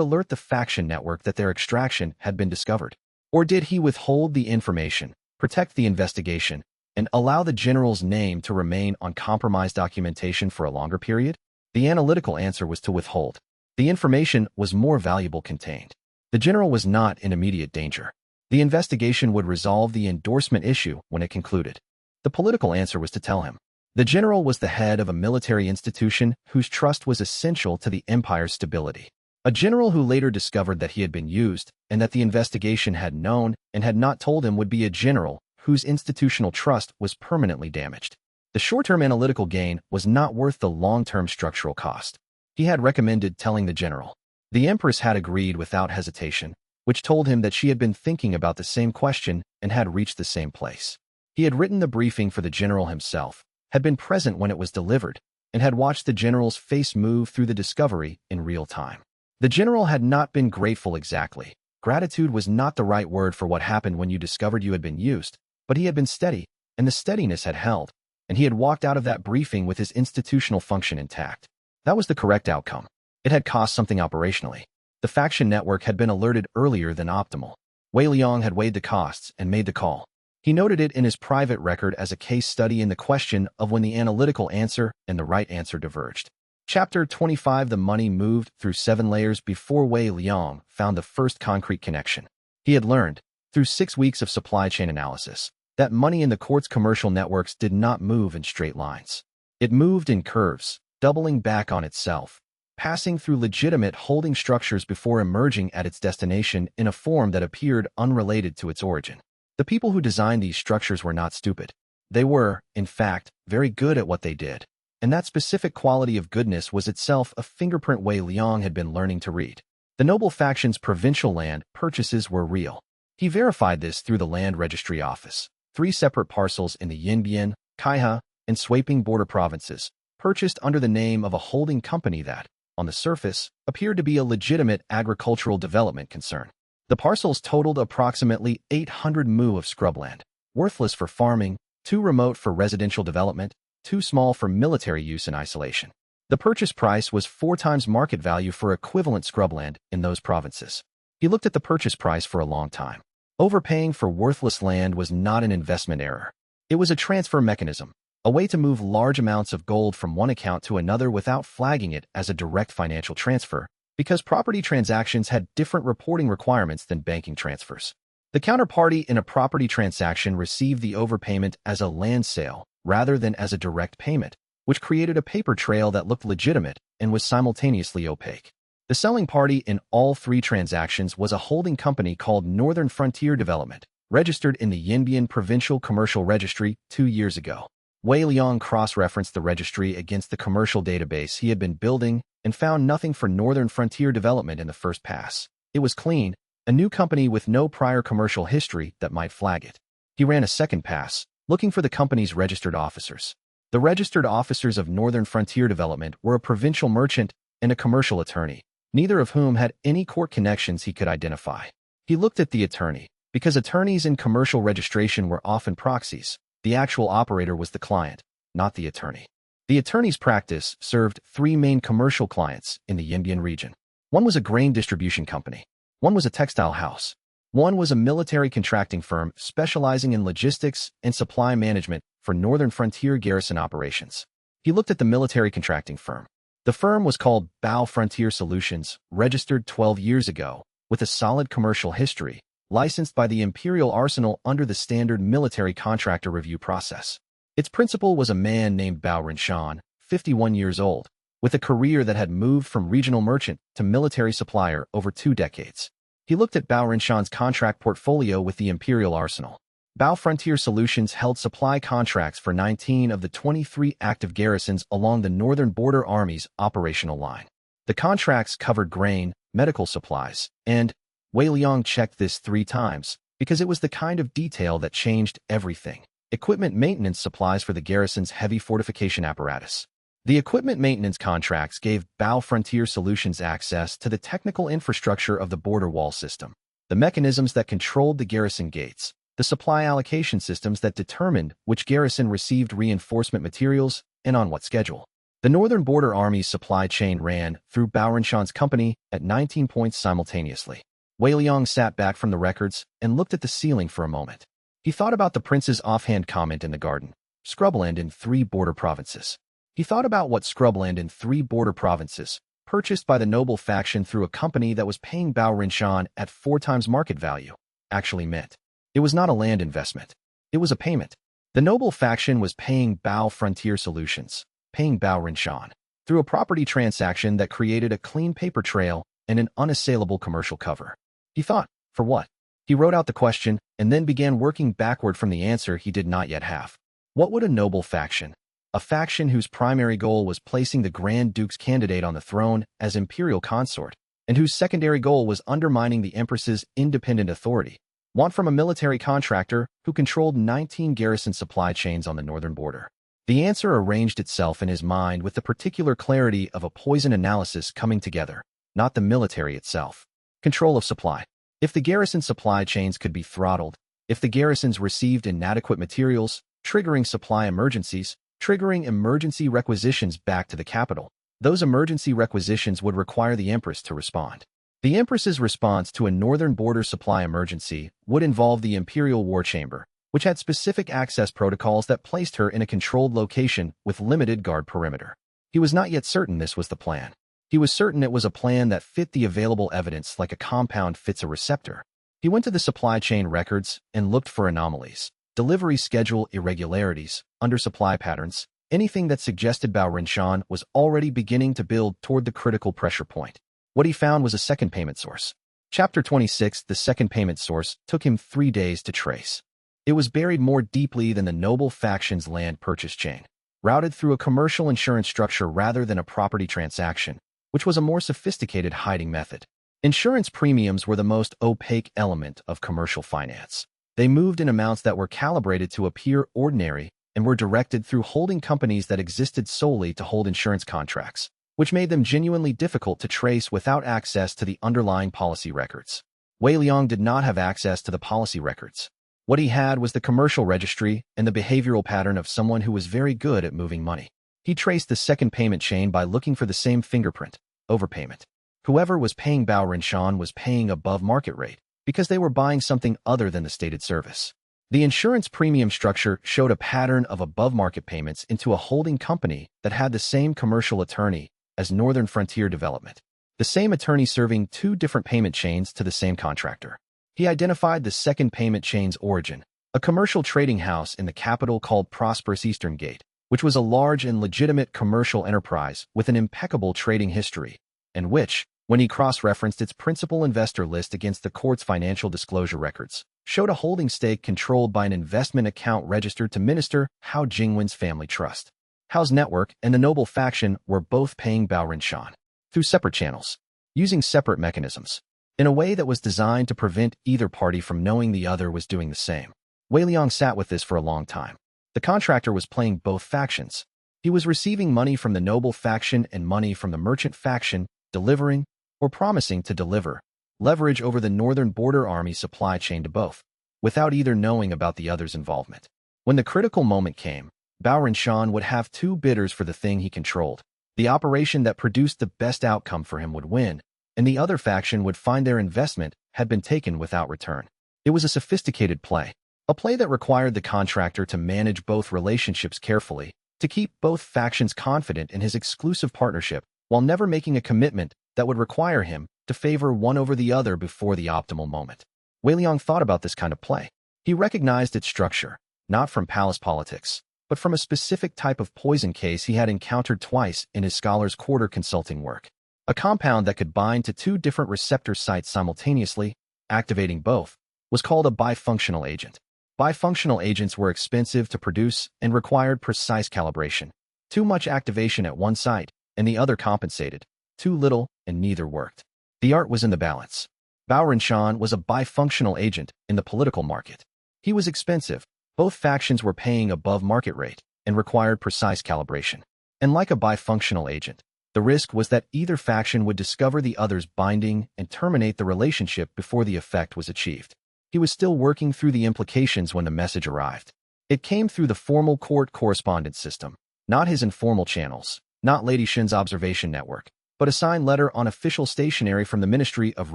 alert the faction network that their extraction had been discovered? Or did he withhold the information, protect the investigation, and allow the general's name to remain on compromised documentation for a longer period? The analytical answer was to withhold. The information was more valuable contained. The general was not in immediate danger. The investigation would resolve the endorsement issue when it concluded. The political answer was to tell him. The general was the head of a military institution whose trust was essential to the empire's stability. A general who later discovered that he had been used and that the investigation had known and had not told him would be a general whose institutional trust was permanently damaged. The short-term analytical gain was not worth the long-term structural cost. He had recommended telling the general. The Empress had agreed without hesitation, which told him that she had been thinking about the same question and had reached the same place. He had written the briefing for the general himself, had been present when it was delivered, and had watched the general's face move through the discovery in real time. The general had not been grateful exactly. Gratitude was not the right word for what happened when you discovered you had been used, but he had been steady, and the steadiness had held, and he had walked out of that briefing with his institutional function intact. That was the correct outcome. It had cost something operationally. The faction network had been alerted earlier than optimal. Wei Liang had weighed the costs and made the call. He noted it in his private record as a case study in the question of when the analytical answer and the right answer diverged. Chapter 25. The money moved through 7 layers before Wei Liang found the first concrete connection. He had learned, through 6 weeks of supply chain analysis, that money in the court's commercial networks did not move in straight lines. It moved in curves, doubling back on itself, passing through legitimate holding structures before emerging at its destination in a form that appeared unrelated to its origin. The people who designed these structures were not stupid. They were, in fact, very good at what they did. And that specific quality of goodness was itself a fingerprint Wei Liang had been learning to read. The noble faction's provincial land purchases were real. He verified this through the land registry office. 3 separate parcels in the Yinbian, Kaiha, and Swaiping border provinces, purchased under the name of a holding company that, on the surface, appeared to be a legitimate agricultural development concern. The parcels totaled approximately 800 mu of scrubland, worthless for farming, too remote for residential development, too small for military use in isolation. The purchase price was 4 times market value for equivalent scrubland in those provinces. He looked at the purchase price for a long time. Overpaying for worthless land was not an investment error. It was a transfer mechanism, a way to move large amounts of gold from one account to another without flagging it as a direct financial transfer, because property transactions had different reporting requirements than banking transfers. The counterparty in a property transaction received the overpayment as a land sale rather than as a direct payment, which created a paper trail that looked legitimate and was simultaneously opaque. The selling party in all 3 transactions was a holding company called Northern Frontier Development, registered in the Yinbian Provincial Commercial Registry 2 years ago. Wei Liang cross-referenced the registry against the commercial database he had been building and found nothing for Northern Frontier Development in the first pass. It was clean, a new company with no prior commercial history that might flag it. He ran a second pass, looking for the company's registered officers. The registered officers of Northern Frontier Development were a provincial merchant and a commercial attorney, neither of whom had any court connections he could identify. He looked at the attorney. Because attorneys in commercial registration were often proxies, the actual operator was the client, not the attorney. The attorney's practice served 3 main commercial clients in the Yinbian region. One was a grain distribution company. One was a textile house. One was a military contracting firm specializing in logistics and supply management for Northern Frontier garrison operations. He looked at the military contracting firm. The firm was called Bao Frontier Solutions, registered 12 years ago, with a solid commercial history, licensed by the Imperial Arsenal under the standard military contractor review process. Its principal was a man named Bao Rinshan, 51 years old, with a career that had moved from regional merchant to military supplier over 2 decades. He looked at Bao Rinshan's contract portfolio with the Imperial Arsenal. Bao Frontier Solutions held supply contracts for 19 of the 23 active garrisons along the Northern Border Army's operational line. The contracts covered grain, medical supplies, and Wei Liang checked this 3 times because it was the kind of detail that changed everything. Equipment maintenance supplies for the garrison's heavy fortification apparatus. The equipment maintenance contracts gave Bao Frontier Solutions access to the technical infrastructure of the border wall system, the mechanisms that controlled the garrison gates, the supply allocation systems that determined which garrison received reinforcement materials and on what schedule. The Northern Border Army's supply chain ran through Bao Rinshan's company at 19 points simultaneously. Wei Liang sat back from the records and looked at the ceiling for a moment. He thought about the prince's offhand comment in the garden, scrubland in 3 border provinces. He thought about what scrubland in 3 border provinces, purchased by the noble faction through a company that was paying Bao Rinshan at 4 times market value, actually meant. It was not a land investment. It was a payment. The noble faction was paying Bao Frontier Solutions, paying Bao Rinshan, through a property transaction that created a clean paper trail and an unassailable commercial cover. He thought, for what? He wrote out the question and then began working backward from the answer he did not yet have. What would a noble faction, a faction whose primary goal was placing the Grand Duke's candidate on the throne as imperial consort, and whose secondary goal was undermining the Empress's independent authority, want from a military contractor who controlled 19 garrison supply chains on the northern border. The answer arranged itself in his mind with the particular clarity of a poison analysis coming together, not the military itself. Control of supply. If the garrison supply chains could be throttled, if the garrisons received inadequate materials, triggering supply emergencies, triggering emergency requisitions back to the capital, those emergency requisitions would require the Empress to respond. The Empress's response to a northern border supply emergency would involve the Imperial War Chamber, which had specific access protocols that placed her in a controlled location with limited guard perimeter. He was not yet certain this was the plan. He was certain it was a plan that fit the available evidence like a compound fits a receptor. He went to the supply chain records and looked for anomalies, delivery schedule irregularities, undersupply patterns, anything that suggested Bao Rinshan was already beginning to build toward the critical pressure point. What he found was a second payment source. Chapter 26. The second payment source took him 3 days to trace. It was buried more deeply than the noble faction's land purchase chain, routed through a commercial insurance structure rather than a property transaction, which was a more sophisticated hiding method. Insurance premiums were the most opaque element of commercial finance. They moved in amounts that were calibrated to appear ordinary and were directed through holding companies that existed solely to hold insurance contracts, which made them genuinely difficult to trace without access to the underlying policy records. Wei Liang did not have access to the policy records. What he had was the commercial registry and the behavioral pattern of someone who was very good at moving money. He traced the second payment chain by looking for the same fingerprint, overpayment. Whoever was paying Bao Rinshan was paying above market rate because they were buying something other than the stated service. The insurance premium structure showed a pattern of above-market payments into a holding company that had the same commercial attorney as Northern Frontier Development, the same attorney serving 2 different payment chains to the same contractor. He identified the second payment chain's origin, a commercial trading house in the capital called Prosperous Eastern Gate, which was a large and legitimate commercial enterprise with an impeccable trading history, and which, when he cross-referenced its principal investor list against the court's financial disclosure records, showed a holding stake controlled by an investment account registered to Minister Hao Jingwen's family trust. Hao's network and the noble faction were both paying Bao Rinshan through separate channels, using separate mechanisms, in a way that was designed to prevent either party from knowing the other was doing the same. Wei Liang sat with this for a long time. The contractor was playing both factions. He was receiving money from the noble faction and money from the merchant faction, delivering, or promising to deliver, leverage over the northern border army supply chain to both, without either knowing about the other's involvement. When the critical moment came, Bao Rinshan would have 2 bidders for the thing he controlled. The operation that produced the best outcome for him would win, and the other faction would find their investment had been taken without return. It was a sophisticated play, a play that required the contractor to manage both relationships carefully, to keep both factions confident in his exclusive partnership, while never making a commitment that would require him to favor one over the other before the optimal moment. Wei Liang thought about this kind of play. He recognized its structure, not from palace politics, but from a specific type of poison case he had encountered twice in his Scholar's Quarter consulting work. A compound that could bind to 2 different receptor sites simultaneously, activating both, was called a bifunctional agent. Bifunctional agents were expensive to produce and required precise calibration. Too much activation at one site, and the other compensated. Too little, and neither worked. The art was in the balance. Bao Rinshan was a bifunctional agent in the political market. He was expensive. Both factions were paying above market rate and required precise calibration. And like a bifunctional agent, the risk was that either faction would discover the other's binding and terminate the relationship before the effect was achieved. He was still working through the implications when the message arrived. It came through the formal court correspondence system, not his informal channels, not Lady Shin's observation network, but a signed letter on official stationery from the Ministry of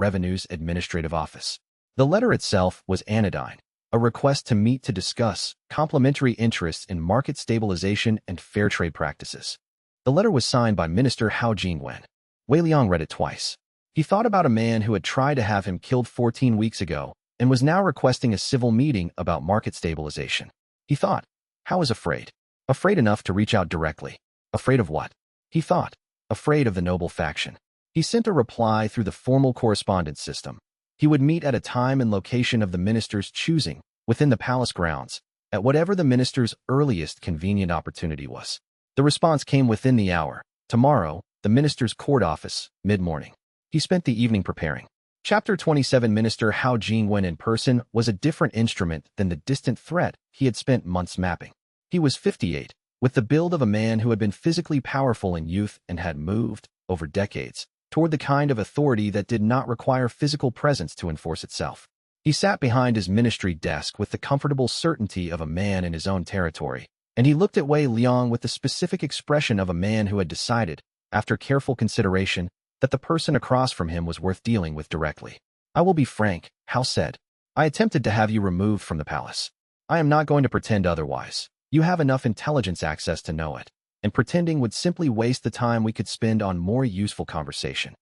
Revenue's Administrative Office. The letter itself was anodyne, a request to meet to discuss complementary interests in market stabilization and fair trade practices. The letter was signed by Minister Hao Jingwen. Wei Liang read it twice. He thought about a man who had tried to have him killed 14 weeks ago and was now requesting a civil meeting about market stabilization. He thought, Hao is afraid. Afraid enough to reach out directly. Afraid of what? He thought, afraid of the noble faction. He sent a reply through the formal correspondence system. He would meet at a time and location of the minister's choosing, within the palace grounds, at whatever the minister's earliest convenient opportunity was. The response came within the hour. Tomorrow, the minister's court office, mid-morning. He spent the evening preparing. Chapter 27. Minister Hao Jingwen in person was a different instrument than the distant threat he had spent months mapping. He was 58, with the build of a man who had been physically powerful in youth and had moved, over decades, toward the kind of authority that did not require physical presence to enforce itself. He sat behind his ministry desk with the comfortable certainty of a man in his own territory, and he looked at Wei Liang with the specific expression of a man who had decided, after careful consideration, that the person across from him was worth dealing with directly. I will be frank, Hao said. I attempted to have you removed from the palace. I am not going to pretend otherwise. You have enough intelligence access to know it, and pretending would simply waste the time we could spend on more useful conversation.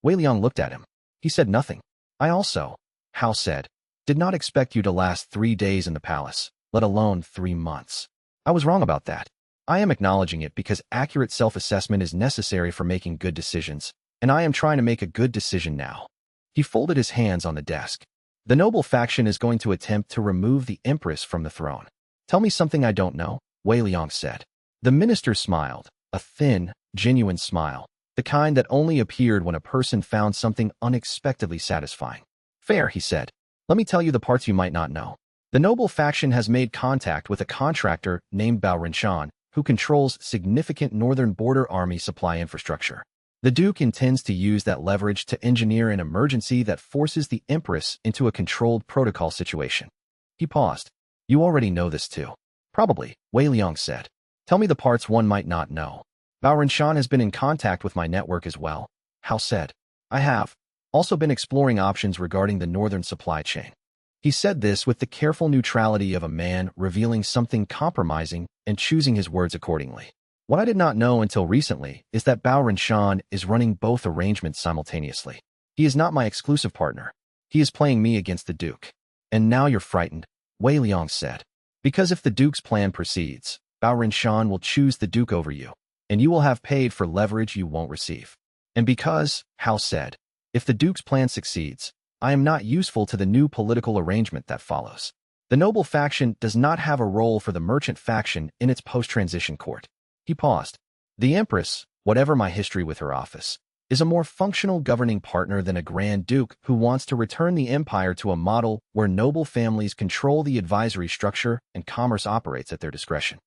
Wei Liang looked at him. He said nothing. I also, Hao said, did not expect you to last 3 days in the palace, let alone 3 months. I was wrong about that. I am acknowledging it because accurate self-assessment is necessary for making good decisions, and I am trying to make a good decision now. He folded his hands on the desk. The noble faction is going to attempt to remove the Empress from the throne. Tell me something I don't know, Wei Liang said. The minister smiled, a thin, genuine smile, the kind that only appeared when a person found something unexpectedly satisfying. Fair, he said. Let me tell you the parts you might not know. The noble faction has made contact with a contractor named Bao Rinshan, who controls significant northern border army supply infrastructure. The Duke intends to use that leverage to engineer an emergency that forces the Empress into a controlled protocol situation. He paused. You already know this too. Probably, Wei Liang said. Tell me the parts one might not know. Bao Rinshan has been in contact with my network as well, Hao said. I have also been exploring options regarding the northern supply chain. He said this with the careful neutrality of a man revealing something compromising and choosing his words accordingly. What I did not know until recently is that Bao Rinshan is running both arrangements simultaneously. He is not my exclusive partner. He is playing me against the Duke. And now you're frightened, Wei Liang said. Because if the Duke's plan proceeds, Bao Rinshan will choose the Duke over you, and you will have paid for leverage you won't receive. And because, Hao said, if the Duke's plan succeeds, I am not useful to the new political arrangement that follows. The noble faction does not have a role for the merchant faction in its post-transition court. He paused. The Empress, whatever my history with her office, is a more functional governing partner than a Grand Duke who wants to return the empire to a model where noble families control the advisory structure and commerce operates at their discretion.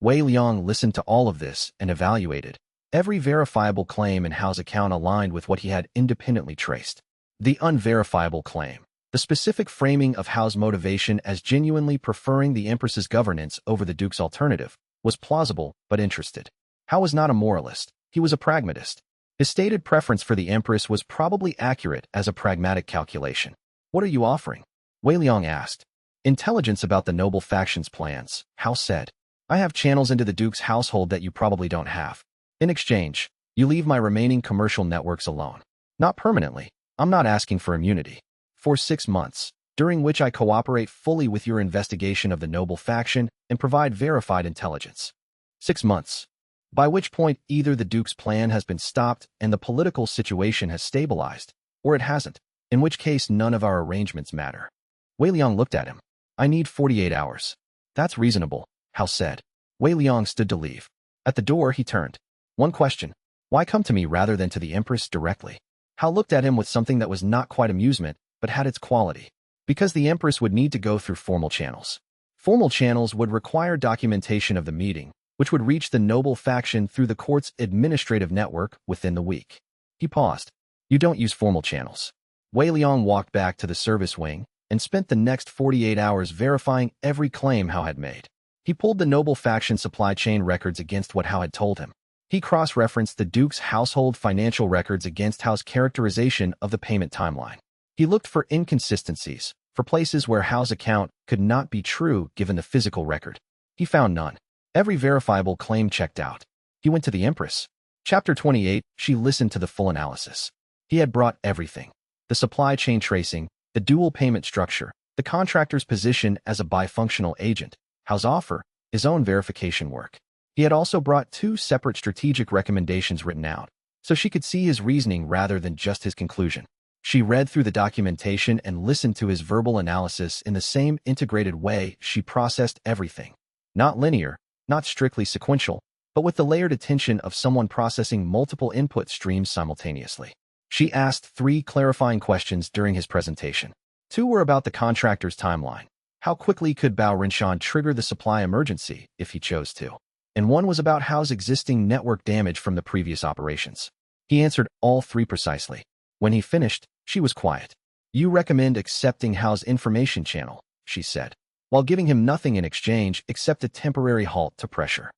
Wei Liang listened to all of this and evaluated. Every verifiable claim in Hao's account aligned with what he had independently traced. The unverifiable claim, the specific framing of Hao's motivation as genuinely preferring the Empress's governance over the Duke's alternative, was plausible but interested. Hao was not a moralist, he was a pragmatist. His stated preference for the Empress was probably accurate as a pragmatic calculation. What are you offering? Wei Liang asked. Intelligence about the noble faction's plans, Hao said. I have channels into the Duke's household that you probably don't have. In exchange, you leave my remaining commercial networks alone. Not permanently. I'm not asking for immunity. For 6 months, during which I cooperate fully with your investigation of the noble faction and provide verified intelligence. 6 months. By which point either the Duke's plan has been stopped and the political situation has stabilized, or it hasn't, in which case none of our arrangements matter. Wei Liang looked at him. I need 48 hours. That's reasonable, Hao said. Wei Liang stood to leave. At the door he turned. One question. Why come to me rather than to the Empress directly? Hao looked at him with something that was not quite amusement, but had its quality. Because the Empress would need to go through formal channels. Formal channels would require documentation of the meeting, which would reach the noble faction through the court's administrative network within the week. He paused. You don't use formal channels. Wei Liang walked back to the service wing and spent the next 48 hours verifying every claim Hao had made. He pulled the noble faction supply chain records against what Hao had told him. He cross-referenced the Duke's household financial records against Hao's characterization of the payment timeline. He looked for inconsistencies, for places where Hao's account could not be true given the physical record. He found none. Every verifiable claim checked out. He went to the Empress. Chapter 28, she listened to the full analysis. He had brought everything. The supply chain tracing, the dual payment structure, the contractor's position as a bifunctional agent, Hao's offer, his own verification work. He had also brought 2 separate strategic recommendations written out, so she could see his reasoning rather than just his conclusion. She read through the documentation and listened to his verbal analysis in the same integrated way she processed everything. Not linear, not strictly sequential, but with the layered attention of someone processing multiple input streams simultaneously. She asked 3 clarifying questions during his presentation. 2 were about the contractor's timeline. How quickly could Bao Rinshan trigger the supply emergency if he chose to? And 1 was about Hao's existing network damage from the previous operations. He answered all 3 precisely. When he finished, she was quiet. You recommend accepting Hao's information channel, she said, while giving him nothing in exchange except a temporary halt to pressure.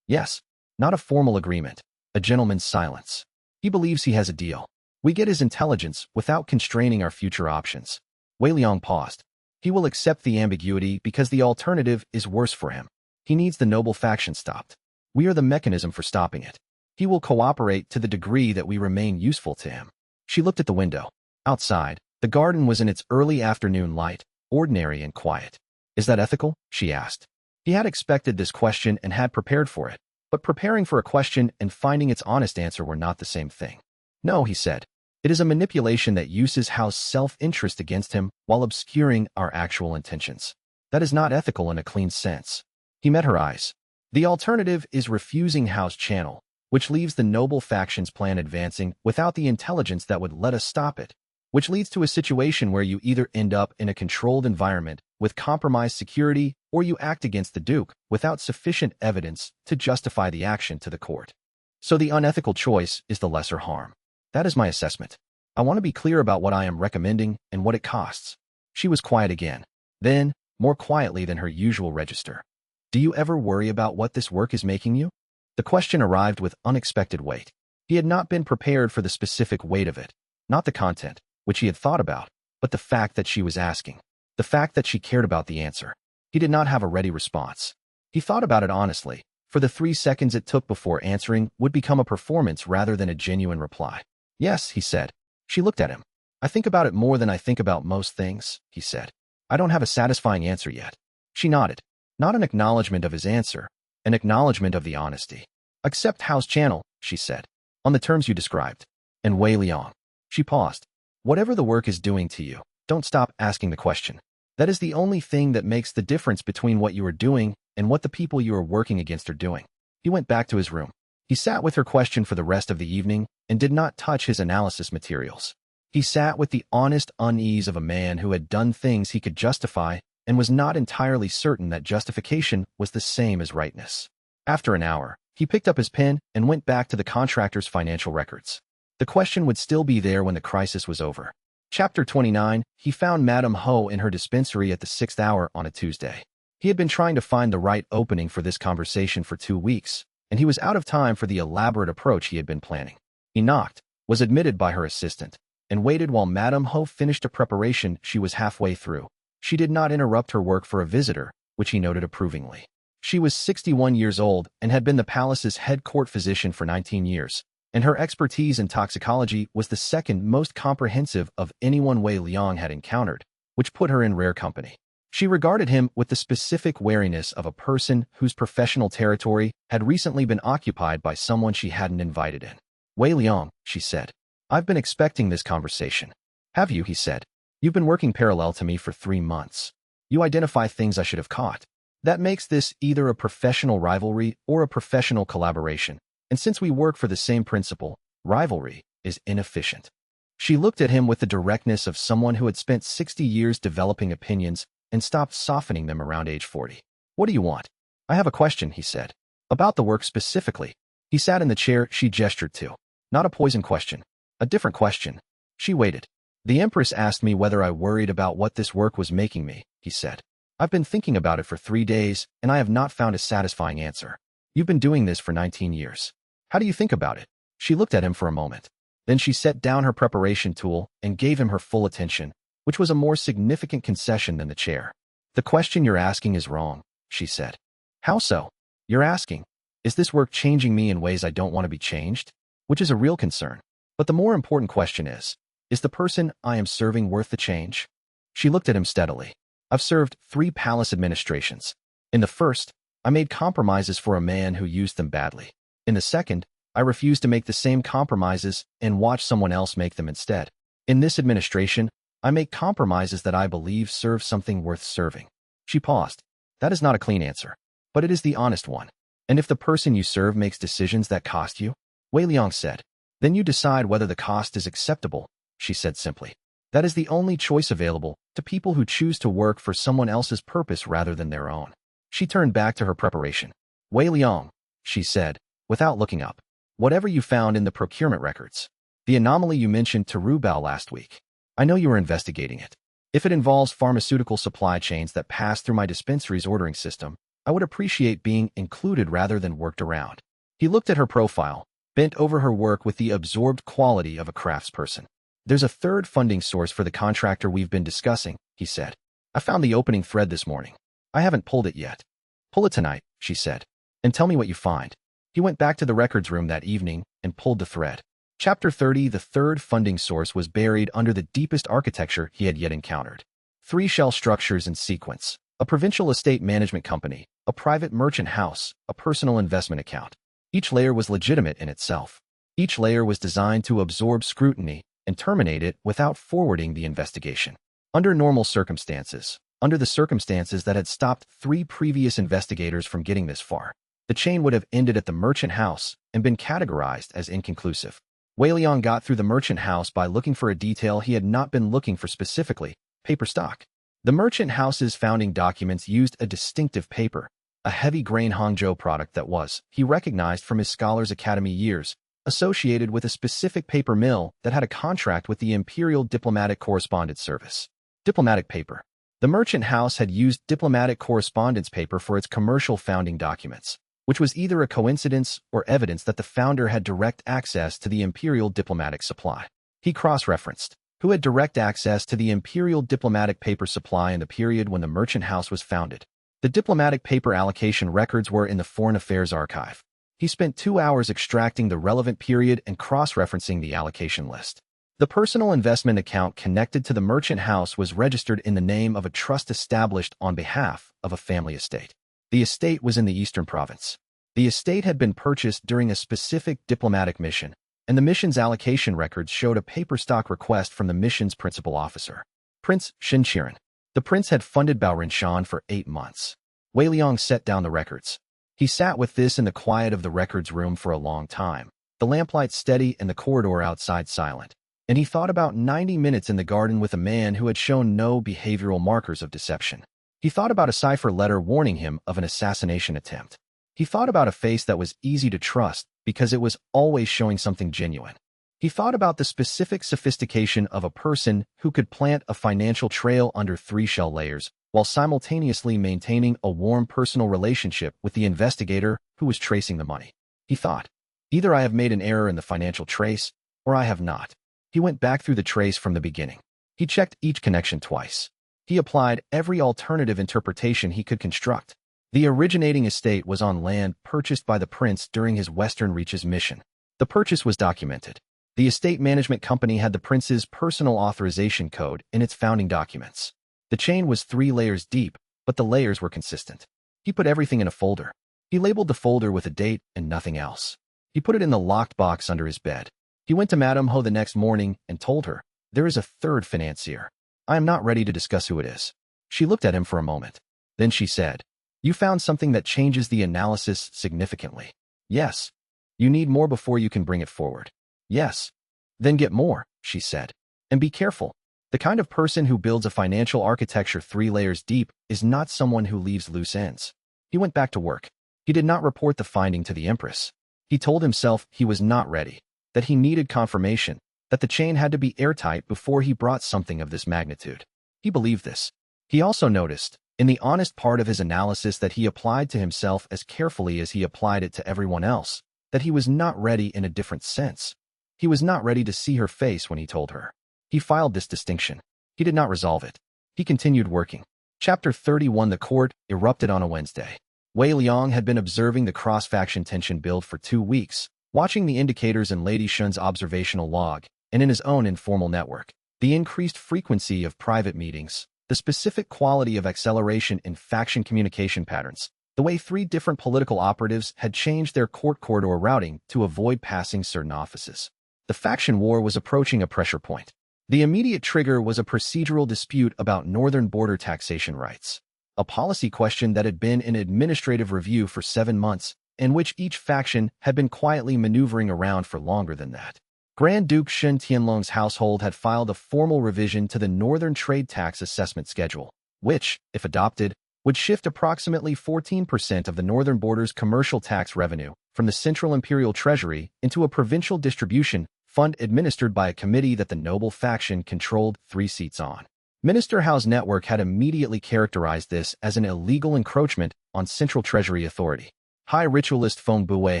Yes, not a formal agreement, a gentleman's silence. He believes he has a deal. We get his intelligence without constraining our future options. Wei Liang paused. He will accept the ambiguity because the alternative is worse for him. He needs the noble faction stopped. We are the mechanism for stopping it. He will cooperate to the degree that we remain useful to him. She looked at the window. Outside, the garden was in its early afternoon light, ordinary and quiet. Is that ethical? She asked. He had expected this question and had prepared for it, but preparing for a question and finding its honest answer were not the same thing. No, he said. It is a manipulation that uses Hao's self-interest against him while obscuring our actual intentions. That is not ethical in a clean sense. He met her eyes. The alternative is refusing Hao's channel, which leaves the noble faction's plan advancing without the intelligence that would let us stop it, which leads to a situation where you either end up in a controlled environment with compromised security or you act against the Duke without sufficient evidence to justify the action to the court. So the unethical choice is the lesser harm. That is my assessment. I want to be clear about what I am recommending and what it costs. She was quiet again. Then, more quietly than her usual register. Do you ever worry about what this work is making you? The question arrived with unexpected weight. He had not been prepared for the specific weight of it, not the content, which he had thought about, but the fact that she was asking, the fact that she cared about the answer. He did not have a ready response. He thought about it honestly, for the 3 seconds it took before answering would become a performance rather than a genuine reply. Yes, he said. She looked at him. I think about it more than I think about most things, he said. I don't have a satisfying answer yet. She nodded. Not an acknowledgement of his answer, an acknowledgement of the honesty. Accept Hao's channel, she said, on the terms you described. And Wei Liang. She paused. Whatever the work is doing to you, don't stop asking the question. That is the only thing that makes the difference between what you are doing and what the people you are working against are doing. He went back to his room. He sat with her question for the rest of the evening and did not touch his analysis materials. He sat with the honest unease of a man who had done things he could justify and was not entirely certain that justification was the same as rightness. After an hour, he picked up his pen and went back to the contractor's financial records. The question would still be there when the crisis was over. Chapter 29, he found Madame Ho in her dispensary at the 6th hour on a Tuesday. He had been trying to find the right opening for this conversation for 2 weeks, and he was out of time for the elaborate approach he had been planning. He knocked, was admitted by her assistant, and waited while Madame Ho finished a preparation she was halfway through. She did not interrupt her work for a visitor, which he noted approvingly. She was 61 years old and had been the palace's head court physician for 19 years, and her expertise in toxicology was the second most comprehensive of anyone Wei Liang had encountered, which put her in rare company. She regarded him with the specific wariness of a person whose professional territory had recently been occupied by someone she hadn't invited in. Wei Liang, she said. I've been expecting this conversation. Have you, he said. You've been working parallel to me for 3 months. You identify things I should have caught. That makes this either a professional rivalry or a professional collaboration. And since we work for the same principle, rivalry is inefficient. She looked at him with the directness of someone who had spent 60 years developing opinions and stopped softening them around age 40. What do you want? I have a question, he said. About the work specifically. He sat in the chair she gestured to. Not a poison question. A different question. She waited. The Empress asked me whether I worried about what this work was making me, he said. I've been thinking about it for 3 days, and I have not found a satisfying answer. You've been doing this for 19 years. How do you think about it? She looked at him for a moment. Then she set down her preparation tool and gave him her full attention, which was a more significant concession than the chair. The question you're asking is wrong, she said. How so? You're asking, is this work changing me in ways I don't want to be changed? Which is a real concern. But the more important question is the person I am serving worth the change? She looked at him steadily. I've served 3 palace administrations. In the first, I made compromises for a man who used them badly. In the second, I refused to make the same compromises and watch someone else make them instead. In this administration, I make compromises that I believe serve something worth serving. She paused. That is not a clean answer, but it is the honest one. And if the person you serve makes decisions that cost you, Wei Liang said, then you decide whether the cost is acceptable, she said simply. That is the only choice available to people who choose to work for someone else's purpose rather than their own. She turned back to her preparation. Wei Liang, she said, without looking up. Whatever you found in the procurement records. The anomaly you mentioned to Rubao last week. I know you were investigating it. If it involves pharmaceutical supply chains that pass through my dispensary's ordering system, I would appreciate being included rather than worked around. He looked at her profile, bent over her work with the absorbed quality of a craftsperson. There's a third funding source for the contractor we've been discussing, he said. I found the opening thread this morning. I haven't pulled it yet. Pull it tonight, she said, and tell me what you find. He went back to the records room that evening and pulled the thread. Chapter 30. The third funding source was buried under the deepest architecture he had yet encountered. 3 shell structures in sequence: a provincial estate management company, a private merchant house, a personal investment account. Each layer was legitimate in itself. Each layer was designed to absorb scrutiny and terminate it without forwarding the investigation. Under normal circumstances, under the circumstances that had stopped 3 previous investigators from getting this far, the chain would have ended at the merchant house and been categorized as inconclusive. Wei Liang got through the merchant house by looking for a detail he had not been looking for specifically: paper stock. The merchant house's founding documents used a distinctive paper, a heavy-grain Hangzhou product that was, he recognized from his Scholars Academy years, associated with a specific paper mill that had a contract with the Imperial Diplomatic Correspondence Service. Diplomatic paper. The merchant house had used diplomatic correspondence paper for its commercial founding documents, which was either a coincidence or evidence that the founder had direct access to the imperial diplomatic supply. He cross-referenced who had direct access to the imperial diplomatic paper supply in the period when the merchant house was founded. The diplomatic paper allocation records were in the Foreign Affairs Archive. He spent 2 hours extracting the relevant period and cross-referencing the allocation list. The personal investment account connected to the merchant house was registered in the name of a trust established on behalf of a family estate. The estate was in the Eastern Province. The estate had been purchased during a specific diplomatic mission, and the mission's allocation records showed a paper stock request from the mission's principal officer, Prince Shinqiren. The prince had funded Bao Rinshan for 8 months. Wei Liang set down the records. He sat with this in the quiet of the records room for a long time, the lamplight steady and the corridor outside silent. And he thought about 90 minutes in the garden with a man who had shown no behavioral markers of deception. He thought about a cipher letter warning him of an assassination attempt. He thought about a face that was easy to trust because it was always showing something genuine. He thought about the specific sophistication of a person who could plant a financial trail under 3 shell layers while simultaneously maintaining a warm personal relationship with the investigator who was tracing the money. He thought, either I have made an error in the financial trace, or I have not. He went back through the trace from the beginning. He checked each connection twice. He applied every alternative interpretation he could construct. The originating estate was on land purchased by the prince during his Western Reaches mission. The purchase was documented. The estate management company had the prince's personal authorization code in its founding documents. The chain was 3 layers deep, but the layers were consistent. He put everything in a folder. He labeled the folder with a date and nothing else. He put it in the locked box under his bed. He went to Madame Ho the next morning and told her, there is a third financier. I am not ready to discuss who it is. She looked at him for a moment. Then she said, you found something that changes the analysis significantly. Yes. You need more before you can bring it forward. Yes. Then get more, she said. And be careful. The kind of person who builds a financial architecture 3 layers deep is not someone who leaves loose ends. He went back to work. He did not report the finding to the Empress. He told himself he was not ready, that he needed confirmation, that the chain had to be airtight before he brought something of this magnitude. He believed this. He also noticed, in the honest part of his analysis that he applied to himself as carefully as he applied it to everyone else, that he was not ready in a different sense. He was not ready to see her face when he told her. He filed this distinction. He did not resolve it. He continued working. Chapter 31. The court erupted on a Wednesday. Wei Liang had been observing the cross-faction tension build for 2 weeks, watching the indicators in Lady Shun's observational log, and in his own informal network. The increased frequency of private meetings, the specific quality of acceleration in faction communication patterns, the way 3 different political operatives had changed their court corridor routing to avoid passing certain offices. The faction war was approaching a pressure point. The immediate trigger was a procedural dispute about northern border taxation rights, a policy question that had been in administrative review for 7 months in which each faction had been quietly maneuvering around for longer than that. Grand Duke Shen Tianlong's household had filed a formal revision to the Northern Trade Tax Assessment Schedule, which, if adopted, would shift approximately 14% of the northern border's commercial tax revenue from the Central Imperial Treasury into a provincial distribution fund administered by a committee that the noble faction controlled 3 seats on. Minister Hao's network had immediately characterized this as an illegal encroachment on Central Treasury authority. High ritualist Feng Buwei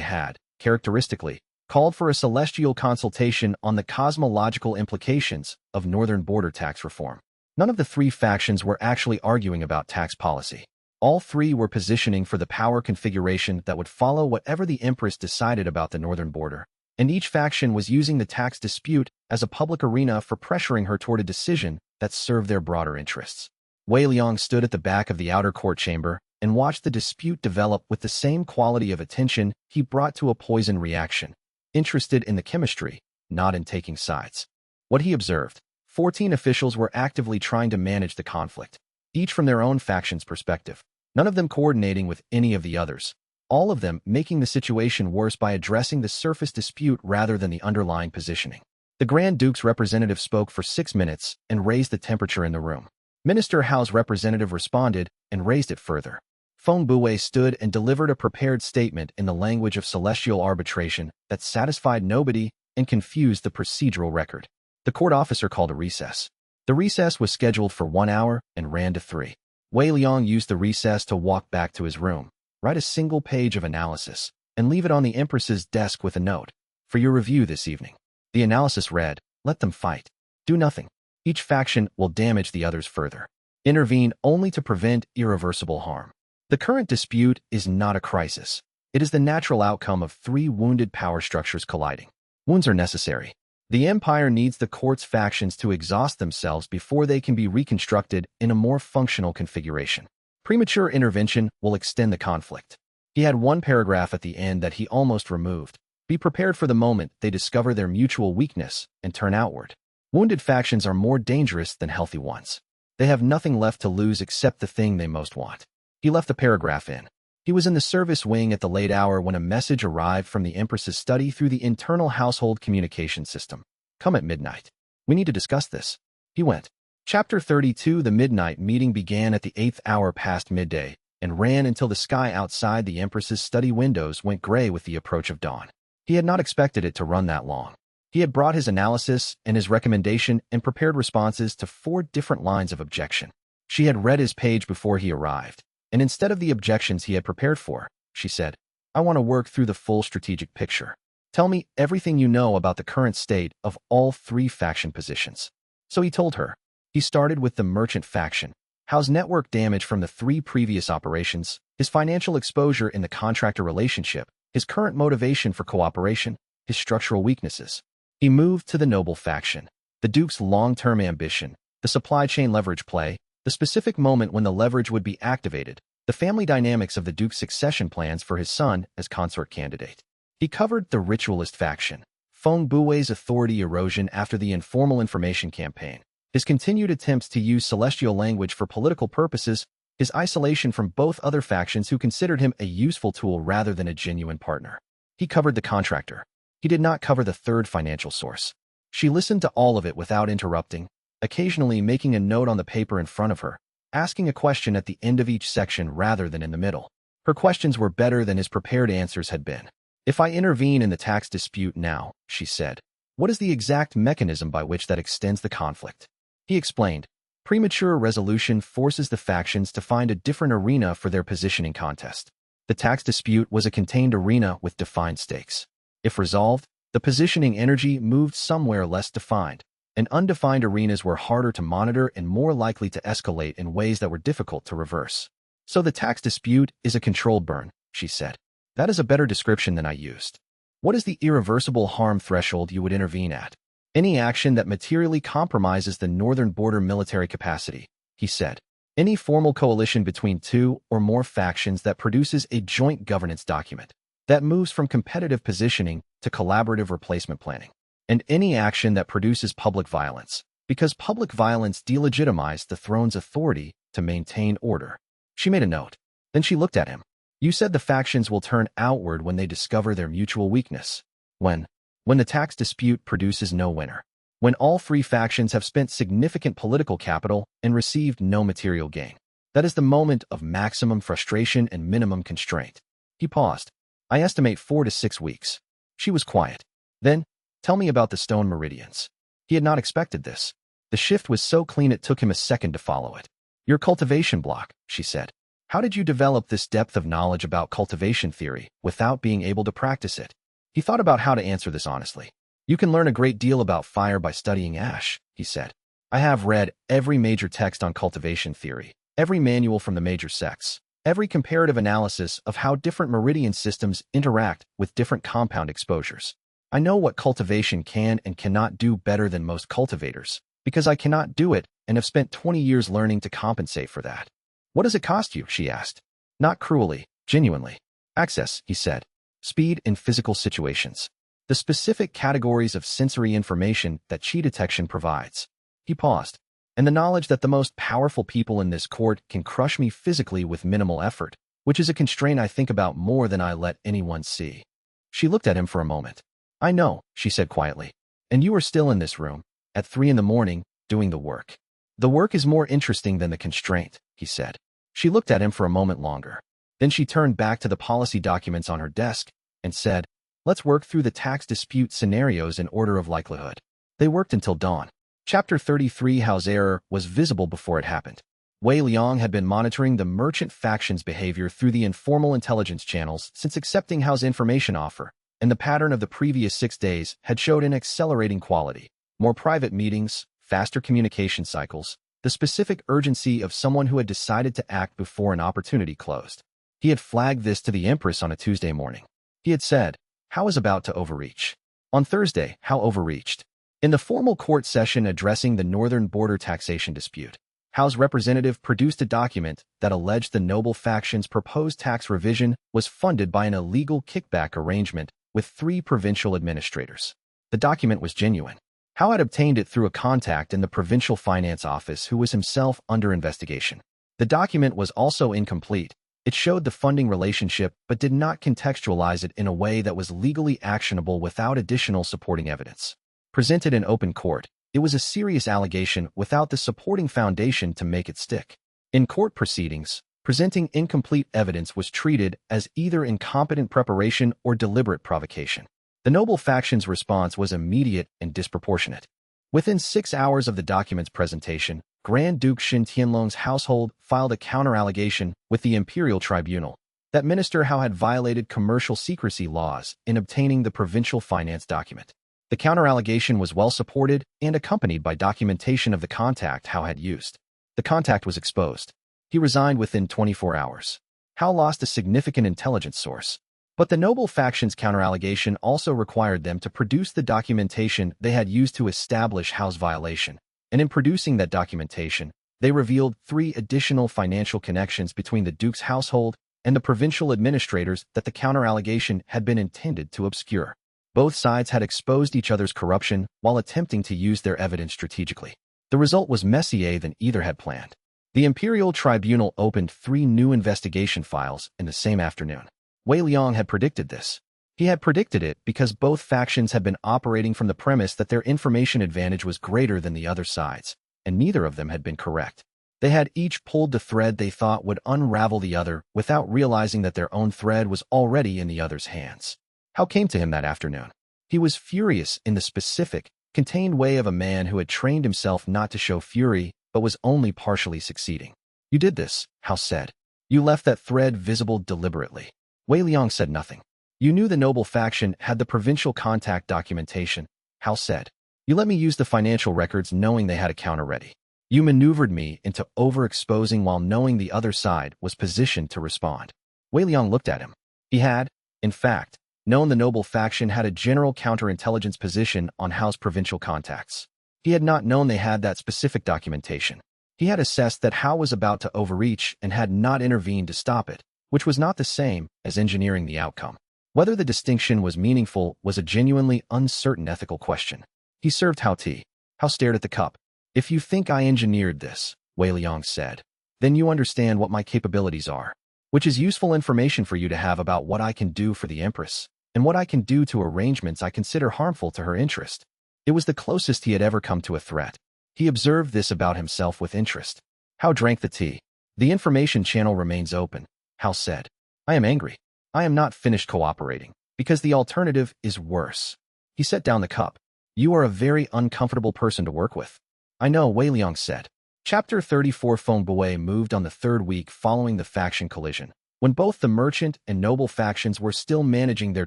had, characteristically, called for a celestial consultation on the cosmological implications of northern border tax reform. None of the 3 factions were actually arguing about tax policy. All 3 were positioning for the power configuration that would follow whatever the Empress decided about the northern border, and each faction was using the tax dispute as a public arena for pressuring her toward a decision that served their broader interests. Wei Liang stood at the back of the outer court chamber and watched the dispute develop with the same quality of attention he brought to a poison reaction, interested in the chemistry, not in taking sides. What he observed: 14 officials were actively trying to manage the conflict, each from their own faction's perspective, none of them coordinating with any of the others, all of them making the situation worse by addressing the surface dispute rather than the underlying positioning. The Grand Duke's representative spoke for 6 minutes and raised the temperature in the room. Minister Hao's representative responded and raised it further. Feng Buwei stood and delivered a prepared statement in the language of celestial arbitration that satisfied nobody and confused the procedural record. The court officer called a recess. The recess was scheduled for 1 hour and ran to 3. Wei Liang used the recess to walk back to his room, write a single page of analysis, and leave it on the Empress's desk with a note: "For your review this evening." The analysis read: "Let them fight. Do nothing. Each faction will damage the others further. Intervene only to prevent irreversible harm. The current dispute is not a crisis. It is the natural outcome of 3 wounded power structures colliding. Wounds are necessary. The Empire needs the court's factions to exhaust themselves before they can be reconstructed in a more functional configuration. Premature intervention will extend the conflict." He had one paragraph at the end that he almost removed: "Be prepared for the moment they discover their mutual weakness and turn outward. Wounded factions are more dangerous than healthy ones. They have nothing left to lose except the thing they most want." He left the paragraph in. He was in the service wing at the late hour when a message arrived from the Empress's study through the internal household communication system. "Come at midnight. We need to discuss this." He went. Chapter 32. The midnight meeting began at the 8th hour past midday and ran until the sky outside the Empress's study windows went gray with the approach of dawn. He had not expected it to run that long. He had brought his analysis and his recommendation and prepared responses to 4 different lines of objection. She had read his page before he arrived, and instead of the objections he had prepared for, she said, "I want to work through the full strategic picture. Tell me everything you know about the current state of all 3 faction positions." So he told her. He started with the merchant faction, Hao's network damage from the 3 previous operations, his financial exposure in the contractor relationship, his current motivation for cooperation, his structural weaknesses. He moved to the noble faction, the Duke's long-term ambition, the supply chain leverage play, the specific moment when the leverage would be activated, the family dynamics of the Duke's succession plans for his son as consort candidate. He covered the ritualist faction, Feng Buwei's authority erosion after the informal information campaign, his continued attempts to use celestial language for political purposes, his isolation from both other factions who considered him a useful tool rather than a genuine partner. He covered the contractor. He did not cover the 3rd financial source. She listened to all of it without interrupting, occasionally making a note on the paper in front of her, asking a question at the end of each section rather than in the middle. Her questions were better than his prepared answers had been. "If I intervene in the tax dispute now," she said, "what is the exact mechanism by which that extends the conflict?" He explained. Premature resolution forces the factions to find a different arena for their positioning contest. The tax dispute was a contained arena with defined stakes. If resolved, the positioning energy moved somewhere less defined, and undefined arenas were harder to monitor and more likely to escalate in ways that were difficult to reverse. "So the tax dispute is a controlled burn," she said. "That is a better description than I used. What is the irreversible harm threshold you would intervene at?" "Any action that materially compromises the northern border military capacity," he said. "Any formal coalition between 2 or more factions that produces a joint governance document, that moves from competitive positioning to collaborative replacement planning. And any action that produces public violence, because public violence delegitimized the throne's authority to maintain order." She made a note. Then she looked at him. You said the factions will turn outward when they discover their mutual weakness. When? When the tax dispute produces no winner. When all three factions have spent significant political capital and received no material gain. That is the moment of maximum frustration and minimum constraint. He paused. I estimate 4 to 6 weeks. She was quiet. Then, tell me about the stone meridians. He had not expected this. The shift was so clean it took him a second to follow it. Your cultivation block, she said. How did you develop this depth of knowledge about cultivation theory without being able to practice it? He thought about how to answer this honestly. You can learn a great deal about fire by studying ash, he said. I have read every major text on cultivation theory, every manual from the major sects, every comparative analysis of how different meridian systems interact with different compound exposures. I know what cultivation can and cannot do better than most cultivators, because I cannot do it and have spent 20 years learning to compensate for that. What does it cost you? She asked. Not cruelly, genuinely. Access, he said. Speed in physical situations. The specific categories of sensory information that chi detection provides. He paused. And the knowledge that the most powerful people in this court can crush me physically with minimal effort, which is a constraint I think about more than I let anyone see. She looked at him for a moment. I know, she said quietly. And you are still in this room, at 3 in the morning, doing the work. The work is more interesting than the constraint, he said. She looked at him for a moment longer. Then she turned back to the policy documents on her desk and said, let's work through the tax dispute scenarios in order of likelihood. They worked until dawn. Chapter 33 Hao's error was visible before it happened. Wei Liang had been monitoring the merchant faction's behavior through the informal intelligence channels since accepting Hao's information offer, and the pattern of the previous 6 days had showed an accelerating quality. More private meetings, faster communication cycles, the specific urgency of someone who had decided to act before an opportunity closed. He had flagged this to the Empress on a Tuesday morning. He had said, Hao is about to overreach. On Thursday, Hao overreached. In the formal court session addressing the northern border taxation dispute, Hao's representative produced a document that alleged the noble faction's proposed tax revision was funded by an illegal kickback arrangement with 3 provincial administrators. The document was genuine. Hao had obtained it through a contact in the provincial finance office who was himself under investigation. The document was also incomplete. It showed the funding relationship but did not contextualize it in a way that was legally actionable without additional supporting evidence. Presented in open court, it was a serious allegation without the supporting foundation to make it stick. In court proceedings, presenting incomplete evidence was treated as either incompetent preparation or deliberate provocation. The noble faction's response was immediate and disproportionate. Within 6 hours of the document's presentation, Grand Duke Xin Tianlong's household filed a counter-allegation with the Imperial Tribunal that Minister Hao had violated commercial secrecy laws in obtaining the provincial finance document. The counter-allegation was well supported and accompanied by documentation of the contact Hao had used. The contact was exposed. He resigned within 24 hours. Hao lost a significant intelligence source. But the noble faction's counter-allegation also required them to produce the documentation they had used to establish Hao's violation. And in producing that documentation, they revealed 3 additional financial connections between the Duke's household and the provincial administrators that the counter-allegation had been intended to obscure. Both sides had exposed each other's corruption while attempting to use their evidence strategically. The result was messier than either had planned. The Imperial Tribunal opened 3 new investigation files in the same afternoon. Wei Liang had predicted this. He had predicted it because both factions had been operating from the premise that their information advantage was greater than the other side's, and neither of them had been correct. They had each pulled the thread they thought would unravel the other without realizing that their own thread was already in the other's hands. Hao came to him that afternoon. He was furious in the specific, contained way of a man who had trained himself not to show fury but was only partially succeeding. You did this, Hao said. You left that thread visible deliberately. Wei Liang said nothing. You knew the noble faction had the provincial contact documentation, Hao said. You let me use the financial records knowing they had a counter ready. You maneuvered me into overexposing while knowing the other side was positioned to respond. Wei Liang looked at him. He had, in fact, known the noble faction had a general counterintelligence position on Hao's provincial contacts. He had not known they had that specific documentation. He had assessed that Hao was about to overreach and had not intervened to stop it, which was not the same as engineering the outcome. Whether the distinction was meaningful was a genuinely uncertain ethical question. He served Hao tea. Hao stared at the cup. If you think I engineered this, Wei Liang said, then you understand what my capabilities are. which is useful information for you to have about what I can do for the Empress, and what I can do to arrangements I consider harmful to her interest. It was the closest he had ever come to a threat. He observed this about himself with interest. Hao drank the tea. The information channel remains open. Hao said, I am angry. I am not finished cooperating, because the alternative is worse. He set down the cup. You are a very uncomfortable person to work with. I know, Wei Liang said. Chapter 34 Feng Buwei moved on the third week following the faction collision, when both the merchant and noble factions were still managing their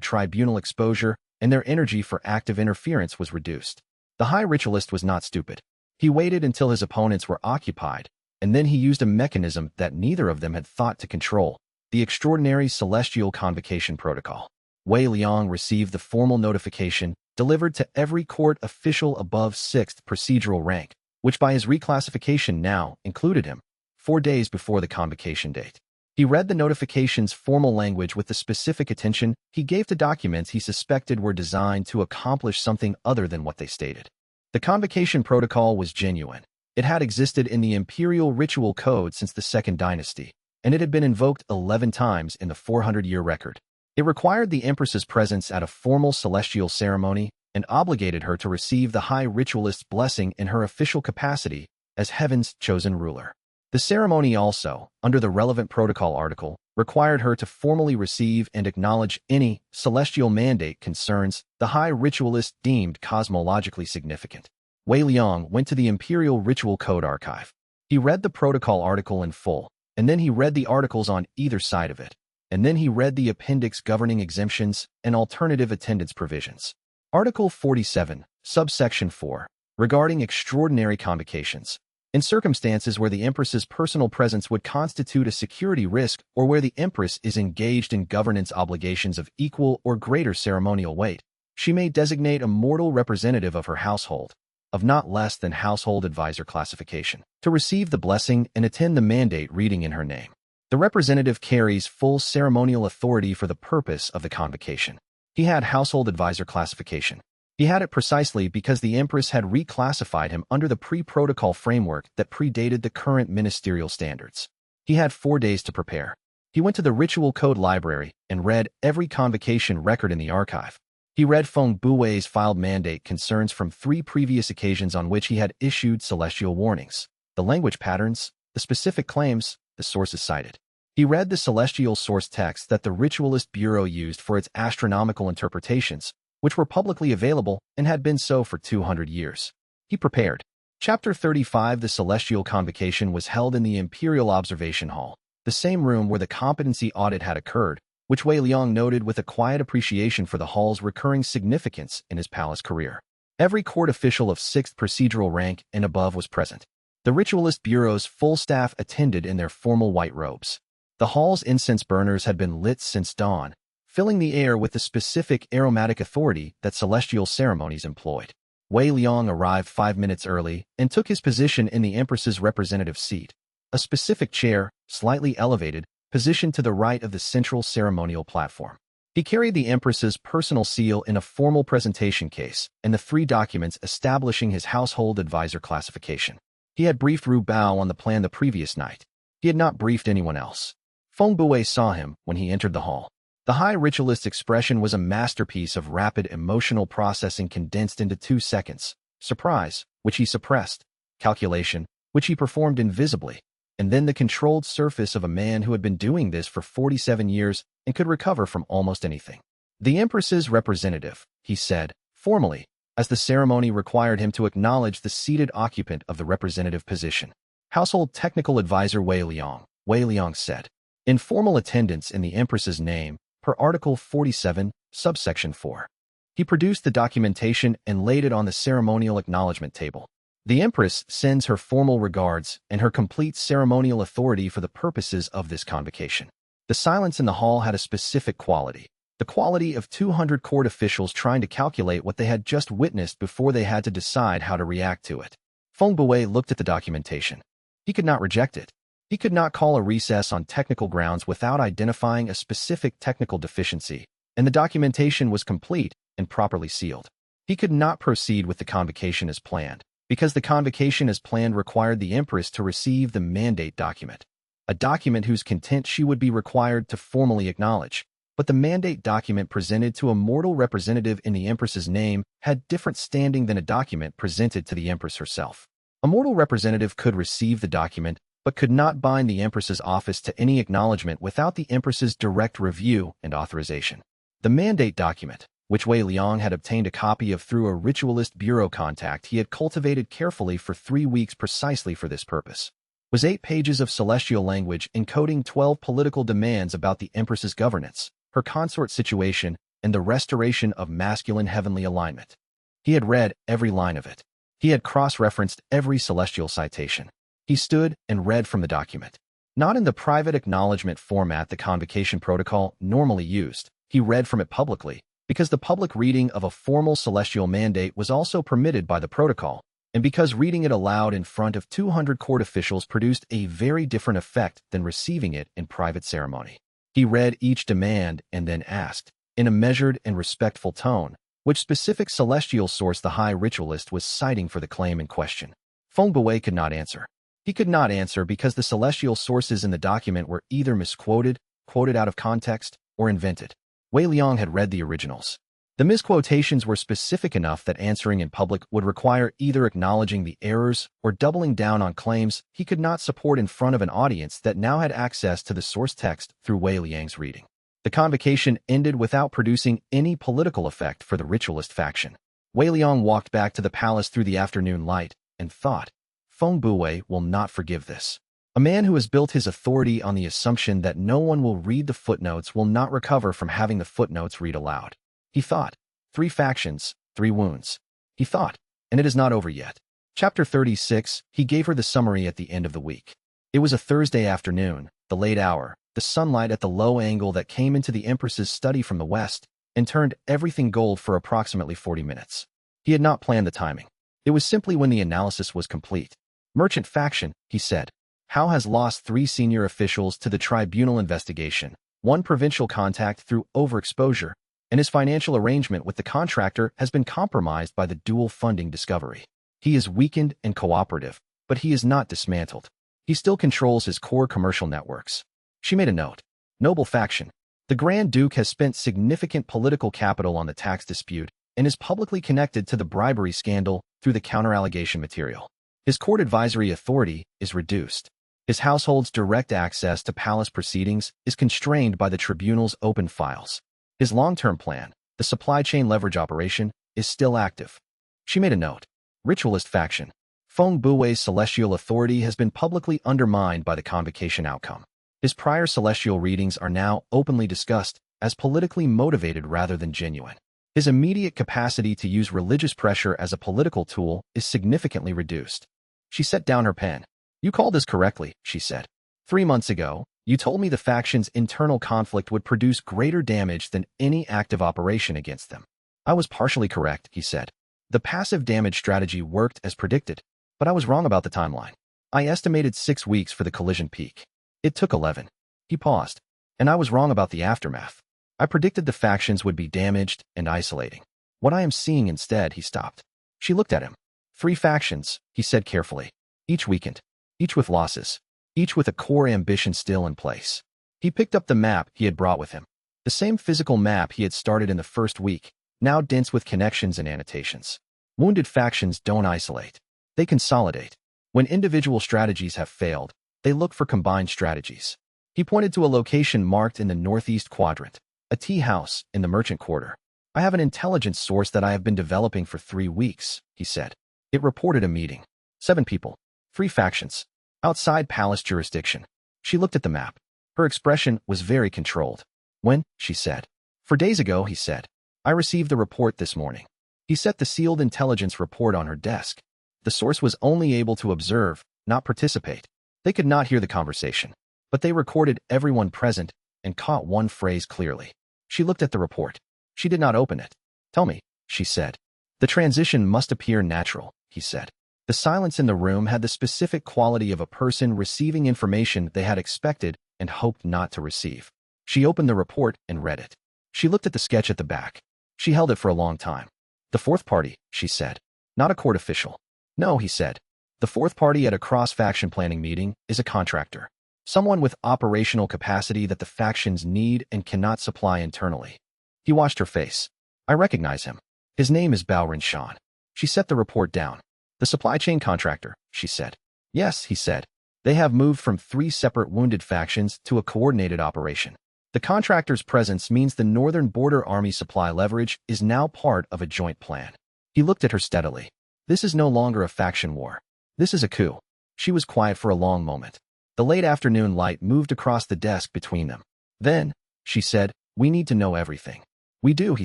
tribunal exposure and their energy for active interference was reduced. The High Ritualist was not stupid. He waited until his opponents were occupied, and then he used a mechanism that neither of them had thought to control, the Extraordinary Celestial Convocation Protocol. Wei Liang received the formal notification delivered to every court official above 6th procedural rank, which by his reclassification now included him, 4 days before the convocation date. He read the notification's formal language with the specific attention he gave to documents he suspected were designed to accomplish something other than what they stated. The convocation protocol was genuine. It had existed in the Imperial Ritual Code since the Second Dynasty, and it had been invoked 11 times in the 400-year record. It required the Empress's presence at a formal celestial ceremony and obligated her to receive the High Ritualist's blessing in her official capacity as Heaven's chosen ruler. The ceremony also, under the relevant protocol article, required her to formally receive and acknowledge any celestial mandate concerns the High Ritualist deemed cosmologically significant. Wei Liang went to the Imperial Ritual Code archive. He read the protocol article in full, and then he read the articles on either side of it, and then he read the appendix governing exemptions and alternative attendance provisions. Article 47, subsection 4, regarding extraordinary convocations. In circumstances where the Empress's personal presence would constitute a security risk or where the Empress is engaged in governance obligations of equal or greater ceremonial weight, she may designate a mortal representative of her household, of not less than household advisor classification, to receive the blessing and attend the mandate reading in her name. The representative carries full ceremonial authority for the purpose of the convocation. He had household advisor classification. He had it precisely because the Empress had reclassified him under the pre-protocol framework that predated the current ministerial standards. He had 4 days to prepare. He went to the Ritual Code Library and read every convocation record in the archive. He read Feng Buwei's filed mandate concerns from 3 previous occasions on which he had issued celestial warnings, the language patterns, the specific claims, the sources cited. He read the celestial source text that the Ritualist Bureau used for its astronomical interpretations, which were publicly available and had been so for 200 years. He prepared. Chapter 35 The Celestial Convocation was held in the Imperial Observation Hall, the same room where the competency audit had occurred, which Wei Liang noted with a quiet appreciation for the hall's recurring significance in his palace career. Every court official of 6th procedural rank and above was present. The Ritualist Bureau's full staff attended in their formal white robes. The hall's incense burners had been lit since dawn, filling the air with the specific aromatic authority that celestial ceremonies employed. Wei Liang arrived 5 minutes early and took his position in the Empress's representative seat, a specific chair, slightly elevated, positioned to the right of the central ceremonial platform. He carried the Empress's personal seal in a formal presentation case and the 3 documents establishing his household advisor classification. He had briefed Ru Bao on the plan the previous night. He had not briefed anyone else. Feng Buwei saw him when he entered the hall. The High Ritualist's expression was a masterpiece of rapid emotional processing condensed into 2 seconds. Surprise, which he suppressed. Calculation, which he performed invisibly. And then the controlled surface of a man who had been doing this for 47 years and could recover from almost anything. The Empress's representative, he said, formally, as the ceremony required him to acknowledge the seated occupant of the representative position. Household Technical Advisor Wei Liang said. In formal attendance in the Empress's name, per Article 47, subsection 4. He produced the documentation and laid it on the ceremonial acknowledgement table. The Empress sends her formal regards and her complete ceremonial authority for the purposes of this convocation. The silence in the hall had a specific quality, the quality of 200 court officials trying to calculate what they had just witnessed before they had to decide how to react to it. Feng Buwei looked at the documentation. He could not reject it. He could not call a recess on technical grounds without identifying a specific technical deficiency, and the documentation was complete and properly sealed. He could not proceed with the convocation as planned, because the convocation as planned required the Empress to receive the mandate document. a document whose content she would be required to formally acknowledge. But the mandate document presented to a mortal representative in the Empress's name had different standing than a document presented to the Empress herself. A mortal representative could receive the document, but could not bind the Empress's office to any acknowledgement without the Empress's direct review and authorization. The mandate document, which Wei Liang had obtained a copy of through a ritualist bureau contact he had cultivated carefully for 3 weeks precisely for this purpose, was 8 pages of celestial language encoding 12 political demands about the Empress's governance, her consort situation, and the restoration of masculine heavenly alignment. He had read every line of it. He had cross-referenced every celestial citation. He stood and read from the document. Not in the private acknowledgement format the convocation protocol normally used. He read from it publicly, because the public reading of a formal celestial mandate was also permitted by the protocol, and because reading it aloud in front of 200 court officials produced a very different effect than receiving it in private ceremony. He read each demand and then asked, in a measured and respectful tone, which specific celestial source the high ritualist was citing for the claim in question. Feng Buwei could not answer. He could not answer because the celestial sources in the document were either misquoted, quoted out of context, or invented. Wei Liang had read the originals. The misquotations were specific enough that answering in public would require either acknowledging the errors or doubling down on claims he could not support in front of an audience that now had access to the source text through Wei Liang's reading. The convocation ended without producing any political effect for the ritualist faction. Wei Liang walked back to the palace through the afternoon light and thought, Feng Buwei will not forgive this. A man who has built his authority on the assumption that no one will read the footnotes will not recover from having the footnotes read aloud. He thought, 3 factions, 3 wounds. He thought, and it is not over yet. Chapter 36, he gave her the summary at the end of the week. It was a Thursday afternoon, the late hour, the sunlight at the low angle that came into the Empress's study from the west and turned everything gold for approximately 40 minutes. He had not planned the timing. It was simply when the analysis was complete. Merchant faction, he said. Hao has lost 3 senior officials to the tribunal investigation, 1 provincial contact through overexposure, and his financial arrangement with the contractor has been compromised by the dual funding discovery. He is weakened and cooperative, but he is not dismantled. He still controls his core commercial networks. She made a note. Noble faction. The Grand Duke has spent significant political capital on the tax dispute and is publicly connected to the bribery scandal through the counter-allegation material. His court advisory authority is reduced. His household's direct access to palace proceedings is constrained by the tribunal's open files. His long-term plan, the supply chain leverage operation, is still active. She made a note. Ritualist faction. Feng Buwei's celestial authority has been publicly undermined by the convocation outcome. His prior celestial readings are now openly discussed as politically motivated rather than genuine. His immediate capacity to use religious pressure as a political tool is significantly reduced. She set down her pen. You called this correctly, she said. 3 months ago, you told me the faction's internal conflict would produce greater damage than any active operation against them. I was partially correct, he said. The passive damage strategy worked as predicted, but I was wrong about the timeline. I estimated 6 weeks for the collision peak. It took 11. He paused. And I was wrong about the aftermath. I predicted the factions would be damaged and isolating. What I am seeing instead, he stopped. She looked at him. 3 factions, he said carefully. Each weakened. Each with losses. Each with a core ambition still in place. He picked up the map he had brought with him. The same physical map he had started in the first week, now dense with connections and annotations. Wounded factions don't isolate. They consolidate. When individual strategies have failed, they look for combined strategies. He pointed to a location marked in the northeast quadrant, a tea house in the merchant quarter. I have an intelligence source that I have been developing for 3 weeks, he said. It reported a meeting. 7 people. 3 factions. Outside palace jurisdiction. She looked at the map. Her expression was very controlled. When? She said. 4 days ago, he said. I received the report this morning. He set the sealed intelligence report on her desk. The source was only able to observe, not participate. They could not hear the conversation, but they recorded everyone present and caught one phrase clearly. She looked at the report. She did not open it. Tell me, she said. The transition must appear natural, he said. The silence in the room had the specific quality of a person receiving information they had expected and hoped not to receive. She opened the report and read it. She looked at the sketch at the back. She held it for a long time. The 4th party, she said. Not a court official. No, he said. The 4th party at a cross-faction planning meeting is a contractor. Someone with operational capacity that the factions need and cannot supply internally. He washed her face. I recognize him. His name is Bao Rinshan. She set the report down. The supply chain contractor, she said. Yes, he said. They have moved from 3 separate wounded factions to a coordinated operation. The contractor's presence means the Northern Border Army supply leverage is now part of a joint plan. He looked at her steadily. This is no longer a faction war. This is a coup. She was quiet for a long moment. The late afternoon light moved across the desk between them. Then, she said, we need to know everything. We do, he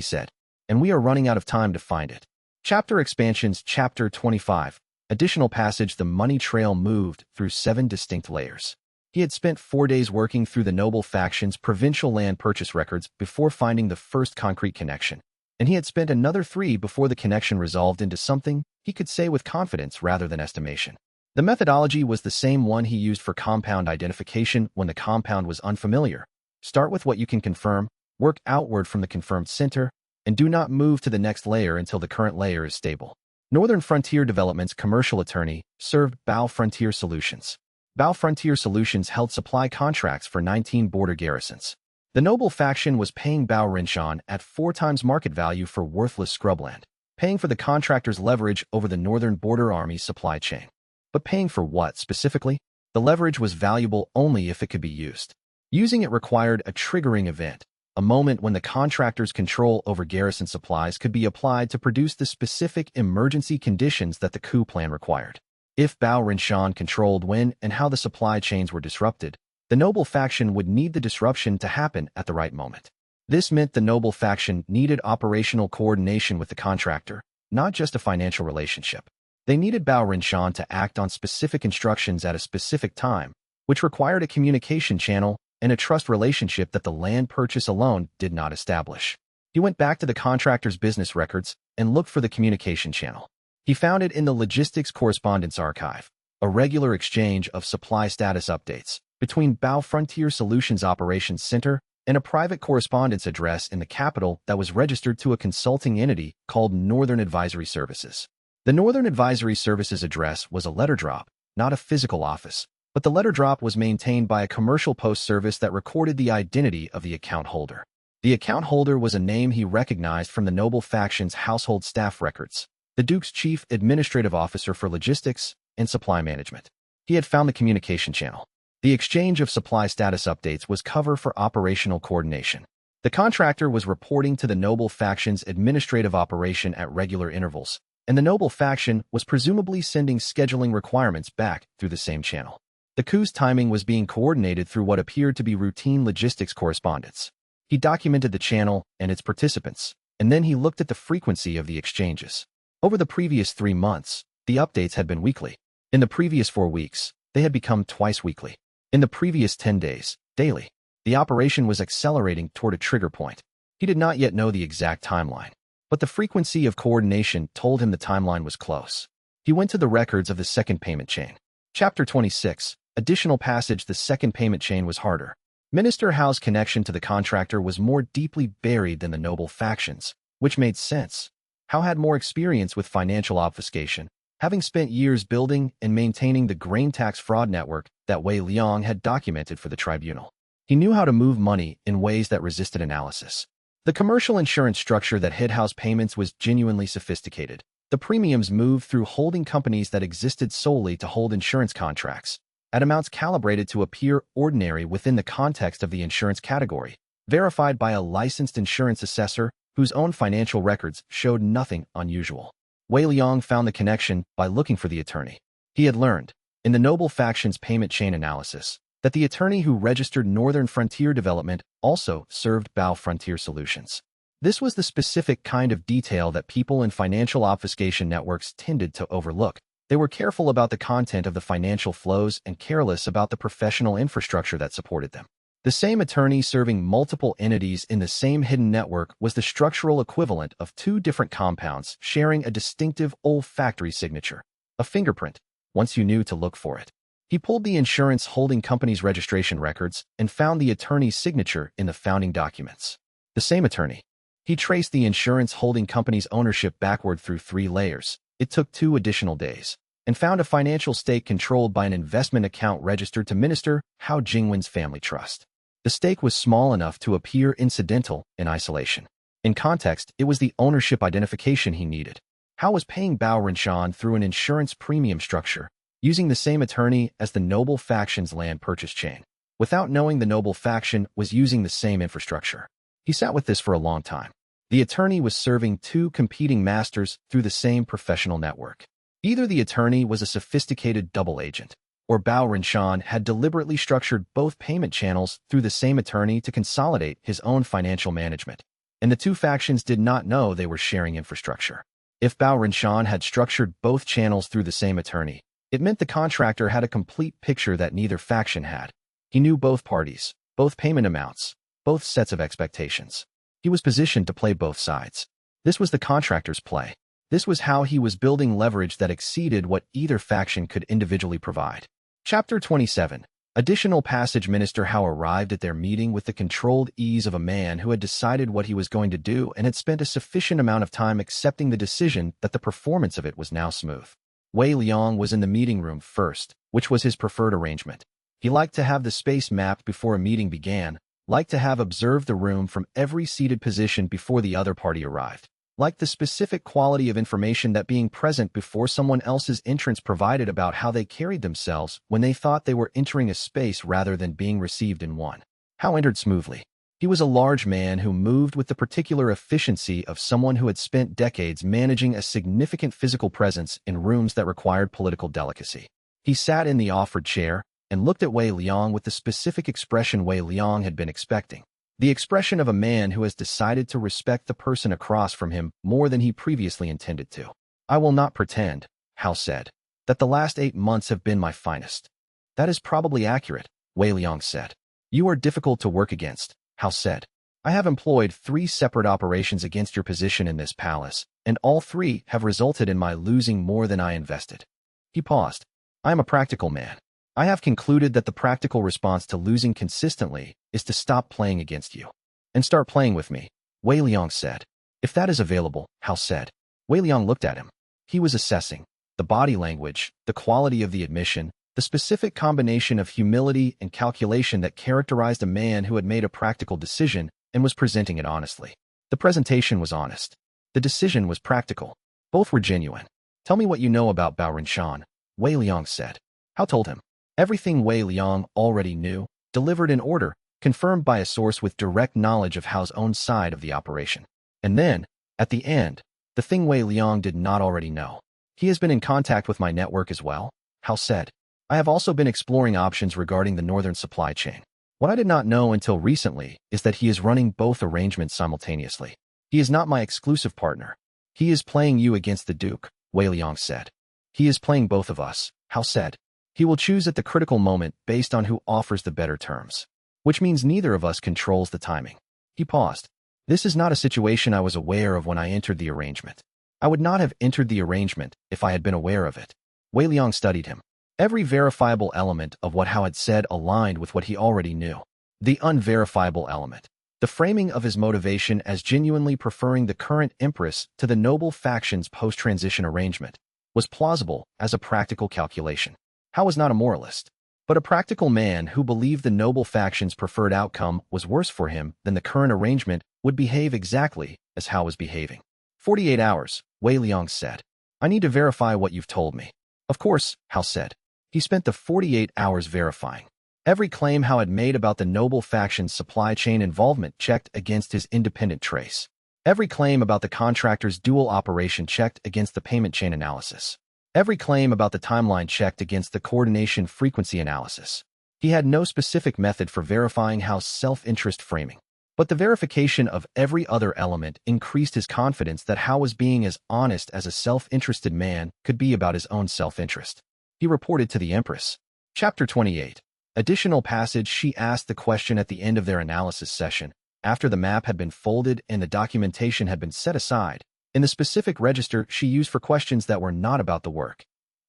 said. And we are running out of time to find it. Chapter Expansions Chapter 25. Additional passage. The money trail moved through 7 distinct layers. He had spent 4 days working through the noble faction's provincial land purchase records before finding the first concrete connection. And he had spent another 3 before the connection resolved into something he could say with confidence rather than estimation. The methodology was the same one he used for compound identification when the compound was unfamiliar. Start with what you can confirm, work outward from the confirmed center, and do not move to the next layer until the current layer is stable. Northern Frontier Development's commercial attorney served Bao Frontier Solutions. Bao Frontier Solutions held supply contracts for 19 border garrisons. The noble faction was paying Bao Rinshan at 4 times market value for worthless scrubland, paying for the contractor's leverage over the Northern Border Army supply chain. But paying for what, specifically? The leverage was valuable only if it could be used. Using it required a triggering event, a moment when the contractor's control over garrison supplies could be applied to produce the specific emergency conditions that the coup plan required. If Bao Rinshan controlled when and how the supply chains were disrupted, the noble faction would need the disruption to happen at the right moment. This meant the noble faction needed operational coordination with the contractor, not just a financial relationship. They needed Bao Rinshan to act on specific instructions at a specific time, which required a communication channel and a trust relationship that the land purchase alone did not establish. He went back to the contractor's business records and looked for the communication channel. He found it in the Logistics Correspondence Archive, a regular exchange of supply status updates between Bao Frontier Solutions Operations Center and a private correspondence address in the capital that was registered to a consulting entity called Northern Advisory Services. The Northern Advisory Services address was a letter drop, not a physical office, but the letter drop was maintained by a commercial post service that recorded the identity of the account holder. The account holder was a name he recognized from the noble faction's household staff records, the Duke's chief administrative officer for logistics and supply management. He had found the communication channel. The exchange of supply status updates was cover for operational coordination. The contractor was reporting to the noble faction's administrative operation at regular intervals, and the noble faction was presumably sending scheduling requirements back through the same channel. The coup's timing was being coordinated through what appeared to be routine logistics correspondence. He documented the channel and its participants, and then he looked at the frequency of the exchanges. Over the previous 3 months, the updates had been weekly. In the previous 4 weeks, they had become twice weekly. In the previous 10 days, daily. The operation was accelerating toward a trigger point. He did not yet know the exact timeline, but the frequency of coordination told him the timeline was close. He went to the records of the second payment chain. Chapter 26. Additional passage. The second payment chain was harder. Minister Howe's connection to the contractor was more deeply buried than the noble factions, which made sense. Howe had more experience with financial obfuscation, having spent years building and maintaining the grain tax fraud network that Wei Liang had documented for the tribunal. He knew how to move money in ways that resisted analysis. The commercial insurance structure that hid Howe's payments was genuinely sophisticated. The premiums moved through holding companies that existed solely to hold insurance contracts, at amounts calibrated to appear ordinary within the context of the insurance category, verified by a licensed insurance assessor whose own financial records showed nothing unusual. Wei Liang found the connection by looking for the attorney. He had learned, in the noble faction's payment chain analysis, that the attorney who registered Northern Frontier Development also served Bao Frontier Solutions. This was the specific kind of detail that people in financial obfuscation networks tended to overlook. They were careful about the content of the financial flows and careless about the professional infrastructure that supported them. The same attorney serving multiple entities in the same hidden network was the structural equivalent of 2 different compounds sharing a distinctive olfactory signature, a fingerprint, once you knew to look for it. He pulled the insurance holding company's registration records and found the attorney's signature in the founding documents. The same attorney. He traced the insurance holding company's ownership backward through 3 layers. It took 2 additional days. and found a financial stake controlled by an investment account registered to Minister Hao Jingwen's family trust. The stake was small enough to appear incidental in isolation. In context, it was the ownership identification he needed. Hao was paying Bao Renshan through an insurance premium structure, using the same attorney as the noble faction's land purchase chain, without knowing the noble faction was using the same infrastructure. He sat with this for a long time. The attorney was serving two competing masters through the same professional network. Either the attorney was a sophisticated double agent, or Bao Renshan had deliberately structured both payment channels through the same attorney to consolidate his own financial management. And the two factions did not know they were sharing infrastructure. If Bao Renshan had structured both channels through the same attorney, it meant the contractor had a complete picture that neither faction had. He knew both parties, both payment amounts, both sets of expectations. He was positioned to play both sides. This was the contractor's play. This was how he was building leverage that exceeded what either faction could individually provide. Chapter 27. Additional passage. Minister Hao arrived at their meeting with the controlled ease of a man who had decided what he was going to do and had spent a sufficient amount of time accepting the decision that the performance of it was now smooth. Wei Liang was in the meeting room first, which was his preferred arrangement. He liked to have the space mapped before a meeting began, liked to have observed the room from every seated position before the other party arrived, liked the specific quality of information that being present before someone else's entrance provided about how they carried themselves when they thought they were entering a space rather than being received in one. Hao entered smoothly. He was a large man who moved with the particular efficiency of someone who had spent decades managing a significant physical presence in rooms that required political delicacy. He sat in the offered chair and looked at Wei Liang with the specific expression Wei Liang had been expecting. The expression of a man who has decided to respect the person across from him more than he previously intended to. I will not pretend, Hao said, that the last 8 months have been my finest. That is probably accurate, Wei Liang said. You are difficult to work against, Hao said. I have employed 3 separate operations against your position in this palace, and all 3 have resulted in my losing more than I invested. He paused. I am a practical man. I have concluded that the practical response to losing consistently is to stop playing against you and start playing with me, Wei Liang said. If that is available, Hao said. Wei Liang looked at him. He was assessing the body language, the quality of the admission, the specific combination of humility and calculation that characterized a man who had made a practical decision and was presenting it honestly. The presentation was honest. The decision was practical. Both were genuine. Tell me what you know about Bao Renshan, Wei Liang said. Hao told him. Everything Wei Liang already knew, delivered in order, confirmed by a source with direct knowledge of Hao's own side of the operation. And then, at the end, the thing Wei Liang did not already know. He has been in contact with my network as well, Hao said. I have also been exploring options regarding the northern supply chain. What I did not know until recently is that he is running both arrangements simultaneously. He is not my exclusive partner. He is playing you against the Duke, Wei Liang said. He is playing both of us, Hao said. He will choose at the critical moment based on who offers the better terms, which means neither of us controls the timing. He paused. This is not a situation I was aware of when I entered the arrangement. I would not have entered the arrangement if I had been aware of it. Wei Liang studied him. Every verifiable element of what Hao had said aligned with what he already knew. The unverifiable element, the framing of his motivation as genuinely preferring the current Empress to the noble faction's post-transition arrangement, was plausible as a practical calculation. Hao was not a moralist, but a practical man who believed the noble faction's preferred outcome was worse for him than the current arrangement would behave exactly as Hao was behaving. 48 hours, Wei Liang said. I need to verify what you've told me. Of course, Hao said. He spent the 48 hours verifying. Every claim Hao had made about the noble faction's supply chain involvement checked against his independent trace. Every claim about the contractor's dual operation checked against the payment chain analysis. Every claim about the timeline checked against the coordination frequency analysis. He had no specific method for verifying Hao's self-interest framing, but the verification of every other element increased his confidence that Hao was being as honest as a self-interested man could be about his own self-interest. He reported to the Empress. Chapter 28. Additional passage. She asked the question at the end of their analysis session, after the map had been folded and the documentation had been set aside, in the specific register she used for questions that were not about the work.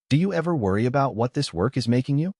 Do you ever worry about what this work is making you?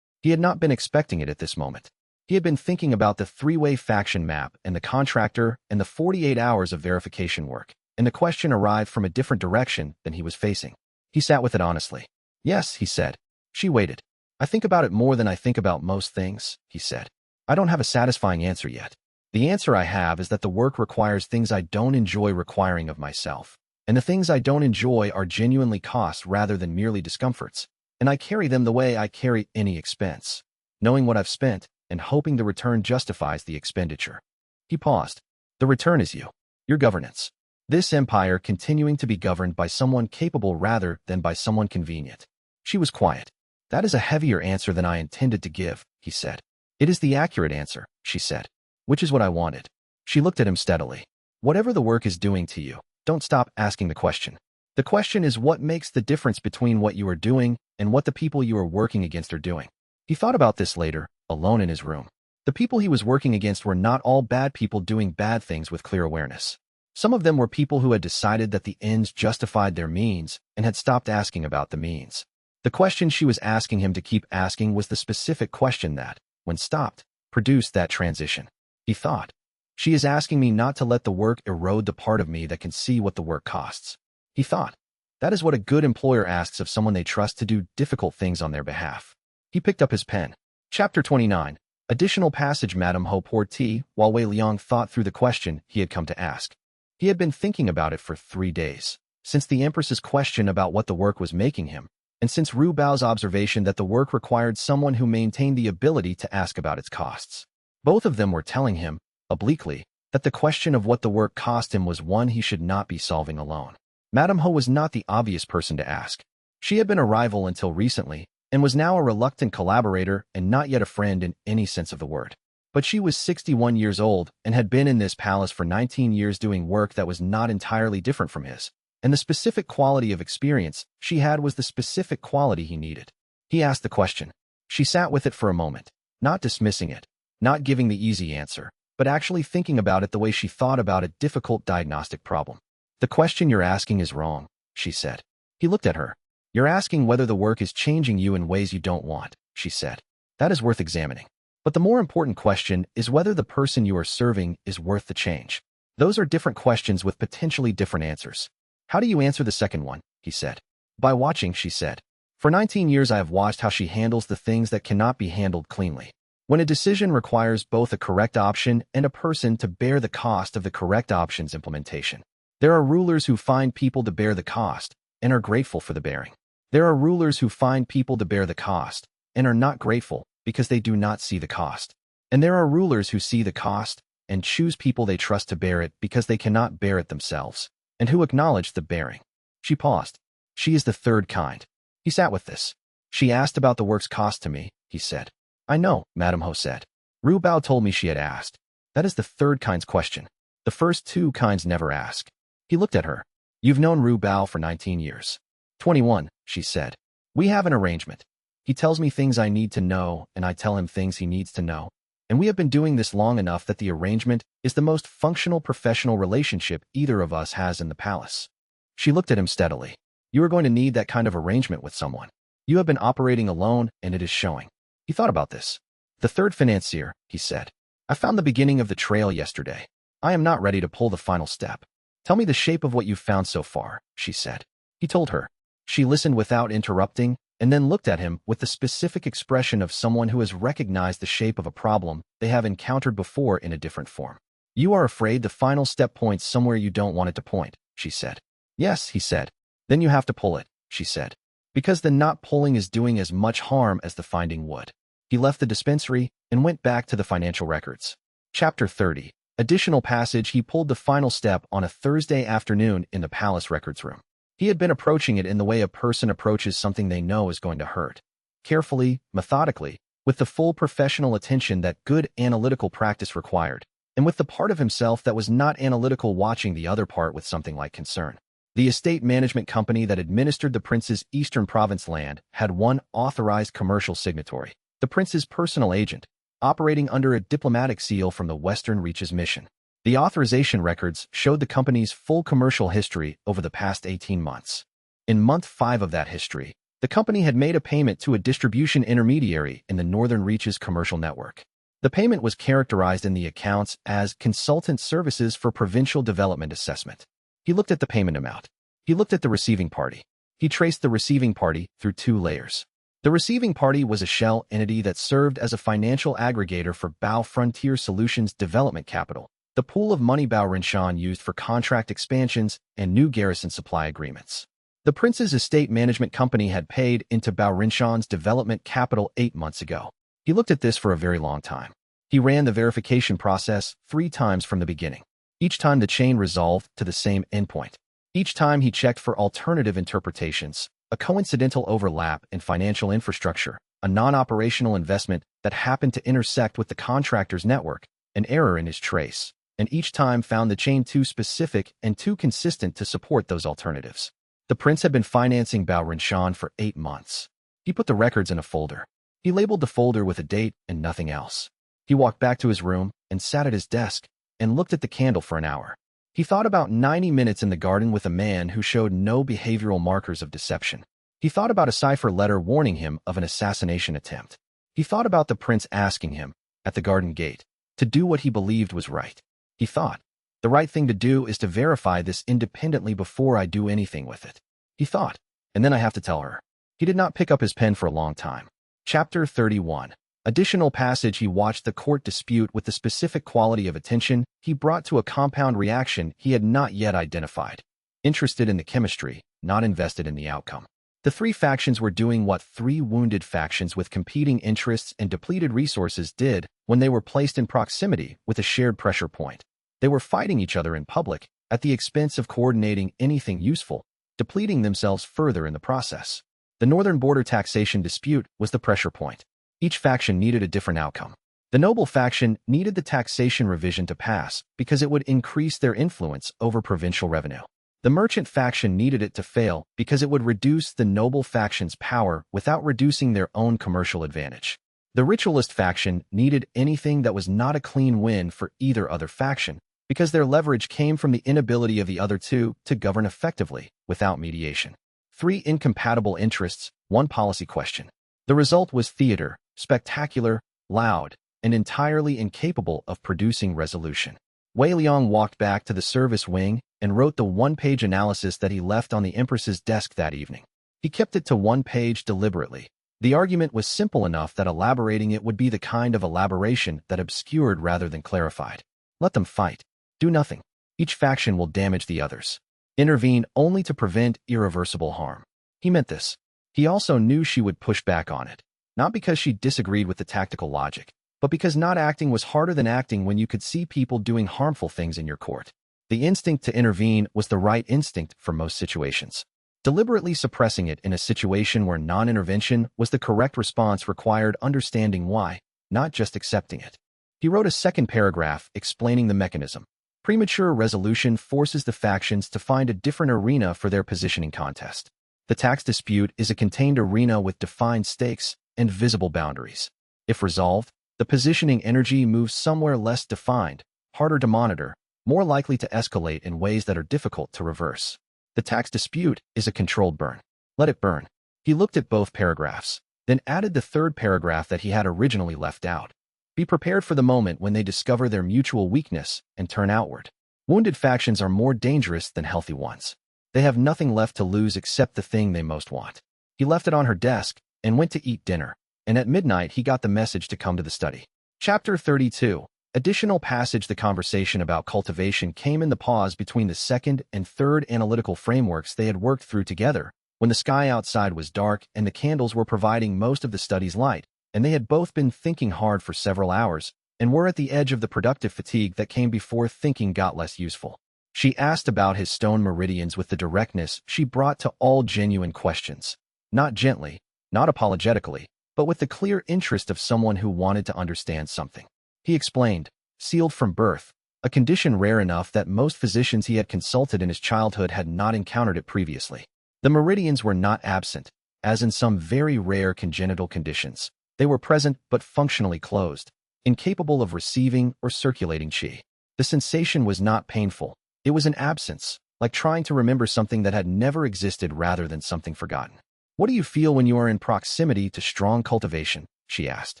He had not been expecting it at this moment. He had been thinking about the 3-way faction map and the contractor and the 48 hours of verification work, and the question arrived from a different direction than he was facing. He sat with it honestly. Yes, he said. She waited. I think about it more than I think about most things, he said. I don't have a satisfying answer yet. The answer I have is that the work requires things I don't enjoy requiring of myself. And the things I don't enjoy are genuinely costs rather than merely discomforts. And I carry them the way I carry any expense, knowing what I've spent and hoping the return justifies the expenditure. He paused. The return is you. Your governance. This empire continuing to be governed by someone capable rather than by someone convenient. She was quiet. That is a heavier answer than I intended to give, he said. It is the accurate answer, she said. Which is what I wanted. She looked at him steadily. Whatever the work is doing to you, don't stop asking the question. The question is what makes the difference between what you are doing and what the people you are working against are doing. He thought about this later, alone in his room. The people he was working against were not all bad people doing bad things with clear awareness. Some of them were people who had decided that the ends justified their means and had stopped asking about the means. The question she was asking him to keep asking was the specific question that, when stopped, produced that transition. He thought, she is asking me not to let the work erode the part of me that can see what the work costs. He thought, that is what a good employer asks of someone they trust to do difficult things on their behalf. He picked up his pen. Chapter 29. Additional passage. Madame Ho poured tea while Wei Liang thought through the question he had come to ask. He had been thinking about it for 3 days, since the Empress's question about what the work was making him, and since Ru Bao's observation that the work required someone who maintained the ability to ask about its costs. Both of them were telling him, obliquely, that the question of what the work cost him was one he should not be solving alone. Madame Ho was not the obvious person to ask. She had been a rival until recently, and was now a reluctant collaborator and not yet a friend in any sense of the word. But she was 61 years old and had been in this palace for 19 years doing work that was not entirely different from his. And the specific quality of experience she had was the specific quality he needed. He asked the question. She sat with it for a moment, not dismissing it, not giving the easy answer, but actually thinking about it the way she thought about a difficult diagnostic problem. The question you're asking is wrong, she said. He looked at her. You're asking whether the work is changing you in ways you don't want, she said. That is worth examining. But the more important question is whether the person you are serving is worth the change. Those are different questions with potentially different answers. How do you answer the second one? He said. By watching, she said. For 19 years I have watched how she handles the things that cannot be handled cleanly. When a decision requires both a correct option and a person to bear the cost of the correct option's implementation. There are rulers who find people to bear the cost and are grateful for the bearing. There are rulers who find people to bear the cost and are not grateful because they do not see the cost. And there are rulers who see the cost and choose people they trust to bear it because they cannot bear it themselves, and who acknowledge the bearing. She paused. She is the third kind. He sat with this. She asked about the work's cost to me, he said. I know, Madame Ho said. Ru Bao told me she had asked. That is the third kind's question. The first two kinds never ask. He looked at her. You've known Ru Bao for 19 years. 21, she said. We have an arrangement. He tells me things I need to know, and I tell him things he needs to know. And we have been doing this long enough that the arrangement is the most functional professional relationship either of us has in the palace. She looked at him steadily. You are going to need that kind of arrangement with someone. You have been operating alone, and it is showing. He thought about this. The third financier, he said. I found the beginning of the trail yesterday. I am not ready to pull the final step. Tell me the shape of what you've found so far, she said. He told her. She listened without interrupting, and then looked at him with the specific expression of someone who has recognized the shape of a problem they have encountered before in a different form. You are afraid the final step points somewhere you don't want it to point, she said. Yes, he said. Then you have to pull it, she said. Because the not pulling is doing as much harm as the finding would. He left the dispensary and went back to the financial records. Chapter 30. Additional passage. He pulled the final step on a Thursday afternoon in the palace records room. He had been approaching it in the way a person approaches something they know is going to hurt. Carefully, methodically, with the full professional attention that good analytical practice required, and with the part of himself that was not analytical watching the other part with something like concern. The estate management company that administered the prince's eastern province land had one authorized commercial signatory, the prince's personal agent, operating under a diplomatic seal from the Western Reaches mission. The authorization records showed the company's full commercial history over the past 18 months. In month 5 of that history, the company had made a payment to a distribution intermediary in the Northern Reaches commercial network. The payment was characterized in the accounts as consultant services for provincial development assessment. He looked at the payment amount. He looked at the receiving party. He traced the receiving party through 2 layers. The receiving party was a shell entity that served as a financial aggregator for Bao Frontier Solutions Development Capital, the pool of money Bao Rinshan used for contract expansions and new garrison supply agreements. The prince's estate management company had paid into Bao Rinshan's development capital 8 months ago. He looked at this for a very long time. He ran the verification process 3 times from the beginning. Each time the chain resolved to the same endpoint. Each time he checked for alternative interpretations, a coincidental overlap in financial infrastructure, a non-operational investment that happened to intersect with the contractor's network, an error in his trace, and each time found the chain too specific and too consistent to support those alternatives. The prince had been financing Bao Rinshan for 8 months. He put the records in a folder. He labeled the folder with a date and nothing else. He walked back to his room and sat at his desk and looked at the candle for an hour. He thought about 90 minutes in the garden with a man who showed no behavioral markers of deception. He thought about a cipher letter warning him of an assassination attempt. He thought about the prince asking him, at the garden gate, to do what he believed was right. He thought, the right thing to do is to verify this independently before I do anything with it. He thought, and then I have to tell her. He did not pick up his pen for a long time. Chapter 31. Additional passage. He watched the court dispute with the specific quality of attention he brought to a compound reaction he had not yet identified. Interested in the chemistry, not invested in the outcome. The 3 factions were doing what 3 wounded factions with competing interests and depleted resources did when they were placed in proximity with a shared pressure point. They were fighting each other in public at the expense of coordinating anything useful, depleting themselves further in the process. The northern border taxation dispute was the pressure point. Each faction needed a different outcome. The noble faction needed the taxation revision to pass because it would increase their influence over provincial revenue. The merchant faction needed it to fail because it would reduce the noble faction's power without reducing their own commercial advantage. The ritualist faction needed anything that was not a clean win for either other faction because their leverage came from the inability of the other 2 to govern effectively without mediation. 3 incompatible interests, 1 policy question. The result was theater, spectacular, loud, and entirely incapable of producing resolution. Wei Liang walked back to the service wing and wrote the 1-page analysis that he left on the Empress's desk that evening. He kept it to 1 page deliberately. The argument was simple enough that elaborating it would be the kind of elaboration that obscured rather than clarified. Let them fight. Do nothing. Each faction will damage the others. Intervene only to prevent irreversible harm. He meant this. He also knew she would push back on it. Not because she disagreed with the tactical logic, but because not acting was harder than acting when you could see people doing harmful things in your court. The instinct to intervene was the right instinct for most situations. Deliberately suppressing it in a situation where non-intervention was the correct response required understanding why, not just accepting it. He wrote a 2nd paragraph explaining the mechanism. Premature resolution forces the factions to find a different arena for their positioning contest. The tax dispute is a contained arena with defined stakes and visible boundaries. If resolved, the positioning energy moves somewhere less defined, harder to monitor, more likely to escalate in ways that are difficult to reverse. The tax dispute is a controlled burn. Let it burn. He looked at both paragraphs, then added the 3rd paragraph that he had originally left out. Be prepared for the moment when they discover their mutual weakness and turn outward. Wounded factions are more dangerous than healthy ones. They have nothing left to lose except the thing they most want. He left it on her desk and went to eat dinner, and at midnight he got the message to come to the study. Chapter 32. Additional passage. The conversation about cultivation came in the pause between the 2nd and 3rd analytical frameworks they had worked through together, when the sky outside was dark and the candles were providing most of the study's light, and they had both been thinking hard for several hours, and were at the edge of the productive fatigue that came before thinking got less useful. She asked about his stone meridians with the directness she brought to all genuine questions. Not gently, not apologetically, but with the clear interest of someone who wanted to understand something. He explained, sealed from birth, a condition rare enough that most physicians he had consulted in his childhood had not encountered it previously. The meridians were not absent, as in some very rare congenital conditions. They were present but functionally closed, incapable of receiving or circulating qi. The sensation was not painful. It was an absence, like trying to remember something that had never existed rather than something forgotten. What do you feel when you are in proximity to strong cultivation? She asked.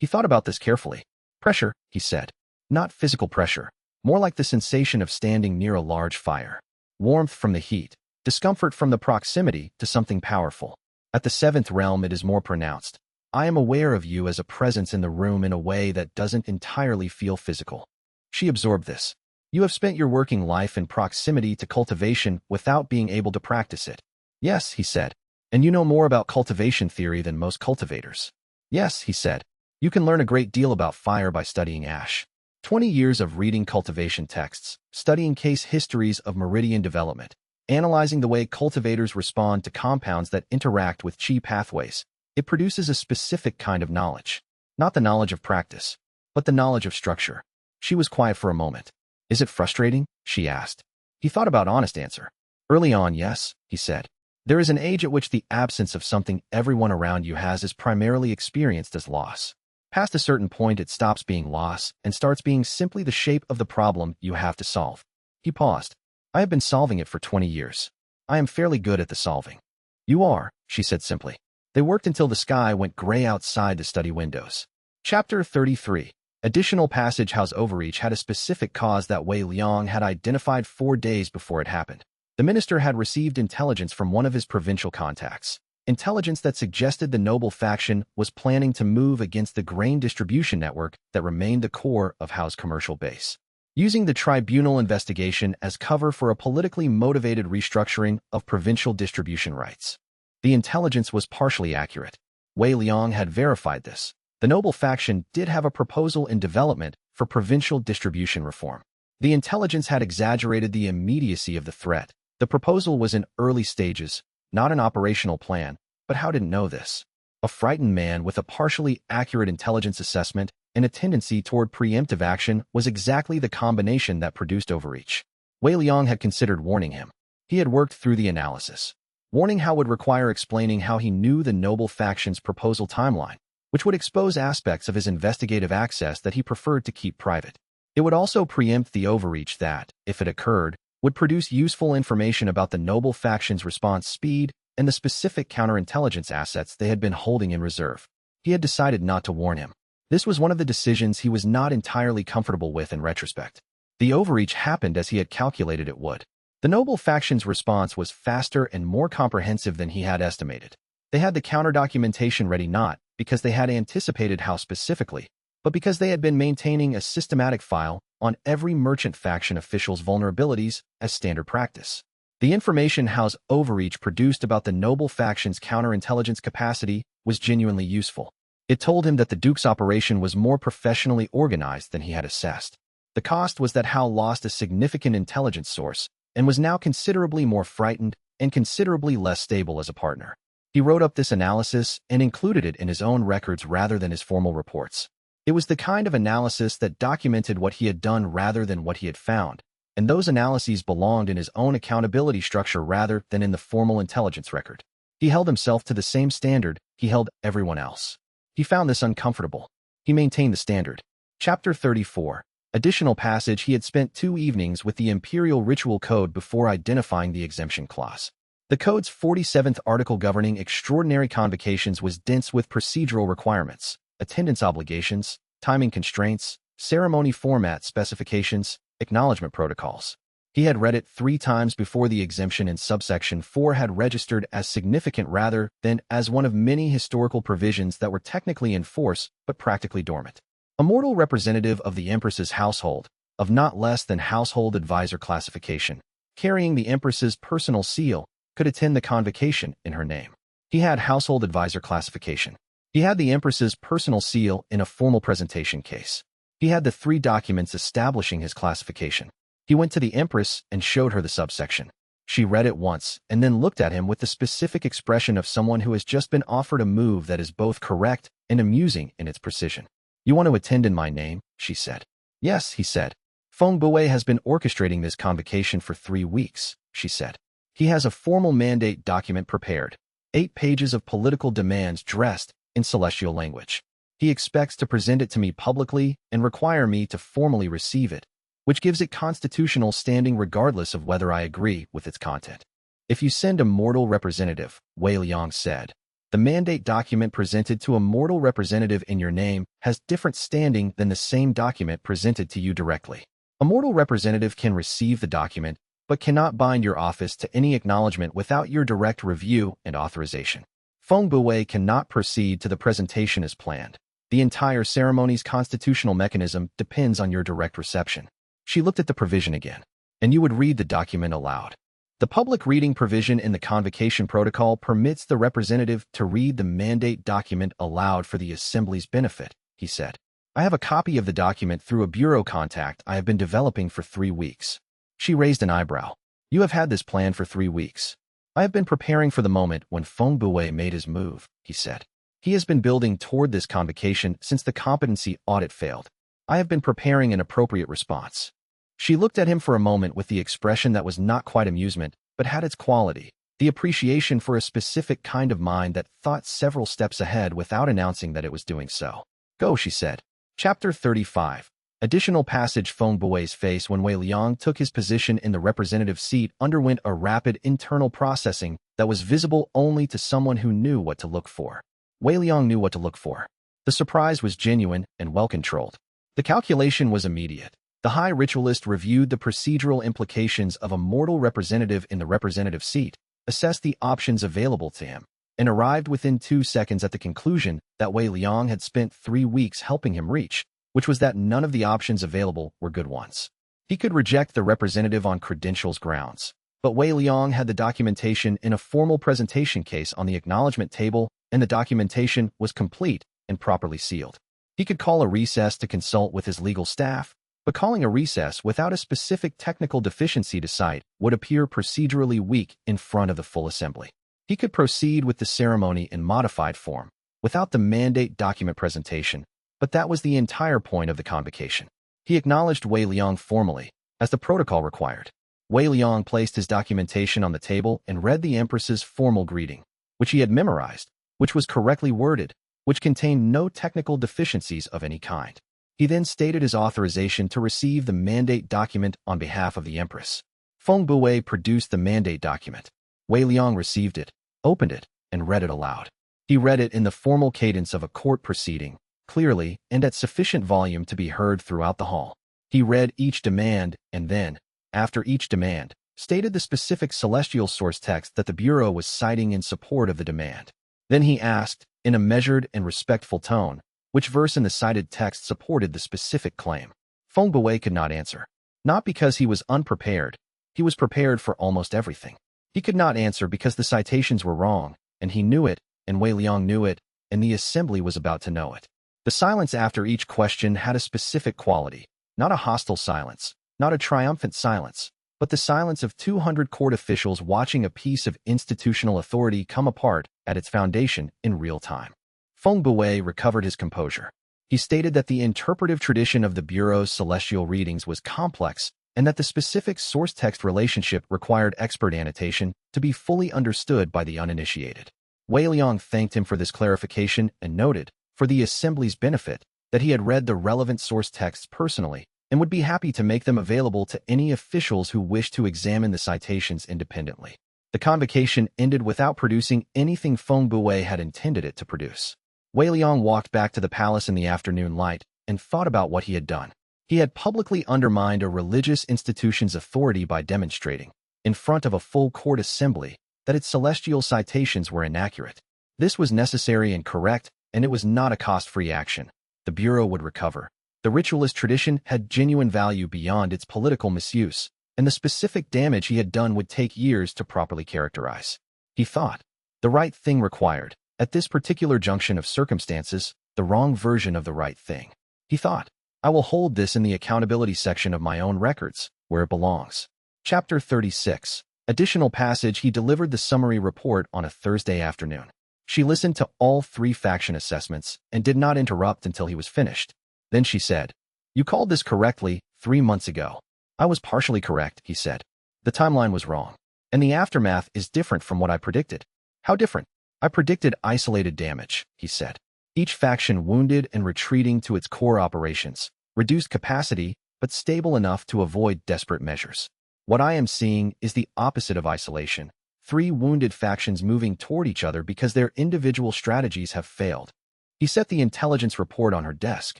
He thought about this carefully. Pressure, he said. Not physical pressure, more like the sensation of standing near a large fire. Warmth from the heat, discomfort from the proximity to something powerful. At the seventh realm, it is more pronounced. I am aware of you as a presence in the room in a way that doesn't entirely feel physical. She absorbed this. You have spent your working life in proximity to cultivation without being able to practice it. Yes, he said. And you know more about cultivation theory than most cultivators. Yes, he said. You can learn a great deal about fire by studying ash. 20 years of reading cultivation texts, studying case histories of meridian development, analyzing the way cultivators respond to compounds that interact with chi pathways. It produces a specific kind of knowledge. Not the knowledge of practice, but the knowledge of structure. She was quiet for a moment. Is it frustrating? She asked. He thought about honest answer. Early on, yes, he said. There is an age at which the absence of something everyone around you has is primarily experienced as loss. Past a certain point, it stops being loss and starts being simply the shape of the problem you have to solve. He paused. I have been solving it for 20 years. I am fairly good at the solving. You are, she said simply. They worked until the sky went gray outside the study windows. Chapter 33. Additional passage. Howe's overreach had a specific cause that Wei Liang had identified 4 days before it happened. The minister had received intelligence from one of his provincial contacts. Intelligence that suggested the noble faction was planning to move against the grain distribution network that remained the core of Howe's commercial base. Using the tribunal investigation as cover for a politically motivated restructuring of provincial distribution rights. The intelligence was partially accurate. Wei Liang had verified this. The noble faction did have a proposal in development for provincial distribution reform. The intelligence had exaggerated the immediacy of the threat. The proposal was in early stages, not an operational plan, but Howe didn't know this. A frightened man with a partially accurate intelligence assessment and a tendency toward preemptive action was exactly the combination that produced overreach. Wei Liang had considered warning him. He had worked through the analysis. Warning Howe would require explaining how he knew the noble faction's proposal timeline, which would expose aspects of his investigative access that he preferred to keep private. It would also preempt the overreach that, if it occurred, would produce useful information about the noble faction's response speed and the specific counterintelligence assets they had been holding in reserve. He had decided not to warn him. This was one of the decisions he was not entirely comfortable with in retrospect. The overreach happened as he had calculated it would. The noble faction's response was faster and more comprehensive than he had estimated. They had the counter-documentation ready not because they had anticipated how specifically, but because they had been maintaining a systematic file on every merchant faction official's vulnerabilities as standard practice. The information Howe's overreach produced about the noble faction's counterintelligence capacity was genuinely useful. It told him that the Duke's operation was more professionally organized than he had assessed. The cost was that Howe lost a significant intelligence source and was now considerably more frightened and considerably less stable as a partner. He wrote up this analysis and included it in his own records rather than his formal reports. It was the kind of analysis that documented what he had done rather than what he had found, and those analyses belonged in his own accountability structure rather than in the formal intelligence record. He held himself to the same standard he held everyone else. He found this uncomfortable. He maintained the standard. Chapter 34. Additional passage. He had spent 2 evenings with the Imperial Ritual Code before identifying the exemption clause. The Code's 47th article governing extraordinary convocations was dense with procedural requirements, attendance obligations, timing constraints, ceremony format specifications, acknowledgement protocols. He had read it 3 times before the exemption in subsection 4 had registered as significant rather than as one of many historical provisions that were technically in force but practically dormant. A mortal representative of the Empress's household, of not less than household advisor classification, carrying the Empress's personal seal, could attend the convocation in her name. He had household advisor classification. He had the Empress's personal seal in a formal presentation case. He had the 3 documents establishing his classification. He went to the Empress and showed her the subsection. She read it once and then looked at him with the specific expression of someone who has just been offered a move that is both correct and amusing in its precision. You want to attend in my name? She said. Yes, he said. Feng Buwei has been orchestrating this convocation for 3 weeks, she said. He has a formal mandate document prepared, 8 pages of political demands dressed in celestial language. He expects to present it to me publicly and require me to formally receive it, which gives it constitutional standing regardless of whether I agree with its content. If you send a mortal representative, Wei Liang said, the mandate document presented to a mortal representative in your name has different standing than the same document presented to you directly. A mortal representative can receive the document but cannot bind your office to any acknowledgement without your direct review and authorization. Feng Buwei cannot proceed to the presentation as planned. The entire ceremony's constitutional mechanism depends on your direct reception. She looked at the provision again. And you would read the document aloud. The public reading provision in the convocation protocol permits the representative to read the mandate document aloud for the Assembly's benefit, he said. I have a copy of the document through a bureau contact I have been developing for 3 weeks. She raised an eyebrow. You have had this plan for 3 weeks. I have been preparing for the moment when Feng Buwei made his move, he said. He has been building toward this convocation since the competency audit failed. I have been preparing an appropriate response. She looked at him for a moment with the expression that was not quite amusement, but had its quality, the appreciation for a specific kind of mind that thought several steps ahead without announcing that it was doing so. Go, she said. Chapter 35. Additional passage. Feng Buwei's face when Wei Liang took his position in the representative seat underwent a rapid internal processing that was visible only to someone who knew what to look for. Wei Liang knew what to look for. The surprise was genuine and well-controlled. The calculation was immediate. The High Ritualist reviewed the procedural implications of a mortal representative in the representative seat, assessed the options available to him, and arrived within 2 seconds at the conclusion that Wei Liang had spent 3 weeks helping him reach, which was that none of the options available were good ones. He could reject the representative on credentials grounds, but Wei Liang had the documentation in a formal presentation case on the acknowledgement table, and the documentation was complete and properly sealed. He could call a recess to consult with his legal staff, but calling a recess without a specific technical deficiency to cite would appear procedurally weak in front of the full assembly. He could proceed with the ceremony in modified form, without the mandate document presentation, but that was the entire point of the convocation. He acknowledged Wei Liang formally, as the protocol required. Wei Liang placed his documentation on the table and read the Empress's formal greeting, which he had memorized, which was correctly worded, which contained no technical deficiencies of any kind. He then stated his authorization to receive the mandate document on behalf of the Empress. Feng Buwei produced the mandate document. Wei Liang received it, opened it, and read it aloud. He read it in the formal cadence of a court proceeding, clearly and at sufficient volume to be heard throughout the hall. He read each demand and then, after each demand, stated the specific celestial source text that the Bureau was citing in support of the demand. Then he asked, in a measured and respectful tone, which verse in the cited text supported the specific claim. Feng Buwei could not answer. Not because he was unprepared. He was prepared for almost everything. He could not answer because the citations were wrong, and he knew it, and Wei Liang knew it, and the assembly was about to know it. The silence after each question had a specific quality, not a hostile silence, not a triumphant silence, but the silence of 200 court officials watching a piece of institutional authority come apart at its foundation in real time. Feng Buwei recovered his composure. He stated that the interpretive tradition of the Bureau's celestial readings was complex and that the specific source-text relationship required expert annotation to be fully understood by the uninitiated. Wei Liang thanked him for this clarification and noted, for the Assembly's benefit, that he had read the relevant source texts personally and would be happy to make them available to any officials who wished to examine the citations independently. The convocation ended without producing anything Feng Buwei had intended it to produce. Wei Liang walked back to the palace in the afternoon light and thought about what he had done. He had publicly undermined a religious institution's authority by demonstrating, in front of a full court assembly, that its celestial citations were inaccurate. This was necessary and correct, and it was not a cost-free action. The Bureau would recover. The ritualist tradition had genuine value beyond its political misuse, and the specific damage he had done would take years to properly characterize. He thought, the right thing required, at this particular junction of circumstances, the wrong version of the right thing. He thought, I will hold this in the accountability section of my own records, where it belongs. Chapter 36. Additional passage. He delivered the summary report on a Thursday afternoon. She listened to all 3 faction assessments and did not interrupt until he was finished. Then she said, You called this correctly 3 months ago. I was partially correct, he said. The timeline was wrong. And the aftermath is different from what I predicted. How different? I predicted isolated damage, he said. Each faction wounded and retreating to its core operations, reduced capacity, but stable enough to avoid desperate measures. What I am seeing is the opposite of isolation. 3 wounded factions moving toward each other because their individual strategies have failed. He set the intelligence report on her desk.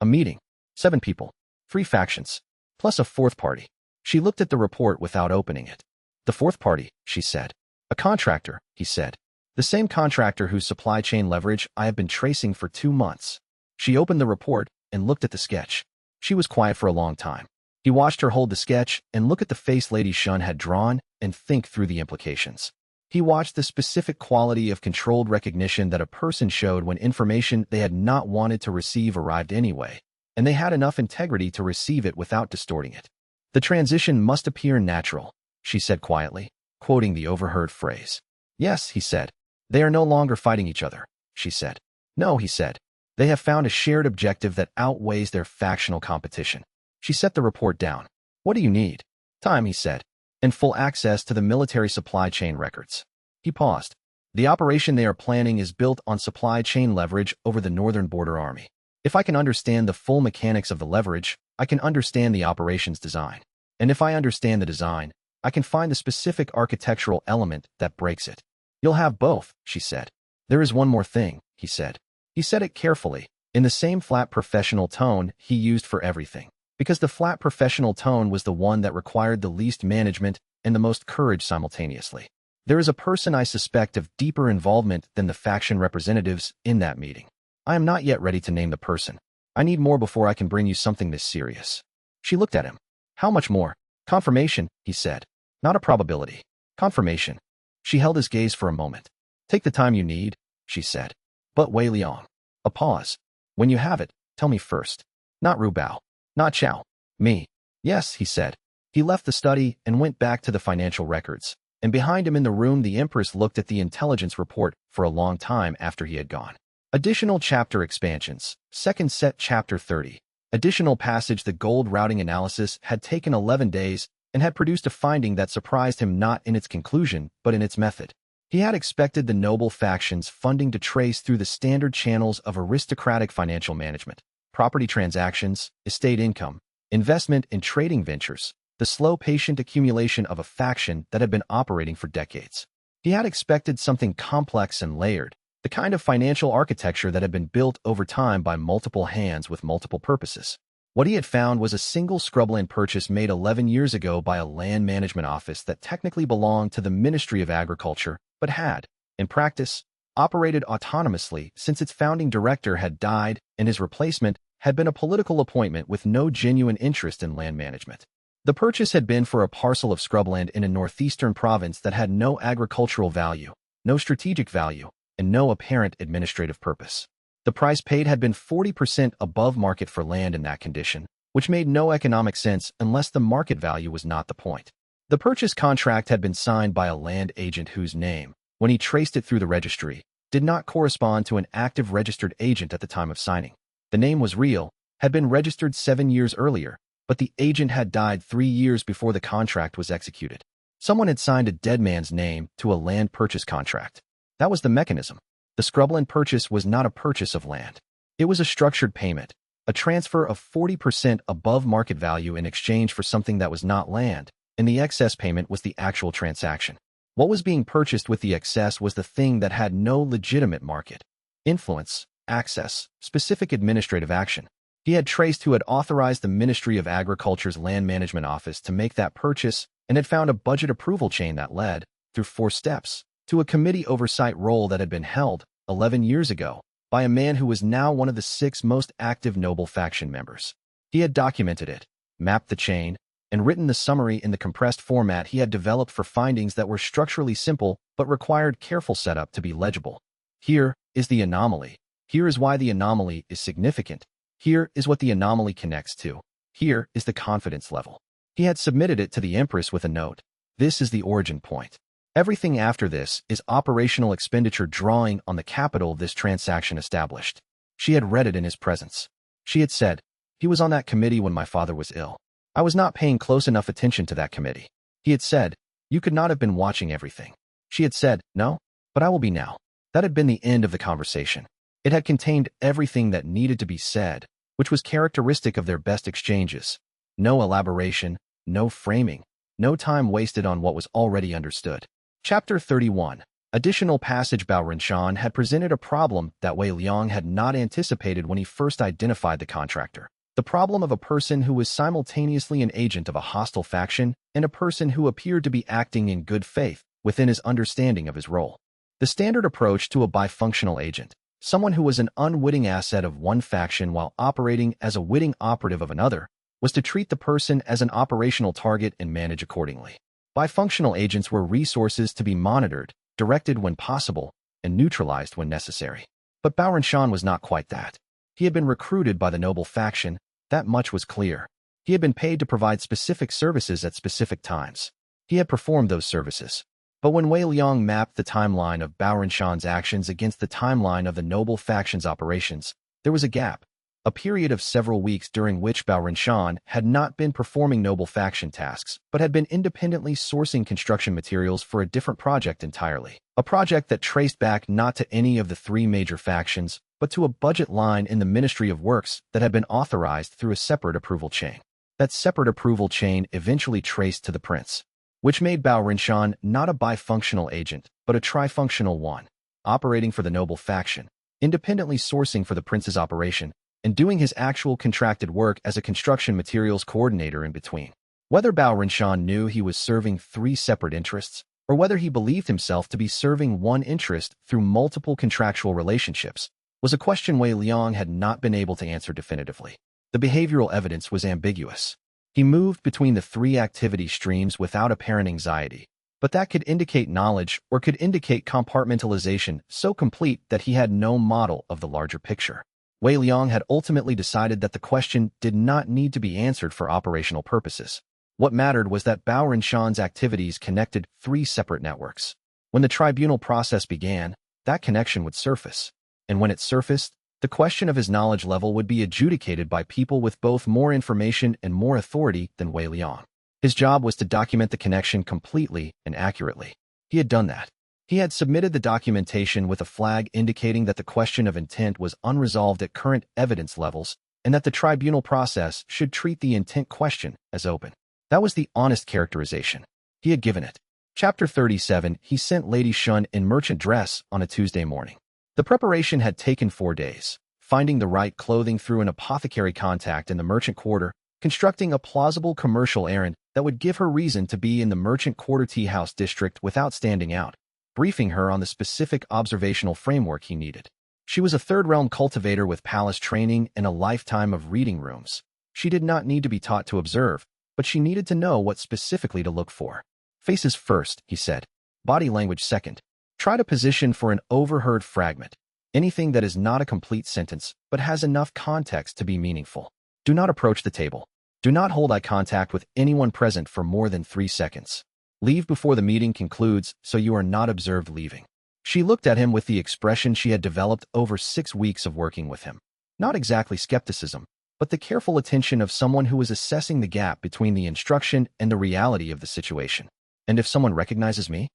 A meeting. 7 people. 3 factions. Plus a 4th party. She looked at the report without opening it. The fourth party, she said. A contractor, he said. The same contractor whose supply chain leverage I have been tracing for 2 months. She opened the report and looked at the sketch. She was quiet for a long time. He watched her hold the sketch and look at the face Lady Shun had drawn and think through the implications. He watched the specific quality of controlled recognition that a person showed when information they had not wanted to receive arrived anyway, and they had enough integrity to receive it without distorting it. The transition must appear natural, she said quietly, quoting the overheard phrase. Yes, he said. They are no longer fighting each other, she said. No, he said. They have found a shared objective that outweighs their factional competition. She set the report down. What do you need? Time, he said, and full access to the military supply chain records. He paused. The operation they are planning is built on supply chain leverage over the Northern Border Army. If I can understand the full mechanics of the leverage, I can understand the operation's design. And if I understand the design, I can find the specific architectural element that breaks it. You'll have both, she said. There is one more thing, he said. He said it carefully, in the same flat professional tone he used for everything, because the flat professional tone was the one that required the least management and the most courage simultaneously. There is a person I suspect of deeper involvement than the faction representatives in that meeting. I am not yet ready to name the person. I need more before I can bring you something this serious. She looked at him. How much more? Confirmation, he said. Not a probability. Confirmation. She held his gaze for a moment. Take the time you need, she said. But Wei Liang. A pause. When you have it, tell me first. Not Ru Bao. Not Chao. Me. Yes, he said. He left the study and went back to the financial records, and behind him in the room the Empress looked at the intelligence report for a long time after he had gone. Additional chapter expansions. Second set chapter 30. Additional passage. The gold routing analysis had taken 11 days and had produced a finding that surprised him not in its conclusion, but in its method. He had expected the noble faction's funding to trace through the standard channels of aristocratic financial management, property transactions, estate income, investment in trading ventures, the slow, patient accumulation of a faction that had been operating for decades. He had expected something complex and layered, the kind of financial architecture that had been built over time by multiple hands with multiple purposes. What he had found was a single scrubland purchase made 11 years ago by a land management office that technically belonged to the Ministry of Agriculture, but had, in practice, operated autonomously since its founding director had died and his replacement had been a political appointment with no genuine interest in land management. The purchase had been for a parcel of scrubland in a northeastern province that had no agricultural value, no strategic value, and no apparent administrative purpose. The price paid had been 40% above market for land in that condition, which made no economic sense unless the market value was not the point. The purchase contract had been signed by a land agent whose name, when he traced it through the registry, did not correspond to an active registered agent at the time of signing. The name was real, had been registered 7 years earlier, but the agent had died 3 years before the contract was executed. Someone had signed a dead man's name to a land purchase contract. That was the mechanism. The scrubland purchase was not a purchase of land. It was a structured payment, a transfer of 40% above market value in exchange for something that was not land, and the excess payment was the actual transaction. What was being purchased with the excess was the thing that had no legitimate market. Influence, access, specific administrative action. He had traced who had authorized the Ministry of Agriculture's Land Management Office to make that purchase and had found a budget approval chain that led, through 4 steps, to a committee oversight role that had been held, 11 years ago, by a man who was now one of the 6 most active noble faction members. He had documented it, mapped the chain, and written the summary in the compressed format he had developed for findings that were structurally simple but required careful setup to be legible. Here is the anomaly. Here is why the anomaly is significant. Here is what the anomaly connects to. Here is the confidence level. He had submitted it to the Empress with a note. This is the origin point. Everything after this is operational expenditure drawing on the capital this transaction established. She had read it in his presence. She had said, he was on that committee when my father was ill. I was not paying close enough attention to that committee. He had said, you could not have been watching everything. She had said, no, but I will be now. That had been the end of the conversation. It had contained everything that needed to be said, which was characteristic of their best exchanges. No elaboration, no framing, no time wasted on what was already understood. Chapter 31. Additional passage. Bao Renshan had presented a problem that Wei Liang had not anticipated when he first identified the contractor. The problem of a person who was simultaneously an agent of a hostile faction and a person who appeared to be acting in good faith within his understanding of his role. The standard approach to a bifunctional agent, someone who was an unwitting asset of one faction while operating as a witting operative of another, was to treat the person as an operational target and manage accordingly. Bifunctional agents were resources to be monitored, directed when possible, and neutralized when necessary. But Bao Shan was not quite that. He had been recruited by the noble faction, that much was clear. He had been paid to provide specific services at specific times. He had performed those services. But when Wei Liang mapped the timeline of Bao Shan's actions against the timeline of the noble faction's operations, there was a gap, a period of several weeks during which Bao Shan had not been performing noble faction tasks, but had been independently sourcing construction materials for a different project entirely. A project that traced back not to any of the three major factions, but to a budget line in the Ministry of Works that had been authorized through a separate approval chain. That separate approval chain eventually traced to the prince, which made Bao Shan not a bifunctional agent, but a trifunctional one, operating for the noble faction, independently sourcing for the prince's operation, and doing his actual contracted work as a construction materials coordinator in between. Whether Bao Shan knew he was serving three separate interests, or whether he believed himself to be serving one interest through multiple contractual relationships, was a question Wei Liang had not been able to answer definitively. The behavioral evidence was ambiguous. He moved between the three activity streams without apparent anxiety, but that could indicate knowledge or could indicate compartmentalization so complete that he had no model of the larger picture. Wei Liang had ultimately decided that the question did not need to be answered for operational purposes. What mattered was that Bao Shan's activities connected three separate networks. When the tribunal process began, that connection would surface. And when it surfaced, the question of his knowledge level would be adjudicated by people with both more information and more authority than Wei Liang. His job was to document the connection completely and accurately. He had done that. He had submitted the documentation with a flag indicating that the question of intent was unresolved at current evidence levels and that the tribunal process should treat the intent question as open. That was the honest characterization. He had given it. Chapter 37. He sent Lady Shun in merchant dress on a Tuesday morning. The preparation had taken 4 days, finding the right clothing through an apothecary contact in the merchant quarter, constructing a plausible commercial errand that would give her reason to be in the merchant quarter tea house district without standing out, briefing her on the specific observational framework he needed. She was a third-realm cultivator with palace training and a lifetime of reading rooms. She did not need to be taught to observe, but she needed to know what specifically to look for. Faces first, he said. Body language second. Try to position for an overheard fragment, anything that is not a complete sentence but has enough context to be meaningful. Do not approach the table. Do not hold eye contact with anyone present for more than 3 seconds. Leave before the meeting concludes so you are not observed leaving. She looked at him with the expression she had developed over 6 weeks of working with him. Not exactly skepticism, but the careful attention of someone who is assessing the gap between the instruction and the reality of the situation. And if someone recognizes me?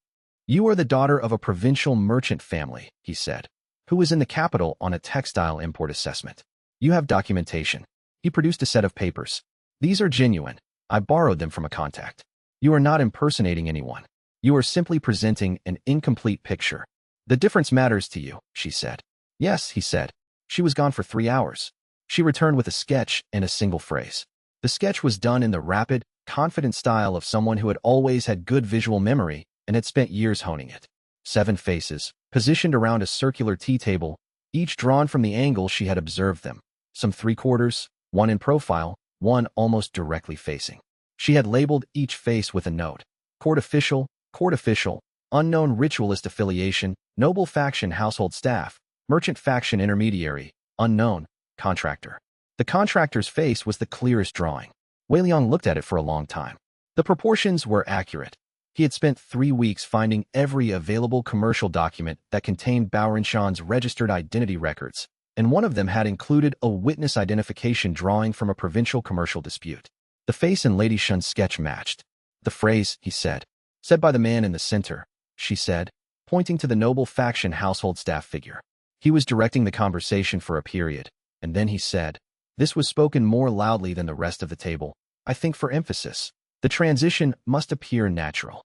You are the daughter of a provincial merchant family, he said, who was in the capital on a textile import assessment. You have documentation. He produced a set of papers. These are genuine. I borrowed them from a contact. You are not impersonating anyone. You are simply presenting an incomplete picture. The difference matters to you, she said. Yes, he said. She was gone for 3 hours. She returned with a sketch and a single phrase. The sketch was done in the rapid, confident style of someone who had always had good visual memory and had spent years honing it. 7 faces, positioned around a circular tea table, each drawn from the angle she had observed them. Some 3/4, one in profile, one almost directly facing. She had labeled each face with a note. Court official, unknown ritualist affiliation, noble faction household staff, merchant faction intermediary, unknown, contractor. The contractor's face was the clearest drawing. Wei Liang looked at it for a long time. The proportions were accurate. He had spent 3 weeks finding every available commercial document that contained Bao Shan's registered identity records, and one of them had included a witness identification drawing from a provincial commercial dispute. The face in Lady Shun's sketch matched. The phrase, he said by the man in the center, she said, pointing to the noble faction household staff figure. He was directing the conversation for a period, and then he said, this was spoken more loudly than the rest of the table, I think for emphasis. The transition must appear natural.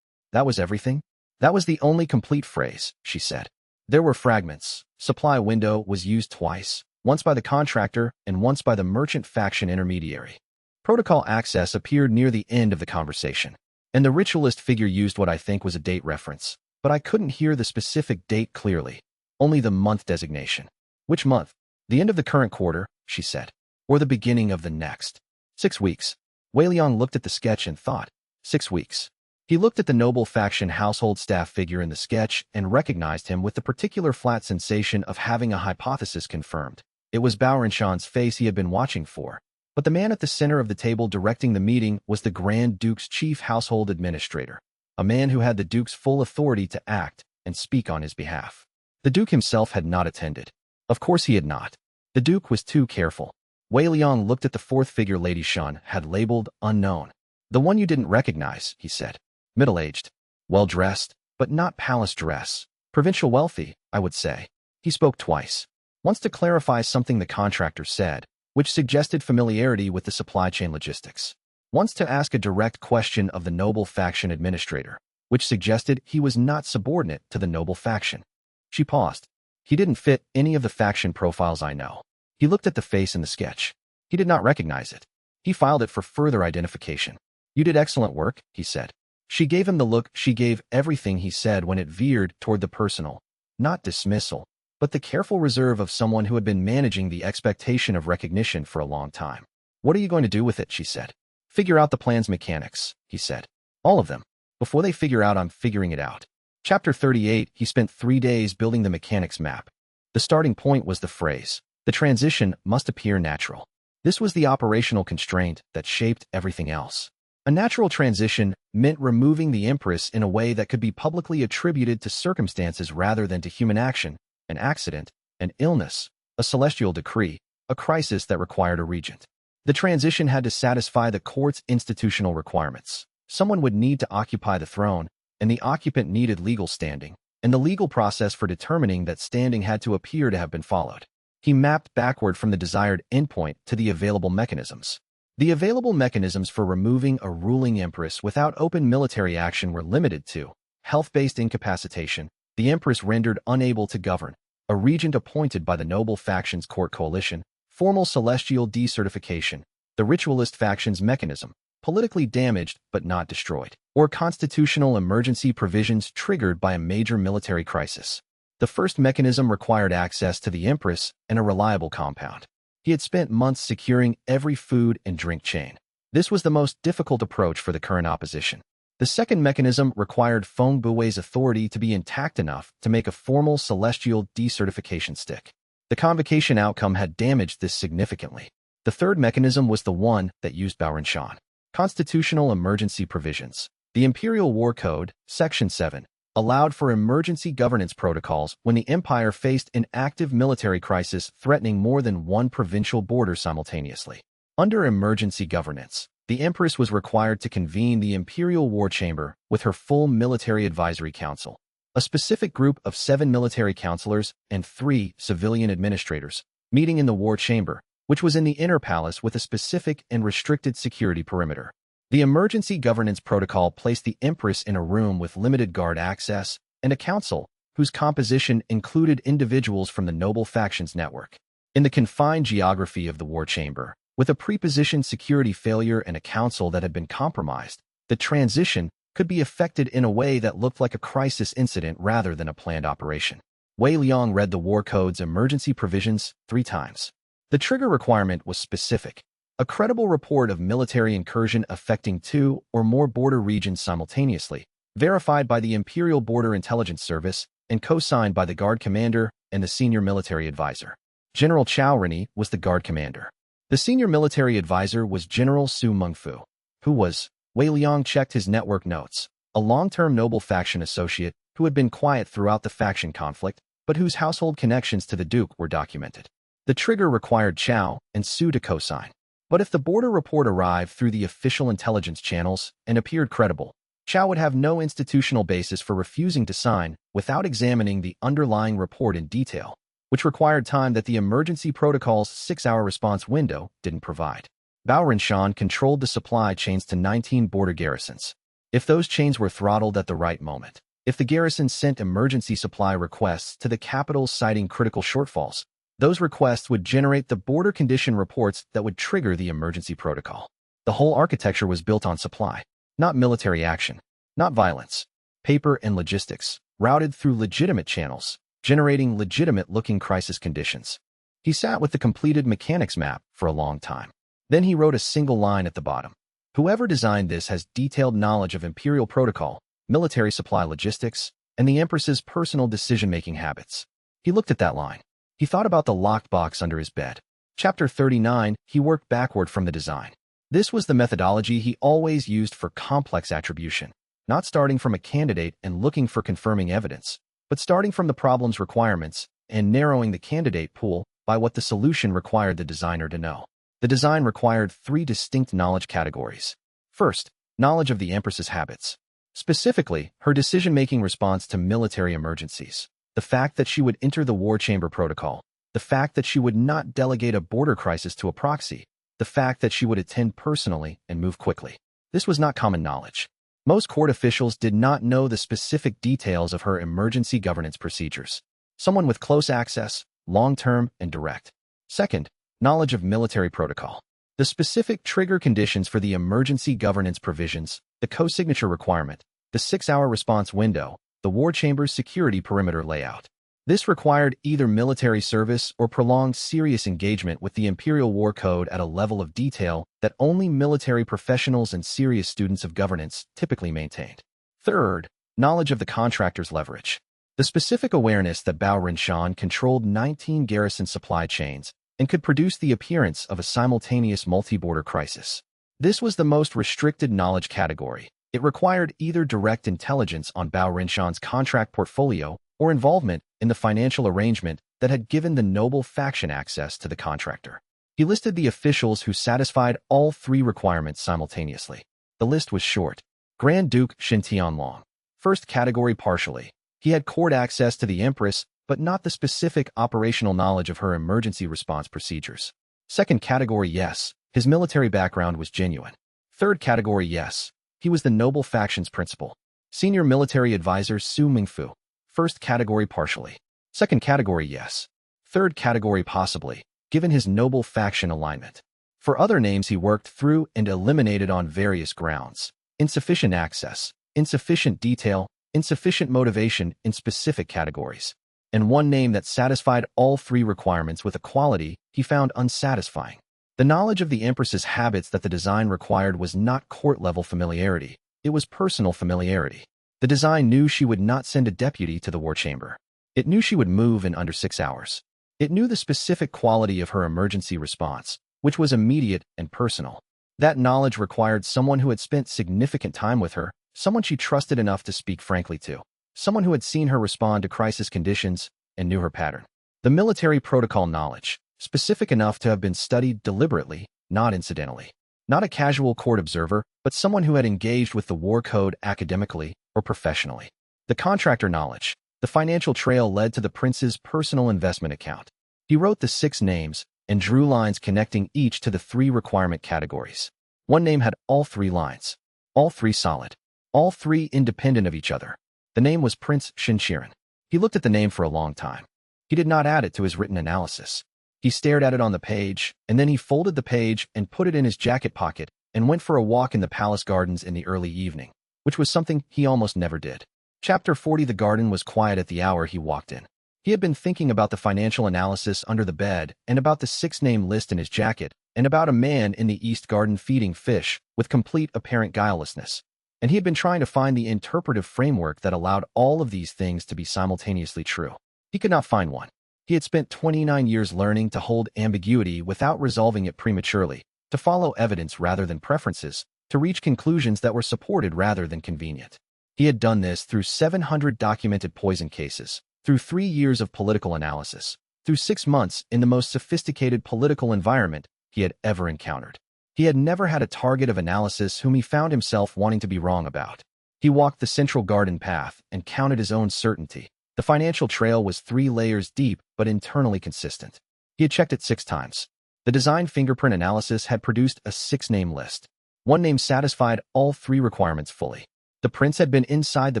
That was everything? That was the only complete phrase, she said. There were fragments. Supply window was used twice. once by the contractor and once by the merchant faction intermediary. Protocol access appeared near the end of the conversation, and the ritualist figure used what I think was a date reference, but I couldn't hear the specific date clearly, only the month designation. Which month? The end of the current quarter, she said, or the beginning of the next. 6 weeks. Wei Liang looked at the sketch and thought, 6 weeks. He looked at the noble faction household staff figure in the sketch and recognized him with the particular flat sensation of having a hypothesis confirmed. It was Bao Rinshan's face he had been watching for, but the man at the center of the table directing the meeting was the Grand Duke's chief household administrator, a man who had the Duke's full authority to act and speak on his behalf. The Duke himself had not attended. Of course he had not. The Duke was too careful. Wei Liang looked at the fourth figure Lady Shan had labeled unknown. The one you didn't recognize, he said. Middle-aged, well-dressed, but not palace dress. Provincial wealthy, I would say. He spoke twice. Once to clarify something the contractor said, which suggested familiarity with the supply chain logistics. Once to ask a direct question of the noble faction administrator, which suggested he was not subordinate to the noble faction. She paused. He didn't fit any of the faction profiles I know. He looked at the face in the sketch. He did not recognize it. He filed it for further identification. You did excellent work, he said. She gave him the look she gave everything he said when it veered toward the personal, not dismissal, but the careful reserve of someone who had been managing the expectation of recognition for a long time. What are you going to do with it, she said. Figure out the plan's mechanics, he said. All of them. Before they figure out, I'm figuring it out. Chapter 38, he spent 3 days building the mechanics map. The starting point was the phrase, the transition must appear natural. This was the operational constraint that shaped everything else. A natural transition meant removing the Empress in a way that could be publicly attributed to circumstances rather than to human action, an accident, an illness, a celestial decree, a crisis that required a regent. The transition had to satisfy the court's institutional requirements. Someone would need to occupy the throne, and the occupant needed legal standing, and the legal process for determining that standing had to appear to have been followed. He mapped backward from the desired endpoint to the available mechanisms. The available mechanisms for removing a ruling empress without open military action were limited to health-based incapacitation, the empress rendered unable to govern, a regent appointed by the noble faction's court coalition, formal celestial decertification, the ritualist faction's mechanism, politically damaged but not destroyed, or constitutional emergency provisions triggered by a major military crisis. The first mechanism required access to the Empress and a reliable compound. He had spent months securing every food and drink chain. This was the most difficult approach for the current opposition. The second mechanism required Feng Buwei's authority to be intact enough to make a formal celestial decertification stick. The convocation outcome had damaged this significantly. The third mechanism was the one that used Bao Rinshan. Constitutional emergency provisions. The Imperial War Code, Section 7, allowed for emergency governance protocols when the empire faced an active military crisis threatening more than one provincial border simultaneously. Under emergency governance, the Empress was required to convene the Imperial War Chamber with her full military advisory council, a specific group of 7 military counselors and 3 civilian administrators, meeting in the War Chamber, which was in the inner palace with a specific and restricted security perimeter. The emergency governance protocol placed the Empress in a room with limited guard access and a council whose composition included individuals from the noble faction's network. In the confined geography of the war chamber, with a prepositioned security failure and a council that had been compromised, the transition could be effected in a way that looked like a crisis incident rather than a planned operation. Wei Liang read the War Code's emergency provisions 3 times. The trigger requirement was specific. A credible report of military incursion affecting 2 or more border regions simultaneously, verified by the Imperial Border Intelligence Service and co-signed by the Guard Commander and the Senior Military Advisor. General Chao Rini was the Guard Commander. The Senior Military Advisor was General Su Mengfu, who was, Wei Liang checked his network notes, a long-term noble faction associate who had been quiet throughout the faction conflict, but whose household connections to the Duke were documented. The trigger required Chao and Su to co-sign. But if the border report arrived through the official intelligence channels and appeared credible, Chao would have no institutional basis for refusing to sign without examining the underlying report in detail, which required time that the emergency protocol's 6-hour response window didn't provide. Bao Rinshan controlled the supply chains to 19 border garrisons. If those chains were throttled at the right moment, if the garrisons sent emergency supply requests to the capitals citing critical shortfalls, Those requests would generate the border condition reports that would trigger the emergency protocol. The whole architecture was built on supply, not military action, not violence. Paper and logistics, routed through legitimate channels, generating legitimate-looking crisis conditions. He sat with the completed mechanics map for a long time. Then he wrote a single line at the bottom. Whoever designed this has detailed knowledge of imperial protocol, military supply logistics, and the Empress's personal decision-making habits. He looked at that line. He thought about the locked box under his bed. Chapter 39, he worked backward from the design. This was the methodology he always used for complex attribution, not starting from a candidate and looking for confirming evidence, but starting from the problem's requirements and narrowing the candidate pool by what the solution required the designer to know. The design required 3 distinct knowledge categories. First, knowledge of the Empress's habits. Specifically, her decision-making response to military emergencies. The fact that she would enter the war chamber protocol. The fact that she would not delegate a border crisis to a proxy. The fact that she would attend personally and move quickly. This was not common knowledge. Most court officials did not know the specific details of her emergency governance procedures. Someone with close access, long-term, and direct. Second, knowledge of military protocol. The specific trigger conditions for the emergency governance provisions, the co-signature requirement, the 6-hour response window, the war chamber's security perimeter layout. This required either military service or prolonged serious engagement with the Imperial War Code at a level of detail that only military professionals and serious students of governance typically maintained. Third, knowledge of the contractor's leverage. The specific awareness that Bao Rinshan controlled 19 garrison supply chains and could produce the appearance of a simultaneous multi-border crisis. This was the most restricted knowledge category. It required either direct intelligence on Bao Rinshan's contract portfolio or involvement in the financial arrangement that had given the noble faction access to the contractor. He listed the officials who satisfied all 3 requirements simultaneously. The list was short. Grand Duke Shin Tianlong. First category partially. He had court access to the Empress, but not the specific operational knowledge of her emergency response procedures. Second category, yes. His military background was genuine. Third category, yes. He was the noble faction's principal. Senior military advisor Su Mingfu. First category partially. Second category, yes. Third category possibly, given his noble faction alignment. For other names he worked through and eliminated on various grounds. Insufficient access, insufficient detail, insufficient motivation in specific categories. And one name that satisfied all 3 requirements with a quality he found unsatisfying. The knowledge of the Empress's habits that the design required was not court-level familiarity. It was personal familiarity. The design knew she would not send a deputy to the war chamber. It knew she would move in under 6 hours. It knew the specific quality of her emergency response, which was immediate and personal. That knowledge required someone who had spent significant time with her, someone she trusted enough to speak frankly to, someone who had seen her respond to crisis conditions and knew her pattern. The military protocol knowledge, specific enough to have been studied deliberately, not incidentally. Not a casual court observer, but someone who had engaged with the war code academically or professionally. The contractor knowledge. The financial trail led to the prince's personal investment account. He wrote the 6 names and drew lines connecting each to the 3 requirement categories. One name had all 3 lines. All 3 solid. All 3 independent of each other. The name was Prince Shinshiren. He looked at the name for a long time. He did not add it to his written analysis. He stared at it on the page, and then he folded the page and put it in his jacket pocket and went for a walk in the palace gardens in the early evening, which was something he almost never did. Chapter 40. The garden was quiet at the hour he walked in. He had been thinking about the financial analysis under the bed and about the 6-name list in his jacket and about a man in the East Garden feeding fish with complete apparent guilelessness. And he had been trying to find the interpretive framework that allowed all of these things to be simultaneously true. He could not find one. He had spent 29 years learning to hold ambiguity without resolving it prematurely, to follow evidence rather than preferences, to reach conclusions that were supported rather than convenient. He had done this through 700 documented poison cases, through 3 years of political analysis, through 6 months in the most sophisticated political environment he had ever encountered. He had never had a target of analysis whom he found himself wanting to be wrong about. He walked the central garden path and counted his own certainty. The financial trail was 3 layers deep but internally consistent. He had checked it 6 times. The design fingerprint analysis had produced a 6-name list. One name satisfied all 3 requirements fully. The prince had been inside the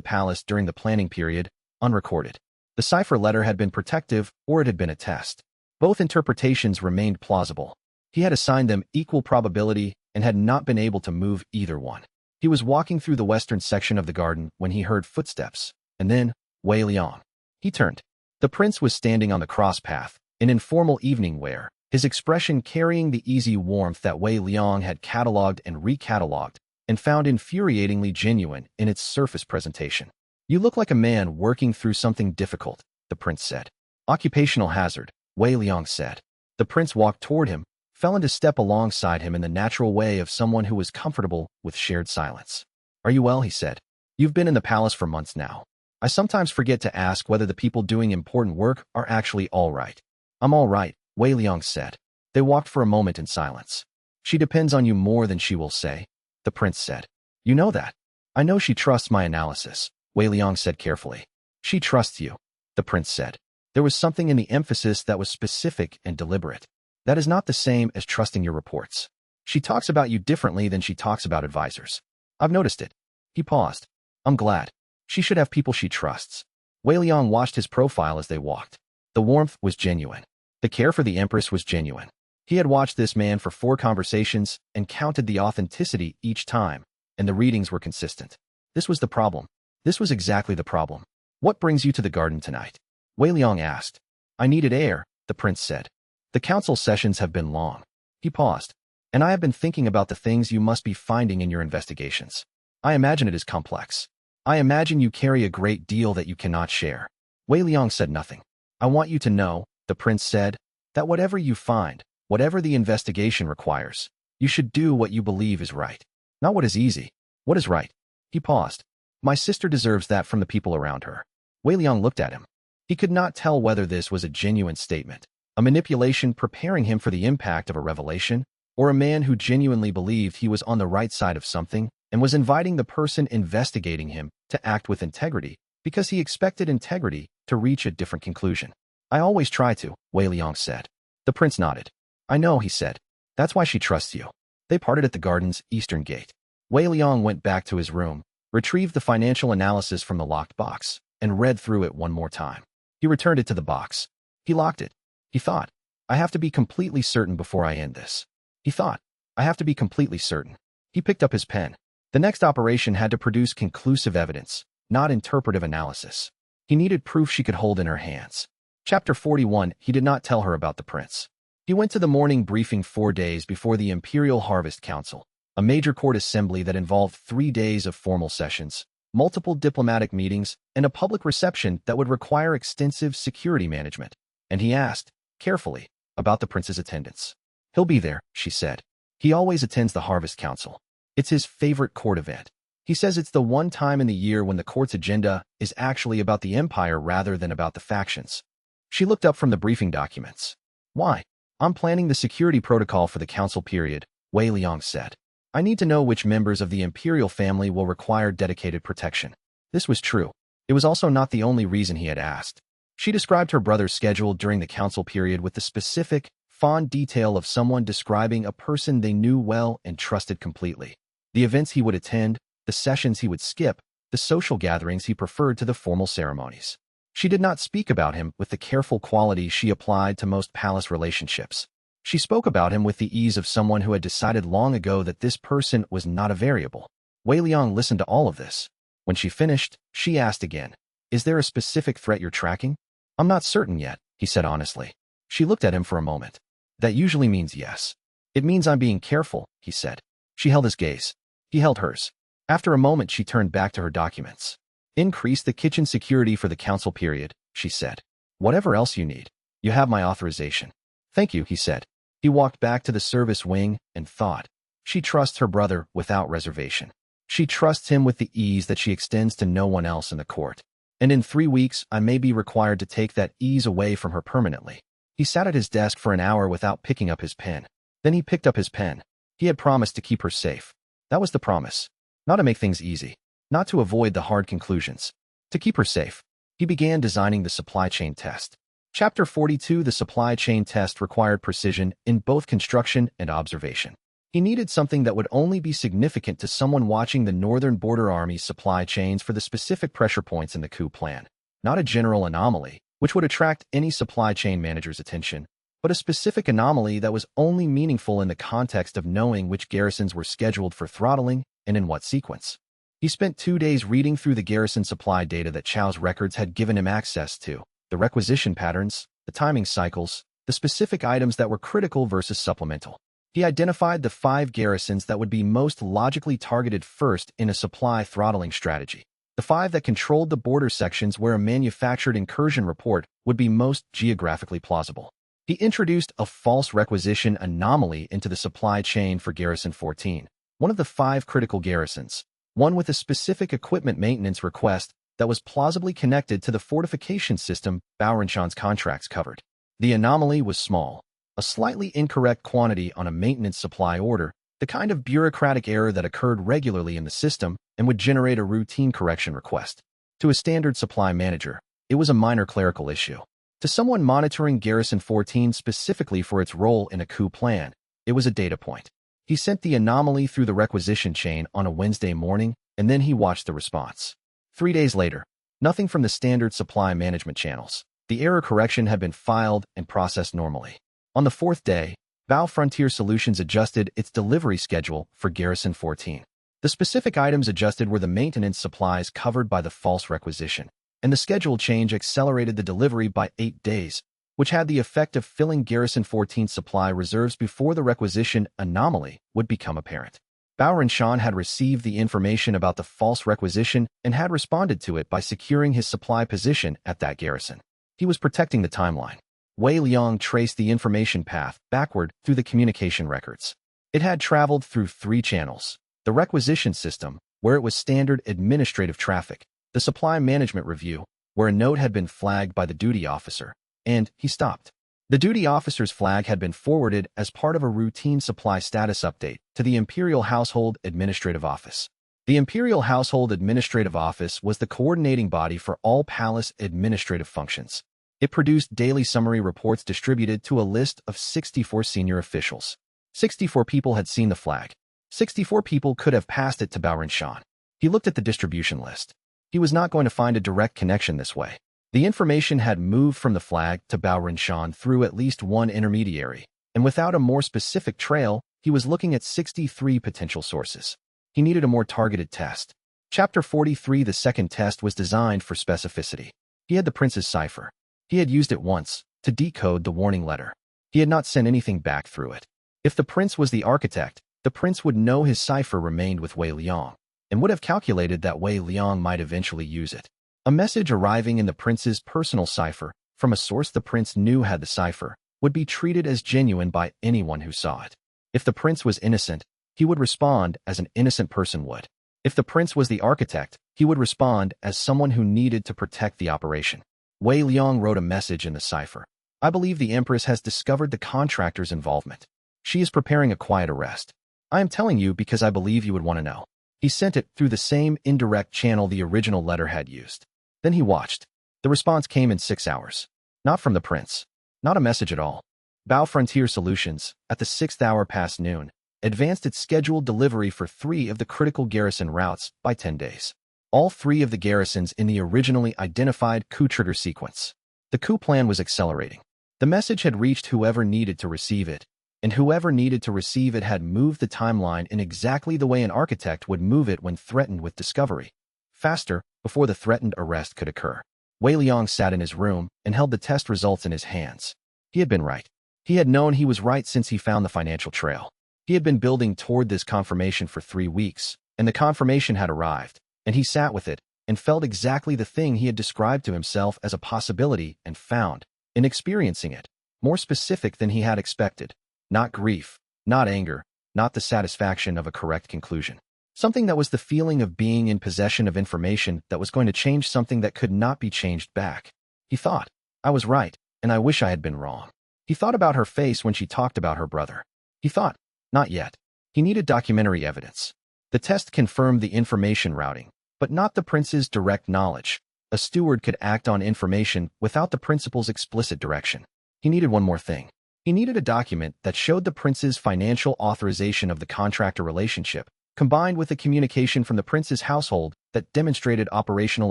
palace during the planning period, unrecorded. The cipher letter had been protective, or it had been a test. Both interpretations remained plausible. He had assigned them equal probability and had not been able to move either one. He was walking through the western section of the garden when he heard footsteps, and then, Wei Liang. He turned. The prince was standing on the cross path, in informal evening wear, his expression carrying the easy warmth that Wei Liang had catalogued and recatalogued, and found infuriatingly genuine in its surface presentation. "You look like a man working through something difficult," the prince said. "Occupational hazard," Wei Liang said. The prince walked toward him, fell into step alongside him in the natural way of someone who was comfortable with shared silence. "Are you well?" he said. "You've been in the palace for months now. I sometimes forget to ask whether the people doing important work are actually all right." "I'm all right," Wei Liang said. They walked for a moment in silence. "She depends on you more than she will say," the prince said. "You know that." "I know she trusts my analysis," Wei Liang said carefully. "She trusts you," the prince said. There was something in the emphasis that was specific and deliberate. "That is not the same as trusting your reports. She talks about you differently than she talks about advisors. I've noticed it." He paused. "I'm glad. She should have people she trusts." Wei Liang watched his profile as they walked. The warmth was genuine. The care for the Empress was genuine. He had watched this man for 4 conversations and counted the authenticity each time, and the readings were consistent. This was the problem. This was exactly the problem. "What brings you to the garden tonight?" Wei Liang asked. "I needed air," the prince said. "The council sessions have been long." He paused. "And I have been thinking about the things you must be finding in your investigations. I imagine it is complex. I imagine you carry a great deal that you cannot share." Wei Liang said nothing. "I want you to know," the prince said, "that whatever you find, whatever the investigation requires, you should do what you believe is right. Not what is easy. What is right." He paused. "My sister deserves that from the people around her." Wei Liang looked at him. He could not tell whether this was a genuine statement, a manipulation preparing him for the impact of a revelation, or a man who genuinely believed he was on the right side of something and was inviting the person investigating him to act with integrity because he expected integrity to reach a different conclusion. "I always try to," Wei Liang said. The prince nodded. "I know," he said. "That's why she trusts you." They parted at the garden's eastern gate. Wei Liang went back to his room, retrieved the financial analysis from the locked box, and read through it one more time. He returned it to the box. He locked it. He thought, "I have to be completely certain before I end this." He thought, "I have to be completely certain." He picked up his pen. The next operation had to produce conclusive evidence, not interpretive analysis. He needed proof she could hold in her hands. Chapter 41. He did not tell her about the prince. He went to the morning briefing 4 days before the Imperial Harvest Council, a major court assembly that involved 3 days of formal sessions, multiple diplomatic meetings, and a public reception that would require extensive security management. And he asked, carefully, about the prince's attendance. "He'll be there," she said. "He always attends the Harvest Council. It's his favorite court event. He says it's the one time in the year when the court's agenda is actually about the empire rather than about the factions." She looked up from the briefing documents. "Why?" "I'm planning the security protocol for the council period," Wei Liang said. "I need to know which members of the imperial family will require dedicated protection." This was true. It was also not the only reason he had asked. She described her brother's schedule during the council period with the specific, fond detail of someone describing a person they knew well and trusted completely. The events he would attend, the sessions he would skip, the social gatherings he preferred to the formal ceremonies. She did not speak about him with the careful quality she applied to most palace relationships. She spoke about him with the ease of someone who had decided long ago that this person was not a variable. Wei Liang listened to all of this. When she finished, she asked again, "Is there a specific threat you're tracking?" "I'm not certain yet," he said honestly. She looked at him for a moment. "That usually means yes." "It means I'm being careful," he said. She held his gaze. He held hers. After a moment, she turned back to her documents. "Increase the kitchen security for the council period," she said. "Whatever else you need. You have my authorization." "Thank you," he said. He walked back to the service wing and thought, she trusts her brother without reservation. She trusts him with the ease that she extends to no one else in the court. And in 3 weeks, I may be required to take that ease away from her permanently. He sat at his desk for an hour without picking up his pen. Then he picked up his pen. He had promised to keep her safe. That was the promise. Not to make things easy. Not to avoid the hard conclusions. To keep her safe. He began designing the supply chain test. Chapter 42. The supply chain test required precision in both construction and observation. He needed something that would only be significant to someone watching the Northern Border Army's supply chains for the specific pressure points in the coup plan. Not a general anomaly, which would attract any supply chain manager's attention, but a specific anomaly that was only meaningful in the context of knowing which garrisons were scheduled for throttling and in what sequence. He spent 2 days reading through the garrison supply data that Chow's records had given him access to, the requisition patterns, the timing cycles, the specific items that were critical versus supplemental. He identified the 5 garrisons that would be most logically targeted first in a supply throttling strategy. The 5 that controlled the border sections where a manufactured incursion report would be most geographically plausible. He introduced a false requisition anomaly into the supply chain for Garrison 14, one of the 5 critical garrisons, one with a specific equipment maintenance request that was plausibly connected to the fortification system Baoranshan's contracts covered. The anomaly was small, a slightly incorrect quantity on a maintenance supply order, the kind of bureaucratic error that occurred regularly in the system and would generate a routine correction request. To a standard supply manager, it was a minor clerical issue. To someone monitoring Garrison 14 specifically for its role in a coup plan, it was a data point. He sent the anomaly through the requisition chain on a Wednesday morning, and then he watched the response. 3 days later, nothing from the standard supply management channels. The error correction had been filed and processed normally. On the 4th day, Bao Frontier Solutions adjusted its delivery schedule for Garrison 14. The specific items adjusted were the maintenance supplies covered by the false requisition, and the schedule change accelerated the delivery by 8 days, which had the effect of filling Garrison 14's supply reserves before the requisition anomaly would become apparent. Baoranshan had received the information about the false requisition and had responded to it by securing his supply position at that garrison. He was protecting the timeline. Wei Liang traced the information path backward through the communication records. It had traveled through 3 channels: the requisition system, where it was standard administrative traffic; the supply management review, where a note had been flagged by the duty officer, and he stopped. The duty officer's flag had been forwarded as part of a routine supply status update to the Imperial Household Administrative Office. The Imperial Household Administrative Office was the coordinating body for all palace administrative functions. It produced daily summary reports distributed to a list of 64 senior officials. 64 people had seen the flag. 64 people could have passed it to Baoranshan. He looked at the distribution list. He was not going to find a direct connection this way. The information had moved from the flag to Baoranshan through at least one intermediary, and without a more specific trail, he was looking at 63 potential sources. He needed a more targeted test. Chapter 43. The second test was designed for specificity. He had the prince's cipher. He had used it once to decode the warning letter. He had not sent anything back through it. If the prince was the architect, the prince would know his cipher remained with Wei Liang, and would have calculated that Wei Liang might eventually use it. A message arriving in the prince's personal cipher from a source the prince knew had the cipher would be treated as genuine by anyone who saw it. If the prince was innocent, he would respond as an innocent person would. If the prince was the architect, he would respond as someone who needed to protect the operation. Wei Liang wrote a message in the cipher. I believe the Empress has discovered the contractor's involvement. She is preparing a quiet arrest. I am telling you because I believe you would want to know. He sent it through the same indirect channel the original letter had used. Then he watched. The response came in 6 hours. Not from the prince. Not a message at all. Bao Frontier Solutions, at the 6th hour past noon, advanced its scheduled delivery for 3 of the critical garrison routes by 10 days. All 3 of the garrisons in the originally identified coup trigger sequence. The coup plan was accelerating. The message had reached whoever needed to receive it, and whoever needed to receive it had moved the timeline in exactly the way an architect would move it when threatened with discovery. Faster, before the threatened arrest could occur. Wei Liang sat in his room and held the test results in his hands. He had been right. He had known he was right since he found the financial trail. He had been building toward this confirmation for 3 weeks, and the confirmation had arrived, and he sat with it and felt exactly the thing he had described to himself as a possibility and found, in experiencing it, more specific than he had expected. Not grief, not anger, not the satisfaction of a correct conclusion. Something that was the feeling of being in possession of information that was going to change something that could not be changed back. He thought, I was right, and I wish I had been wrong. He thought about her face when she talked about her brother. He thought, not yet. He needed documentary evidence. The test confirmed the information routing, but not the prince's direct knowledge. A steward could act on information without the principal's explicit direction. He needed one more thing. He needed a document that showed the prince's financial authorization of the contractor relationship, combined with a communication from the prince's household that demonstrated operational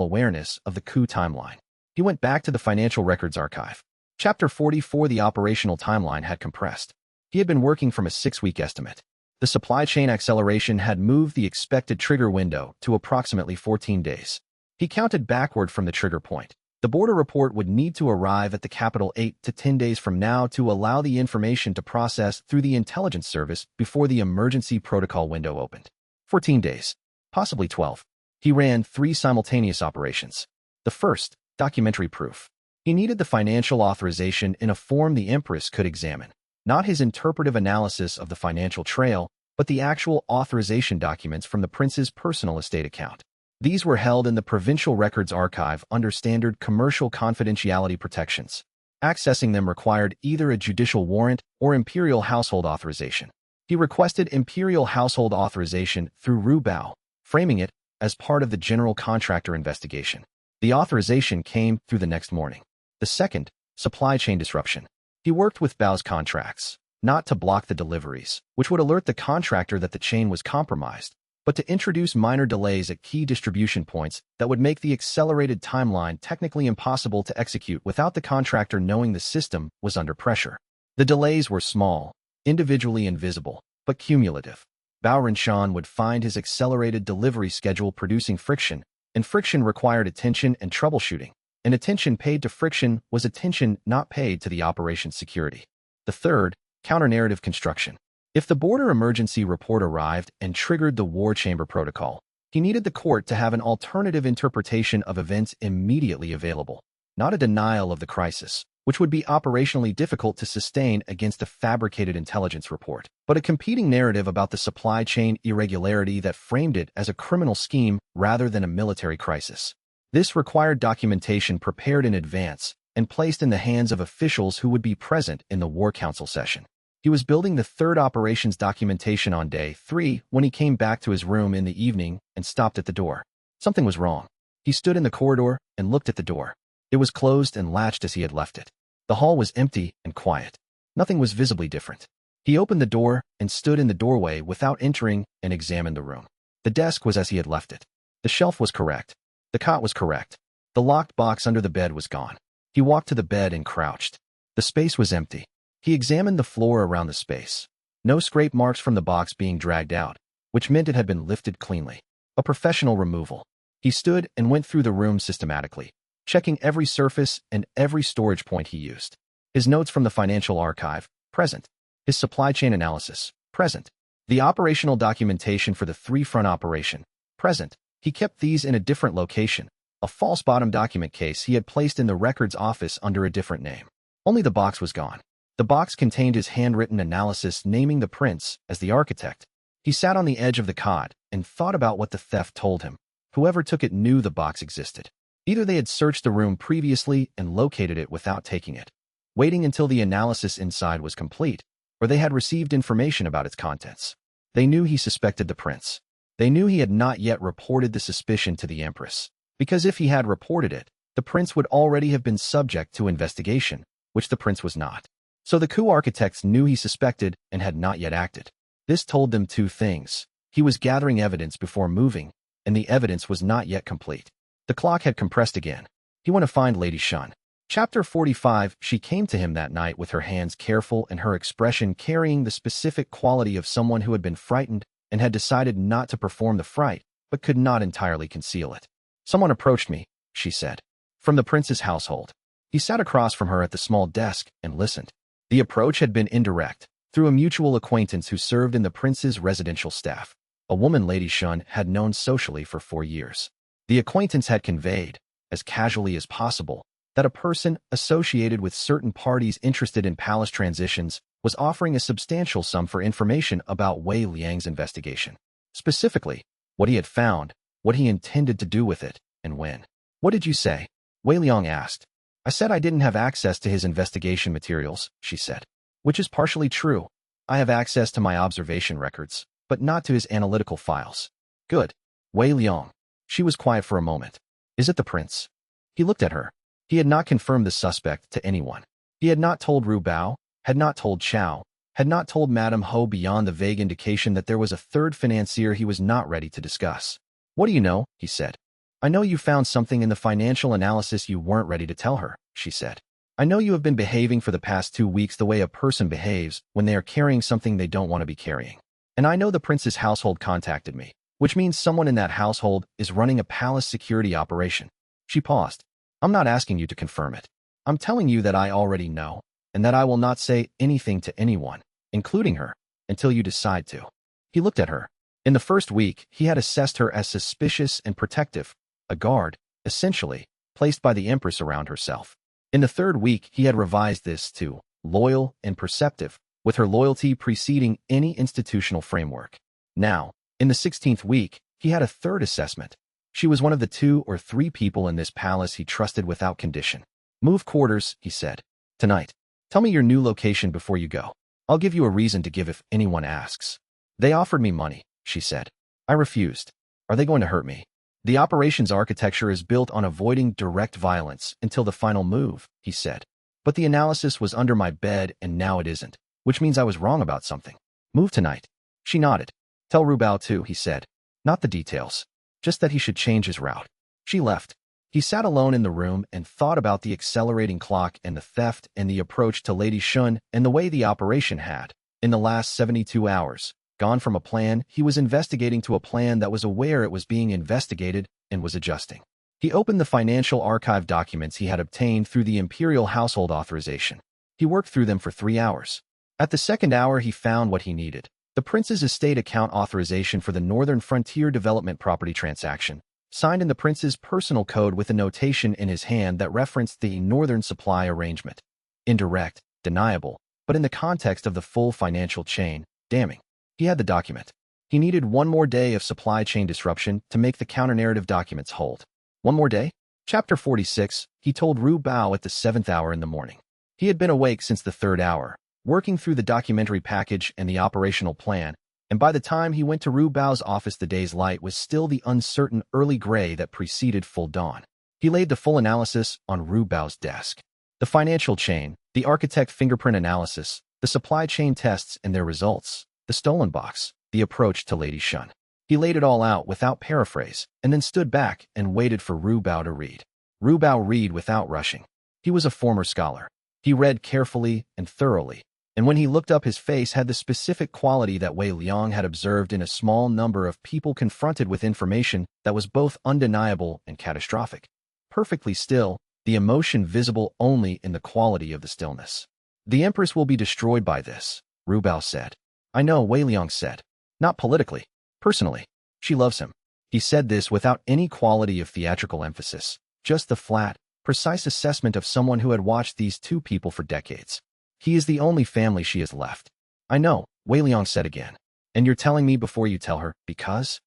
awareness of the coup timeline. He went back to the financial records archive. Chapter 44. The operational timeline had compressed. He had been working from a 6-week estimate. The supply chain acceleration had moved the expected trigger window to approximately 14 days. He counted backward from the trigger point. The border report would need to arrive at the capital 8 to 10 days from now to allow the information to process through the intelligence service before the emergency protocol window opened. 14 days, possibly 12. He ran 3 simultaneous operations. The first, documentary proof. He needed the financial authorization in a form the Empress could examine. Not his interpretive analysis of the financial trail, but the actual authorization documents from the prince's personal estate account. These were held in the Provincial Records Archive under standard commercial confidentiality protections. Accessing them required either a judicial warrant or imperial household authorization. He requested imperial household authorization through Ru Bao, framing it as part of the general contractor investigation. The authorization came through the next morning. The second, supply chain disruption. He worked with Bao's contracts, not to block the deliveries, which would alert the contractor that the chain was compromised, but to introduce minor delays at key distribution points that would make the accelerated timeline technically impossible to execute without the contractor knowing the system was under pressure. The delays were small, individually invisible, but cumulative. Bao Rinshan would find his accelerated delivery schedule producing friction, and friction required attention and troubleshooting, and attention paid to friction was attention not paid to the operation's security. The third, counter-narrative construction. If the border emergency report arrived and triggered the war chamber protocol, he needed the court to have an alternative interpretation of events immediately available, not a denial of the crisis, which would be operationally difficult to sustain against a fabricated intelligence report, but a competing narrative about the supply chain irregularity that framed it as a criminal scheme rather than a military crisis. This required documentation prepared in advance and placed in the hands of officials who would be present in the War Council session. He was building the third operations documentation on day 3 when he came back to his room in the evening and stopped at the door. Something was wrong. He stood in the corridor and looked at the door. It was closed and latched as he had left it. The hall was empty and quiet. Nothing was visibly different. He opened the door and stood in the doorway without entering and examined the room. The desk was as he had left it. The shelf was correct. The cot was correct. The locked box under the bed was gone. He walked to the bed and crouched. The space was empty. He examined the floor around the space. No scrape marks from the box being dragged out, which meant it had been lifted cleanly. A professional removal. He stood and went through the room systematically, checking every surface and every storage point he used. His notes from the financial archive, present. His supply chain analysis, present. The operational documentation for the 3-front operation, present. He kept these in a different location, a false bottom document case he had placed in the records office under a different name. Only the box was gone. The box contained his handwritten analysis naming the prince as the architect. He sat on the edge of the cot and thought about what the theft told him. Whoever took it knew the box existed. Either they had searched the room previously and located it without taking it, waiting until the analysis inside was complete, or they had received information about its contents. They knew he suspected the prince. They knew he had not yet reported the suspicion to the Empress, because if he had reported it, the prince would already have been subject to investigation, which the prince was not. So the coup architects knew he suspected and had not yet acted. This told them 2 things. He was gathering evidence before moving, and the evidence was not yet complete. The clock had compressed again. He went to find Lady Shun. Chapter 45. She came to him that night with her hands careful and her expression carrying the specific quality of someone who had been frightened and had decided not to perform the fright, but could not entirely conceal it. Someone approached me, she said. From the prince's household. He sat across from her at the small desk and listened. The approach had been indirect, through a mutual acquaintance who served in the prince's residential staff. A woman Lady Shun had known socially for 4 years. The acquaintance had conveyed, as casually as possible, that a person associated with certain parties interested in palace transitions was offering a substantial sum for information about Wei Liang's investigation. Specifically, what he had found, what he intended to do with it, and when. What did you say? Wei Liang asked. I said I didn't have access to his investigation materials, she said. Which is partially true. I have access to my observation records, but not to his analytical files. Good. Wei Liang. She was quiet for a moment. Is it the prince? He looked at her. He had not confirmed the suspect to anyone. He had not told Ru Bao, had not told Chao, had not told Madame Ho beyond the vague indication that there was a third financier he was not ready to discuss. What do you know? He said. I know you found something in the financial analysis you weren't ready to tell her, she said. I know you have been behaving for the past 2 weeks the way a person behaves when they are carrying something they don't want to be carrying. And I know the prince's household contacted me, which means someone in that household is running a palace security operation. She paused. I'm not asking you to confirm it. I'm telling you that I already know, and that I will not say anything to anyone, including her, until you decide to. He looked at her. In the first week, he had assessed her as suspicious and protective, a guard, essentially, placed by the Empress around herself. In the third week, he had revised this to loyal and perceptive, with her loyalty preceding any institutional framework. Now, in the 16th week, he had a third assessment. She was one of the 2 or 3 people in this palace he trusted without condition. Move quarters, he said. Tonight. Tell me your new location before you go. I'll give you a reason to give if anyone asks. They offered me money, she said. I refused. Are they going to hurt me? The operations architecture is built on avoiding direct violence until the final move, he said. But the analysis was under my bed and now it isn't, which means I was wrong about something. Move tonight. She nodded. Tell Rubao too, he said. Not the details. Just that he should change his route. She left. He sat alone in the room and thought about the accelerating clock and the theft and the approach to Lady Shun and the way the operation had, in the last 72 hours, gone from a plan he was investigating to a plan that was aware it was being investigated and was adjusting. He opened the financial archive documents he had obtained through the Imperial Household Authorization. He worked through them for 3 hours. At the second hour, he found what he needed. The Prince's estate account authorization for the Northern Frontier Development property transaction, signed in the Prince's personal code with a notation in his hand that referenced the Northern Supply Arrangement. Indirect, deniable, but in the context of the full financial chain, damning. He had the document. He needed 1 more day of supply chain disruption to make the counter-narrative documents hold. 1 more day? Chapter 46, he told Ru Bao at the 7th hour in the morning. He had been awake since the 3rd hour, working through the documentary package and the operational plan, and by the time he went to Ru Bao's office the day's light was still the uncertain early gray that preceded full dawn. He laid the full analysis on Ru Bao's desk. The financial chain, the architect fingerprint analysis, the supply chain tests and their results, the stolen box, the approach to Lady Shun. He laid it all out without paraphrase, and then stood back and waited for Ru Bao to read. Ru Bao read without rushing. He was a former scholar. He read carefully and thoroughly, and when he looked up, his face had the specific quality that Wei Liang had observed in a small number of people confronted with information that was both undeniable and catastrophic. Perfectly still, the emotion visible only in the quality of the stillness. The Empress will be destroyed by this, Ru Bao said. I know, Wei Liang said. Not politically. Personally. She loves him. He said this without any quality of theatrical emphasis, just the flat, precise assessment of someone who had watched these 2 people for decades. He is the only family she has left. I know, Wei Liang said again. And you're telling me before you tell her, because?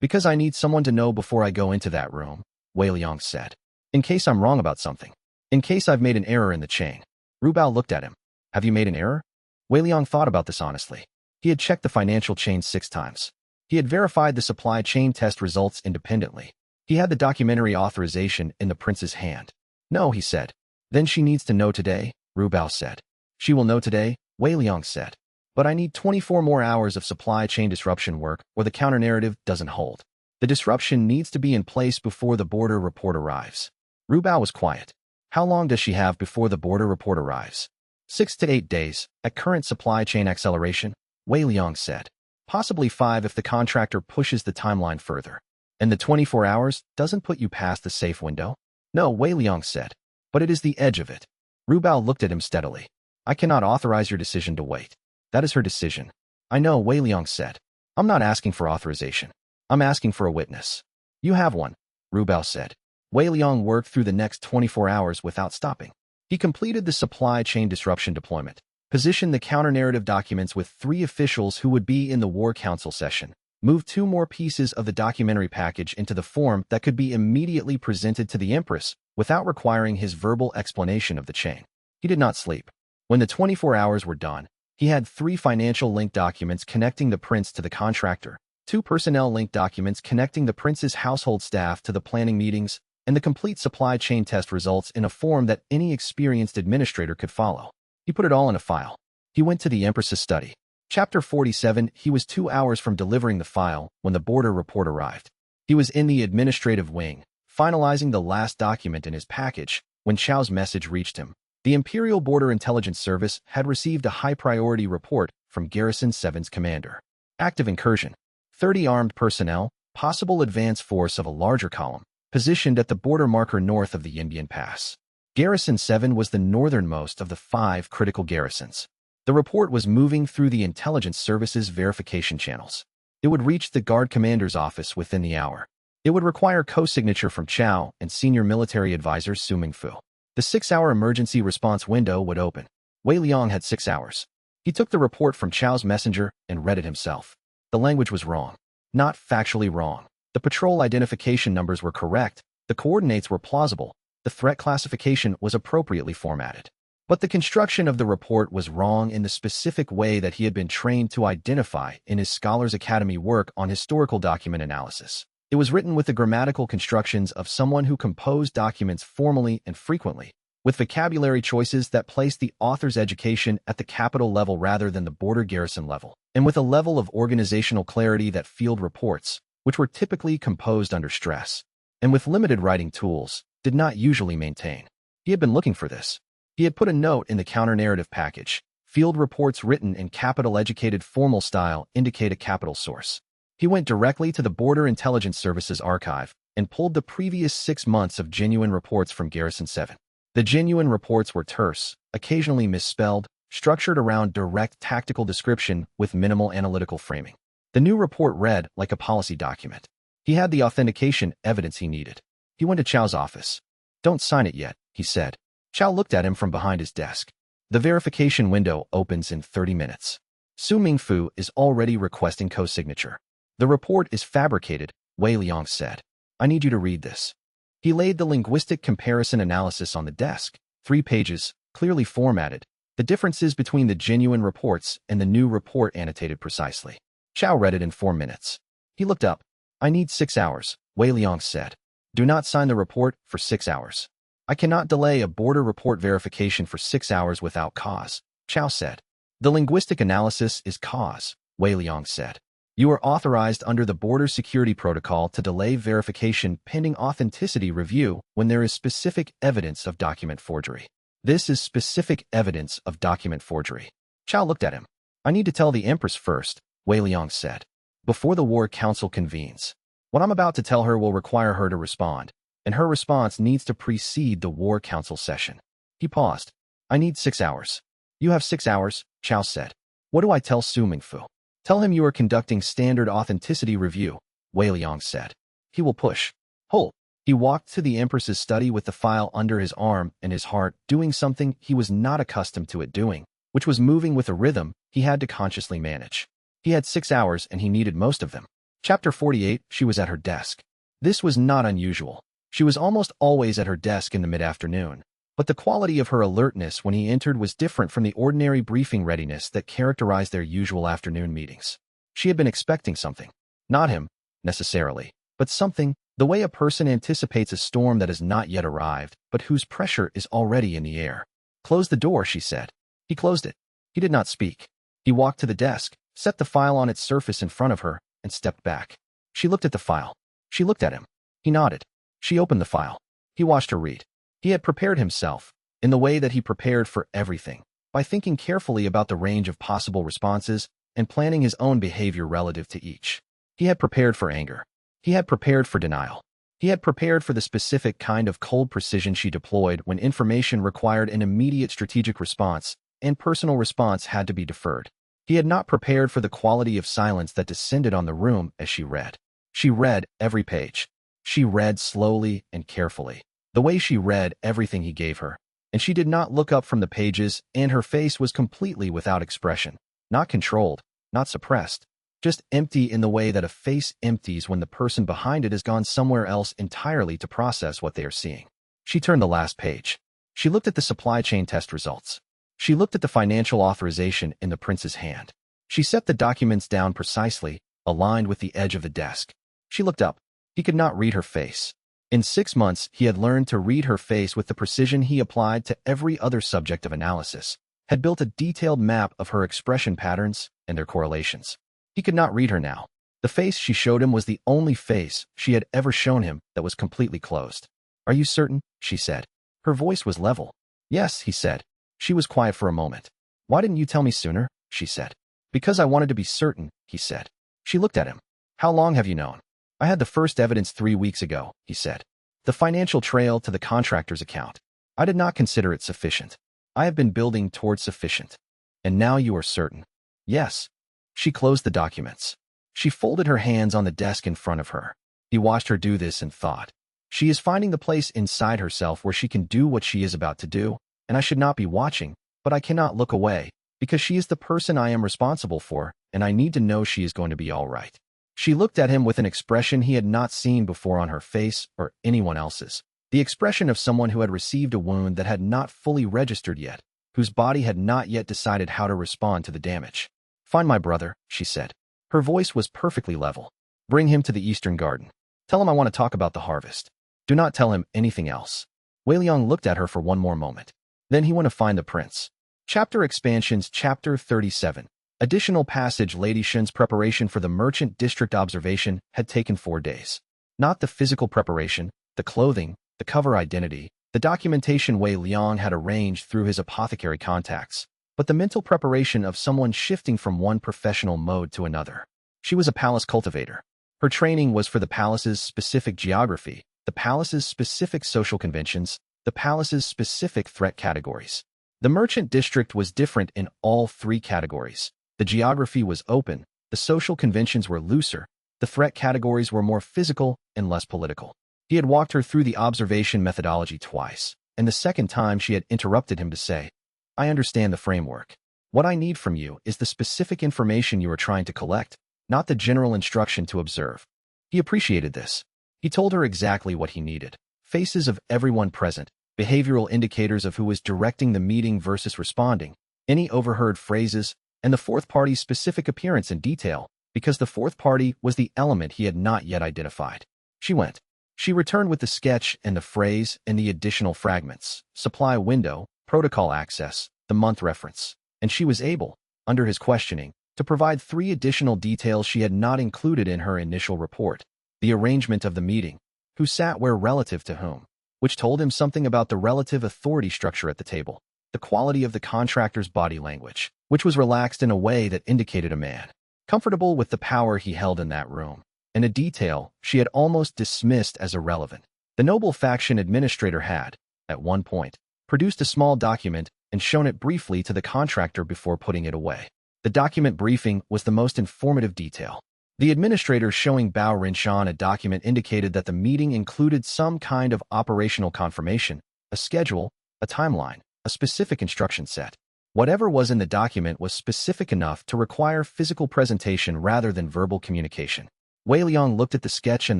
Because I need someone to know before I go into that room, Wei Liang said. In case I'm wrong about something. In case I've made an error in the chain. Ru Bao looked at him. Have you made an error? Wei Liang thought about this honestly. He had checked the financial chain 6 times. He had verified the supply chain test results independently. He had the documentary authorization in the Prince's hand. No, he said. Then she needs to know today, Ru Bao said. She will know today, Wei Liang said. But I need 24 more hours of supply chain disruption work or the counter-narrative doesn't hold. The disruption needs to be in place before the border report arrives. Ru Bao was quiet. How long does she have before the border report arrives? 6 to 8 days, at current supply chain acceleration, Wei Liang said. Possibly 5 if the contractor pushes the timeline further. And the 24 hours doesn't put you past the safe window? No, Wei Liang said. But it is the edge of it. Ru Bao looked at him steadily. I cannot authorize your decision to wait. That is her decision. I know, Wei Liang said. I'm not asking for authorization. I'm asking for a witness. You have one, Ru Bao said. Wei Liang worked through the next 24 hours without stopping. He completed the supply chain disruption deployment, positioned the counter-narrative documents with 3 officials who would be in the War Council session, moved 2 more pieces of the documentary package into the form that could be immediately presented to the Empress without requiring his verbal explanation of the chain. He did not sleep. When the 24 hours were done, he had 3 financial link documents connecting the Prince to the contractor, 2 personnel link documents connecting the Prince's household staff to the planning meetings, and the complete supply chain test results in a form that any experienced administrator could follow. He put it all in a file. He went to the Empress's study. Chapter 47, he was 2 hours from delivering the file when the border report arrived. He was in the administrative wing, finalizing the last document in his package, when Xiao's message reached him. The Imperial Border Intelligence Service had received a high-priority report from Garrison 7's commander. Active incursion. 30 armed personnel, possible advance force of a larger column, positioned at the border marker north of the Indian Pass. Garrison 7 was the northernmost of the 5 critical garrisons. The report was moving through the intelligence service's verification channels. It would reach the guard commander's office within the hour. It would require co-signature from Chow and senior military advisor Su Mingfu. The 6-hour emergency response window would open. Wei Liang had 6 hours. He took the report from Chow's messenger and read it himself. The language was wrong. Not factually wrong. The patrol identification numbers were correct. The coordinates were plausible. The threat classification was appropriately formatted. But the construction of the report was wrong in the specific way that he had been trained to identify in his Scholars Academy work on historical document analysis. It was written with the grammatical constructions of someone who composed documents formally and frequently, with vocabulary choices that placed the author's education at the capital level rather than the border garrison level, and with a level of organizational clarity that field reports, which were typically composed under stress, and with limited writing tools, did not usually maintain. He had been looking for this. He had put a note in the counter-narrative package. Field reports written in capital-educated formal style indicate a capital source. He went directly to the Border Intelligence Service's archive and pulled the previous 6 months of genuine reports from Garrison 7. The genuine reports were terse, occasionally misspelled, structured around direct tactical description with minimal analytical framing. The new report read like a policy document. He had the authentication evidence he needed. He went to Chow's office. "Don't sign it yet," he said. Chow looked at him from behind his desk. "The verification window opens in 30 minutes. Su Mingfu is already requesting co-signature." "The report is fabricated," Wei Liang said. "I need you to read this." He laid the linguistic comparison analysis on the desk. 3 pages, clearly formatted. The differences between the genuine reports and the new report annotated precisely. Chow read it in 4 minutes. He looked up. "I need 6 hours," Wei Liang said. "Do not sign the report for 6 hours." "I cannot delay a border report verification for 6 hours without cause," Chow said. "The linguistic analysis is cause," Wei Liang said. "You are authorized under the Border Security Protocol to delay verification pending authenticity review when there is specific evidence of document forgery. This is specific evidence of document forgery." Chow looked at him. "I need to tell the Empress first," Wei Liang said, "before the War Council convenes. What I'm about to tell her will require her to respond, and her response needs to precede the War Council session." He paused. "I need 6 hours." "You have 6 hours," Chow said. "What do I tell Su Mingfu?" "Tell him you are conducting standard authenticity review," Wei Liang said. "He will push." Hold. He walked to the Empress's study with the file under his arm and his heart doing something he was not accustomed to it doing, which was moving with a rhythm he had to consciously manage. He had 6 hours and he needed most of them. Chapter 48, she was at her desk. This was not unusual. She was almost always at her desk in the mid-afternoon, but the quality of her alertness when he entered was different from the ordinary briefing readiness that characterized their usual afternoon meetings. She had been expecting something. Not him, necessarily, but something, the way a person anticipates a storm that has not yet arrived, but whose pressure is already in the air. "Close the door," she said. He closed it. He did not speak. He walked to the desk, set the file on its surface in front of her, and stepped back. She looked at the file. She looked at him. He nodded. She opened the file. He watched her read. He had prepared himself, in the way that he prepared for everything, by thinking carefully about the range of possible responses and planning his own behavior relative to each. He had prepared for anger. He had prepared for denial. He had prepared for the specific kind of cold precision she deployed when information required an immediate strategic response and personal response had to be deferred. He had not prepared for the quality of silence that descended on the room as she read. She read every page. She read slowly and carefully, the way she read everything he gave her, and she did not look up from the pages, and her face was completely without expression, not controlled, not suppressed, just empty in the way that a face empties when the person behind it has gone somewhere else entirely to process what they are seeing. She turned the last page. She looked at the supply chain test results. She looked at the financial authorization in the prince's hand. She set the documents down precisely, aligned with the edge of the desk. She looked up. He could not read her face. In 6 months, he had learned to read her face with the precision he applied to every other subject of analysis, had built a detailed map of her expression patterns and their correlations. He could not read her now. The face she showed him was the only face she had ever shown him that was completely closed. "Are you certain?" she said. Her voice was level. Yes, he said. She was quiet for a moment. Why didn't you tell me sooner? She said. Because I wanted to be certain, he said. She looked at him. How long have you known? I had the first evidence 3 weeks ago, he said. The financial trail to the contractor's account. I did not consider it sufficient. I have been building towards sufficient. And now you are certain. Yes. She closed the documents. She folded her hands on the desk in front of her. He watched her do this and thought. She is finding the place inside herself where she can do what she is about to do, and I should not be watching, but I cannot look away, because she is the person I am responsible for, and I need to know she is going to be all right. She looked at him with an expression he had not seen before on her face or anyone else's. The expression of someone who had received a wound that had not fully registered yet, whose body had not yet decided how to respond to the damage. Find my brother, she said. Her voice was perfectly level. Bring him to the Eastern Garden. Tell him I want to talk about the harvest. Do not tell him anything else. Wei Liang looked at her for one more moment. Then he went to find the prince. Chapter Expansions Chapter 37. Additional passage. Lady Shen's preparation for the merchant district observation had taken 4 days. Not the physical preparation, the clothing, the cover identity, the documentation Wei Liang had arranged through his apothecary contacts, but the mental preparation of someone shifting from one professional mode to another. She was a palace cultivator. Her training was for the palace's specific geography, the palace's specific social conventions, the palace's specific threat categories. The merchant district was different in all 3 categories. The geography was open, the social conventions were looser, the threat categories were more physical and less political. He had walked her through the observation methodology twice, and the second time she had interrupted him to say, I understand the framework. What I need from you is the specific information you are trying to collect, not the general instruction to observe. He appreciated this. He told her exactly what he needed. Faces of everyone present, behavioral indicators of who was directing the meeting versus responding, any overheard phrases, and the fourth party's specific appearance in detail, because the fourth party was the element he had not yet identified. She went. She returned with the sketch and the phrase and the additional fragments, supply window, protocol access, the month reference, and she was able, under his questioning, to provide 3 additional details she had not included in her initial report. The arrangement of the meeting, who sat where relative to whom, which told him something about the relative authority structure at the table, the quality of the contractor's body language, which was relaxed in a way that indicated a man comfortable with the power he held in that room, and a detail she had almost dismissed as irrelevant. The noble faction administrator had, at one point, produced a small document and shown it briefly to the contractor before putting it away. The document briefing was the most informative detail. The administrator showing Bao Rinshan a document indicated that the meeting included some kind of operational confirmation, a schedule, a timeline, a specific instruction set. Whatever was in the document was specific enough to require physical presentation rather than verbal communication. Wei Liang looked at the sketch and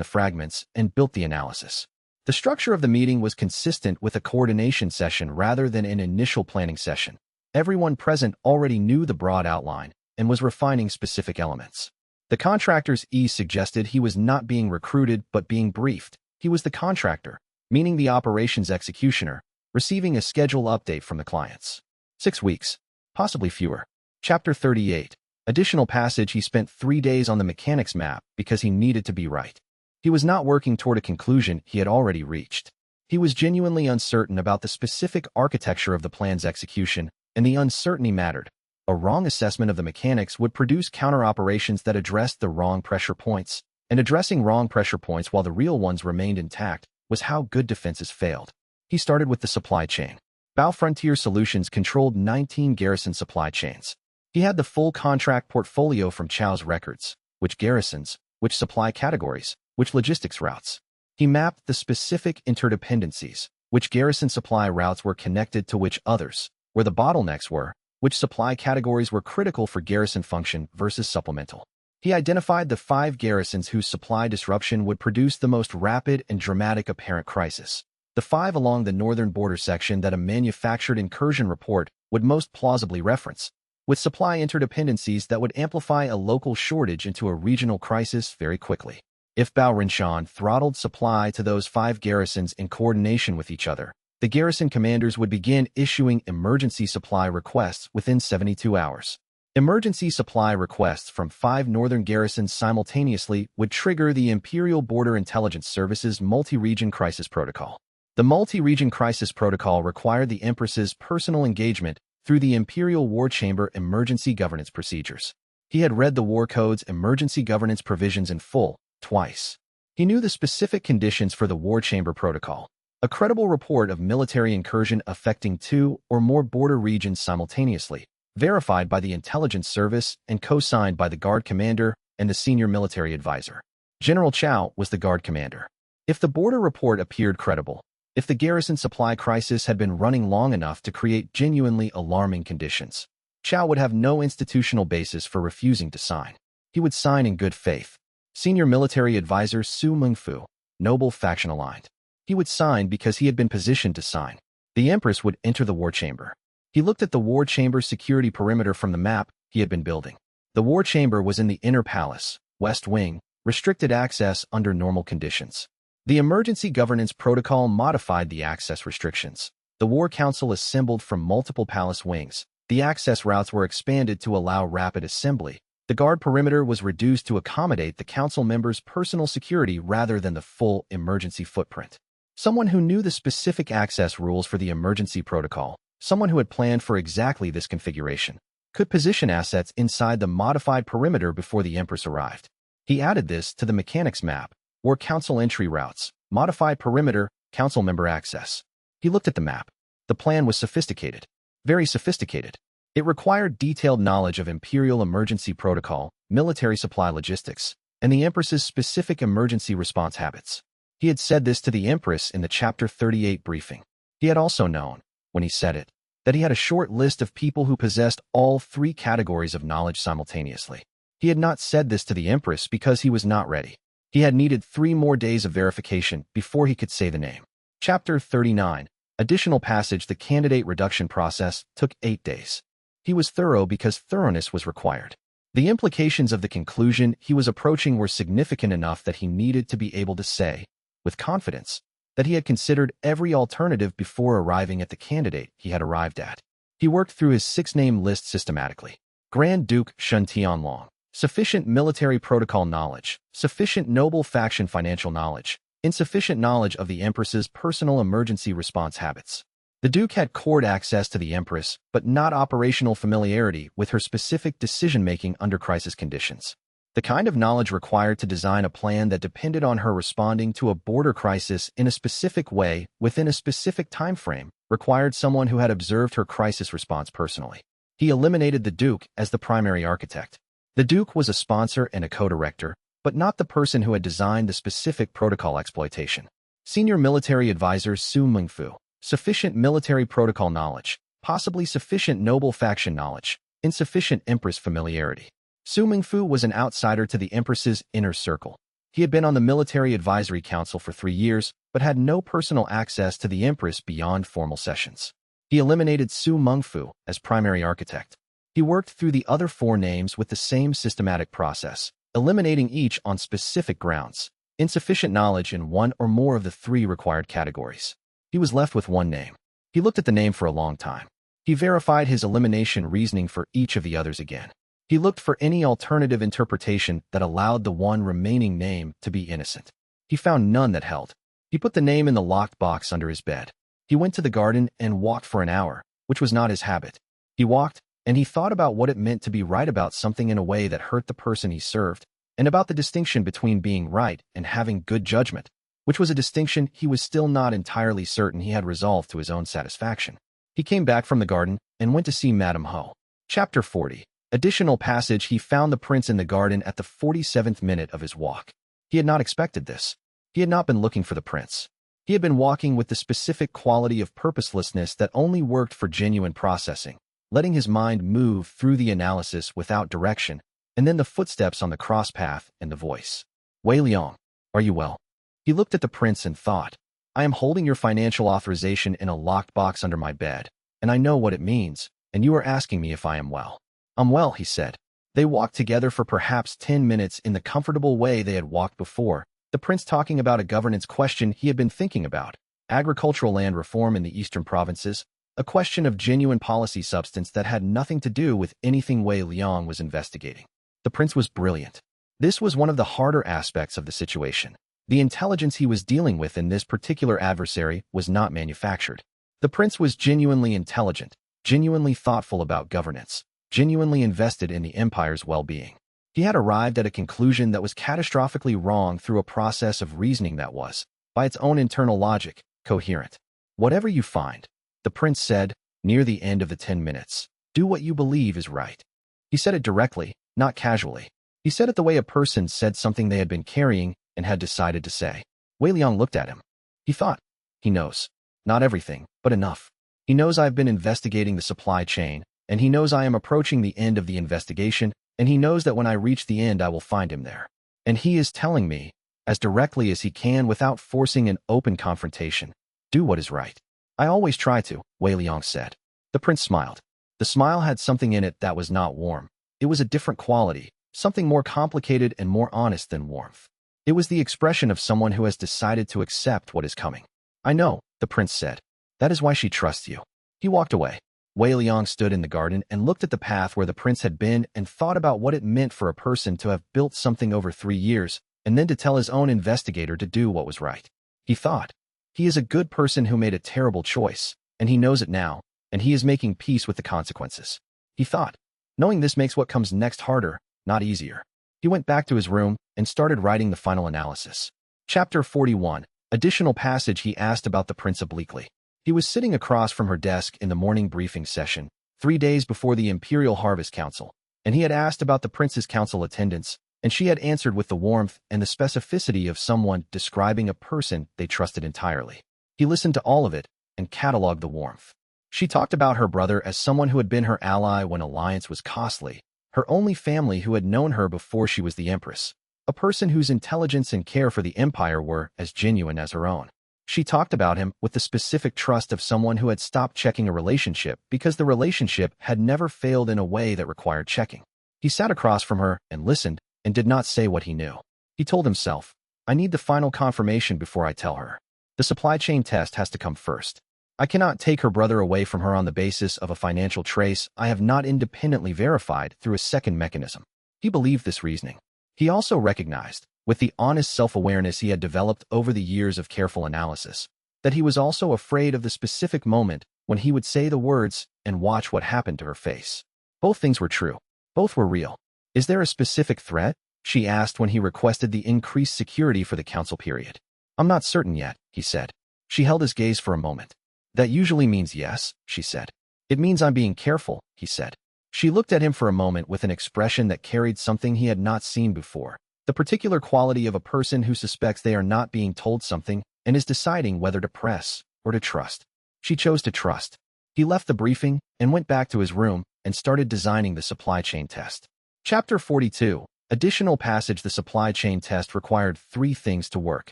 the fragments and built the analysis. The structure of the meeting was consistent with a coordination session rather than an initial planning session. Everyone present already knew the broad outline and was refining specific elements. The contractor's suggested he was not being recruited but being briefed. He was the contractor, meaning the operations executioner, receiving a schedule update from the clients. 6 weeks, possibly fewer. Chapter 38. Additional passage. He spent 3 days on the mechanics map because he needed to be right. He was not working toward a conclusion he had already reached. He was genuinely uncertain about the specific architecture of the plan's execution, and the uncertainty mattered. A wrong assessment of the mechanics would produce counter-operations that addressed the wrong pressure points, and addressing wrong pressure points while the real ones remained intact was how good defenses failed. He started with the supply chain. Bao Frontier Solutions controlled 19 garrison supply chains. He had the full contract portfolio from Chao's records, which garrisons, which supply categories, which logistics routes. He mapped the specific interdependencies, which garrison supply routes were connected to which others, where the bottlenecks were, which supply categories were critical for garrison function versus supplemental. He identified the 5 garrisons whose supply disruption would produce the most rapid and dramatic apparent crisis. The 5 along the northern border section that a manufactured incursion report would most plausibly reference, with supply interdependencies that would amplify a local shortage into a regional crisis very quickly. If Bao Rinshan throttled supply to those 5 garrisons in coordination with each other, the garrison commanders would begin issuing emergency supply requests within 72 hours. Emergency supply requests from 5 northern garrisons simultaneously would trigger the Imperial Border Intelligence Service's multi-region crisis protocol. The multi-region crisis protocol required the Empress's personal engagement through the Imperial War Chamber emergency governance procedures. He had read the War Code's emergency governance provisions in full, twice. He knew the specific conditions for the War Chamber protocol, a credible report of military incursion affecting 2 or more border regions simultaneously, verified by the intelligence service and co-signed by the Guard Commander and the senior military advisor. General Chow was the Guard Commander. If the border report appeared credible, if the garrison supply crisis had been running long enough to create genuinely alarming conditions, Chow would have no institutional basis for refusing to sign. He would sign in good faith. Senior military advisor Su Mengfu, noble faction-aligned. He would sign because he had been positioned to sign. The Empress would enter the war chamber. He looked at the war chamber's security perimeter from the map he had been building. The war chamber was in the inner palace, west wing, restricted access under normal conditions. The emergency governance protocol modified the access restrictions. The war council assembled from multiple palace wings. The access routes were expanded to allow rapid assembly. The guard perimeter was reduced to accommodate the council members' personal security rather than the full emergency footprint. Someone who knew the specific access rules for the emergency protocol, someone who had planned for exactly this configuration, could position assets inside the modified perimeter before the Empress arrived. He added this to the mechanics map, or council entry routes, modified perimeter, council member access. He looked at the map. The plan was sophisticated, very sophisticated. It required detailed knowledge of Imperial emergency protocol, military supply logistics, and the Empress's specific emergency response habits. He had said this to the Empress in the Chapter 38 briefing. He had also known, when he said it, that he had a short list of people who possessed all 3 categories of knowledge simultaneously. He had not said this to the Empress because he was not ready. He had needed 3 more days of verification before he could say the name. Chapter 39, Additional Passage. The candidate reduction process took 8 days. He was thorough because thoroughness was required. The implications of the conclusion he was approaching were significant enough that he needed to be able to say, with confidence, that he had considered every alternative before arriving at the candidate he had arrived at. He worked through his 6-name list systematically. Grand Duke Shun Tianlong. Sufficient military protocol knowledge, sufficient noble faction financial knowledge, insufficient knowledge of the Empress's personal emergency response habits. The Duke had court access to the Empress, but not operational familiarity with her specific decision-making under crisis conditions. The kind of knowledge required to design a plan that depended on her responding to a border crisis in a specific way within a specific time frame required someone who had observed her crisis response personally. He eliminated the Duke as the primary architect. The Duke was a sponsor and a co-director, but not the person who had designed the specific protocol exploitation. Senior military advisor Su Mengfu. Sufficient military protocol knowledge, possibly sufficient noble faction knowledge, insufficient Empress familiarity. Su Mengfu was an outsider to the Empress's inner circle. He had been on the Military Advisory Council for 3 years, but had no personal access to the Empress beyond formal sessions. He eliminated Su Mengfu as primary architect. He worked through the other 4 names with the same systematic process, eliminating each on specific grounds, insufficient knowledge in 1 or more of the 3 required categories. He was left with 1 name. He looked at the name for a long time. He verified his elimination reasoning for each of the others again. He looked for any alternative interpretation that allowed the one remaining name to be innocent. He found none that held. He put the name in the locked box under his bed. He went to the garden and walked for an hour, which was not his habit. He walked, and he thought about what it meant to be right about something in a way that hurt the person he served, and about the distinction between being right and having good judgment, which was a distinction he was still not entirely certain he had resolved to his own satisfaction. He came back from the garden and went to see Madame Ho. Chapter 40. Additional passage. He found the prince in the garden at the 47th minute of his walk. He had not expected this. He had not been looking for the prince. He had been walking with the specific quality of purposelessness that only worked for genuine processing, letting his mind move through the analysis without direction, and then the footsteps on the cross path and the voice. Wei Liang, are you well? He looked at the prince and thought, I am holding your financial authorization in a locked box under my bed, and I know what it means, and you are asking me if I am well. I'm well, he said. They walked together for perhaps 10 minutes in the comfortable way they had walked before, the prince talking about a governance question he had been thinking about, agricultural land reform in the eastern provinces, a question of genuine policy substance that had nothing to do with anything Wei Liang was investigating. The prince was brilliant. This was one of the harder aspects of the situation. The intelligence he was dealing with in this particular adversary was not manufactured. The prince was genuinely intelligent, genuinely thoughtful about governance, genuinely invested in the empire's well-being. He had arrived at a conclusion that was catastrophically wrong through a process of reasoning that was, by its own internal logic, coherent. Whatever you find, the prince said, near the end of the 10 minutes, do what you believe is right. He said it directly, not casually. He said it the way a person said something they had been carrying and had decided to say. Wei Liang looked at him. He thought, he knows. Not everything, but enough. He knows I've been investigating the supply chain, and he knows I am approaching the end of the investigation, and he knows that when I reach the end I will find him there. And he is telling me, as directly as he can without forcing an open confrontation, do what is right. I always try to, Wei Liang said. The prince smiled. The smile had something in it that was not warm. It was a different quality, something more complicated and more honest than warmth. It was the expression of someone who has decided to accept what is coming. I know, the prince said. That is why she trusts you. He walked away. Wei Liang stood in the garden and looked at the path where the prince had been and thought about what it meant for a person to have built something over 3 years and then to tell his own investigator to do what was right. He thought, he is a good person who made a terrible choice, and he knows it now, and he is making peace with the consequences. He thought, knowing this makes what comes next harder, not easier. He went back to his room and started writing the final analysis. Chapter 41. Additional passage. He asked about the prince obliquely. He was sitting across from her desk in the morning briefing session, 3 days before the Imperial Harvest Council, and he had asked about the prince's council attendance, and she had answered with the warmth and the specificity of someone describing a person they trusted entirely. He listened to all of it and catalogued the warmth. She talked about her brother as someone who had been her ally when alliance was costly, her only family who had known her before she was the Empress, a person whose intelligence and care for the Empire were as genuine as her own. She talked about him with the specific trust of someone who had stopped checking a relationship because the relationship had never failed in a way that required checking. He sat across from her and listened and did not say what he knew. He told himself, I need the final confirmation before I tell her. The supply chain test has to come first. I cannot take her brother away from her on the basis of a financial trace I have not independently verified through a second mechanism. He believed this reasoning. He also recognized, with the honest self-awareness he had developed over the years of careful analysis, that he was also afraid of the specific moment when he would say the words and watch what happened to her face. Both things were true. Both were real. Is there a specific threat? She asked when he requested the increased security for the council period. I'm not certain yet, he said. She held his gaze for a moment. That usually means yes, she said. It means I'm being careful, he said. She looked at him for a moment with an expression that carried something he had not seen before, the particular quality of a person who suspects they are not being told something and is deciding whether to press or to trust. She chose to trust. He left the briefing and went back to his room and started designing the supply chain test. Chapter 42. Additional passage. The supply chain test required 3 things to work: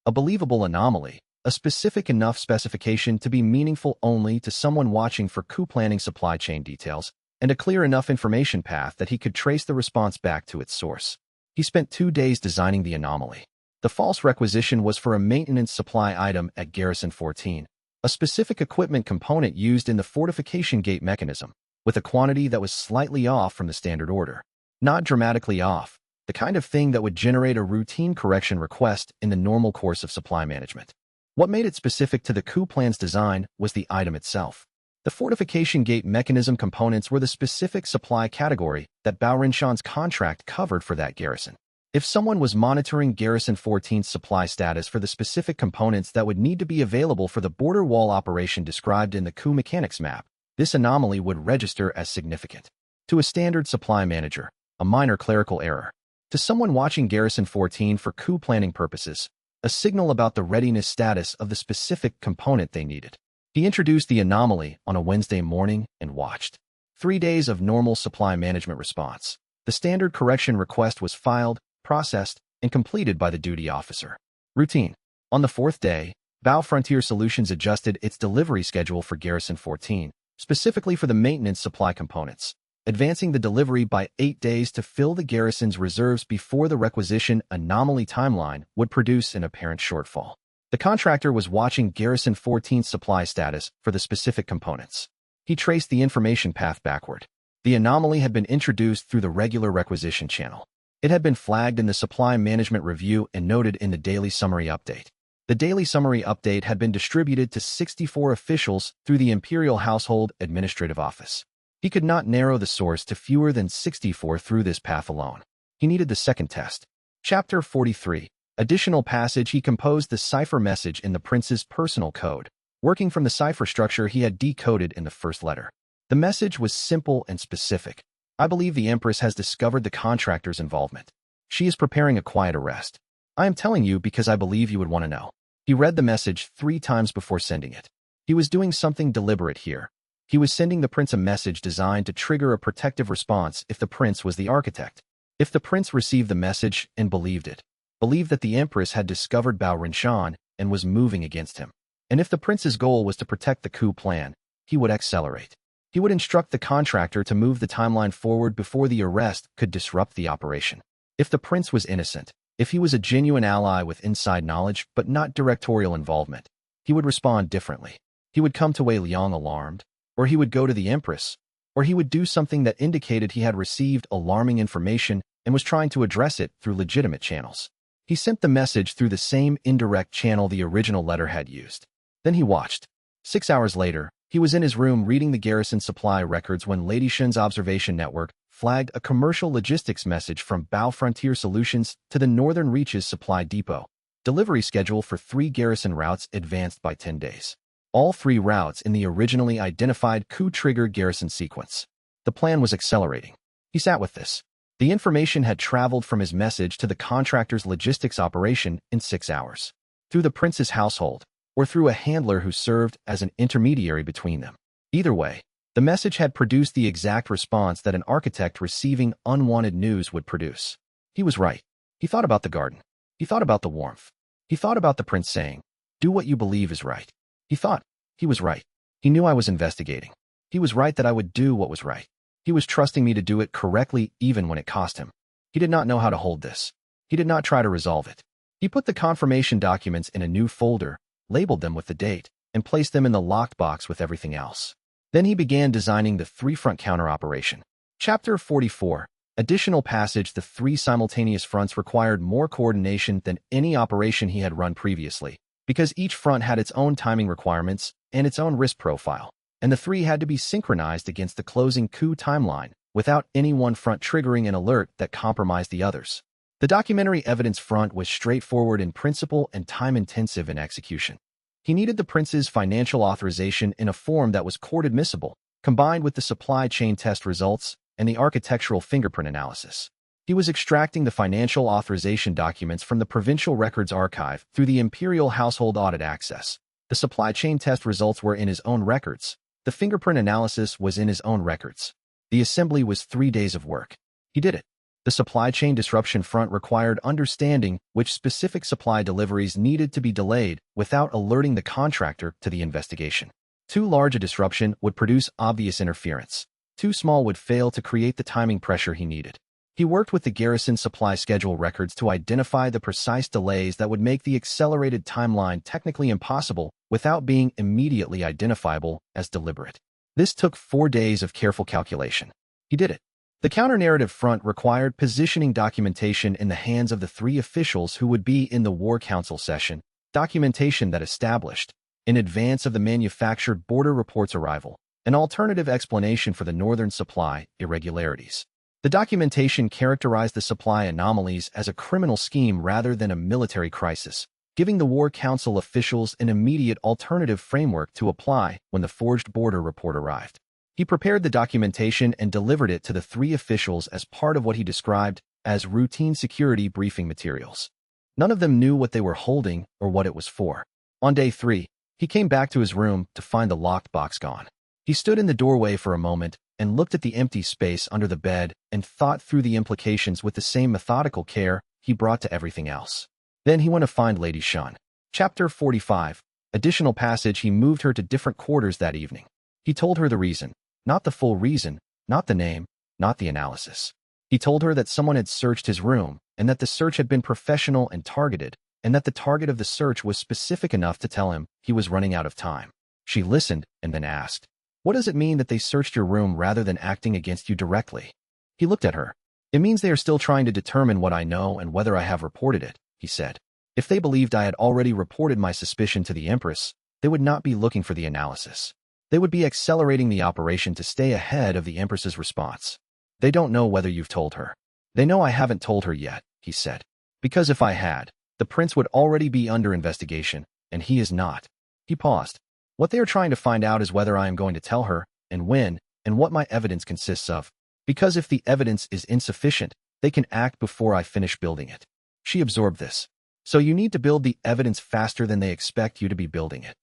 a believable anomaly, a specific enough specification to be meaningful only to someone watching for coup planning supply chain details, and a clear enough information path that he could trace the response back to its source. He spent 2 days designing the anomaly. The false requisition was for a maintenance supply item at Garrison 14, a specific equipment component used in the fortification gate mechanism, with a quantity that was slightly off from the standard order. Not dramatically off, the kind of thing that would generate a routine correction request in the normal course of supply management. What made it specific to the coup plan's design was the item itself. The fortification gate mechanism components were the specific supply category that Bao Rinshan's contract covered for that garrison. If someone was monitoring Garrison 14's supply status for the specific components that would need to be available for the border wall operation described in the coup mechanics map, this anomaly would register as significant. To a standard supply manager, a minor clerical error. To someone watching Garrison 14 for coup planning purposes, a signal about the readiness status of the specific component they needed. He introduced the anomaly on a Wednesday morning and watched 3 days of normal supply management response. The standard correction request was filed, processed, and completed by the duty officer. Routine. On the 4th day, Bao Frontier Solutions adjusted its delivery schedule for Garrison 14, specifically for the maintenance supply components, advancing the delivery by 8 days to fill the garrison's reserves before the requisition anomaly timeline would produce an apparent shortfall. The contractor was watching Garrison 14's supply status for the specific components. He traced the information path backward. The anomaly had been introduced through the regular requisition channel. It had been flagged in the Supply Management Review and noted in the Daily Summary Update. The Daily Summary Update had been distributed to 64 officials through the Imperial Household Administrative Office. He could not narrow the source to fewer than 64 through this path alone. He needed the second test. Chapter 43. Additional passage. He composed the cipher message in the prince's personal code, working from the cipher structure he had decoded in the first letter. The message was simple and specific. I believe the Empress has discovered the contractor's involvement. She is preparing a quiet arrest. I am telling you because I believe you would want to know. He read the message 3 times before sending it. He was doing something deliberate here. He was sending the prince a message designed to trigger a protective response if the prince was the architect. If the prince received the message and believed it, believed that the Empress had discovered Bao Rinshan and was moving against him, and if the prince's goal was to protect the coup plan, he would accelerate. He would instruct the contractor to move the timeline forward before the arrest could disrupt the operation. If the prince was innocent, if he was a genuine ally with inside knowledge but not directorial involvement, he would respond differently. He would come to Wei Liang alarmed, or he would go to the Empress, or he would do something that indicated he had received alarming information and was trying to address it through legitimate channels. He sent the message through the same indirect channel the original letter had used. Then he watched. 6 hours later, he was in his room reading the garrison supply records when Lady Shen's observation network flagged a commercial logistics message from Bao Frontier Solutions to the Northern Reaches Supply Depot. Delivery schedule for 3 garrison routes advanced by 10 days. All 3 routes in the originally identified coup-trigger garrison sequence. The plan was accelerating. He sat with this. The information had traveled from his message to the contractor's logistics operation in 6 hours. Through the prince's household, or through a handler who served as an intermediary between them. Either way, the message had produced the exact response that an architect receiving unwanted news would produce. He was right. He thought about the garden. He thought about the warmth. He thought about the prince saying, "Do what you believe is right." He thought, he was right. He knew I was investigating. He was right that I would do what was right. He was trusting me to do it correctly even when it cost him. He did not know how to hold this. He did not try to resolve it. He put the confirmation documents in a new folder, labeled them with the date, and placed them in the locked box with everything else. Then he began designing the 3-front counter-operation. Chapter 44. Additional passage. The 3 simultaneous fronts required more coordination than any operation he had run previously, because each front had its own timing requirements and its own risk profile, and the 3 had to be synchronized against the closing coup timeline without any one front triggering an alert that compromised the others. The documentary evidence front was straightforward in principle and time-intensive in execution. He needed the prince's financial authorization in a form that was court-admissible, combined with the supply chain test results and the architectural fingerprint analysis. He was extracting the financial authorization documents from the Provincial Records Archive through the Imperial Household Audit Access. The supply chain test results were in his own records. The fingerprint analysis was in his own records. The assembly was 3 days of work. He did it. The supply chain disruption front required understanding which specific supply deliveries needed to be delayed without alerting the contractor to the investigation. Too large a disruption would produce obvious interference. Too small would fail to create the timing pressure he needed. He worked with the garrison supply schedule records to identify the precise delays that would make the accelerated timeline technically impossible without being immediately identifiable as deliberate. This took 4 days of careful calculation. He did it. The counter-narrative front required positioning documentation in the hands of the 3 officials who would be in the War Council session, documentation that established, in advance of the manufactured border report's arrival, an alternative explanation for the northern supply irregularities. The documentation characterized the supply anomalies as a criminal scheme rather than a military crisis, giving the War Council officials an immediate alternative framework to apply when the forged border report arrived. He prepared the documentation and delivered it to the 3 officials as part of what he described as routine security briefing materials. None of them knew what they were holding or what it was for. On day 3, he came back to his room to find the locked box gone. He stood in the doorway for a moment and looked at the empty space under the bed and thought through the implications with the same methodical care he brought to everything else. Then he went to find Lady Shen. Chapter 45. Additional passage. He moved her to different quarters that evening. He told her the reason. Not the full reason, not the name, not the analysis. He told her that someone had searched his room, and that the search had been professional and targeted, and that the target of the search was specific enough to tell him he was running out of time. She listened and then asked, "What does it mean that they searched your room rather than acting against you directly?" He looked at her. It means they are still trying to determine what I know and whether I have reported it, he said. If they believed I had already reported my suspicion to the Empress, they would not be looking for the analysis. They would be accelerating the operation to stay ahead of the Empress's response. They don't know whether you've told her. They know I haven't told her yet, he said. Because if I had, the prince would already be under investigation, and he is not. He paused. What they are trying to find out is whether I am going to tell her, and when, and what my evidence consists of. Because if the evidence is insufficient, they can act before I finish building it. She absorbed this. So you need to build the evidence faster than they expect you to be building it.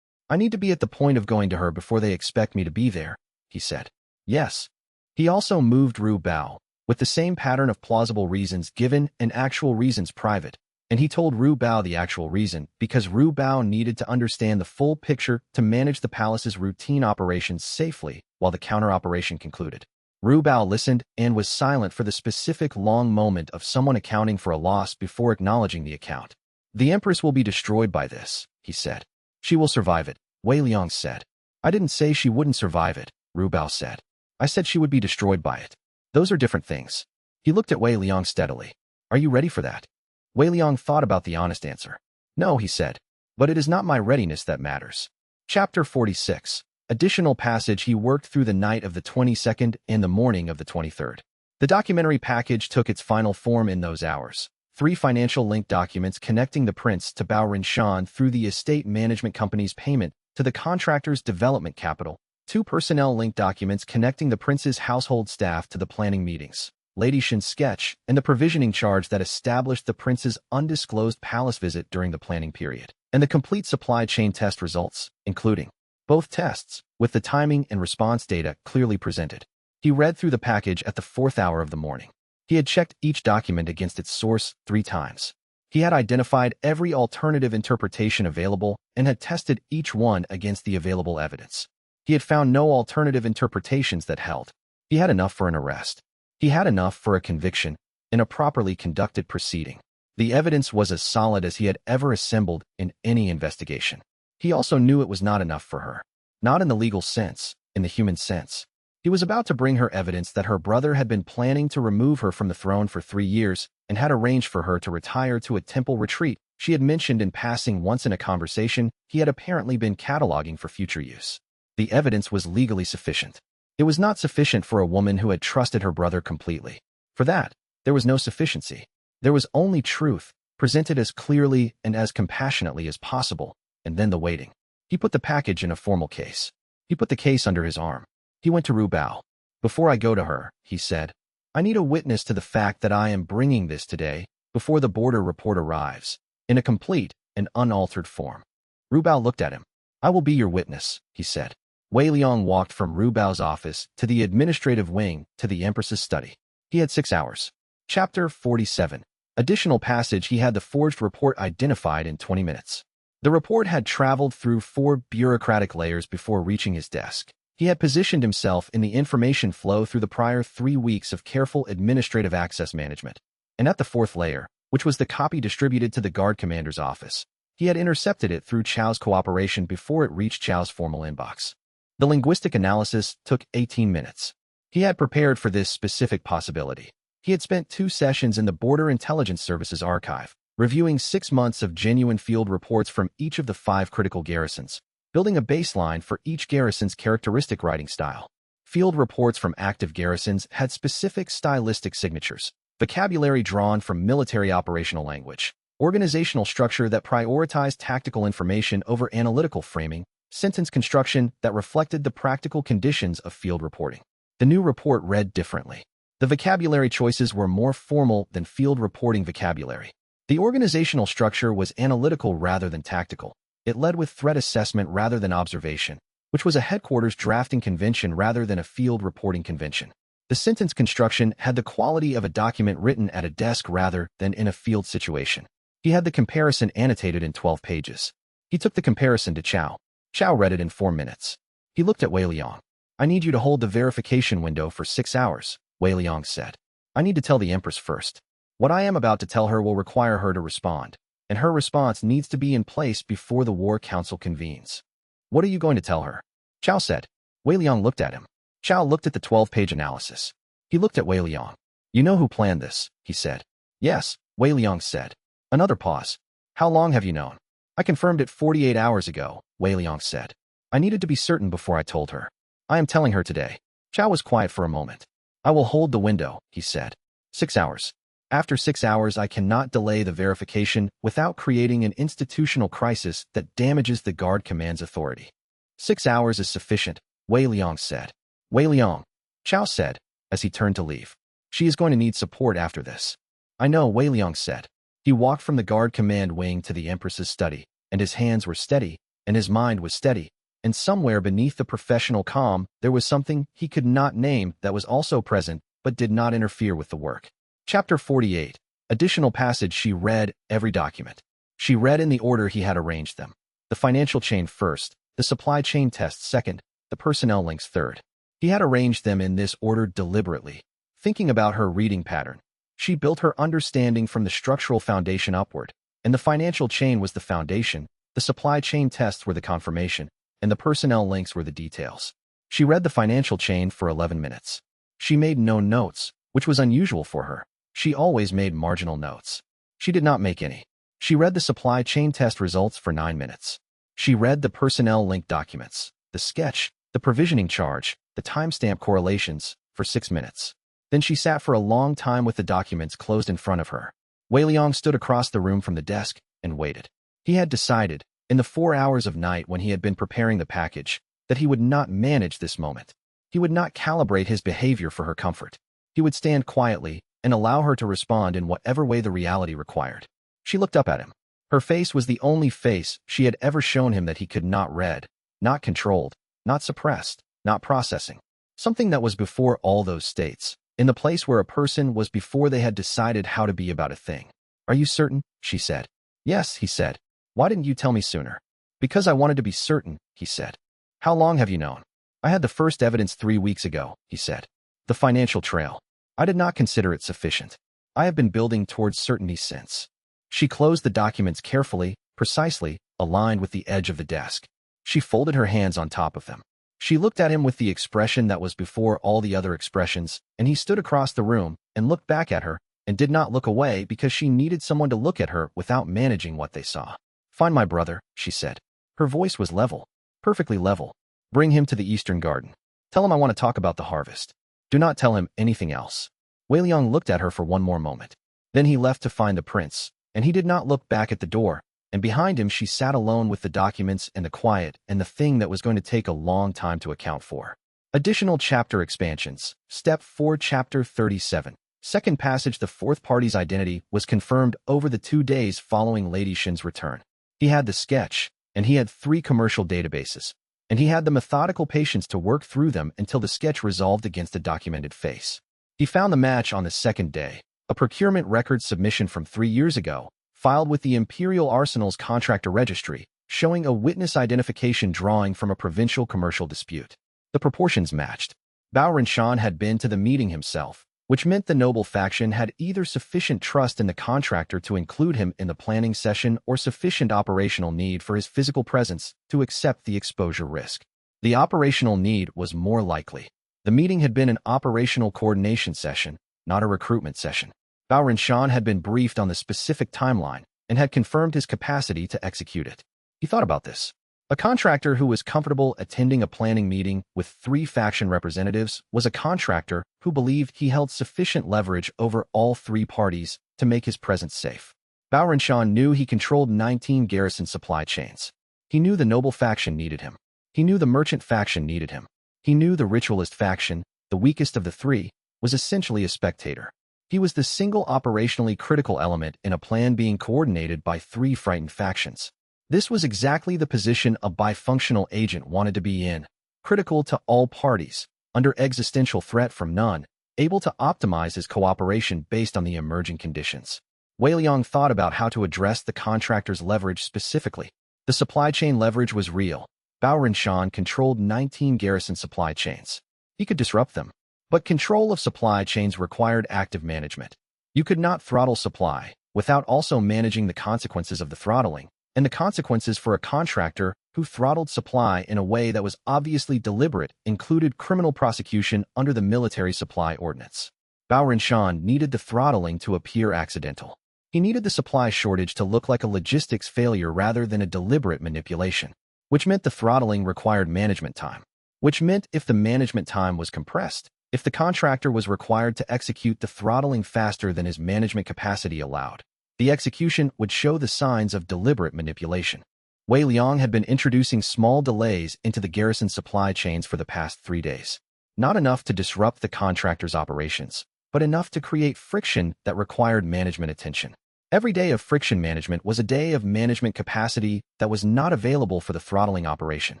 I need to be at the point of going to her before they expect me to be there, he said. Yes. He also moved Ru Bao, with the same pattern of plausible reasons given and actual reasons private, and he told Ru Bao the actual reason because Ru Bao needed to understand the full picture to manage the palace's routine operations safely while the counter-operation concluded. Ru Bao listened and was silent for the specific long moment of someone accounting for a loss before acknowledging the account. The Empress will be destroyed by this, he said. She will survive it, Wei Liang said. I didn't say she wouldn't survive it, Ru Bao said. I said she would be destroyed by it. Those are different things. He looked at Wei Liang steadily. Are you ready for that? Wei Liang thought about the honest answer. No, he said. But it is not my readiness that matters. Chapter 46. Additional passage. He worked through the night of the 22nd and the morning of the 23rd. The documentary package took its final form in those hours. 3 financial link documents connecting the prince to Bao Rinshan through the estate management company's payment to the contractor's development capital. 2 personnel link documents connecting the prince's household staff to the planning meetings, Lady Shin's sketch, and the provisioning charge that established the prince's undisclosed palace visit during the planning period, and the complete supply chain test results, including both tests, with the timing and response data clearly presented. He read through the package at the 4th hour of the morning. He had checked each document against its source 3 times. He had identified every alternative interpretation available and had tested each one against the available evidence. He had found no alternative interpretations that held. He had enough for an arrest. He had enough for a conviction in a properly conducted proceeding. The evidence was as solid as he had ever assembled in any investigation. He also knew it was not enough for her. Not in the legal sense, in the human sense. He was about to bring her evidence that her brother had been planning to remove her from the throne for 3 years and had arranged for her to retire to a temple retreat she had mentioned in passing once in a conversation he had apparently been cataloging for future use. The evidence was legally sufficient. It was not sufficient for a woman who had trusted her brother completely. For that, there was no sufficiency. There was only truth, presented as clearly and as compassionately as possible, and then the waiting. He put the package in a formal case. He put the case under his arm. He went to Ru Bao. Before I go to her, he said, I need a witness to the fact that I am bringing this today, before the border report arrives, in a complete and unaltered form. Ru Bao looked at him. I will be your witness, he said. Wei Liang walked from Ru Bao's office to the administrative wing to the Empress's study. He had 6 hours. Chapter 47. Additional passage. He had the forged report identified in 20 minutes. The report had traveled through 4 bureaucratic layers before reaching his desk. He had positioned himself in the information flow through the prior 3 weeks of careful administrative access management. And at the 4th layer, which was the copy distributed to the guard commander's office, he had intercepted it through Chao's cooperation before it reached Chao's formal inbox. The linguistic analysis took 18 minutes. He had prepared for this specific possibility. He had spent 2 sessions in the Border Intelligence Services archive, reviewing 6 months of genuine field reports from each of the 5 critical garrisons, building a baseline for each garrison's characteristic writing style. Field reports from active garrisons had specific stylistic signatures, vocabulary drawn from military operational language, organizational structure that prioritized tactical information over analytical framing, sentence construction that reflected the practical conditions of field reporting. The new report read differently. The vocabulary choices were more formal than field reporting vocabulary. The organizational structure was analytical rather than tactical. It led with threat assessment rather than observation, which was a headquarters drafting convention rather than a field reporting convention. The sentence construction had the quality of a document written at a desk rather than in a field situation. He had the comparison annotated in 12 pages. He took the comparison to Chao. Chao read it in 4 minutes. He looked at Wei Liang. I need you to hold the verification window for 6 hours, Wei Liang said. I need to tell the Empress first. What I am about to tell her will require her to respond, and her response needs to be in place before the War Council convenes. What are you going to tell her? Chao said. Wei Liang looked at him. Chao looked at the 12-page analysis. He looked at Wei Liang. You know who planned this, he said. Yes, Wei Liang said. Another pause. How long have you known? I confirmed it 48 hours ago, Wei Liang said. I needed to be certain before I told her. I am telling her today. Chao was quiet for a moment. I will hold the window, he said. 6 hours. After 6 hours, I cannot delay the verification without creating an institutional crisis that damages the guard command's authority. 6 hours is sufficient, Wei Liang said. Wei Liang, Chao said, as he turned to leave. She is going to need support after this. I know, Wei Liang said. He walked from the guard command wing to the Empress's study, and his hands were steady, and his mind was steady, and somewhere beneath the professional calm, there was something he could not name that was also present, but did not interfere with the work. Chapter 48. Additional passage. She read every document. She read in the order he had arranged them. The financial chain first, the supply chain tests second, the personnel links third. He had arranged them in this order deliberately. Thinking about her reading pattern, she built her understanding from the structural foundation upward, and the financial chain was the foundation, the supply chain tests were the confirmation, and the personnel links were the details. She read the financial chain for 11 minutes. She made no notes, which was unusual for her. She always made marginal notes. She did not make any. She read the supply chain test results for 9 minutes. She read the personnel link documents, the sketch, the provisioning charge, the timestamp correlations, for 6 minutes. Then she sat for a long time with the documents closed in front of her. Wei Liang stood across the room from the desk and waited. He had decided, in the 4 hours of night when he had been preparing the package, that he would not manage this moment. He would not calibrate his behavior for her comfort. He would stand quietly and allow her to respond in whatever way the reality required. She looked up at him. Her face was the only face she had ever shown him that he could not read, not controlled, not suppressed, not processing. Something that was before all those states, in the place where a person was before they had decided how to be about a thing. Are you certain? She said. Yes, he said. Why didn't you tell me sooner? Because I wanted to be certain, he said. How long have you known? I had the first evidence 3 weeks ago, he said. The financial trail. I did not consider it sufficient. I have been building towards certainty since. She closed the documents carefully, precisely, aligned with the edge of the desk. She folded her hands on top of them. She looked at him with the expression that was before all the other expressions, and he stood across the room and looked back at her and did not look away because she needed someone to look at her without managing what they saw. Find my brother, she said. Her voice was level, perfectly level. Bring him to the Eastern Garden. Tell him I want to talk about the harvest. Do not tell him anything else. Wei Liang looked at her for one more moment. Then he left to find the prince, and he did not look back at the door, and behind him she sat alone with the documents and the quiet and the thing that was going to take a long time to account for. Additional chapter expansions. Step 4, Chapter 37. Second passage. The fourth party's identity was confirmed over the 2 days following Lady Shin's return. He had the sketch, and he had 3 commercial databases, and he had the methodical patience to work through them until the sketch resolved against a documented face. He found the match on the second day, a procurement record submission from 3 years ago, filed with the Imperial Arsenal's contractor registry, showing a witness identification drawing from a provincial commercial dispute. The proportions matched. Bao Renshan had been to the meeting himself, which meant the noble faction had either sufficient trust in the contractor to include him in the planning session or sufficient operational need for his physical presence to accept the exposure risk. The operational need was more likely. The meeting had been an operational coordination session, not a recruitment session. Bao Renshan had been briefed on the specific timeline and had confirmed his capacity to execute it. He thought about this. A contractor who was comfortable attending a planning meeting with 3 faction representatives was a contractor who believed he held sufficient leverage over all 3 parties to make his presence safe. Bao Renshan knew he controlled 19 garrison supply chains. He knew the noble faction needed him. He knew the merchant faction needed him. He knew the ritualist faction, the weakest of the 3, was essentially a spectator. He was the single operationally critical element in a plan being coordinated by 3 frightened factions. This was exactly the position a bifunctional agent wanted to be in, critical to all parties, under existential threat from none, able to optimize his cooperation based on the emerging conditions. Wei Liang thought about how to address the contractor's leverage specifically. The supply chain leverage was real. Bao Renshan controlled 19 garrison supply chains. He could disrupt them. But control of supply chains required active management. You could not throttle supply without also managing the consequences of the throttling, and the consequences for a contractor who throttled supply in a way that was obviously deliberate included criminal prosecution under the military supply ordinance. Bao needed the throttling to appear accidental. He needed the supply shortage to look like a logistics failure rather than a deliberate manipulation, which meant the throttling required management time, which meant if the management time was compressed, if the contractor was required to execute the throttling faster than his management capacity allowed, the execution would show the signs of deliberate manipulation. Wei Liang had been introducing small delays into the garrison supply chains for the past 3 days. Not enough to disrupt the contractor's operations, but enough to create friction that required management attention. Every day of friction management was a day of management capacity that was not available for the throttling operation.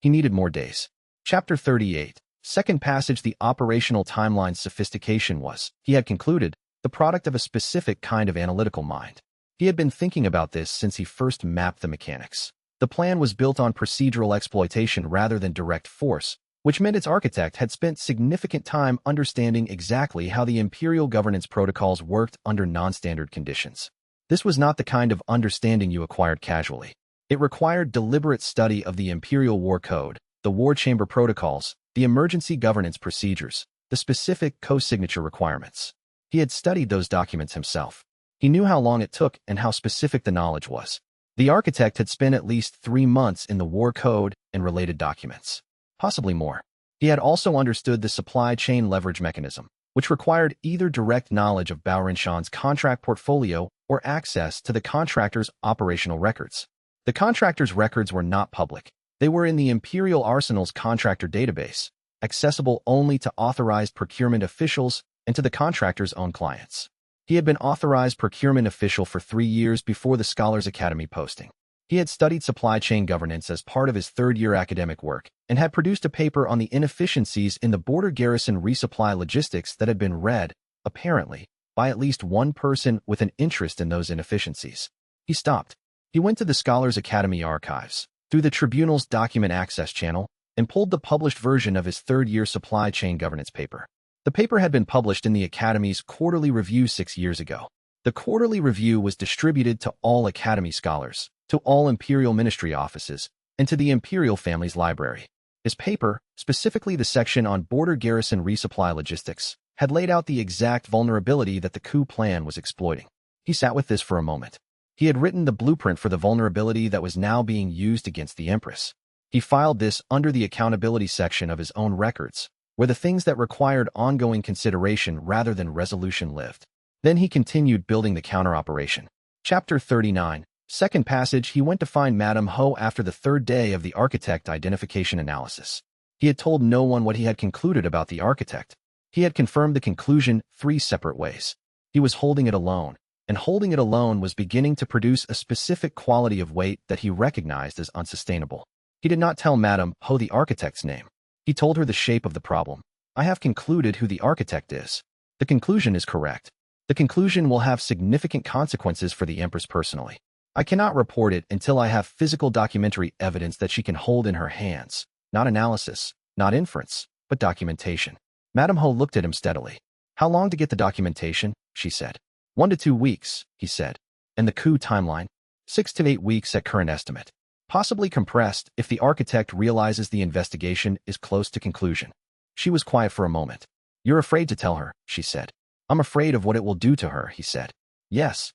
He needed more days. Chapter 38. Second passage. The operational timeline's sophistication was, he had concluded, the product of a specific kind of analytical mind. He had been thinking about this since he first mapped the mechanics. The plan was built on procedural exploitation rather than direct force, which meant its architect had spent significant time understanding exactly how the imperial governance protocols worked under non-standard conditions. This was not the kind of understanding you acquired casually. It required deliberate study of the imperial war code, the war chamber protocols, the emergency governance procedures, the specific co-signature requirements. He had studied those documents himself. He knew how long it took and how specific the knowledge was. The architect had spent at least 3 months in the war code and related documents. Possibly more. He had also understood the supply chain leverage mechanism, which required either direct knowledge of Bao contract portfolio or access to the contractor's operational records. The contractor's records were not public. They were in the Imperial Arsenal's contractor database, accessible only to authorized procurement officials and to the contractor's own clients. He had been authorized procurement official for 3 years before the Scholars Academy posting. He had studied supply chain governance as part of his third-year academic work and had produced a paper on the inefficiencies in the border garrison resupply logistics that had been read, apparently, by at least one person with an interest in those inefficiencies. He stopped. He went to the Scholars Academy archives, through the Tribunal's document access channel, and pulled the published version of his third-year supply chain governance paper. The paper had been published in the Academy's quarterly review 6 years ago. The quarterly review was distributed to all Academy scholars, to all Imperial Ministry offices, and to the Imperial Family's library. His paper, specifically the section on border garrison resupply logistics, had laid out the exact vulnerability that the coup plan was exploiting. He sat with this for a moment. He had written the blueprint for the vulnerability that was now being used against the Empress. He filed this under the accountability section of his own records, where the things that required ongoing consideration rather than resolution lived. Then he continued building the counter-operation. Chapter 39. Second passage. He went to find Madame Ho after the third day of the architect identification analysis. He had told no one what he had concluded about the architect. He had confirmed the conclusion 3 separate ways. He was holding it alone, and holding it alone was beginning to produce a specific quality of weight that he recognized as unsustainable. He did not tell Madame Ho the architect's name. He told her the shape of the problem. I have concluded who the architect is. The conclusion is correct. The conclusion will have significant consequences for the Empress personally. I cannot report it until I have physical documentary evidence that she can hold in her hands. Not analysis, not inference, but documentation. Madame Ho looked at him steadily. How long to get the documentation? She said. 1 to 2 weeks, he said. And the coup timeline? 6 to 8 weeks at current estimate. Possibly compressed if the architect realizes the investigation is close to conclusion. She was quiet for a moment. You're afraid to tell her, she said. I'm afraid of what it will do to her, he said. Yes.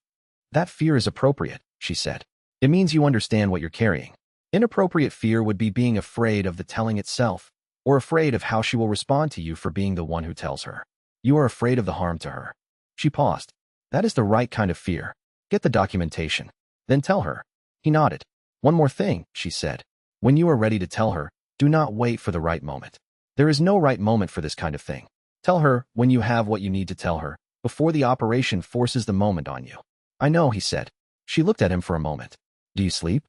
That fear is appropriate, she said. It means you understand what you're carrying. Inappropriate fear would be being afraid of the telling itself, or afraid of how she will respond to you for being the one who tells her. You are afraid of the harm to her. She paused. That is the right kind of fear. Get the documentation. Then tell her. He nodded. One more thing, she said. When you are ready to tell her, do not wait for the right moment. There is no right moment for this kind of thing. Tell her when you have what you need to tell her, before the operation forces the moment on you. I know, he said. She looked at him for a moment. Do you sleep?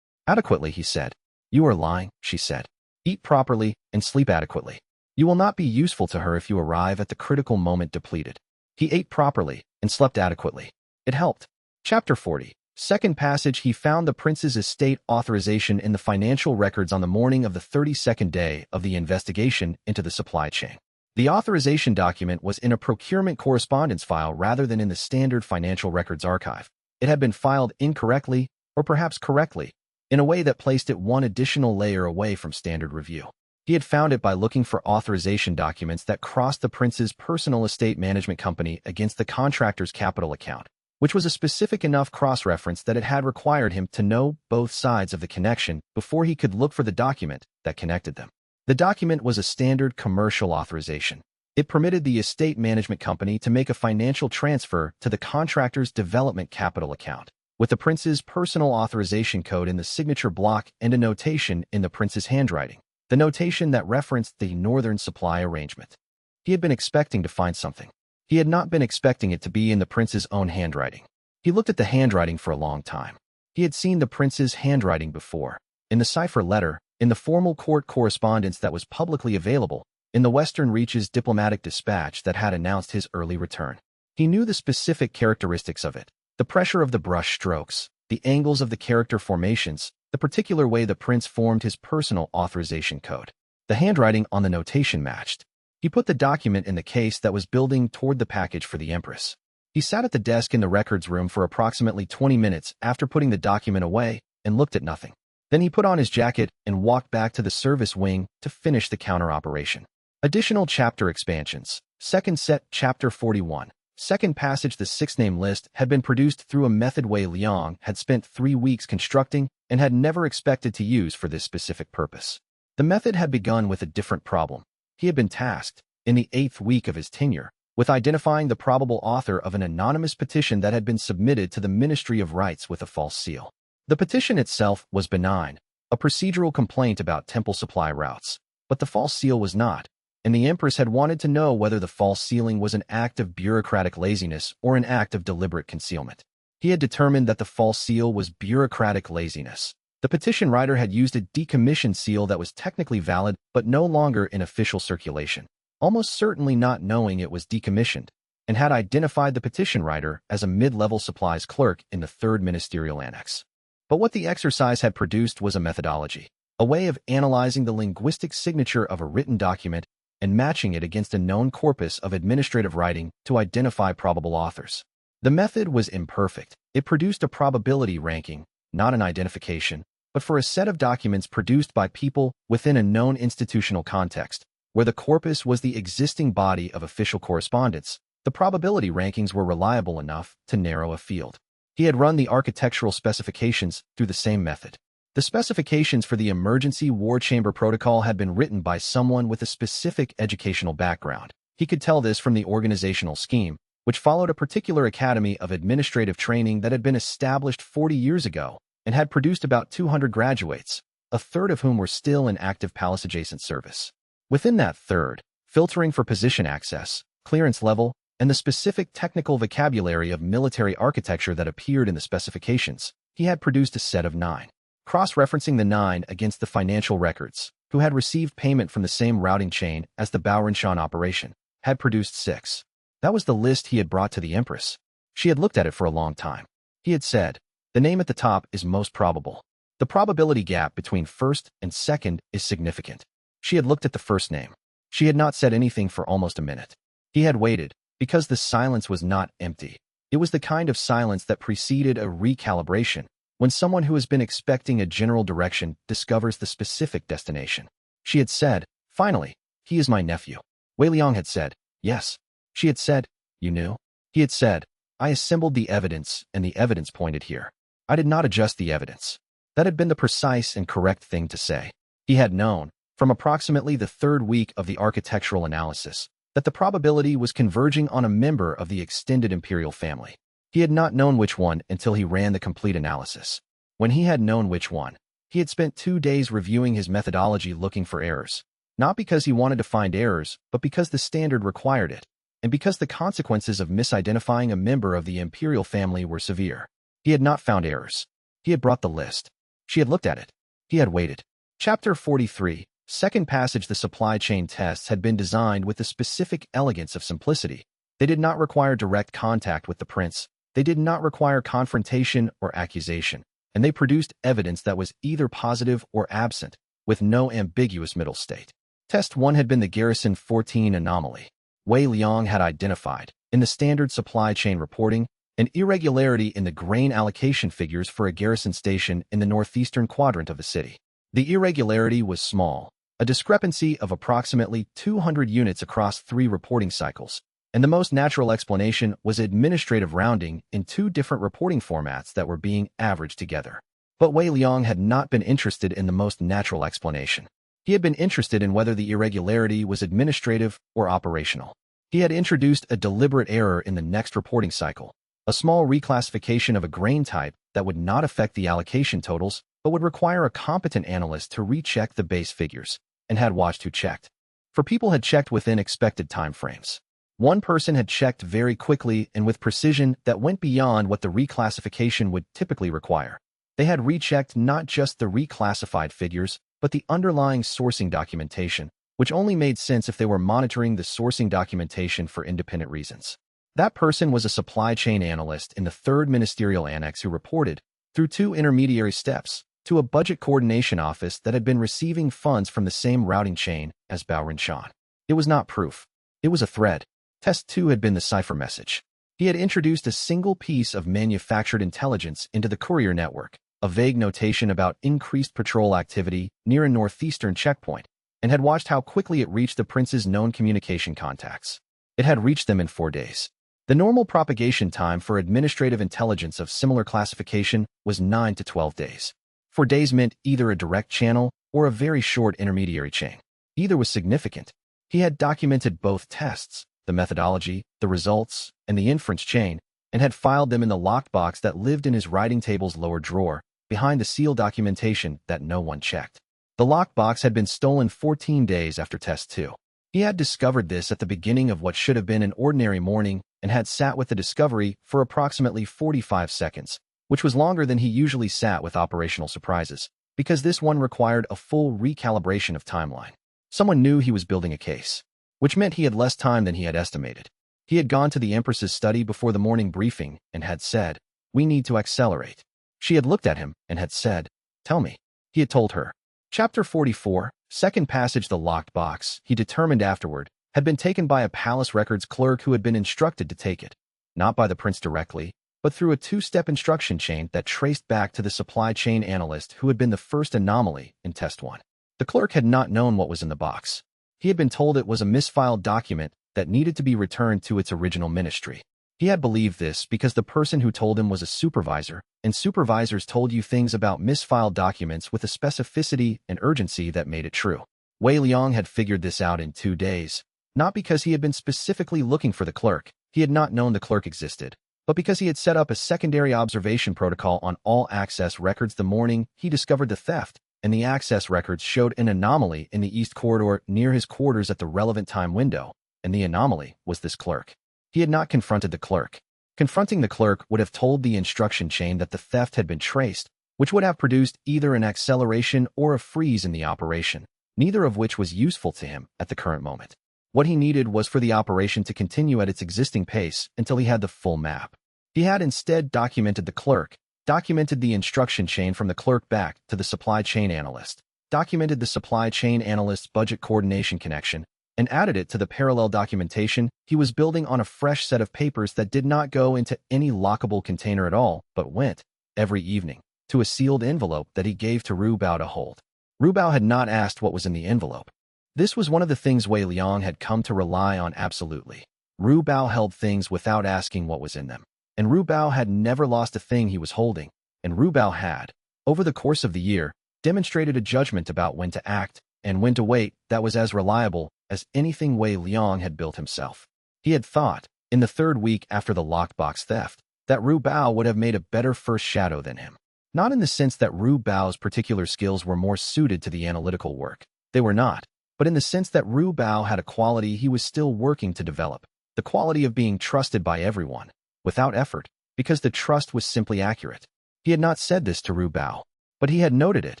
Adequately, he said. You are lying, she said. Eat properly and sleep adequately. You will not be useful to her if you arrive at the critical moment depleted. He ate properly and slept adequately. It helped. Chapter 40. Second passage. He found the prince's estate authorization in the financial records on the morning of the 32nd day of the investigation into the supply chain. The authorization document was in a procurement correspondence file rather than in the standard financial records archive. It had been filed incorrectly, or perhaps correctly, in a way that placed it one additional layer away from standard review. He had found it by looking for authorization documents that crossed the prince's personal estate management company against the contractor's capital account, which was a specific enough cross-reference that it had required him to know both sides of the connection before he could look for the document that connected them. The document was a standard commercial authorization. It permitted the estate management company to make a financial transfer to the contractor's development capital account, with the prince's personal authorization code in the signature block and a notation in the prince's handwriting, the notation that referenced the Northern Supply arrangement. He had been expecting to find something. He had not been expecting it to be in the prince's own handwriting. He looked at the handwriting for a long time. He had seen the prince's handwriting before, in the cipher letter, in the formal court correspondence that was publicly available, in the Western Reaches diplomatic dispatch that had announced his early return. He knew the specific characteristics of it, the pressure of the brush strokes, the angles of the character formations, the particular way the prince formed his personal authorization code. The handwriting on the notation matched. He put the document in the case that was building toward the package for the Empress. He sat at the desk in the records room for approximately 20 minutes after putting the document away and looked at nothing. Then he put on his jacket and walked back to the service wing to finish the counter operation. Additional chapter expansions. Second set, Chapter 41. Second passage. The 6-name list had been produced through a method Wei Liang had spent 3 weeks constructing and had never expected to use for this specific purpose. The method had begun with a different problem. He had been tasked, in the 8th week of his tenure, with identifying the probable author of an anonymous petition that had been submitted to the Ministry of Rights with a false seal. The petition itself was benign, a procedural complaint about temple supply routes, but the false seal was not, and the Empress had wanted to know whether the false sealing was an act of bureaucratic laziness or an act of deliberate concealment. He had determined that the false seal was bureaucratic laziness. The petition writer had used a decommissioned seal that was technically valid but no longer in official circulation, almost certainly not knowing it was decommissioned, and had identified the petition writer as a mid-level supplies clerk in the 3rd Ministerial Annex. But what the exercise had produced was a methodology, a way of analyzing the linguistic signature of a written document and matching it against a known corpus of administrative writing to identify probable authors. The method was imperfect. It produced a probability ranking, not an identification, but for a set of documents produced by people within a known institutional context, where the corpus was the existing body of official correspondence, the probability rankings were reliable enough to narrow a field. He had run the architectural specifications through the same method. The specifications for the emergency war chamber protocol had been written by someone with a specific educational background. He could tell this from the organizational scheme, which followed a particular academy of administrative training that had been established 40 years ago and had produced about 200 graduates, a third of whom were still in active palace-adjacent service. Within that third, filtering for position access, clearance level, and the specific technical vocabulary of military architecture that appeared in the specifications, he had produced a set of 9. Cross-referencing the 9 against the financial records, who had received payment from the same routing chain as the Baoranshan operation, had produced 6. That was the list he had brought to the Empress. She had looked at it for a long time. He had said, the name at the top is most probable. The probability gap between first and second is significant. She had looked at the first name. She had not said anything for almost a minute. He had waited, because the silence was not empty. It was the kind of silence that preceded a recalibration, when someone who has been expecting a general direction discovers the specific destination. She had said, finally, he is my nephew. Wei Liang had said, yes. She had said, you knew? He had said, I assembled the evidence and the evidence pointed here. I did not adjust the evidence. That had been the precise and correct thing to say. He had known, from approximately the 3rd week of the architectural analysis, that the probability was converging on a member of the extended imperial family. He had not known which one until he ran the complete analysis. When he had known which one, he had spent 2 days reviewing his methodology looking for errors, not because he wanted to find errors, but because the standard required it, and because the consequences of misidentifying a member of the imperial family were severe. He had not found errors. He had brought the list. She had looked at it. He had waited. Chapter 43. Second passage. The supply chain tests had been designed with the specific elegance of simplicity. They did not require direct contact with the prince. They did not require confrontation or accusation, and they produced evidence that was either positive or absent, with no ambiguous middle state. Test 1 had been the Garrison 14 anomaly. Wei Liang had identified, in the standard supply chain reporting, an irregularity in the grain allocation figures for a garrison station in the northeastern quadrant of the city. The irregularity was small, a discrepancy of approximately 200 units across 3 reporting cycles, and the most natural explanation was administrative rounding in 2 different reporting formats that were being averaged together. But Wei Liang had not been interested in the most natural explanation. He had been interested in whether the irregularity was administrative or operational. He had introduced a deliberate error in the next reporting cycle, a small reclassification of a grain type that would not affect the allocation totals but would require a competent analyst to recheck the base figures, and had watched who checked. For people had checked within expected time frames. One person had checked very quickly and with precision that went beyond what the reclassification would typically require. They had rechecked not just the reclassified figures, but the underlying sourcing documentation, which only made sense if they were monitoring the sourcing documentation for independent reasons. That person was a supply chain analyst in the 3rd Ministerial Annex who reported, through 2 intermediary steps, to a budget coordination office that had been receiving funds from the same routing chain as Bao Rinshan. It was not proof. It was a thread. Test 2 had been the cipher message. He had introduced a single piece of manufactured intelligence into the courier network, a vague notation about increased patrol activity near a northeastern checkpoint, and had watched how quickly it reached the prince's known communication contacts. It had reached them in 4 days. The normal propagation time for administrative intelligence of similar classification was 9 to 12 days. 4 days meant either a direct channel or a very short intermediary chain. Either was significant. He had documented both tests, the methodology, the results, and the inference chain, and had filed them in the locked box that lived in his writing table's lower drawer, behind the sealed documentation that no one checked. The locked box had been stolen 14 days after test 2. He had discovered this at the beginning of what should have been an ordinary morning and had sat with the discovery for approximately 45 seconds, which was longer than he usually sat with operational surprises, because this one required a full recalibration of timeline. Someone knew he was building a case, which meant he had less time than he had estimated. He had gone to the Empress's study before the morning briefing and had said, "We need to accelerate." She had looked at him and had said, "Tell me." He had told her. Chapter 44, Second Passage. The locked box, he determined afterward, had been taken by a palace records clerk who had been instructed to take it, not by the prince directly, but through a 2-step instruction chain that traced back to the supply chain analyst who had been the first anomaly in Test 1. The clerk had not known what was in the box. He had been told it was a misfiled document that needed to be returned to its original ministry. He had believed this because the person who told him was a supervisor, and supervisors told you things about misfiled documents with a specificity and urgency that made it true. Wei Liang had figured this out in 2 days, not because he had been specifically looking for the clerk. He had not known the clerk existed, but because he had set up a secondary observation protocol on all access records the morning he discovered the theft, and the access records showed an anomaly in the east corridor near his quarters at the relevant time window, and the anomaly was this clerk. He had not confronted the clerk. Confronting the clerk would have told the instruction chain that the theft had been traced, which would have produced either an acceleration or a freeze in the operation, neither of which was useful to him at the current moment. What he needed was for the operation to continue at its existing pace until he had the full map. He had instead documented the clerk, documented the instruction chain from the clerk back to the supply chain analyst, documented the supply chain analyst's budget coordination connection, and added it to the parallel documentation he was building on a fresh set of papers that did not go into any lockable container at all, but went, every evening, to a sealed envelope that he gave to Ru Bao to hold. Ru Bao had not asked what was in the envelope. This was one of the things Wei Liang had come to rely on absolutely. Ru Bao held things without asking what was in them. And Ru Bao had never lost a thing he was holding, and Ru Bao had, over the course of the year, demonstrated a judgment about when to act and when to wait that was as reliable as anything Wei Liang had built himself. He had thought, in the 3rd week after the locked box theft, that Ru Bao would have made a better first shadow than him. Not in the sense that Ru Bao's particular skills were more suited to the analytical work. They were not. But in the sense that Ru Bao had a quality he was still working to develop, the quality of being trusted by everyone, without effort, because the trust was simply accurate. He had not said this to Ru Bao, but he had noted it,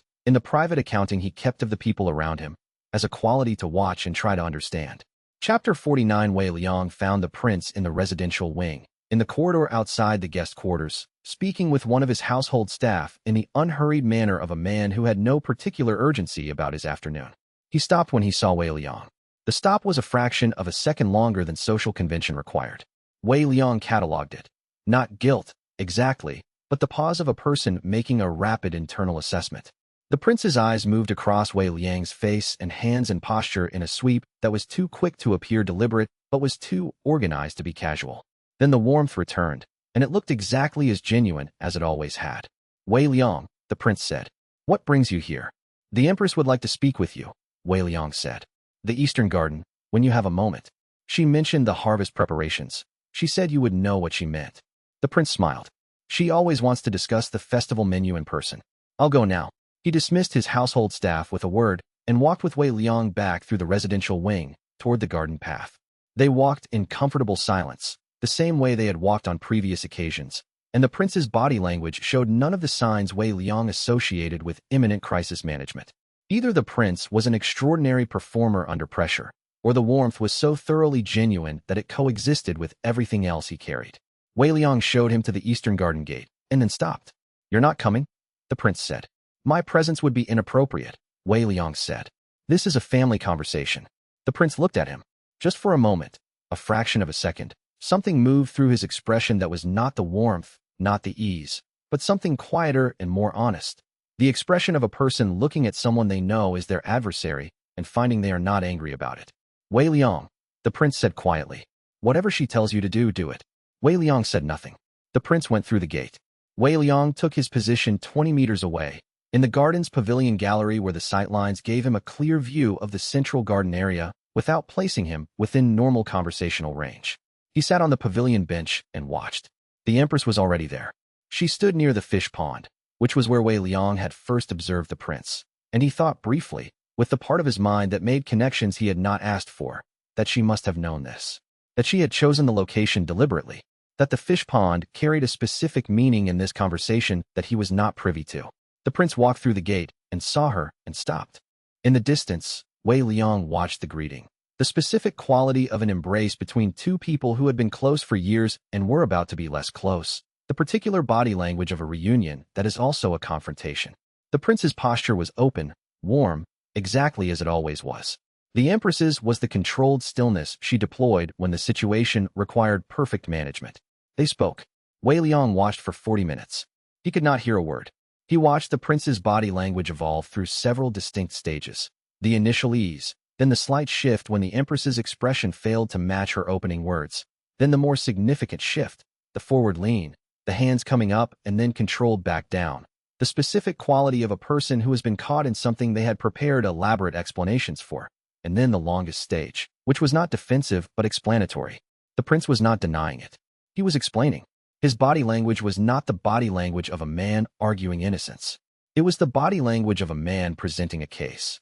in the private accounting he kept of the people around him, as a quality to watch and try to understand. Chapter 49. Wei Liang found the prince in the residential wing, in the corridor outside the guest quarters, speaking with one of his household staff in the unhurried manner of a man who had no particular urgency about his afternoon. He stopped when he saw Wei Liang. The stop was a fraction of a second longer than social convention required. Wei Liang catalogued it. Not guilt, exactly, but the pause of a person making a rapid internal assessment. The prince's eyes moved across Wei Liang's face and hands and posture in a sweep that was too quick to appear deliberate but was too organized to be casual. Then the warmth returned, and it looked exactly as genuine as it always had. "Wei Liang," the prince said, "what brings you here?" "The Empress would like to speak with you," Wei Liang said. "The Eastern Garden, when you have a moment." She mentioned the harvest preparations. She said you would know what she meant. The prince smiled. "She always wants to discuss the festival menu in person. I'll go now." He dismissed his household staff with a word and walked with Wei Liang back through the residential wing toward the garden path. They walked in comfortable silence, the same way they had walked on previous occasions, and the prince's body language showed none of the signs Wei Liang associated with imminent crisis management. Either the prince was an extraordinary performer under pressure, or the warmth was so thoroughly genuine that it coexisted with everything else he carried. Wei Liang showed him to the Eastern Garden gate, and then stopped. "You're not coming?" the prince said. "My presence would be inappropriate," Wei Liang said. "This is a family conversation." The prince looked at him. Just for a moment, a fraction of a second, something moved through his expression that was not the warmth, not the ease, but something quieter and more honest. The expression of a person looking at someone they know is their adversary and finding they are not angry about it. "Wei Liang," the prince said quietly. "Whatever she tells you to do, do it." Wei Liang said nothing. The prince went through the gate. Wei Liang took his position 20 meters away, in the garden's pavilion gallery where the sightlines gave him a clear view of the central garden area without placing him within normal conversational range. He sat on the pavilion bench and watched. The Empress was already there. She stood near the fish pond, which was where Wei Liang had first observed the prince, and he thought briefly, with the part of his mind that made connections he had not asked for, that she must have known this, that she had chosen the location deliberately, that the fish pond carried a specific meaning in this conversation that he was not privy to. The prince walked through the gate and saw her and stopped. In the distance, Wei Liang watched the greeting, the specific quality of an embrace between two people who had been close for years and were about to be less close, the particular body language of a reunion that is also a confrontation. The prince's posture was open, warm, exactly as it always was. The Empress's was the controlled stillness she deployed when the situation required perfect management. They spoke. Wei Liang watched for 40 minutes. He could not hear a word. He watched the prince's body language evolve through several distinct stages. The initial ease, then the slight shift when the Empress's expression failed to match her opening words, then the more significant shift, the forward lean, the hands coming up and then controlled back down, the specific quality of a person who has been caught in something they had prepared elaborate explanations for, and then the longest stage, which was not defensive but explanatory. The prince was not denying it. He was explaining. His body language was not the body language of a man arguing innocence. It was the body language of a man presenting a case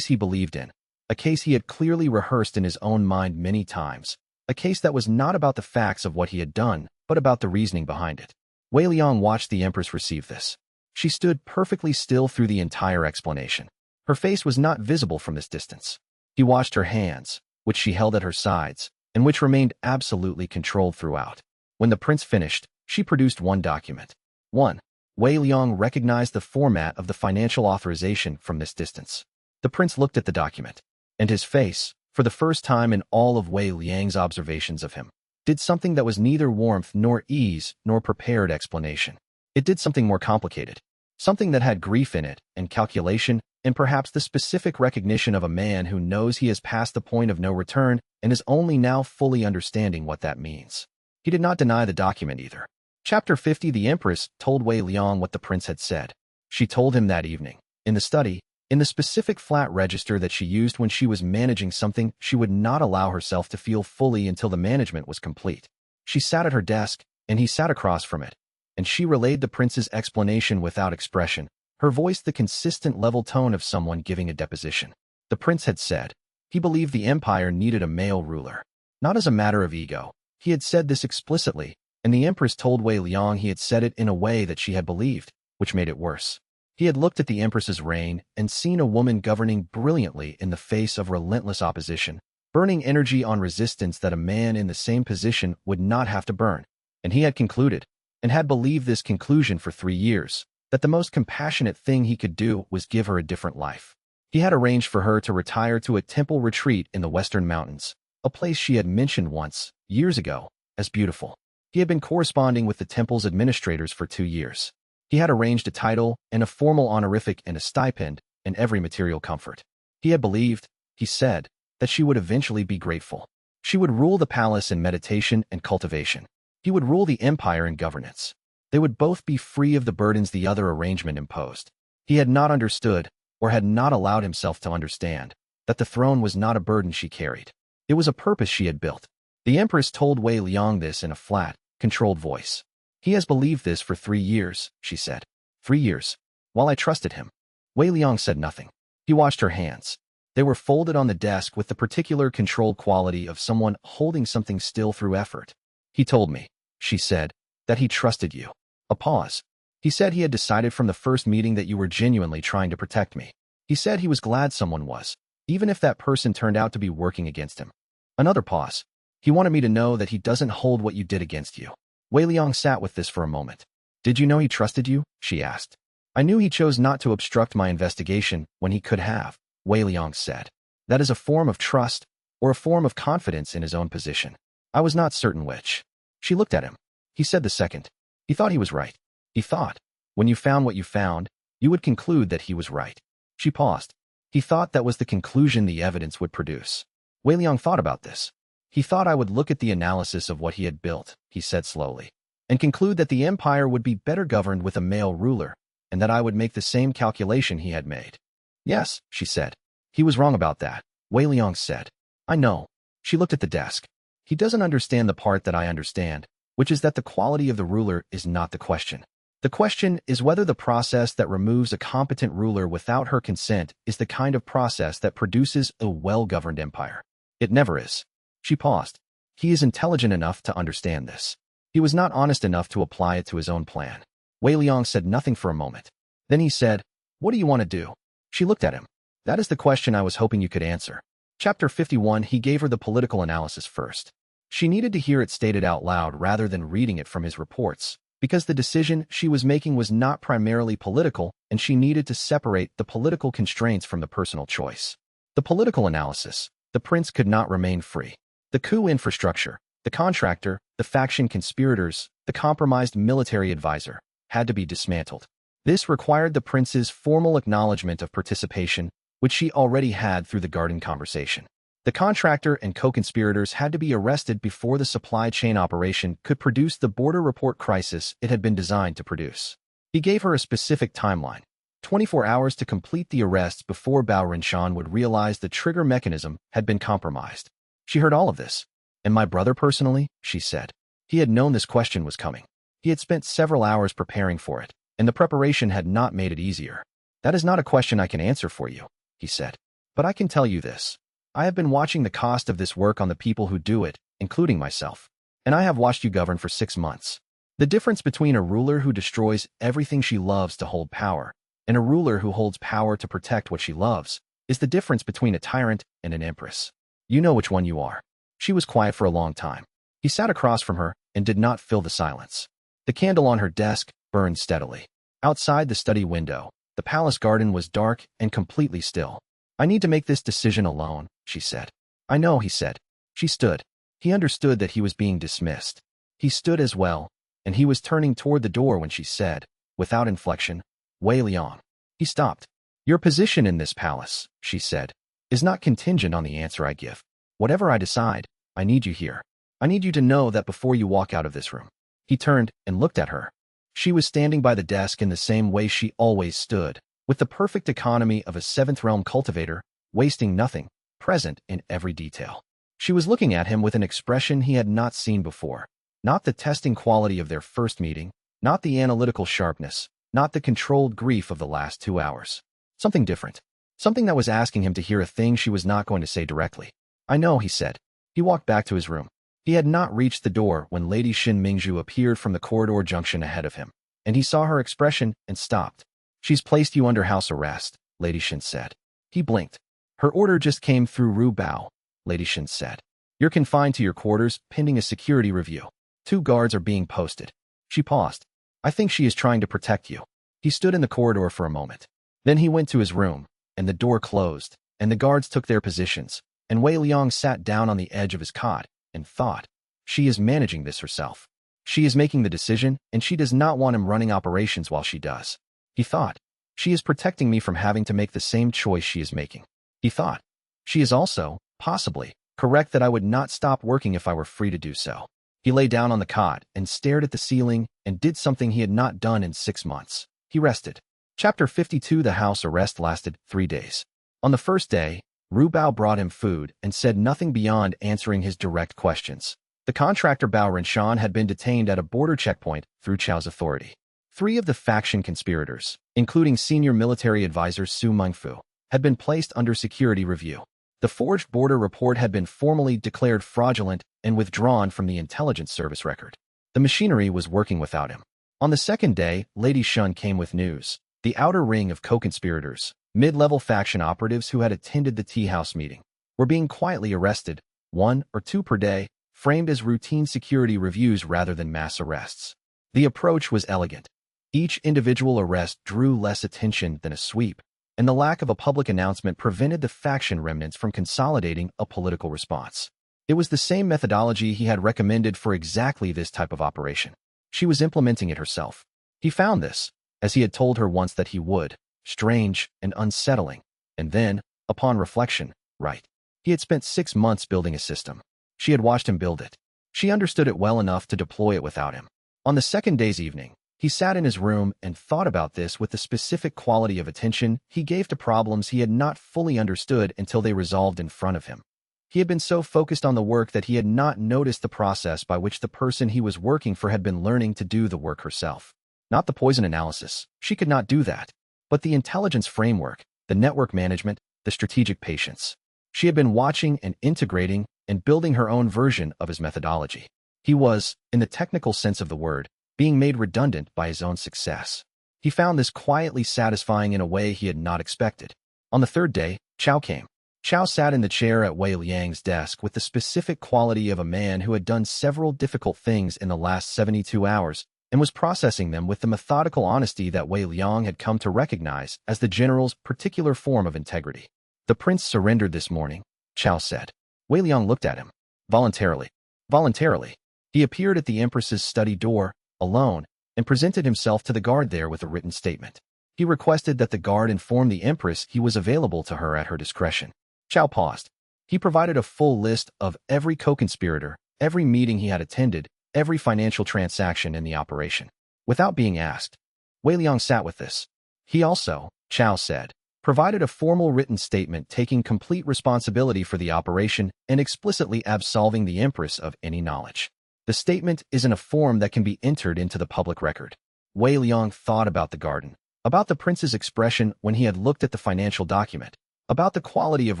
he believed in, a case he had clearly rehearsed in his own mind many times, a case that was not about the facts of what he had done, but about the reasoning behind it. Wei Liang watched the Empress receive this. She stood perfectly still through the entire explanation. Her face was not visible from this distance. He watched her hands, which she held at her sides, and which remained absolutely controlled throughout. When the prince finished, she produced one document. 1. Wei Liang recognized the format of the financial authorization from this distance. The prince looked at the document, and his face, for the first time in all of Wei Liang's observations of him, did something that was neither warmth nor ease nor prepared explanation. It did something more complicated, something that had grief in it and calculation and perhaps the specific recognition of a man who knows he has passed the point of no return and is only now fully understanding what that means. He did not deny the document either. Chapter 50. The Empress told Wei Liang what the prince had said. She told him that evening, in the study, in the specific flat register that she used when she was managing something she would not allow herself to feel fully until the management was complete. She sat at her desk, and he sat across from it, and she relayed the prince's explanation without expression, her voice the consistent level tone of someone giving a deposition. The prince had said he believed the empire needed a male ruler, not as a matter of ego. He had said this explicitly, and the Empress told Wei Liang he had said it in a way that she had believed, which made it worse. He had looked at the Empress's reign and seen a woman governing brilliantly in the face of relentless opposition, burning energy on resistance that a man in the same position would not have to burn, and he had concluded, and had believed this conclusion for 3 years, that the most compassionate thing he could do was give her a different life. He had arranged for her to retire to a temple retreat in the Western Mountains, a place she had mentioned once, years ago, as beautiful. He had been corresponding with the temple's administrators for 2 years. He had arranged a title and a formal honorific and a stipend and every material comfort. He had believed, he said, that she would eventually be grateful. She would rule the palace in meditation and cultivation. He would rule the empire in governance. They would both be free of the burdens the other arrangement imposed. He had not understood, or had not allowed himself to understand, that the throne was not a burden she carried. It was a purpose she had built. The Empress told Wei Liang this in a flat, controlled voice. He has believed this for 3 years, she said. 3 years. While I trusted him. Wei Liang said nothing. He watched her hands. They were folded on the desk with the particular controlled quality of someone holding something still through effort. He told me, she said, that he trusted you. A pause. He said he had decided from the first meeting that you were genuinely trying to protect me. He said he was glad someone was, even if that person turned out to be working against him. Another pause. He wanted me to know that he doesn't hold what you did against you. Wei Liang sat with this for a moment. Did you know he trusted you? She asked. I knew he chose not to obstruct my investigation when he could have, Wei Liang said. That is a form of trust, or a form of confidence in his own position. I was not certain which. She looked at him. He said the second. He thought he was right. He thought, when you found what you found, you would conclude that he was right. She paused. He thought that was the conclusion the evidence would produce. Wei Liang thought about this. He thought I would look at the analysis of what he had built, he said slowly, and conclude that the empire would be better governed with a male ruler, and that I would make the same calculation he had made. Yes, she said. He was wrong about that, Wei Liang said. I know. She looked at the desk. He doesn't understand the part that I understand, which is that the quality of the ruler is not the question. The question is whether the process that removes a competent ruler without her consent is the kind of process that produces a well-governed empire. It never is. She paused. He is intelligent enough to understand this. He was not honest enough to apply it to his own plan. Wei Liang said nothing for a moment. Then he said, What do you want to do? She looked at him. That is the question I was hoping you could answer. Chapter 51. He gave her the political analysis first. She needed to hear it stated out loud rather than reading it from his reports, because the decision she was making was not primarily political, and she needed to separate the political constraints from the personal choice. The political analysis. The prince could not remain free. The coup infrastructure, the contractor, the faction conspirators, the compromised military advisor, had to be dismantled. This required the prince's formal acknowledgement of participation, which she already had through the garden conversation. The contractor and co-conspirators had to be arrested before the supply chain operation could produce the border report crisis it had been designed to produce. He gave her a specific timeline, 24 hours to complete the arrests before Bao Rinshan would realize the trigger mechanism had been compromised. She heard all of this. And my brother personally, she said. He had known this question was coming. He had spent several hours preparing for it, and the preparation had not made it easier. That is not a question I can answer for you, he said. But I can tell you this. I have been watching the cost of this work on the people who do it, including myself. And I have watched you govern for 6 months. The difference between a ruler who destroys everything she loves to hold power and a ruler who holds power to protect what she loves is the difference between a tyrant and an empress. You know which one you are. She was quiet for a long time. He sat across from her and did not fill the silence. The candle on her desk burned steadily. Outside the study window, the palace garden was dark and completely still. I need to make this decision alone, she said. I know, he said. She stood. He understood that he was being dismissed. He stood as well, and he was turning toward the door when she said, without inflection, Wei Liang. He stopped. Your position in this palace, she said, is not contingent on the answer I give. Whatever I decide, I need you here. I need you to know that before you walk out of this room. He turned and looked at her. She was standing by the desk in the same way she always stood, with the perfect economy of a 7th realm cultivator, wasting nothing, present in every detail. She was looking at him with an expression he had not seen before. Not the testing quality of their first meeting, not the analytical sharpness, not the controlled grief of the last 2 hours. Something different. Something that was asking him to hear a thing she was not going to say directly. I know, he said. He walked back to his room. He had not reached the door when Lady Xin Mingzhu appeared from the corridor junction ahead of him, and he saw her expression and stopped. She's placed you under house arrest, Lady Xin said. He blinked. Her order just came through Ru Bao, Lady Xin said. You're confined to your quarters, pending a security review. 2 guards are being posted. She paused. I think she is trying to protect you. He stood in the corridor for a moment. Then he went to his room, and the door closed, and the guards took their positions, and Wei Liang sat down on the edge of his cot and thought, she is managing this herself. She is making the decision, and she does not want him running operations while she does. He thought. She is protecting me from having to make the same choice she is making. He thought. She is also, possibly, correct that I would not stop working if I were free to do so. He lay down on the cot and stared at the ceiling and did something he had not done in 6 months. He rested. Chapter 52. The house arrest lasted 3 days. On the first day, Ru Bao brought him food and said nothing beyond answering his direct questions. The contractor Bao Rinshan had been detained at a border checkpoint through Chao's authority. 3 of the faction conspirators, including senior military advisor Su Mengfu, had been placed under security review. The forged border report had been formally declared fraudulent and withdrawn from the intelligence service record. The machinery was working without him. On the second day, Lady Shun came with news. The outer ring of co-conspirators, mid-level faction operatives who had attended the tea house meeting, were being quietly arrested, 1 or 2 per day, framed as routine security reviews rather than mass arrests. The approach was elegant. Each individual arrest drew less attention than a sweep, and the lack of a public announcement prevented the faction remnants from consolidating a political response. It was the same methodology he had recommended for exactly this type of operation. She was implementing it herself. He found this, as he had told her once that he would, strange and unsettling, and then, upon reflection, right. He had spent 6 months building a system. She had watched him build it. She understood it well enough to deploy it without him. On the second day's evening, he sat in his room and thought about this with the specific quality of attention he gave to problems he had not fully understood until they resolved in front of him. He had been so focused on the work that he had not noticed the process by which the person he was working for had been learning to do the work herself. Not the poison analysis, she could not do that, but the intelligence framework, the network management, the strategic patience. She had been watching and integrating and building her own version of his methodology. He was, in the technical sense of the word, being made redundant by his own success. He found this quietly satisfying in a way he had not expected. On the third day, Chao came. Chao sat in the chair at Wei Liang's desk with the specific quality of a man who had done several difficult things in the last 72 hours and was processing them with the methodical honesty that Wei Liang had come to recognize as the general's particular form of integrity. The prince surrendered this morning, Chao said. Wei Liang looked at him. Voluntarily. Voluntarily. He appeared at the Empress's study door, alone, and presented himself to the guard there with a written statement. He requested that the guard inform the Empress he was available to her at her discretion. Chao paused. He provided a full list of every co-conspirator, every meeting he had attended, every financial transaction in the operation. Without being asked, Wei Liang sat with this. He also, Chao said, provided a formal written statement taking complete responsibility for the operation and explicitly absolving the Empress of any knowledge. The statement is in a form that can be entered into the public record. Wei Liang thought about the garden, about the prince's expression when he had looked at the financial document, about the quality of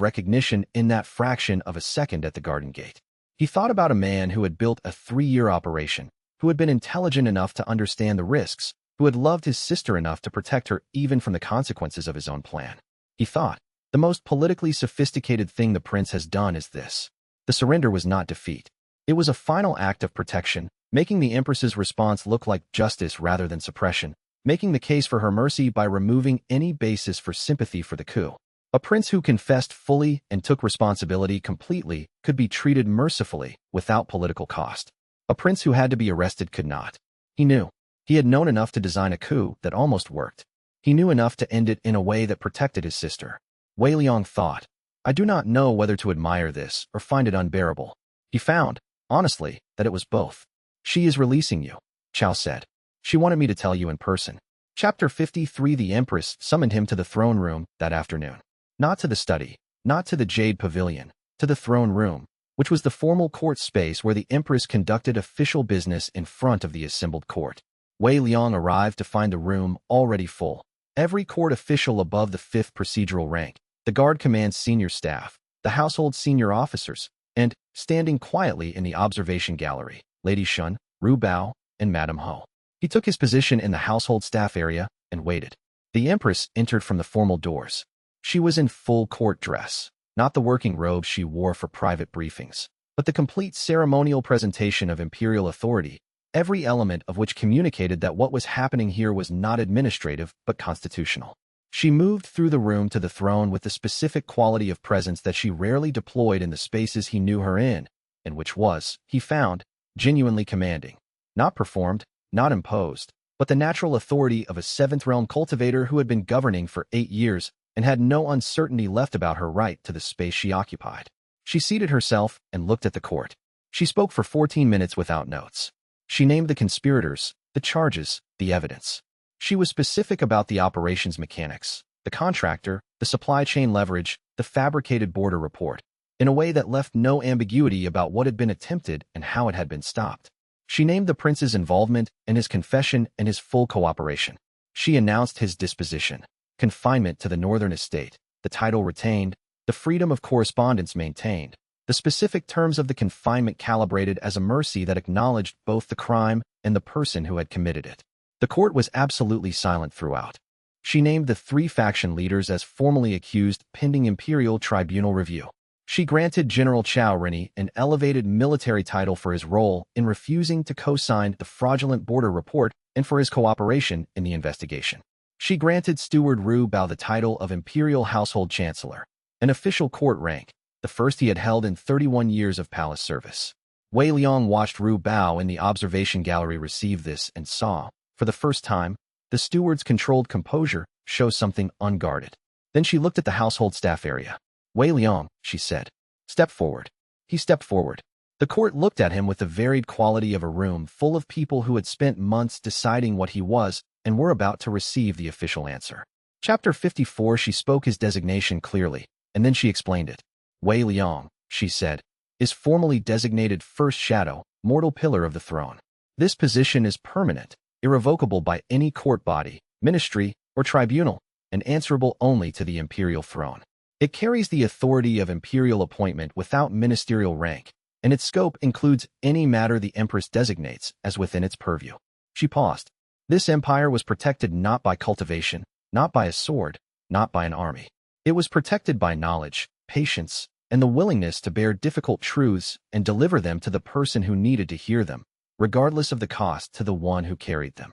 recognition in that fraction of a second at the garden gate. He thought about a man who had built a 3-year operation, who had been intelligent enough to understand the risks, who had loved his sister enough to protect her even from the consequences of his own plan. He thought, the most politically sophisticated thing the prince has done is this. The surrender was not defeat. It was a final act of protection, making the Empress's response look like justice rather than suppression, making the case for her mercy by removing any basis for sympathy for the coup. A prince who confessed fully and took responsibility completely could be treated mercifully without political cost. A prince who had to be arrested could not. He knew. He had known enough to design a coup that almost worked. He knew enough to end it in a way that protected his sister. Wei Liang thought, I do not know whether to admire this or find it unbearable. He found, honestly, that it was both. She is releasing you, Chao said. She wanted me to tell you in person. Chapter 53. The Empress summoned him to the throne room that afternoon. Not to the study, not to the Jade Pavilion, to the throne room, which was the formal court space where the Empress conducted official business in front of the assembled court. Wei Liang arrived to find the room already full. Every court official above the 5th procedural rank, the guard command's senior staff, the household senior officers, and, standing quietly in the observation gallery, Lady Shun, Ru Bao, and Madame Ho. He took his position in the household staff area and waited. The Empress entered from the formal doors. She was in full court dress, not the working robe she wore for private briefings, but the complete ceremonial presentation of imperial authority, every element of which communicated that what was happening here was not administrative but constitutional. She moved through the room to the throne with the specific quality of presence that she rarely deployed in the spaces he knew her in, and which was, he found, genuinely commanding. Not performed, not imposed, but the natural authority of a seventh-realm cultivator who had been governing for 8 years and had no uncertainty left about her right to the space she occupied. She seated herself and looked at the court. She spoke for 14 minutes without notes. She named the conspirators, the charges, the evidence. She was specific about the operations mechanics, the contractor, the supply chain leverage, the fabricated border report, in a way that left no ambiguity about what had been attempted and how it had been stopped. She named the prince's involvement and his confession and his full cooperation. She announced his disposition, confinement to the northern estate, the title retained, the freedom of correspondence maintained, the specific terms of the confinement calibrated as a mercy that acknowledged both the crime and the person who had committed it. The court was absolutely silent throughout. She named the 3 faction leaders as formally accused pending imperial tribunal review. She granted General Chao Rini an elevated military title for his role in refusing to co-sign the fraudulent border report and for his cooperation in the investigation. She granted Steward Ru Bao the title of Imperial Household Chancellor, an official court rank, the first he had held in 31 years of palace service. Wei Liang watched Ru Bao in the observation gallery receive this and saw, for the first time, the steward's controlled composure show something unguarded. Then she looked at the household staff area. Wei Liang, she said. Step forward. He stepped forward. The court looked at him with the varied quality of a room full of people who had spent months deciding what he was and were about to receive the official answer. Chapter 54. She spoke his designation clearly, and then she explained it. Wei Liang, she said, is formally designated first shadow, mortal pillar of the throne. This position is permanent, irrevocable by any court body, ministry, or tribunal, and answerable only to the imperial throne. It carries the authority of imperial appointment without ministerial rank, and its scope includes any matter the Empress designates as within its purview. She paused. This empire was protected not by cultivation, not by a sword, not by an army. It was protected by knowledge, patience, and the willingness to bear difficult truths and deliver them to the person who needed to hear them, regardless of the cost to the one who carried them.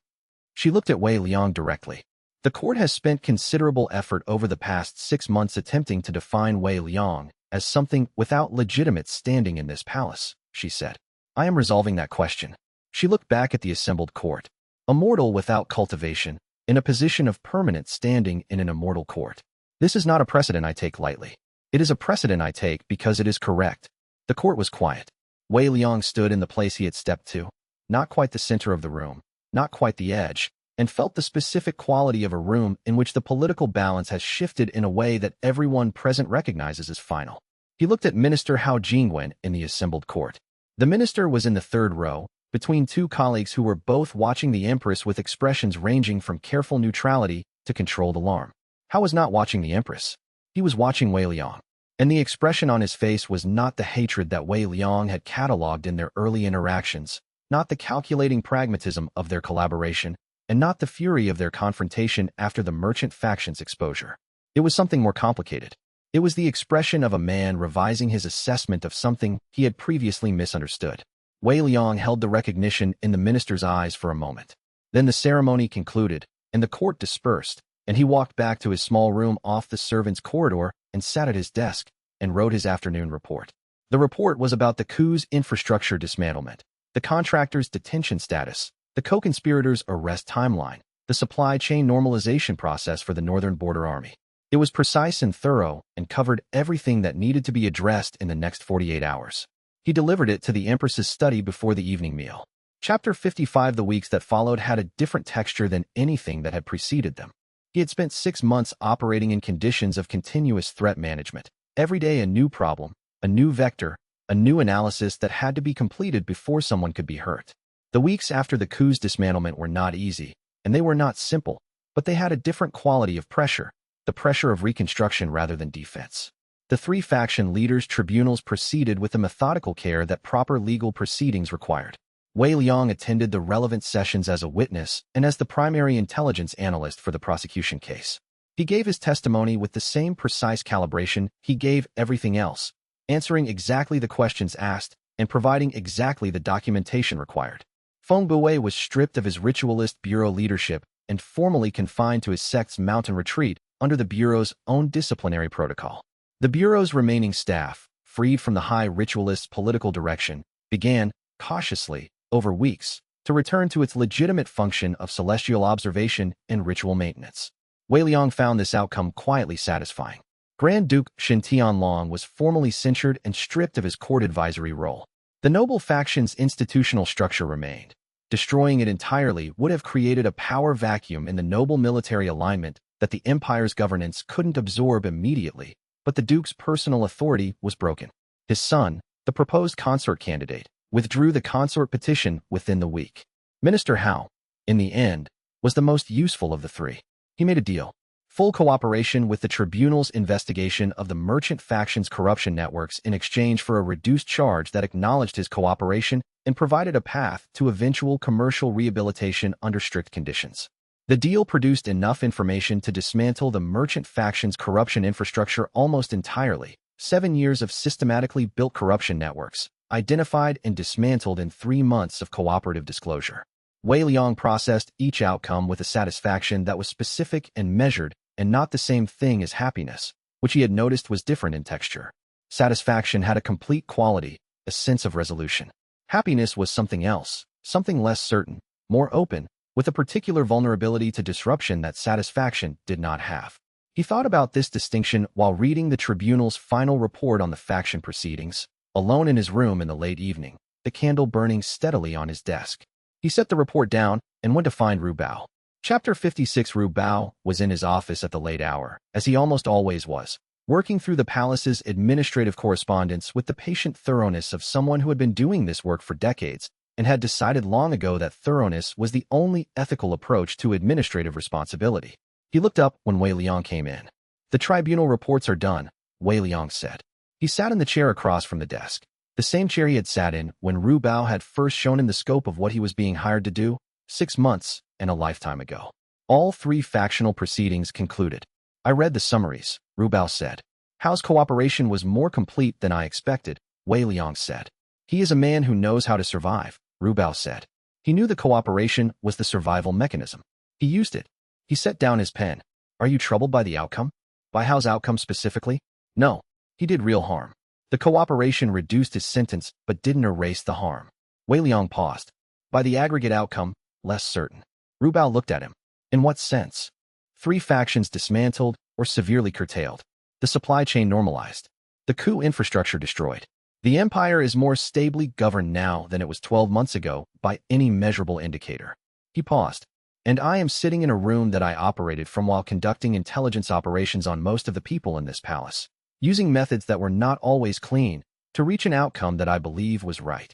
She looked at Wei Liang directly. The court has spent considerable effort over the past 6 months attempting to define Wei Liang as something without legitimate standing in this palace, she said. I am resolving that question. She looked back at the assembled court. A mortal without cultivation, in a position of permanent standing in an immortal court. This is not a precedent I take lightly. It is a precedent I take because it is correct. The court was quiet. Wei Liang stood in the place he had stepped to, not quite the center of the room, not quite the edge, and felt the specific quality of a room in which the political balance has shifted in a way that everyone present recognizes as final. He looked at Minister Hao Jingwen in the assembled court. The minister was in the 3rd row, between 2 colleagues who were both watching the Empress with expressions ranging from careful neutrality to controlled alarm. Hao was not watching the Empress. He was watching Wei Liang. And the expression on his face was not the hatred that Wei Liang had catalogued in their early interactions, not the calculating pragmatism of their collaboration, and not the fury of their confrontation after the merchant faction's exposure. It was something more complicated. It was the expression of a man revising his assessment of something he had previously misunderstood. Wei Liang held the recognition in the minister's eyes for a moment. Then the ceremony concluded, and the court dispersed, and he walked back to his small room off the servants' corridor and sat at his desk and wrote his afternoon report. The report was about the coup's infrastructure dismantlement, the contractor's detention status, the co-conspirators' arrest timeline, the supply chain normalization process for the Northern Border Army. It was precise and thorough and covered everything that needed to be addressed in the next 48 hours. He delivered it to the Empress's study before the evening meal. Chapter 55. The weeks that followed had a different texture than anything that had preceded them. He had spent 6 months operating in conditions of continuous threat management. Every day a new problem, a new vector, a new analysis that had to be completed before someone could be hurt. The weeks after the coup's dismantlement were not easy, and they were not simple, but they had a different quality of pressure, the pressure of reconstruction rather than defense. The 3 faction leaders' tribunals proceeded with the methodical care that proper legal proceedings required. Wei Liang attended the relevant sessions as a witness and as the primary intelligence analyst for the prosecution case. He gave his testimony with the same precise calibration he gave everything else, answering exactly the questions asked and providing exactly the documentation required. Feng Buwei was stripped of his ritualist bureau leadership and formally confined to his sect's mountain retreat under the bureau's own disciplinary protocol. The bureau's remaining staff, freed from the high ritualist political direction, began, cautiously, over weeks, to return to its legitimate function of celestial observation and ritual maintenance. Wei Liang found this outcome quietly satisfying. Grand Duke Shen Tianlong was formally censured and stripped of his court advisory role. The noble faction's institutional structure remained. Destroying it entirely would have created a power vacuum in the noble military alignment that the empire's governance couldn't absorb immediately, but the duke's personal authority was broken. His son, the proposed consort candidate, withdrew the consort petition within the week. Minister Hao, in the end, was the most useful of the three. He made a deal. Full cooperation with the tribunal's investigation of the merchant faction's corruption networks in exchange for a reduced charge that acknowledged his cooperation and provided a path to eventual commercial rehabilitation under strict conditions. The deal produced enough information to dismantle the merchant faction's corruption infrastructure almost entirely. 7 years of systematically built corruption networks, identified and dismantled in 3 months of cooperative disclosure. Wei Liang processed each outcome with a satisfaction that was specific and measured, and not the same thing as happiness, which he had noticed was different in texture. Satisfaction had a complete quality, a sense of resolution. Happiness was something else, something less certain, more open, with a particular vulnerability to disruption that satisfaction did not have. He thought about this distinction while reading the tribunal's final report on the faction proceedings, alone in his room in the late evening, the candle burning steadily on his desk. He set the report down and went to find Ru Bao. Chapter 56. Ru Bao was in his office at the late hour, as he almost always was, working through the palace's administrative correspondence with the patient thoroughness of someone who had been doing this work for decades and had decided long ago that thoroughness was the only ethical approach to administrative responsibility. He looked up when Wei Liang came in. The tribunal reports are done, Wei Liang said. He sat in the chair across from the desk, the same chair he had sat in when Ru Bao had first shown him the scope of what he was being hired to do, 6 months and a lifetime ago. All 3 factional proceedings concluded. I read the summaries, Ru Bao said. Hao's cooperation was more complete than I expected, Wei Liang said. He is a man who knows how to survive, Ru Bao said. He knew the cooperation was the survival mechanism. He used it. He set down his pen. Are you troubled by the outcome? By Hao's outcome specifically? No. He did real harm. The cooperation reduced his sentence but didn't erase the harm. Wei Liang paused. By the aggregate outcome, less certain. Ru Bao looked at him. In what sense? 3 factions dismantled or severely curtailed. The supply chain normalized. The coup infrastructure destroyed. The empire is more stably governed now than it was 12 months ago by any measurable indicator. He paused. And I am sitting in a room that I operated from while conducting intelligence operations on most of the people in this palace, using methods that were not always clean, to reach an outcome that I believe was right.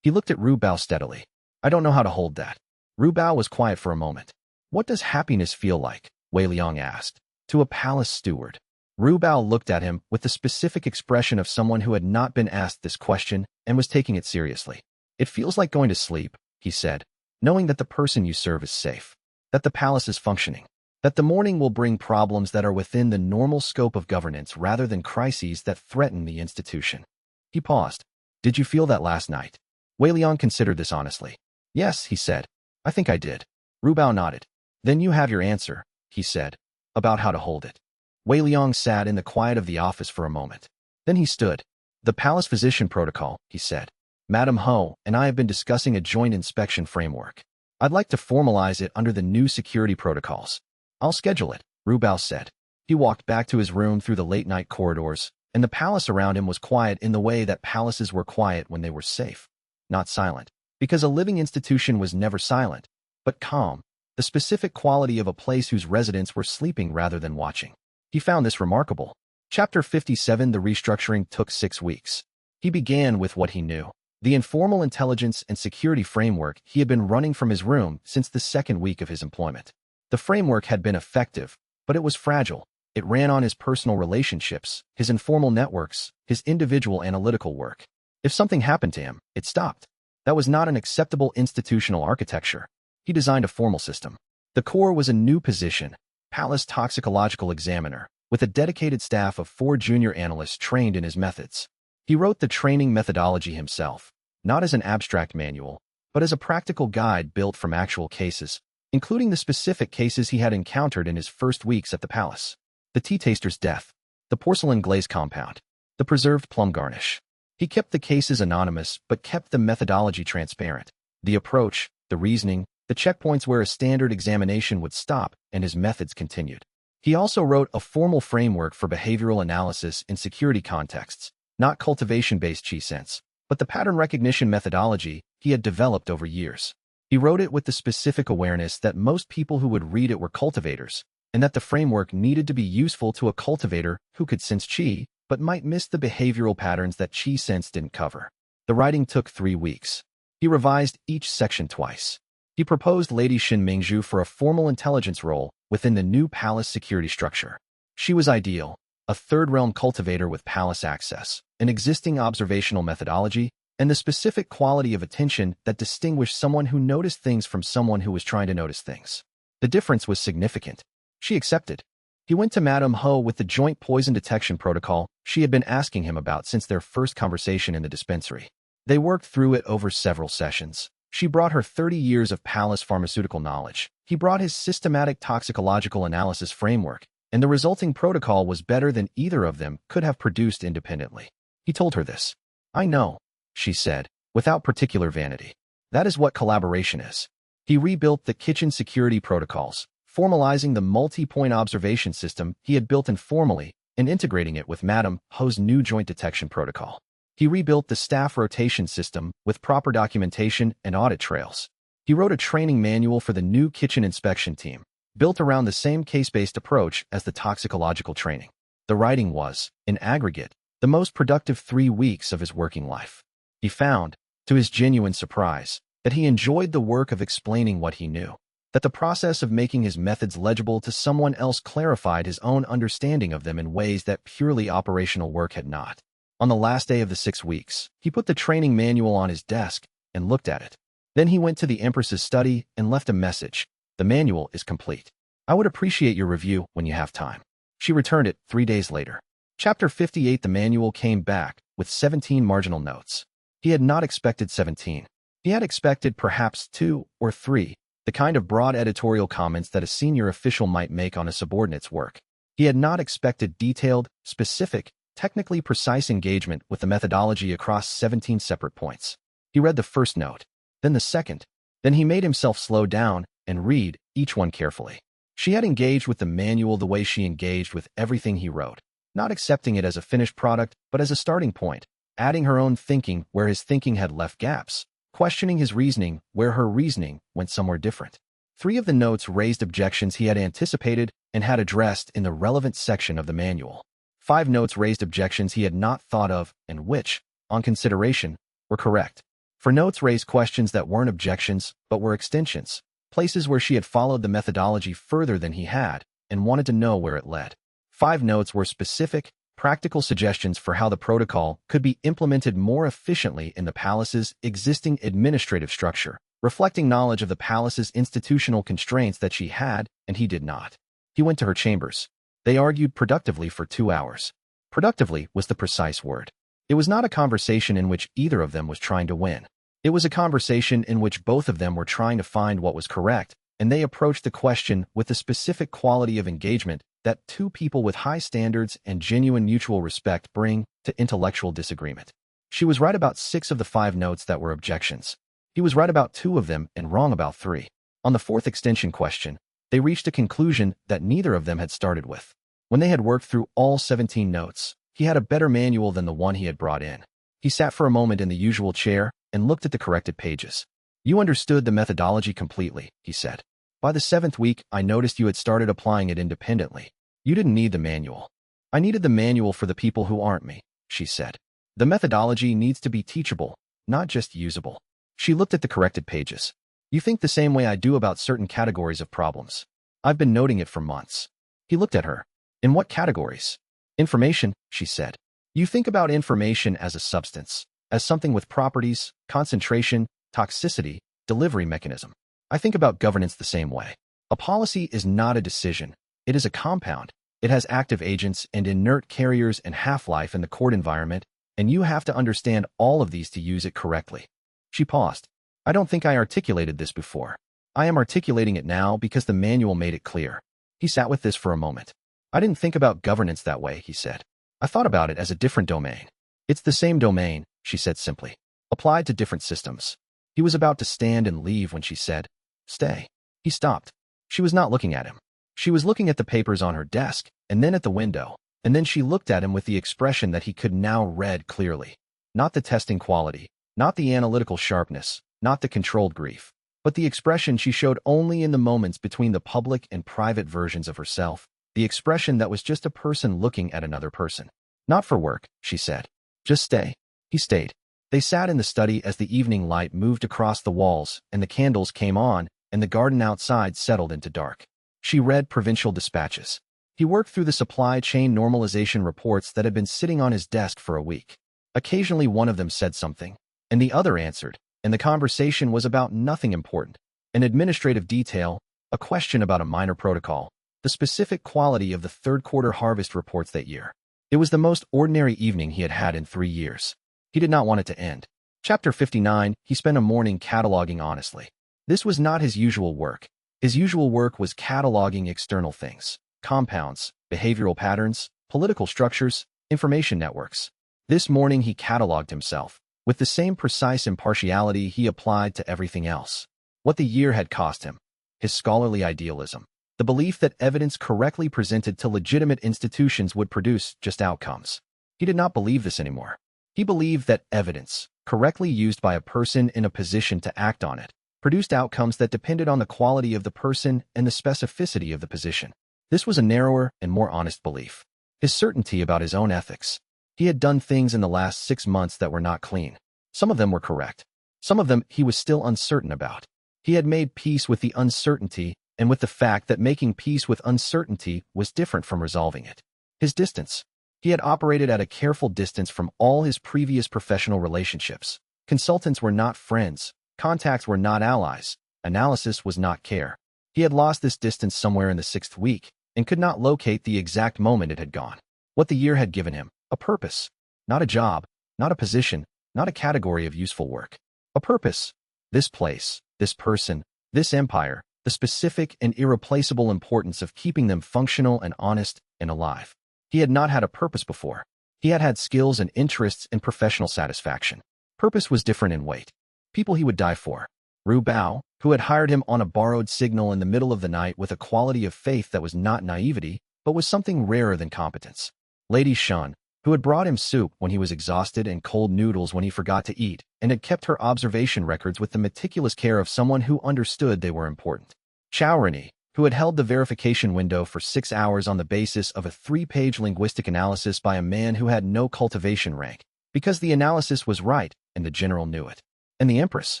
He looked at Ru Bao steadily. I don't know how to hold that. Ru Bao was quiet for a moment. What does happiness feel like? Wei Liang asked. To a palace steward. Ru Bao looked at him with the specific expression of someone who had not been asked this question and was taking it seriously. It feels like going to sleep, he said, knowing that the person you serve is safe, that the palace is functioning, that the morning will bring problems that are within the normal scope of governance rather than crises that threaten the institution. He paused. Did you feel that last night? Wei Liang considered this honestly. Yes, he said. I think I did. Ru Bao nodded. Then you have your answer, he said, about how to hold it. Wei Liang sat in the quiet of the office for a moment. Then he stood. The palace physician protocol, he said. Madam Ho and I have been discussing a joint inspection framework. I'd like to formalize it under the new security protocols. I'll schedule it, Ru Bao said. He walked back to his room through the late-night corridors, and the palace around him was quiet in the way that palaces were quiet when they were safe. Not silent, because a living institution was never silent, but calm, the specific quality of a place whose residents were sleeping rather than watching. He found this remarkable. Chapter 57. The restructuring took 6 weeks. He began with what he knew. The informal intelligence and security framework he had been running from his room since the 2nd week of his employment. The framework had been effective, but it was fragile. It ran on his personal relationships, his informal networks, his individual analytical work. If something happened to him, it stopped. That was not an acceptable institutional architecture. He designed a formal system. The core was a new position, Palace Toxicological Examiner, with a dedicated staff of 4 junior analysts trained in his methods. He wrote the training methodology himself, not as an abstract manual, but as a practical guide built from actual cases, including the specific cases he had encountered in his first weeks at the palace. The tea taster's death, the porcelain glaze compound, the preserved plum garnish. He kept the cases anonymous but kept the methodology transparent. The approach, the reasoning, the checkpoints where a standard examination would stop, and his methods continued. He also wrote a formal framework for behavioral analysis in security contexts, not cultivation-based chi sense, but the pattern recognition methodology he had developed over years. He wrote it with the specific awareness that most people who would read it were cultivators, and that the framework needed to be useful to a cultivator who could sense chi, but might miss the behavioral patterns that chi sense didn't cover. The writing took 3 weeks. He revised each section twice. He proposed Lady Shin Mingzhu for a formal intelligence role within the new palace security structure. She was ideal, a third-realm cultivator with palace access, an existing observational methodology, and the specific quality of attention that distinguished someone who noticed things from someone who was trying to notice things. The difference was significant. She accepted. He went to Madame Ho with the joint poison detection protocol she had been asking him about since their first conversation in the dispensary. They worked through it over several sessions. She brought her 30 years of palace pharmaceutical knowledge. He brought his systematic toxicological analysis framework, and the resulting protocol was better than either of them could have produced independently. He told her this. "I know," she said, without particular vanity. "That is what collaboration is." He rebuilt the kitchen security protocols, formalizing the multi-point observation system he had built informally and integrating it with Madame Ho's new joint detection protocol. He rebuilt the staff rotation system with proper documentation and audit trails. He wrote a training manual for the new kitchen inspection team, built around the same case-based approach as the toxicological training. The writing was, in aggregate, the most productive 3 weeks of his working life. He found, to his genuine surprise, that he enjoyed the work of explaining what he knew, that the process of making his methods legible to someone else clarified his own understanding of them in ways that purely operational work had not. On the last day of the 6 weeks, he put the training manual on his desk and looked at it. Then he went to the Empress's study and left a message. "The manual is complete. I would appreciate your review when you have time." She returned it 3 days later. Chapter 58. The manual came back with 17 marginal notes. He had not expected 17. He had expected perhaps 2 or 3, the kind of broad editorial comments that a senior official might make on a subordinate's work. He had not expected detailed, specific, technically precise engagement with the methodology across 17 separate points. He read the first note, then the second. Then he made himself slow down and read each one carefully. She had engaged with the manual the way she engaged with everything he wrote, not accepting it as a finished product, but as a starting point, adding her own thinking where his thinking had left gaps, questioning his reasoning where her reasoning went somewhere different. 3 of the notes raised objections he had anticipated and had addressed in the relevant section of the manual. 5 notes raised objections he had not thought of and which, on consideration, were correct. 4 notes raised questions that weren't objections but were extensions, places where she had followed the methodology further than he had and wanted to know where it led. 5 notes were specific, practical suggestions for how the protocol could be implemented more efficiently in the palace's existing administrative structure, reflecting knowledge of the palace's institutional constraints that she had and he did not. He went to her chambers. They argued productively for 2 hours. Productively was the precise word. It was not a conversation in which either of them was trying to win. It was a conversation in which both of them were trying to find what was correct, and they approached the question with the specific quality of engagement that 2 people with high standards and genuine mutual respect bring to intellectual disagreement. She was right about 6 of the 5 notes that were objections. He was right about 2 of them and wrong about 3. On the 4th extension question, they reached a conclusion that neither of them had started with. When they had worked through all 17 notes, he had a better manual than the one he had brought in. He sat for a moment in the usual chair and looked at the corrected pages. "You understood the methodology completely," he said. "By the 7th week, I noticed you had started applying it independently. You didn't need the manual." "I needed the manual for the people who aren't me," she said. "The methodology needs to be teachable, not just usable." She looked at the corrected pages. "You think the same way I do about certain categories of problems. I've been noting it for months." He looked at her. "In what categories?" "Information," she said. "You think about information as a substance, as something with properties, concentration, toxicity, delivery mechanism. I think about governance the same way. A policy is not a decision. It is a compound. It has active agents and inert carriers and half-life in the court environment, and you have to understand all of these to use it correctly." She paused. "I don't think I articulated this before. I am articulating it now because the manual made it clear." He sat with this for a moment. "I didn't think about governance that way," he said. "I thought about it as a different domain." "It's the same domain," she said simply, "applied to different systems." He was about to stand and leave when she said, "Stay." He stopped. She was not looking at him. She was looking at the papers on her desk, and then at the window, and then she looked at him with the expression that he could now read clearly. Not the testing quality, not the analytical sharpness, not the controlled grief, but the expression she showed only in the moments between the public and private versions of herself, the expression that was just a person looking at another person. "Not for work," she said. "Just stay." He stayed. They sat in the study as the evening light moved across the walls and the candles came on and the garden outside settled into dark. She read provincial dispatches. He worked through the supply chain normalization reports that had been sitting on his desk for a week. Occasionally one of them said something, and the other answered, and the conversation was about nothing important. An administrative detail, a question about a minor protocol, the specific quality of the third-quarter harvest reports that year. It was the most ordinary evening he had had in 3 years. He did not want it to end. Chapter 59, he spent a morning cataloging honestly. This was not his usual work. His usual work was cataloging external things, compounds, behavioral patterns, political structures, information networks. This morning he cataloged himself, with the same precise impartiality he applied to everything else. What the year had cost him. His scholarly idealism. The belief that evidence correctly presented to legitimate institutions would produce just outcomes. He did not believe this anymore. He believed that evidence, correctly used by a person in a position to act on it, produced outcomes that depended on the quality of the person and the specificity of the position. This was a narrower and more honest belief. His certainty about his own ethics. He had done things in the last 6 months that were not clean. Some of them were correct. Some of them he was still uncertain about. He had made peace with the uncertainty and with the fact that making peace with uncertainty was different from resolving it. His distance. He had operated at a careful distance from all his previous professional relationships. Consultants were not friends. Contacts were not allies. Analysis was not care. He had lost this distance somewhere in the 6th week and could not locate the exact moment it had gone. What the year had given him. A purpose. Not a job. Not a position. Not a category of useful work. A purpose. This place. This person. This empire. The specific and irreplaceable importance of keeping them functional and honest and alive. He had not had a purpose before. He had had skills and interests and professional satisfaction. Purpose was different in weight. People he would die for. Ru Bao, who had hired him on a borrowed signal in the middle of the night with a quality of faith that was not naivety, but was something rarer than competence. Lady Shun, who had brought him soup when he was exhausted and cold noodles when he forgot to eat, and had kept her observation records with the meticulous care of someone who understood they were important. Chowrini, who had held the verification window for 6 hours on the basis of a 3-page linguistic analysis by a man who had no cultivation rank, because the analysis was right and the general knew it. And the Empress.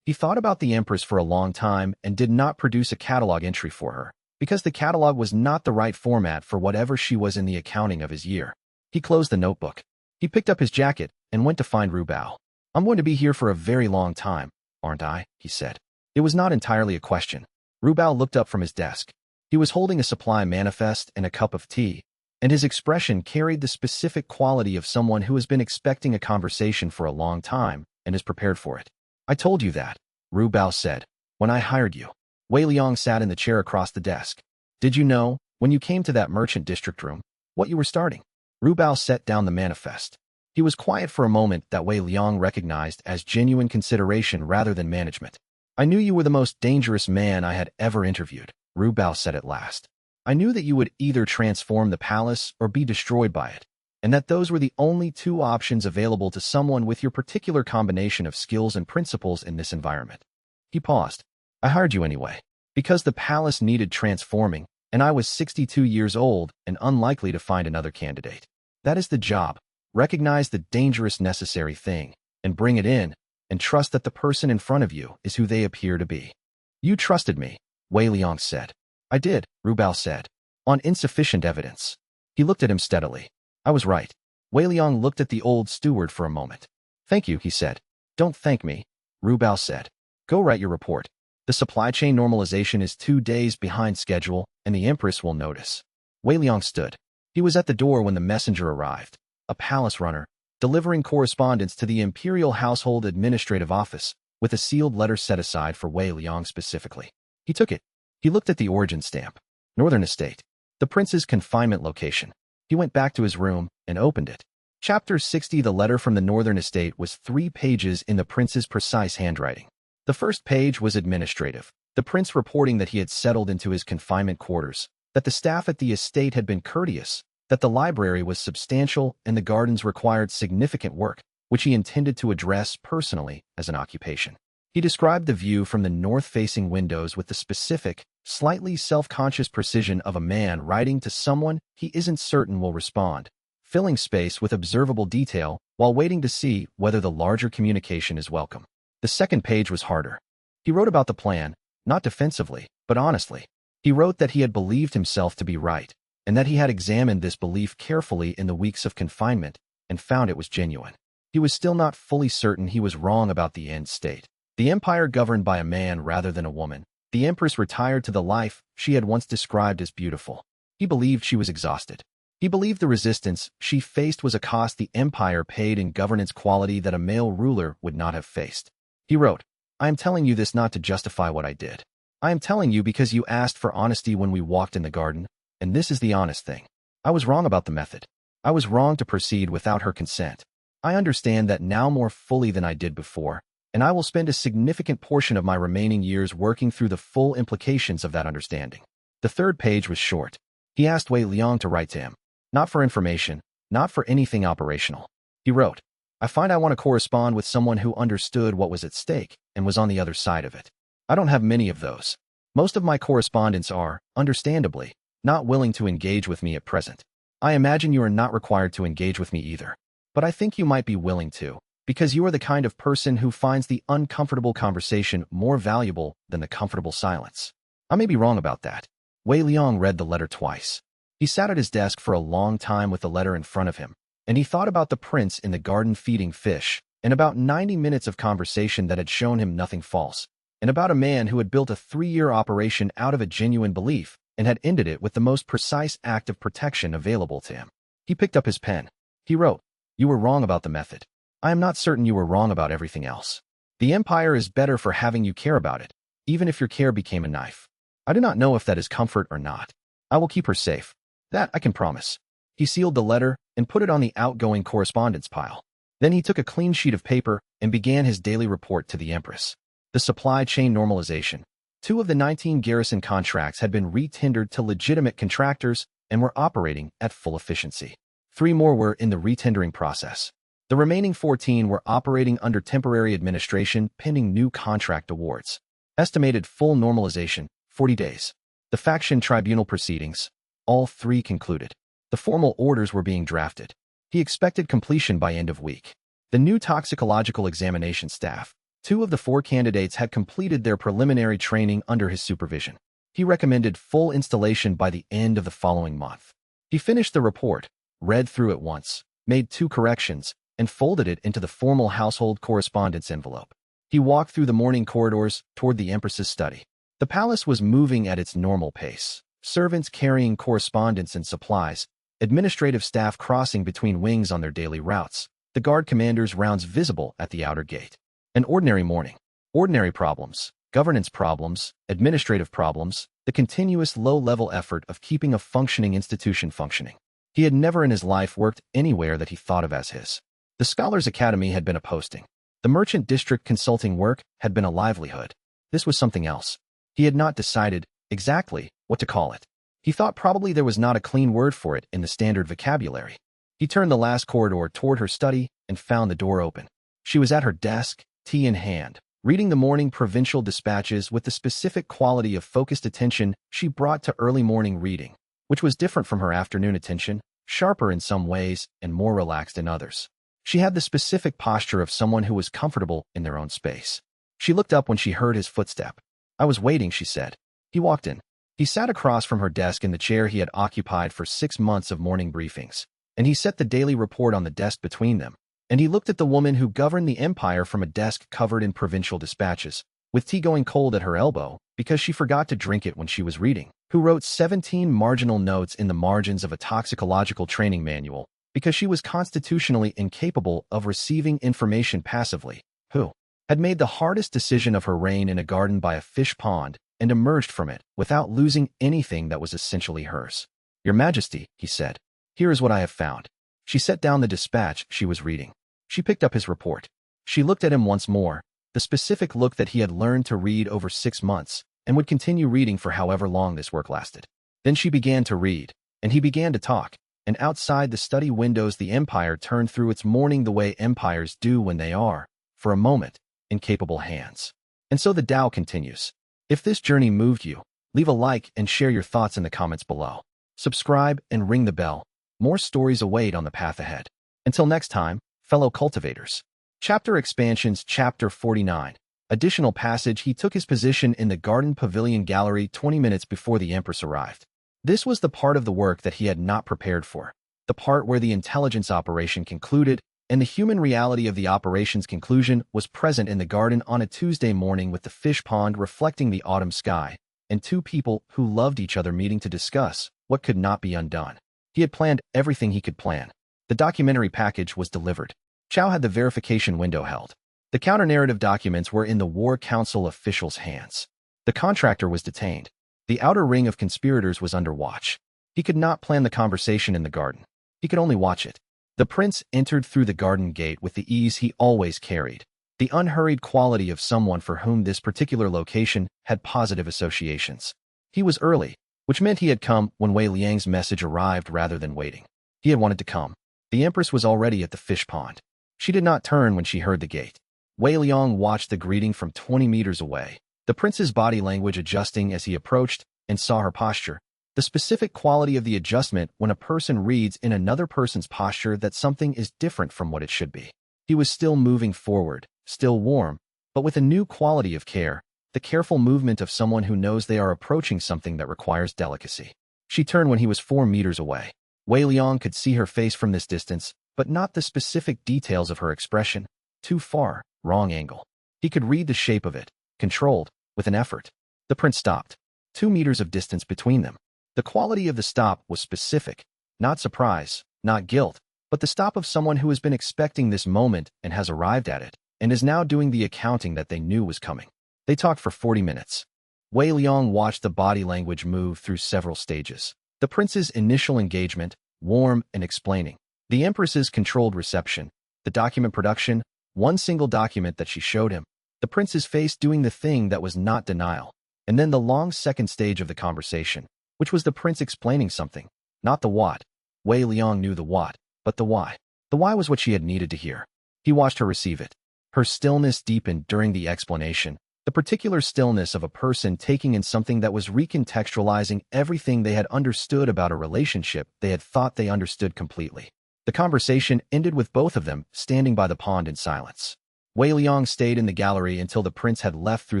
He thought about the Empress for a long time and did not produce a catalog entry for her, because the catalog was not the right format for whatever she was in the accounting of his year. He closed the notebook. He picked up his jacket and went to find Ru Bao. "I'm going to be here for a very long time, aren't I?" he said. It was not entirely a question. Ru Bao looked up from his desk. He was holding a supply manifest and a cup of tea, and his expression carried the specific quality of someone who has been expecting a conversation for a long time and is prepared for it. "I told you that," Ru Bao said, "when I hired you." Wei Liang sat in the chair across the desk. "Did you know, when you came to that merchant district room, what you were starting?" Ru Bao set down the manifest. He was quiet for a moment that Wei Liang recognized as genuine consideration rather than management. "I knew you were the most dangerous man I had ever interviewed," Ru Bao said at last. "I knew that you would either transform the palace or be destroyed by it, and that those were the only 2 options available to someone with your particular combination of skills and principles in this environment." He paused. "I hired you anyway, because the palace needed transforming, and I was 62 years old and unlikely to find another candidate. That is the job. Recognize the dangerous necessary thing, and bring it in, and trust that the person in front of you is who they appear to be." "You trusted me," Wei Liang said. "I did," Ru Bao said. "On insufficient evidence." He looked at him steadily. "I was right." Wei Liang looked at the old steward for a moment. "Thank you," he said. "Don't thank me," Ru Bao said. "Go write your report. The supply chain normalization is 2 days behind schedule, and the Empress will notice." Wei Liang stood. He was at the door when the messenger arrived, a palace runner, delivering correspondence to the Imperial Household Administrative Office, with a sealed letter set aside for Wei Liang specifically. He took it. He looked at the origin stamp. Northern Estate. The prince's confinement location. He went back to his room and opened it. Chapter 60. The letter from the Northern Estate was 3 pages in the prince's precise handwriting. The first page was administrative, the prince reporting that he had settled into his confinement quarters, that the staff at the estate had been courteous, that the library was substantial and the gardens required significant work, which he intended to address personally as an occupation. He described the view from the north-facing windows with the specific, slightly self-conscious precision of a man writing to someone he isn't certain will respond, filling space with observable detail while waiting to see whether the larger communication is welcome. The second page was harder. He wrote about the plan, not defensively, but honestly. He wrote that he had believed himself to be right, and that he had examined this belief carefully in the weeks of confinement and found it was genuine. He was still not fully certain he was wrong about the end state. The empire governed by a man rather than a woman. The Empress retired to the life she had once described as beautiful. He believed she was exhausted. He believed the resistance she faced was a cost the empire paid in governance quality that a male ruler would not have faced. He wrote, "I am telling you this not to justify what I did. I am telling you because you asked for honesty when we walked in the garden, and this is the honest thing. I was wrong about the method. I was wrong to proceed without her consent. I understand that now more fully than I did before, and I will spend a significant portion of my remaining years working through the full implications of that understanding." The third page was short. He asked Wei Liang to write to him. Not for information, not for anything operational. He wrote, "I find I want to correspond with someone who understood what was at stake and was on the other side of it. I don't have many of those. Most of my correspondents are, understandably, not willing to engage with me at present. I imagine you are not required to engage with me either. But I think you might be willing to, because you are the kind of person who finds the uncomfortable conversation more valuable than the comfortable silence. I may be wrong about that." Wei Liang read the letter twice. He sat at his desk for a long time with the letter in front of him, and he thought about the prince in the garden feeding fish, and about 90 minutes of conversation that had shown him nothing false, and about a man who had built a 3-year operation out of a genuine belief and had ended it with the most precise act of protection available to him. He picked up his pen. He wrote, "You were wrong about the method. I am not certain you were wrong about everything else. The empire is better for having you care about it, even if your care became a knife. I do not know if that is comfort or not. I will keep her safe. That I can promise." He sealed the letter and put it on the outgoing correspondence pile. Then he took a clean sheet of paper and began his daily report to the Empress. The supply chain normalization. 2 of the 19 garrison contracts had been re-tendered to legitimate contractors and were operating at full efficiency. 3 more were in the re-tendering process. The remaining 14 were operating under temporary administration pending new contract awards. Estimated full normalization, 40 days. The faction tribunal proceedings. All 3 concluded. The formal orders were being drafted. He expected completion by end of week. The new toxicological examination staff. 2 of the 4 candidates had completed their preliminary training under his supervision. He recommended full installation by the end of the following month. He finished the report, read through it once, made 2 corrections, and folded it into the formal household correspondence envelope. He walked through the morning corridors toward the Empress's study. The palace was moving at its normal pace. Servants carrying correspondence and supplies, administrative staff crossing between wings on their daily routes, the guard commander's rounds visible at the outer gate. An ordinary morning. Ordinary problems, governance problems, administrative problems, the continuous low-level effort of keeping a functioning institution functioning. He had never in his life worked anywhere that he thought of as his. The Scholars' Academy had been a posting. The merchant district consulting work had been a livelihood. This was something else. He had not decided exactly what to call it. He thought probably there was not a clean word for it in the standard vocabulary. He turned the last corridor toward her study and found the door open. She was at her desk, tea in hand, reading the morning provincial dispatches with the specific quality of focused attention she brought to early morning reading, which was different from her afternoon attention, sharper in some ways and more relaxed in others. She had the specific posture of someone who was comfortable in their own space. She looked up when she heard his footstep. "I was waiting," she said. He walked in. He sat across from her desk in the chair he had occupied for 6 months of morning briefings, and he set the daily report on the desk between them. And he looked at the woman who governed the empire from a desk covered in provincial dispatches, with tea going cold at her elbow because she forgot to drink it when she was reading, who wrote 17 marginal notes in the margins of a toxicological training manual because she was constitutionally incapable of receiving information passively, who had made the hardest decision of her reign in a garden by a fish pond and emerged from it without losing anything that was essentially hers. "Your Majesty," he said, "here is what I have found." She set down the dispatch she was reading. She picked up his report. She looked at him once more, the specific look that he had learned to read over 6 months and would continue reading for however long this work lasted. Then she began to read, and he began to talk, and outside the study windows the empire turned through its mourning the way empires do when they are, for a moment, in capable hands. And so the Tao continues. If this journey moved you, leave a like and share your thoughts in the comments below. Subscribe and ring the bell. More stories await on the path ahead. Until next time, fellow cultivators. Chapter Expansions Chapter 49. Additional passage. He took his position in the garden pavilion gallery 20 minutes before the Empress arrived. This was the part of the work that he had not prepared for, the part where the intelligence operation concluded, and the human reality of the operation's conclusion was present in the garden on a Tuesday morning with the fish pond reflecting the autumn sky, and two people who loved each other meeting to discuss what could not be undone. He had planned everything he could plan. The documentary package was delivered. Chow had the verification window held. The counter-narrative documents were in the War Council officials' hands. The contractor was detained. The outer ring of conspirators was under watch. He could not plan the conversation in the garden. He could only watch it. The prince entered through the garden gate with the ease he always carried, the unhurried quality of someone for whom this particular location had positive associations. He was early, which meant he had come when Wei Liang's message arrived rather than waiting. He had wanted to come. The Empress was already at the fish pond. She did not turn when she heard the gate. Wei Liang watched the greeting from 20 meters away, the prince's body language adjusting as he approached and saw her posture, the specific quality of the adjustment when a person reads in another person's posture that something is different from what it should be. He was still moving forward, still warm, but with a new quality of care, the careful movement of someone who knows they are approaching something that requires delicacy. She turned when he was 4 meters away. Wei Liang could see her face from this distance, but not the specific details of her expression. Too far, wrong angle. He could read the shape of it, controlled, with an effort. The prince stopped. 2 meters of distance between them. The quality of the stop was specific, not surprise, not guilt, but the stop of someone who has been expecting this moment and has arrived at it, and is now doing the accounting that they knew was coming. They talked for 40 minutes. Wei Liang watched the body language move through several stages. The prince's initial engagement, warm and explaining. The Empress's controlled reception. The document production, one single document that she showed him. The prince's face doing the thing that was not denial. And then the long second stage of the conversation, which was the prince explaining something, not the what. Wei Liang knew the what, but the why. The why was what she had needed to hear. He watched her receive it. Her stillness deepened during the explanation, the particular stillness of a person taking in something that was recontextualizing everything they had understood about a relationship they had thought they understood completely. The conversation ended with both of them standing by the pond in silence. Wei Liang stayed in the gallery until the prince had left through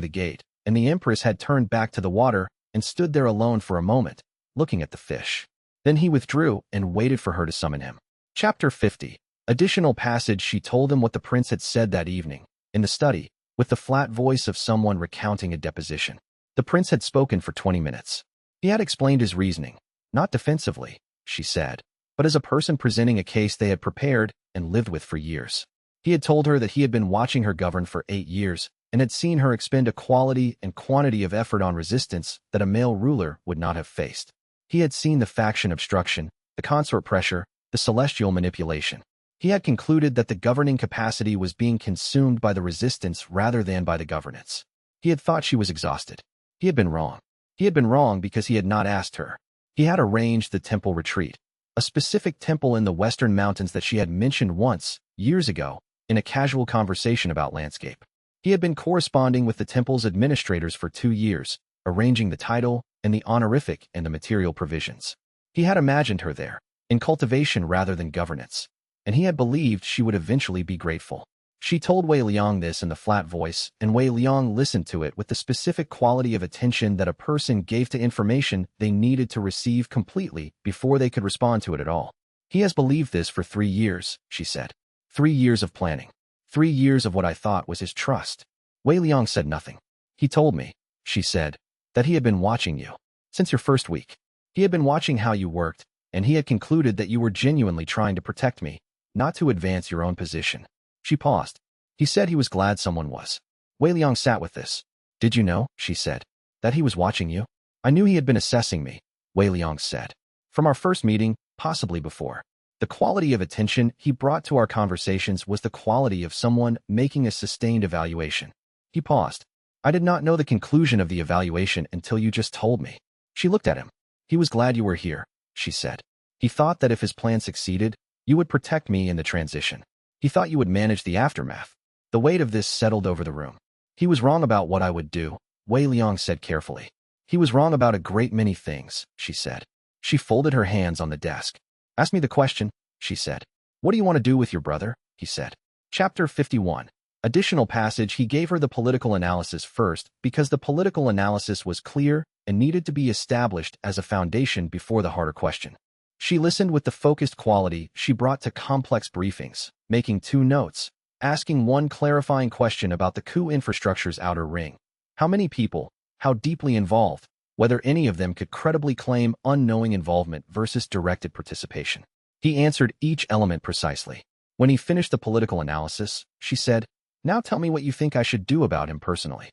the gate, and the Empress had turned back to the water and stood there alone for a moment, looking at the fish. Then he withdrew and waited for her to summon him. Chapter 50. Additional passage. She told him what the prince had said that evening, in the study, with the flat voice of someone recounting a deposition. The prince had spoken for 20 minutes. He had explained his reasoning, not defensively, she said, but as a person presenting a case they had prepared and lived with for years. He had told her that he had been watching her govern for 8 years, and had seen her expend a quality and quantity of effort on resistance that a male ruler would not have faced. He had seen the faction obstruction, the consort pressure, the celestial manipulation. He had concluded that the governing capacity was being consumed by the resistance rather than by the governance. He had thought she was exhausted. He had been wrong. He had been wrong because he had not asked her. He had arranged the temple retreat, a specific temple in the western mountains that she had mentioned once, years ago, in a casual conversation about landscape. He had been corresponding with the temple's administrators for 2 years, arranging the title and the honorific and the material provisions. He had imagined her there, in cultivation rather than governance, and he had believed she would eventually be grateful. She told Wei Liang this in the flat voice, and Wei Liang listened to it with the specific quality of attention that a person gave to information they needed to receive completely before they could respond to it at all. He has believed this for 3 years, she said. 3 years of planning. 3 years of what I thought was his trust. Wei Liang said nothing. He told me, she said, that he had been watching you. Since your first week. He had been watching how you worked, and he had concluded that you were genuinely trying to protect me, not to advance your own position. She paused. He said he was glad someone was. Wei Liang sat with this. Did you know, she said, that he was watching you? I knew he had been assessing me, Wei Liang said. From our first meeting, possibly before. The quality of attention he brought to our conversations was the quality of someone making a sustained evaluation. He paused. I did not know the conclusion of the evaluation until you just told me. She looked at him. He was glad you were here, she said. He thought that if his plan succeeded, you would protect me in the transition. He thought you would manage the aftermath. The weight of this settled over the room. He was wrong about what I would do, Wei Liang said carefully. He was wrong about a great many things, she said. She folded her hands on the desk. Ask me the question, she said. What do you want to do with your brother? He said. Chapter 51. Additional passage. He gave her the political analysis first because the political analysis was clear and needed to be established as a foundation before the harder question. She listened with the focused quality she brought to complex briefings, making 2 notes, asking 1 clarifying question about the coup infrastructure's outer ring. How many people, how deeply involved, whether any of them could credibly claim unknowing involvement versus directed participation. He answered each element precisely. When he finished the political analysis, she said, now tell me what you think I should do about him personally.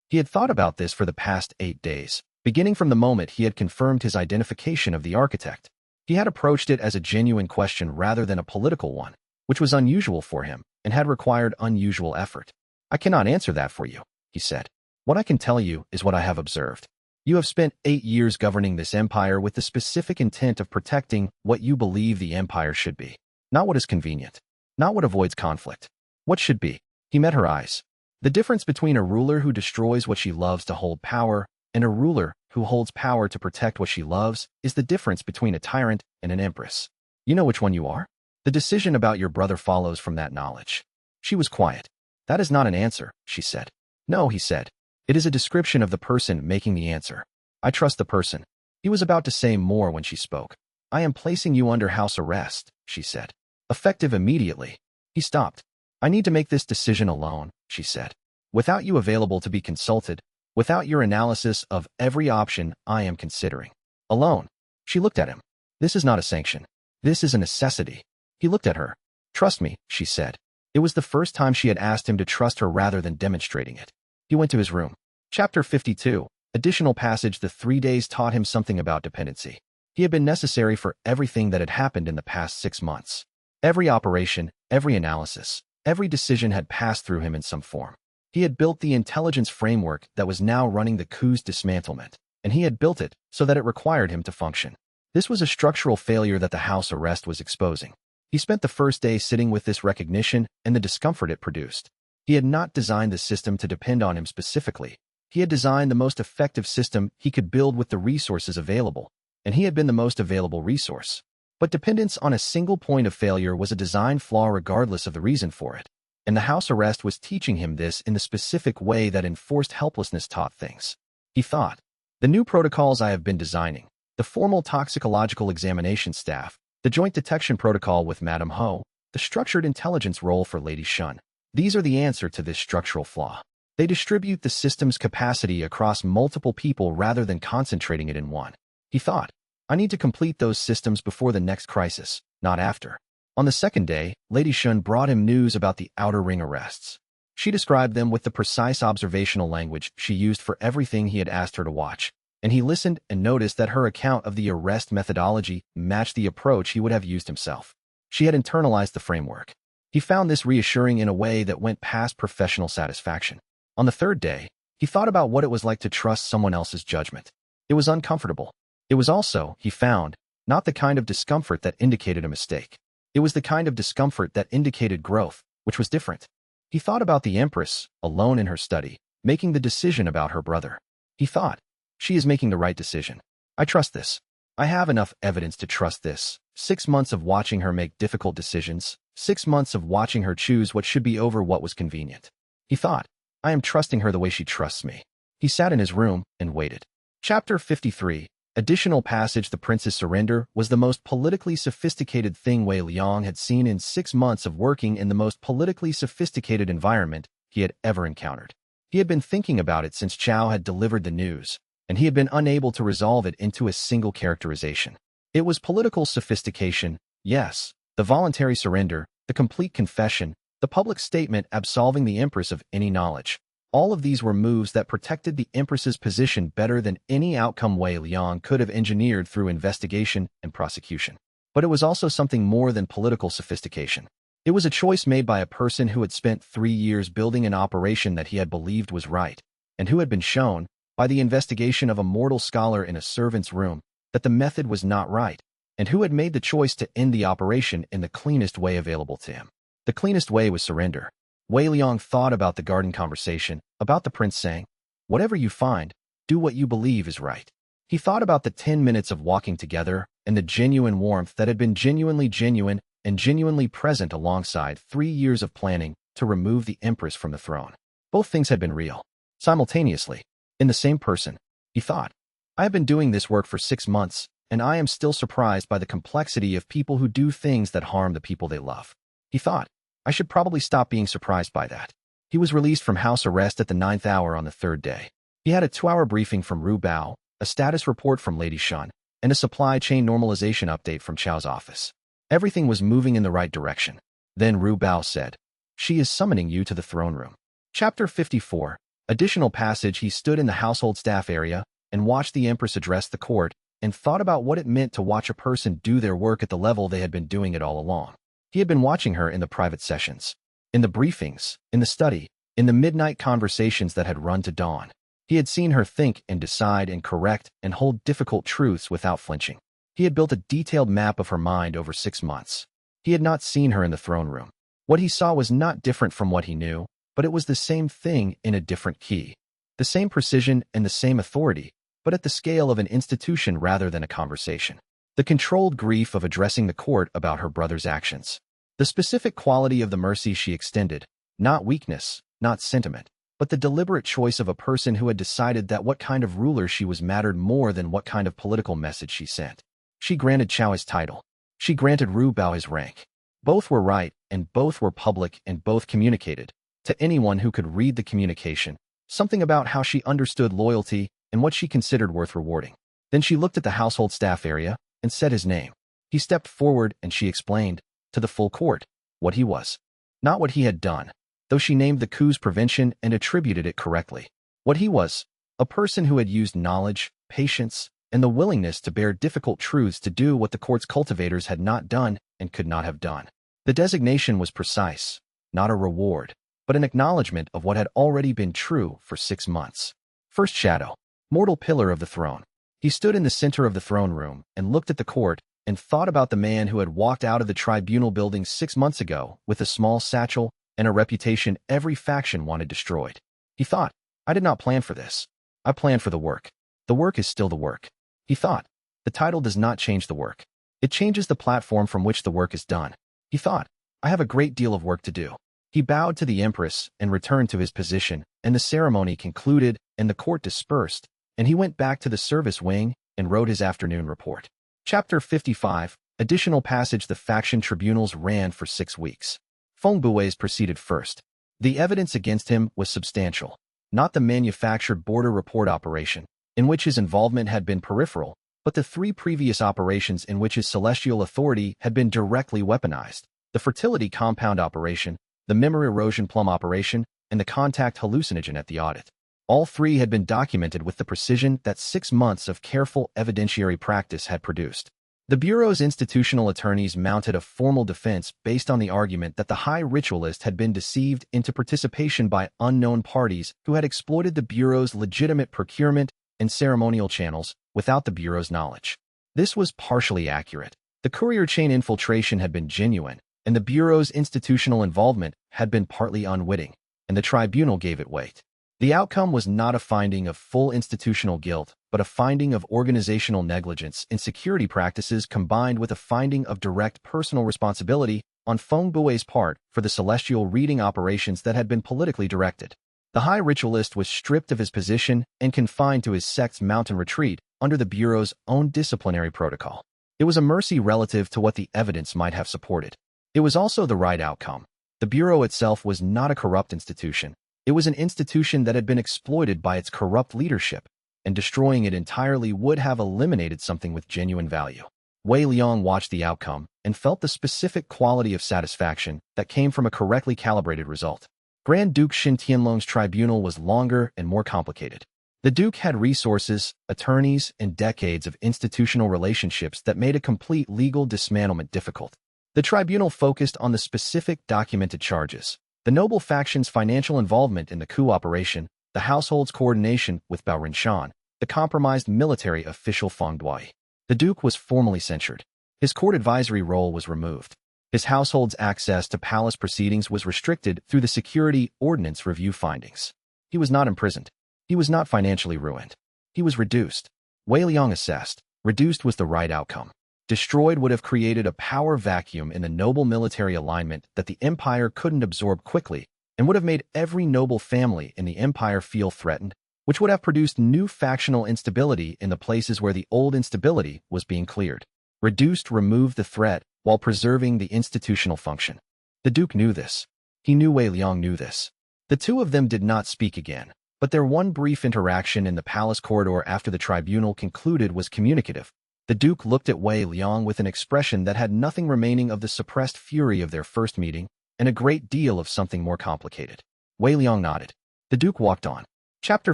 He had thought about this for the past 8 days, beginning from the moment he had confirmed his identification of the architect. He had approached it as a genuine question rather than a political one, which was unusual for him and had required unusual effort. I cannot answer that for you, he said. What I can tell you is what I have observed. You have spent 8 years governing this empire with the specific intent of protecting what you believe the empire should be, not what is convenient, not what avoids conflict. What should be? He met her eyes. The difference between a ruler who destroys what she loves to hold power and a ruler who holds power to protect what she loves is the difference between a tyrant and an empress. You know which one you are? The decision about your brother follows from that knowledge. She was quiet. That is not an answer, she said. No, he said. It is a description of the person making the answer. I trust the person. He was about to say more when she spoke. I am placing you under house arrest, she said. Effective immediately. He stopped. I need to make this decision alone, she said. Without you available to be consulted, without your analysis of every option I am considering. Alone. She looked at him. This is not a sanction. This is a necessity. He looked at her. Trust me, she said. It was the first time she had asked him to trust her rather than demonstrating it. He went to his room. Chapter 52. Additional passage. The 3 days taught him something about dependency. He had been necessary for everything that had happened in the past 6 months. Every operation, every analysis, every decision had passed through him in some form. He had built the intelligence framework that was now running the coup's dismantlement, and he had built it so that it required him to function. This was a structural failure that the house arrest was exposing. He spent the first day sitting with this recognition and the discomfort it produced. He had not designed the system to depend on him specifically. He had designed the most effective system he could build with the resources available, and he had been the most available resource. But dependence on a single point of failure was a design flaw regardless of the reason for it, and the house arrest was teaching him this in the specific way that enforced helplessness taught things. He thought, the new protocols I have been designing, the formal toxicological examination staff, the joint detection protocol with Madame Ho, the structured intelligence role for Lady Shun. These are the answer to this structural flaw. They distribute the system's capacity across multiple people rather than concentrating it in one. He thought, I need to complete those systems before the next crisis, not after. On the second day, Lady Shun brought him news about the outer ring arrests. She described them with the precise observational language she used for everything he had asked her to watch, and he listened and noticed that her account of the arrest methodology matched the approach he would have used himself. She had internalized the framework. He found this reassuring in a way that went past professional satisfaction. On the third day, he thought about what it was like to trust someone else's judgment. It was uncomfortable. It was also, he found, not the kind of discomfort that indicated a mistake. It was the kind of discomfort that indicated growth, which was different. He thought about the Empress, alone in her study, making the decision about her brother. He thought, she is making the right decision. I trust this. I have enough evidence to trust this. 6 months of watching her make difficult decisions, 6 months of watching her choose what should be over what was convenient. He thought, I am trusting her the way she trusts me. He sat in his room and waited. Chapter 53. Additional passage. The prince's surrender was the most politically sophisticated thing Wei Liang had seen in 6 months of working in the most politically sophisticated environment he had ever encountered. He had been thinking about it since Chao had delivered the news, and he had been unable to resolve it into a single characterization. It was political sophistication, yes, the voluntary surrender, the complete confession, the public statement absolving the Empress of any knowledge. All of these were moves that protected the Empress's position better than any outcome Wei Liang could have engineered through investigation and prosecution. But it was also something more than political sophistication. It was a choice made by a person who had spent 3 years building an operation that he had believed was right, and who had been shown, by the investigation of a mortal scholar in a servant's room, that the method was not right, and who had made the choice to end the operation in the cleanest way available to him. The cleanest way was surrender. Wei Liang thought about the garden conversation, about the prince saying, "Whatever you find, do what you believe is right." He thought about the 10 minutes of walking together and the genuine warmth that had been genuinely genuine and genuinely present alongside 3 years of planning to remove the Empress from the throne. Both things had been real. Simultaneously, in the same person, he thought, "I have been doing this work for 6 months, and I am still surprised by the complexity of people who do things that harm the people they love." He thought, "I should probably stop being surprised by that." He was released from house arrest at the 9th hour on the 3rd day. He had a 2-hour briefing from Ru Bao, a status report from Lady Shun, and a supply chain normalization update from Chao's office. Everything was moving in the right direction. Then Ru Bao said, "She is summoning you to the throne room." Chapter 54. Additional passage. He stood in the household staff area and watched the Empress address the court and thought about what it meant to watch a person do their work at the level they had been doing it all along. He had been watching her in the private sessions, in the briefings, in the study, in the midnight conversations that had run to dawn. He had seen her think and decide and correct and hold difficult truths without flinching. He had built a detailed map of her mind over 6 months. He had not seen her in the throne room. What he saw was not different from what he knew, but it was the same thing in a different key. The same precision and the same authority, but at the scale of an institution rather than a conversation. The controlled grief of addressing the court about her brother's actions. The specific quality of the mercy she extended, not weakness, not sentiment, but the deliberate choice of a person who had decided that what kind of ruler she was mattered more than what kind of political message she sent. She granted Chao his title. She granted Ru Bao his rank. Both were right, and both were public, and both communicated, to anyone who could read the communication, something about how she understood loyalty and what she considered worth rewarding. Then she looked at the household staff area and said his name. He stepped forward and she explained, to the full court, what he was. Not what he had done, though she named the coup's prevention and attributed it correctly. What he was, a person who had used knowledge, patience, and the willingness to bear difficult truths to do what the court's cultivators had not done and could not have done. The designation was precise, not a reward, but an acknowledgement of what had already been true for 6 months. First shadow, mortal pillar of the throne. He stood in the center of the throne room and looked at the court and thought about the man who had walked out of the tribunal building 6 months ago with a small satchel and a reputation every faction wanted destroyed. He thought, "I did not plan for this. I planned for the work. The work is still the work." He thought, "The title does not change the work. It changes the platform from which the work is done." He thought, "I have a great deal of work to do." He bowed to the Empress and returned to his position, and the ceremony concluded and the court dispersed, and he went back to the service wing and wrote his afternoon report. Chapter 55. Additional passage. The faction tribunals ran for 6 weeks. Feng Bui's proceeded first. The evidence against him was substantial, not the manufactured border report operation, in which his involvement had been peripheral, but the 3 previous operations in which his celestial authority had been directly weaponized: the fertility compound operation, the memory erosion plum operation, and the contact hallucinogen at the audit. All 3 had been documented with the precision that 6 months of careful evidentiary practice had produced. The Bureau's institutional attorneys mounted a formal defense based on the argument that the high ritualist had been deceived into participation by unknown parties who had exploited the Bureau's legitimate procurement and ceremonial channels without the Bureau's knowledge. This was partially accurate. The courier chain infiltration had been genuine, and the Bureau's institutional involvement had been partly unwitting, and the tribunal gave it weight. The outcome was not a finding of full institutional guilt, but a finding of organizational negligence in security practices combined with a finding of direct personal responsibility on Feng Bui's part for the celestial reading operations that had been politically directed. The high ritualist was stripped of his position and confined to his sect's mountain retreat under the Bureau's own disciplinary protocol. It was a mercy relative to what the evidence might have supported. It was also the right outcome. The Bureau itself was not a corrupt institution. It was an institution that had been exploited by its corrupt leadership, and destroying it entirely would have eliminated something with genuine value. Wei Liang watched the outcome and felt the specific quality of satisfaction that came from a correctly calibrated result. Grand Duke Xin Tianlong's tribunal was longer and more complicated. The Duke had resources, attorneys, and decades of institutional relationships that made a complete legal dismantlement difficult. The tribunal focused on the specific documented charges: the noble faction's financial involvement in the coup operation, the household's coordination with Bao Rinshan, the compromised military official Feng Dui. The Duke was formally censured. His court advisory role was removed. His household's access to palace proceedings was restricted through the Security Ordinance Review findings. He was not imprisoned. He was not financially ruined. He was reduced. Wei Liang assessed. Reduced was the right outcome. Destroyed would have created a power vacuum in the noble military alignment that the empire couldn't absorb quickly, and would have made every noble family in the empire feel threatened, which would have produced new factional instability in the places where the old instability was being cleared. Reduced removed the threat while preserving the institutional function. The Duke knew this. He knew Wei Liang knew this. The two of them did not speak again, but their one brief interaction in the palace corridor after the tribunal concluded was communicative. The Duke looked at Wei Liang with an expression that had nothing remaining of the suppressed fury of their first meeting, and a great deal of something more complicated. Wei Liang nodded. The Duke walked on. Chapter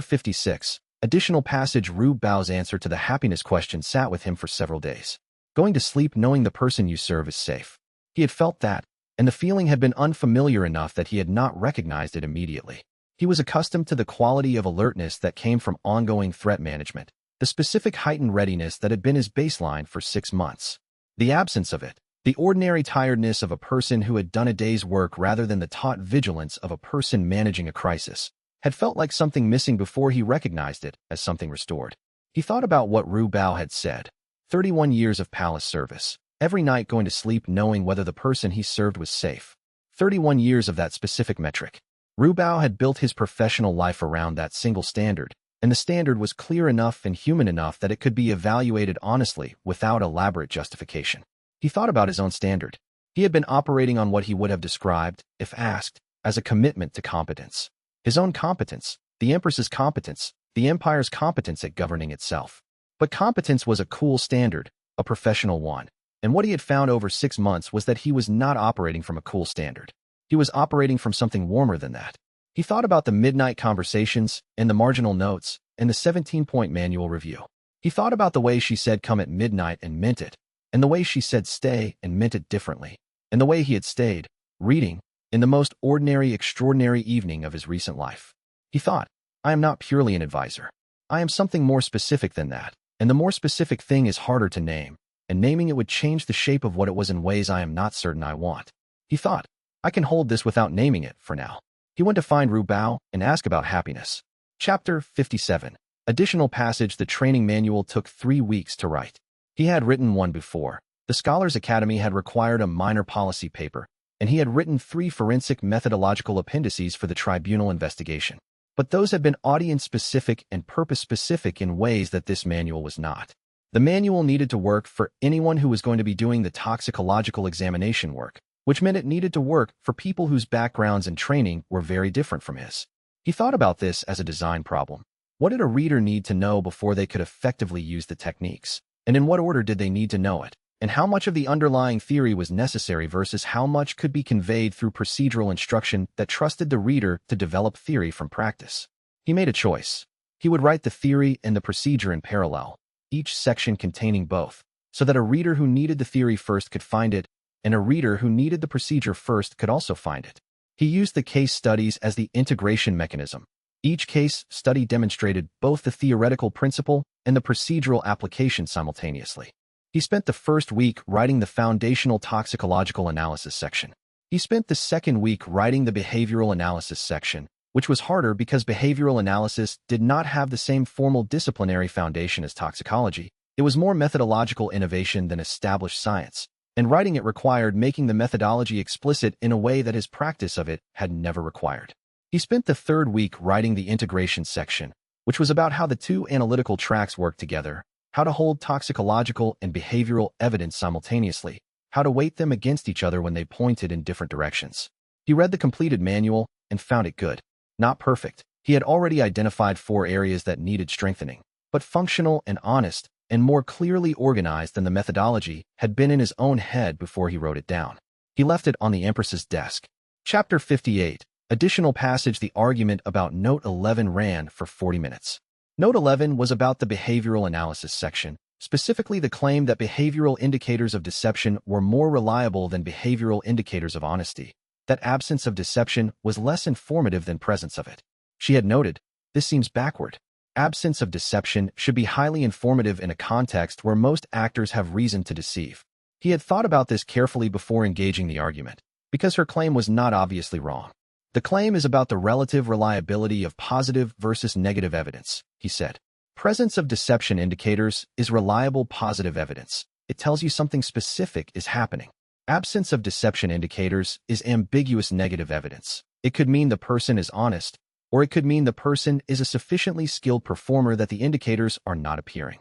56. Additional passage. Ru Bao's answer to the happiness question sat with him for several days. Going to sleep knowing the person you serve is safe. He had felt that, and the feeling had been unfamiliar enough that he had not recognized it immediately. He was accustomed to the quality of alertness that came from ongoing threat management, the specific heightened readiness that had been his baseline for 6 months. The absence of it, the ordinary tiredness of a person who had done a day's work rather than the taut vigilance of a person managing a crisis, had felt like something missing before he recognized it as something restored. He thought about what Ru Bao had said. 31 years of palace service. Every night going to sleep knowing whether the person he served was safe. 31 years of that specific metric. Ru Bao had built his professional life around that single standard, and the standard was clear enough and human enough that it could be evaluated honestly without elaborate justification. He thought about his own standard. He had been operating on what he would have described, if asked, as a commitment to competence. His own competence, the Empress's competence, the Empire's competence at governing itself. But competence was a cool standard, a professional one, and what he had found over 6 months was that he was not operating from a cool standard. He was operating from something warmer than that. He thought about the midnight conversations, and the marginal notes, and the 17-point manual review. He thought about the way she said come at midnight and meant it, and the way she said stay and meant it differently, and the way he had stayed, reading, in the most ordinary, extraordinary evening of his recent life. He thought, I am not purely an advisor. I am something more specific than that, and the more specific thing is harder to name, and naming it would change the shape of what it was in ways I am not certain I want. He thought, I can hold this without naming it for now. He went to find Ru Bao and ask about happiness. Chapter 57. Additional passage. The training manual took 3 weeks to write. He had written one before. The Scholars Academy had required a minor policy paper, and he had written 3 forensic methodological appendices for the tribunal investigation. But those had been audience-specific and purpose-specific in ways that this manual was not. The manual needed to work for anyone who was going to be doing the toxicological examination work, which meant it needed to work for people whose backgrounds and training were very different from his. He thought about this as a design problem. What did a reader need to know before they could effectively use the techniques? And in what order did they need to know it? And how much of the underlying theory was necessary versus how much could be conveyed through procedural instruction that trusted the reader to develop theory from practice? He made a choice. He would write the theory and the procedure in parallel, each section containing both, so that a reader who needed the theory first could find it, and a reader who needed the procedure first could also find it. He used the case studies as the integration mechanism. Each case study demonstrated both the theoretical principle and the procedural application simultaneously. He spent the first week writing the foundational toxicological analysis section. He spent the second week writing the behavioral analysis section, which was harder because behavioral analysis did not have the same formal disciplinary foundation as toxicology. It was more methodological innovation than established science, and writing it required making the methodology explicit in a way that his practice of it had never required. He spent the third week writing the integration section, which was about how the two analytical tracks work together, how to hold toxicological and behavioral evidence simultaneously, how to weight them against each other when they pointed in different directions. He read the completed manual and found it good. Not perfect. He had already identified 4 areas that needed strengthening, but functional and honest, and more clearly organized than the methodology had been in his own head before he wrote it down. He left it on the Empress's desk. Chapter 58. Additional passage. The argument about Note 11 ran for 40 minutes. Note 11 was about the behavioral analysis section, specifically the claim that behavioral indicators of deception were more reliable than behavioral indicators of honesty, that absence of deception was less informative than presence of it. She had noted, "This seems backward. Absence of deception should be highly informative in a context where most actors have reason to deceive." He had thought about this carefully before engaging the argument, because her claim was not obviously wrong. "The claim is about the relative reliability of positive versus negative evidence," he said. "Presence of deception indicators is reliable positive evidence. It tells you something specific is happening. Absence of deception indicators is ambiguous negative evidence. It could mean the person is honest, or it could mean the person is a sufficiently skilled performer that the indicators are not appearing."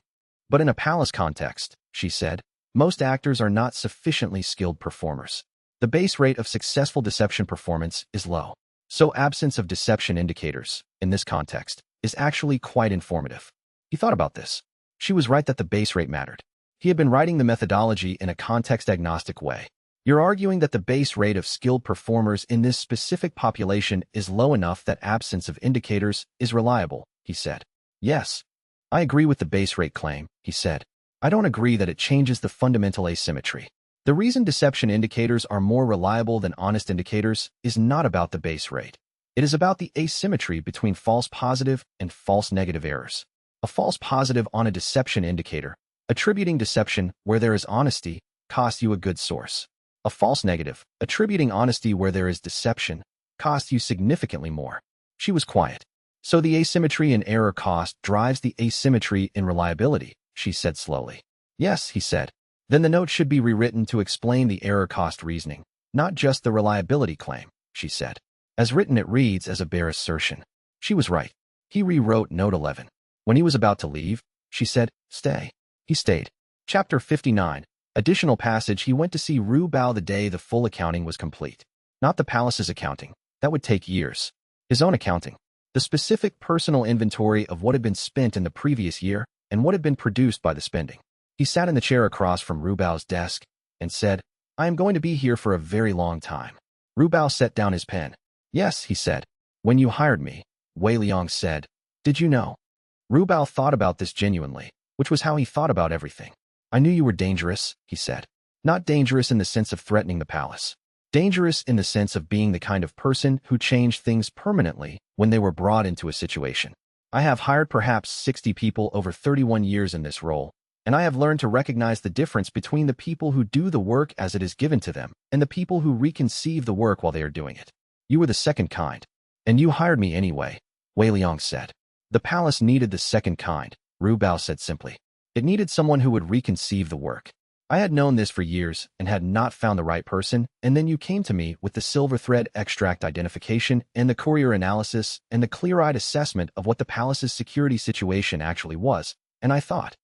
"But in a palace context," she said, "most actors are not sufficiently skilled performers. The base rate of successful deception performance is low. So absence of deception indicators, in this context, is actually quite informative." He thought about this. She was right that the base rate mattered. He had been writing the methodology in a context-agnostic way. "You're arguing that the base rate of skilled performers in this specific population is low enough that absence of indicators is reliable," he said. "Yes. I agree with the base rate claim," he said. "I don't agree that it changes the fundamental asymmetry. The reason deception indicators are more reliable than honest indicators is not about the base rate. It is about the asymmetry between false positive and false negative errors. A false positive on a deception indicator, attributing deception where there is honesty, costs you a good source. A false negative, attributing honesty where there is deception, costs you significantly more." She was quiet. "So the asymmetry in error cost drives the asymmetry in reliability," she said slowly. "Yes," he said. "Then the note should be rewritten to explain the error cost reasoning, not just the reliability claim," she said. "As written, it reads as a bare assertion." She was right. He rewrote note 11. When he was about to leave, she said, "Stay." He stayed. Chapter 59. Additional passage. He went to see Ru Bao the day the full accounting was complete. Not the palace's accounting. That would take years. His own accounting. The specific personal inventory of what had been spent in the previous year and what had been produced by the spending. He sat in the chair across from Ru Bao's desk and said, "I am going to be here for a very long time." Ru Bao set down his pen. "Yes," he said. "When you hired me," Wei Liang said. "Did you know?" Ru Bao thought about this genuinely, which was how he thought about everything. "I knew you were dangerous," he said. "Not dangerous in the sense of threatening the palace. Dangerous in the sense of being the kind of person who changed things permanently when they were brought into a situation. I have hired perhaps 60 people over 31 years in this role, and I have learned to recognize the difference between the people who do the work as it is given to them and the people who reconceive the work while they are doing it. You were the second kind, and you hired me anyway," Wei Liang said. "The palace needed the second kind," Ru Bao said simply. "It needed someone who would reconceive the work. I had known this for years and had not found the right person, and then you came to me with the silver thread extract identification and the courier analysis and the clear-eyed assessment of what the palace's security situation actually was, and I thought,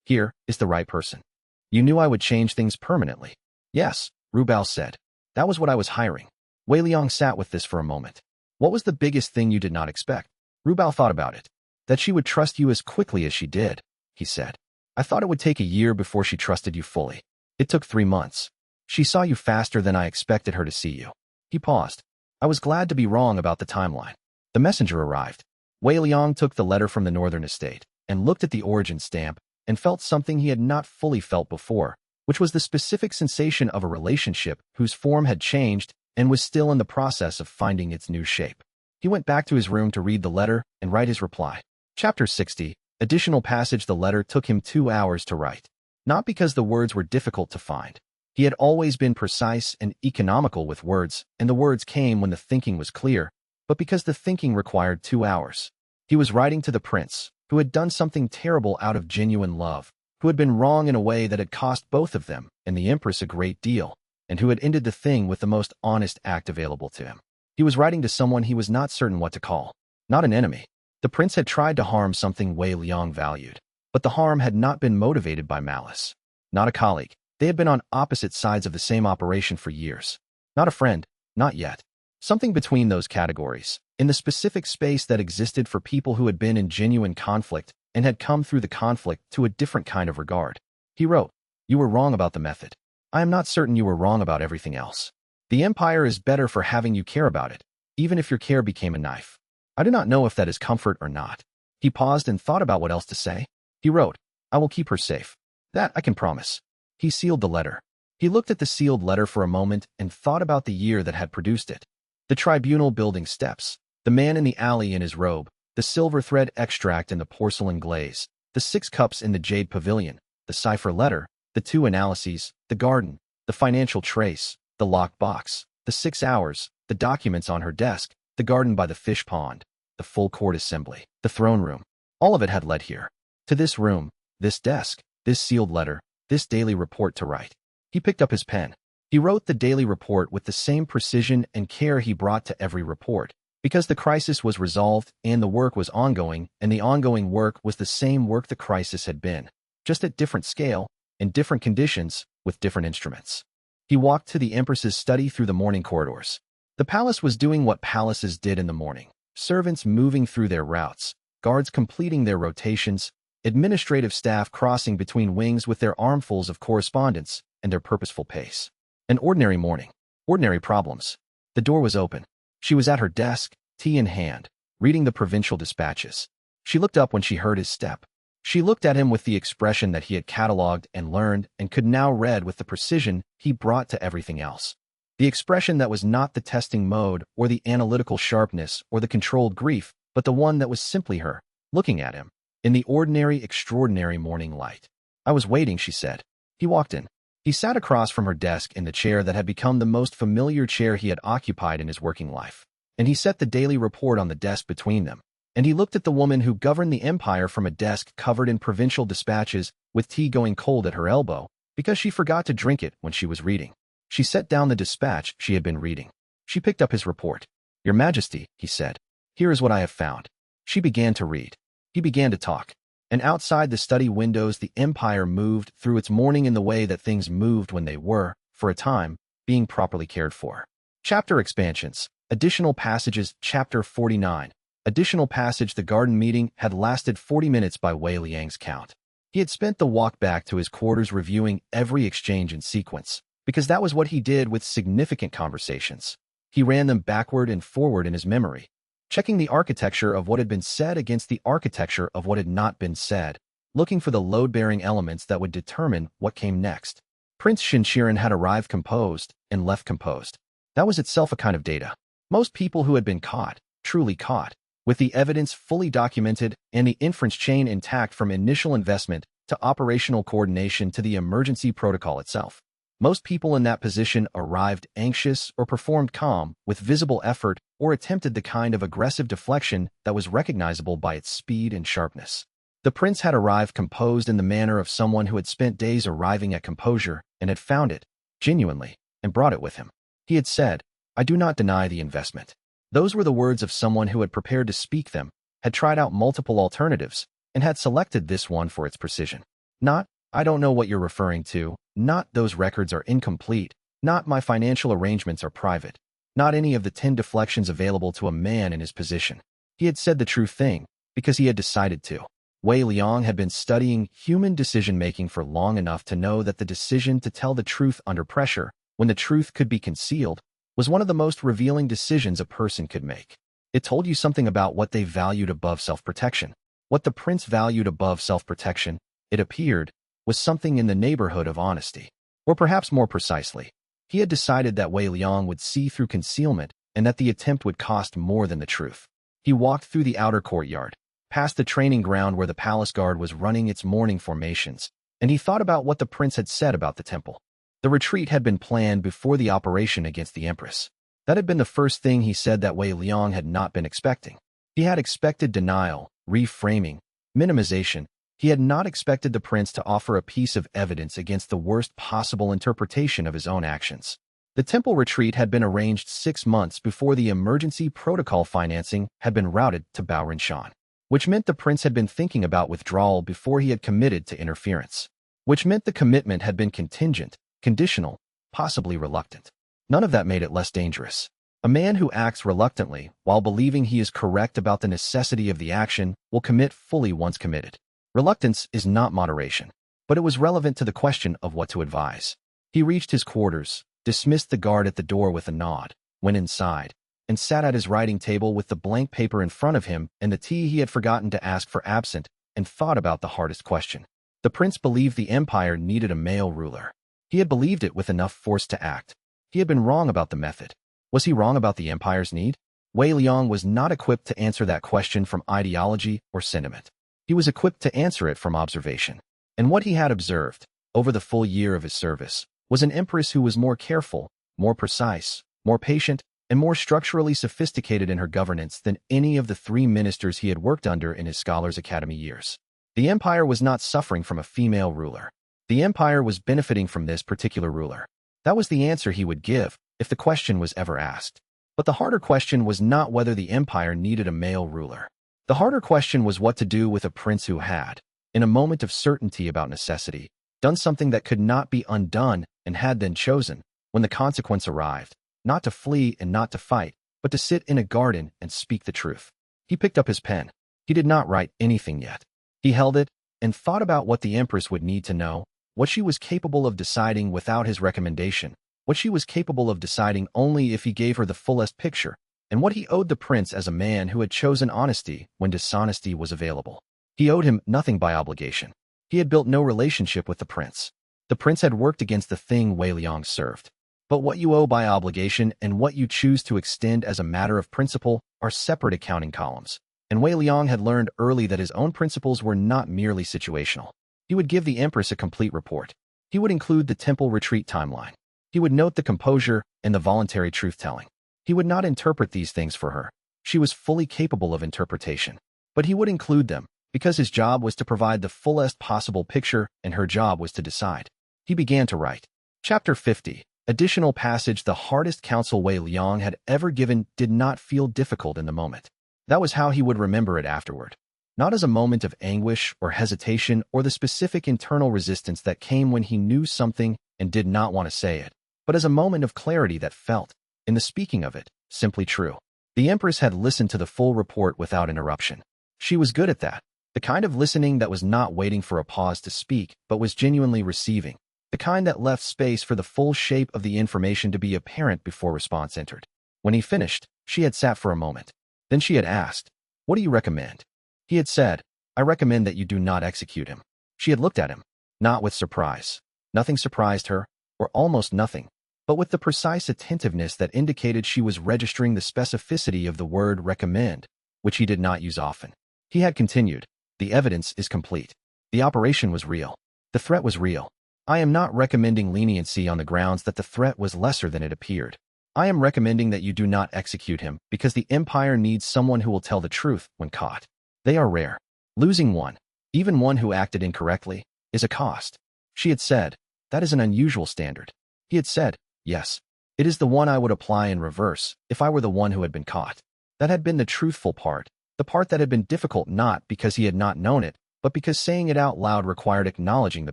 here is the right person. You knew I would change things permanently." "Yes," Ru Bao said. "That was what I was hiring." Wei Liang sat with this for a moment. "What was the biggest thing you did not expect?" Ru Bao thought about it. "That she would trust you as quickly as she did," he said. "I thought it would take a year before she trusted you fully. It took 3 months. She saw you faster than I expected her to see you." He paused. "I was glad to be wrong about the timeline." The messenger arrived. Wei Liang took the letter from the northern estate and looked at the origin stamp and felt something he had not fully felt before, which was the specific sensation of a relationship whose form had changed and was still in the process of finding its new shape. He went back to his room to read the letter and write his reply. Chapter 60. Additional passage. The letter took him 2 hours to write. Not because the words were difficult to find. He had always been precise and economical with words, and the words came when the thinking was clear, but because the thinking required 2 hours. He was writing to the prince, who had done something terrible out of genuine love, who had been wrong in a way that had cost both of them and the Empress a great deal, and who had ended the thing with the most honest act available to him. He was writing to someone he was not certain what to call. Not an enemy. The prince had tried to harm something Wei Liang valued, but the harm had not been motivated by malice. Not a colleague. They had been on opposite sides of the same operation for years. Not a friend. Not yet. Something between those categories, in the specific space that existed for people who had been in genuine conflict and had come through the conflict to a different kind of regard. He wrote, "You were wrong about the method. I am not certain you were wrong about everything else. The empire is better for having you care about it, even if your care became a knife. I do not know if that is comfort or not." He paused and thought about what else to say. He wrote, "I will keep her safe. That I can promise. He sealed the letter. He looked at the sealed letter for a moment and thought about the year that had produced it. The tribunal building steps, the man in the alley in his robe, the silver thread extract in the porcelain glaze, the 6 cups in the jade pavilion, the cipher letter, the 2 analyses, the garden, the financial trace, the locked box, the 6 hours, the documents on her desk, the garden by the fish pond, the full court assembly, the throne room. All of it had led here. To this room, this desk, this sealed letter, this daily report to write. He picked up his pen. He wrote the daily report with the same precision and care he brought to every report, because the crisis was resolved and the work was ongoing, and the ongoing work was the same work the crisis had been, just at different scale, in different conditions, with different instruments. He walked to the Empress's study through the morning corridors. The palace was doing what palaces did in the morning, servants moving through their routes, guards completing their rotations, administrative staff crossing between wings with their armfuls of correspondence and their purposeful pace. An ordinary morning, ordinary problems. The door was open. She was at her desk, tea in hand, reading the provincial dispatches. She looked up when she heard his step. She looked at him with the expression that he had catalogued and learned and could now read with the precision he brought to everything else. The expression that was not the testing mode or the analytical sharpness or the controlled grief, but the one that was simply her, looking at him, in the ordinary, extraordinary morning light. I was waiting, she said. He walked in. He sat across from her desk in the chair that had become the most familiar chair he had occupied in his working life, and he set the daily report on the desk between them, and he looked at the woman who governed the empire from a desk covered in provincial dispatches with tea going cold at her elbow because she forgot to drink it when she was reading. She set down the dispatch she had been reading. She picked up his report. "Your Majesty," he said, "here is what I have found." She began to read. He began to talk. And outside the study windows the empire moved through its morning in the way that things moved when they were, for a time, being properly cared for. Chapter expansions. Additional passages. Chapter 49. Additional passage. The garden meeting had lasted 40 minutes by Wei Liang's count. He had spent the walk back to his quarters reviewing every exchange in sequence, because that was what he did with significant conversations. He ran them backward and forward in his memory, checking the architecture of what had been said against the architecture of what had not been said, looking for the load-bearing elements that would determine what came next. Prince Shinshiren had arrived composed and left composed. That was itself a kind of data. Most people who had been caught, truly caught, with the evidence fully documented and the inference chain intact from initial investment to operational coordination to the emergency protocol itself. Most people in that position arrived anxious or performed calm with visible effort or attempted the kind of aggressive deflection that was recognizable by its speed and sharpness. The prince had arrived composed in the manner of someone who had spent days arriving at composure and had found it, genuinely, and brought it with him. He had said, "I do not deny the investment." Those were the words of someone who had prepared to speak them, had tried out multiple alternatives, and had selected this one for its precision. Not, "I don't know what you're referring to," not, "those records are incomplete," not, "my financial arrangements are private," not any of the 10 deflections available to a man in his position. He had said the true thing, because he had decided to. Wei Liang had been studying human decision-making for long enough to know that the decision to tell the truth under pressure, when the truth could be concealed, was one of the most revealing decisions a person could make. It told you something about what they valued above self-protection. What the prince valued above self-protection, it appeared, was something in the neighborhood of honesty. Or perhaps more precisely, he had decided that Wei Liang would see through concealment and that the attempt would cost more than the truth. He walked through the outer courtyard, past the training ground where the palace guard was running its morning formations, and he thought about what the prince had said about the temple. The retreat had been planned before the operation against the Empress. That had been the first thing he said that Wei Liang had not been expecting. He had expected denial, reframing, minimization. He had not expected the prince to offer a piece of evidence against the worst possible interpretation of his own actions. The temple retreat had been arranged 6 months before the emergency protocol financing had been routed to Baoranshan, which meant the prince had been thinking about withdrawal before he had committed to interference, which meant the commitment had been contingent, conditional, possibly reluctant. None of that made it less dangerous. A man who acts reluctantly while believing he is correct about the necessity of the action will commit fully once committed. Reluctance is not moderation, but it was relevant to the question of what to advise. He reached his quarters, dismissed the guard at the door with a nod, went inside, and sat at his writing table with the blank paper in front of him and the tea he had forgotten to ask for absent, and thought about the hardest question. The prince believed the empire needed a male ruler. He had believed it with enough force to act. He had been wrong about the method. Was he wrong about the empire's need? Wei Liang was not equipped to answer that question from ideology or sentiment. He was equipped to answer it from observation. And what he had observed, over the full year of his service, was an empress who was more careful, more precise, more patient, and more structurally sophisticated in her governance than any of the 3 ministers he had worked under in his Scholars' Academy years. The empire was not suffering from a female ruler. The empire was benefiting from this particular ruler. That was the answer he would give if the question was ever asked. But the harder question was not whether the empire needed a male ruler. The harder question was what to do with a prince who had, in a moment of certainty about necessity, done something that could not be undone and had then chosen, when the consequence arrived, not to flee and not to fight, but to sit in a garden and speak the truth. He picked up his pen. He did not write anything yet. He held it and thought about what the Empress would need to know, what she was capable of deciding without his recommendation, what she was capable of deciding only if he gave her the fullest picture, and what he owed the prince as a man who had chosen honesty when dishonesty was available. He owed him nothing by obligation. He had built no relationship with the prince. The prince had worked against the thing Wei Liang served. But what you owe by obligation and what you choose to extend as a matter of principle are separate accounting columns. And Wei Liang had learned early that his own principles were not merely situational. He would give the Empress a complete report. He would include the temple retreat timeline. He would note the composure and the voluntary truth-telling. He would not interpret these things for her. She was fully capable of interpretation. But he would include them, because his job was to provide the fullest possible picture and her job was to decide. He began to write. Chapter 50. Additional passage. The hardest counsel Wei Liang had ever given did not feel difficult in the moment. That was how he would remember it afterward. Not as a moment of anguish or hesitation or the specific internal resistance that came when he knew something and did not want to say it, but as a moment of clarity that felt, in the speaking of it, simply true. The Empress had listened to the full report without interruption. She was good at that. The kind of listening that was not waiting for a pause to speak, but was genuinely receiving. The kind that left space for the full shape of the information to be apparent before response entered. When he finished, she had sat for a moment. Then she had asked, "What do you recommend?" He had said, "I recommend that you do not execute him." She had looked at him, not with surprise. Nothing surprised her, or almost nothing, but with the precise attentiveness that indicated she was registering the specificity of the word recommend, which he did not use often. He had continued, "The evidence is complete. The operation was real. The threat was real. I am not recommending leniency on the grounds that the threat was lesser than it appeared. I am recommending that you do not execute him because the empire needs someone who will tell the truth when caught. They are rare. Losing one, even one who acted incorrectly, is a cost." She had said, "That is an unusual standard." He had said, "Yes. It is the one I would apply in reverse if I were the one who had been caught." That had been the truthful part, the part that had been difficult not because he had not known it, but because saying it out loud required acknowledging the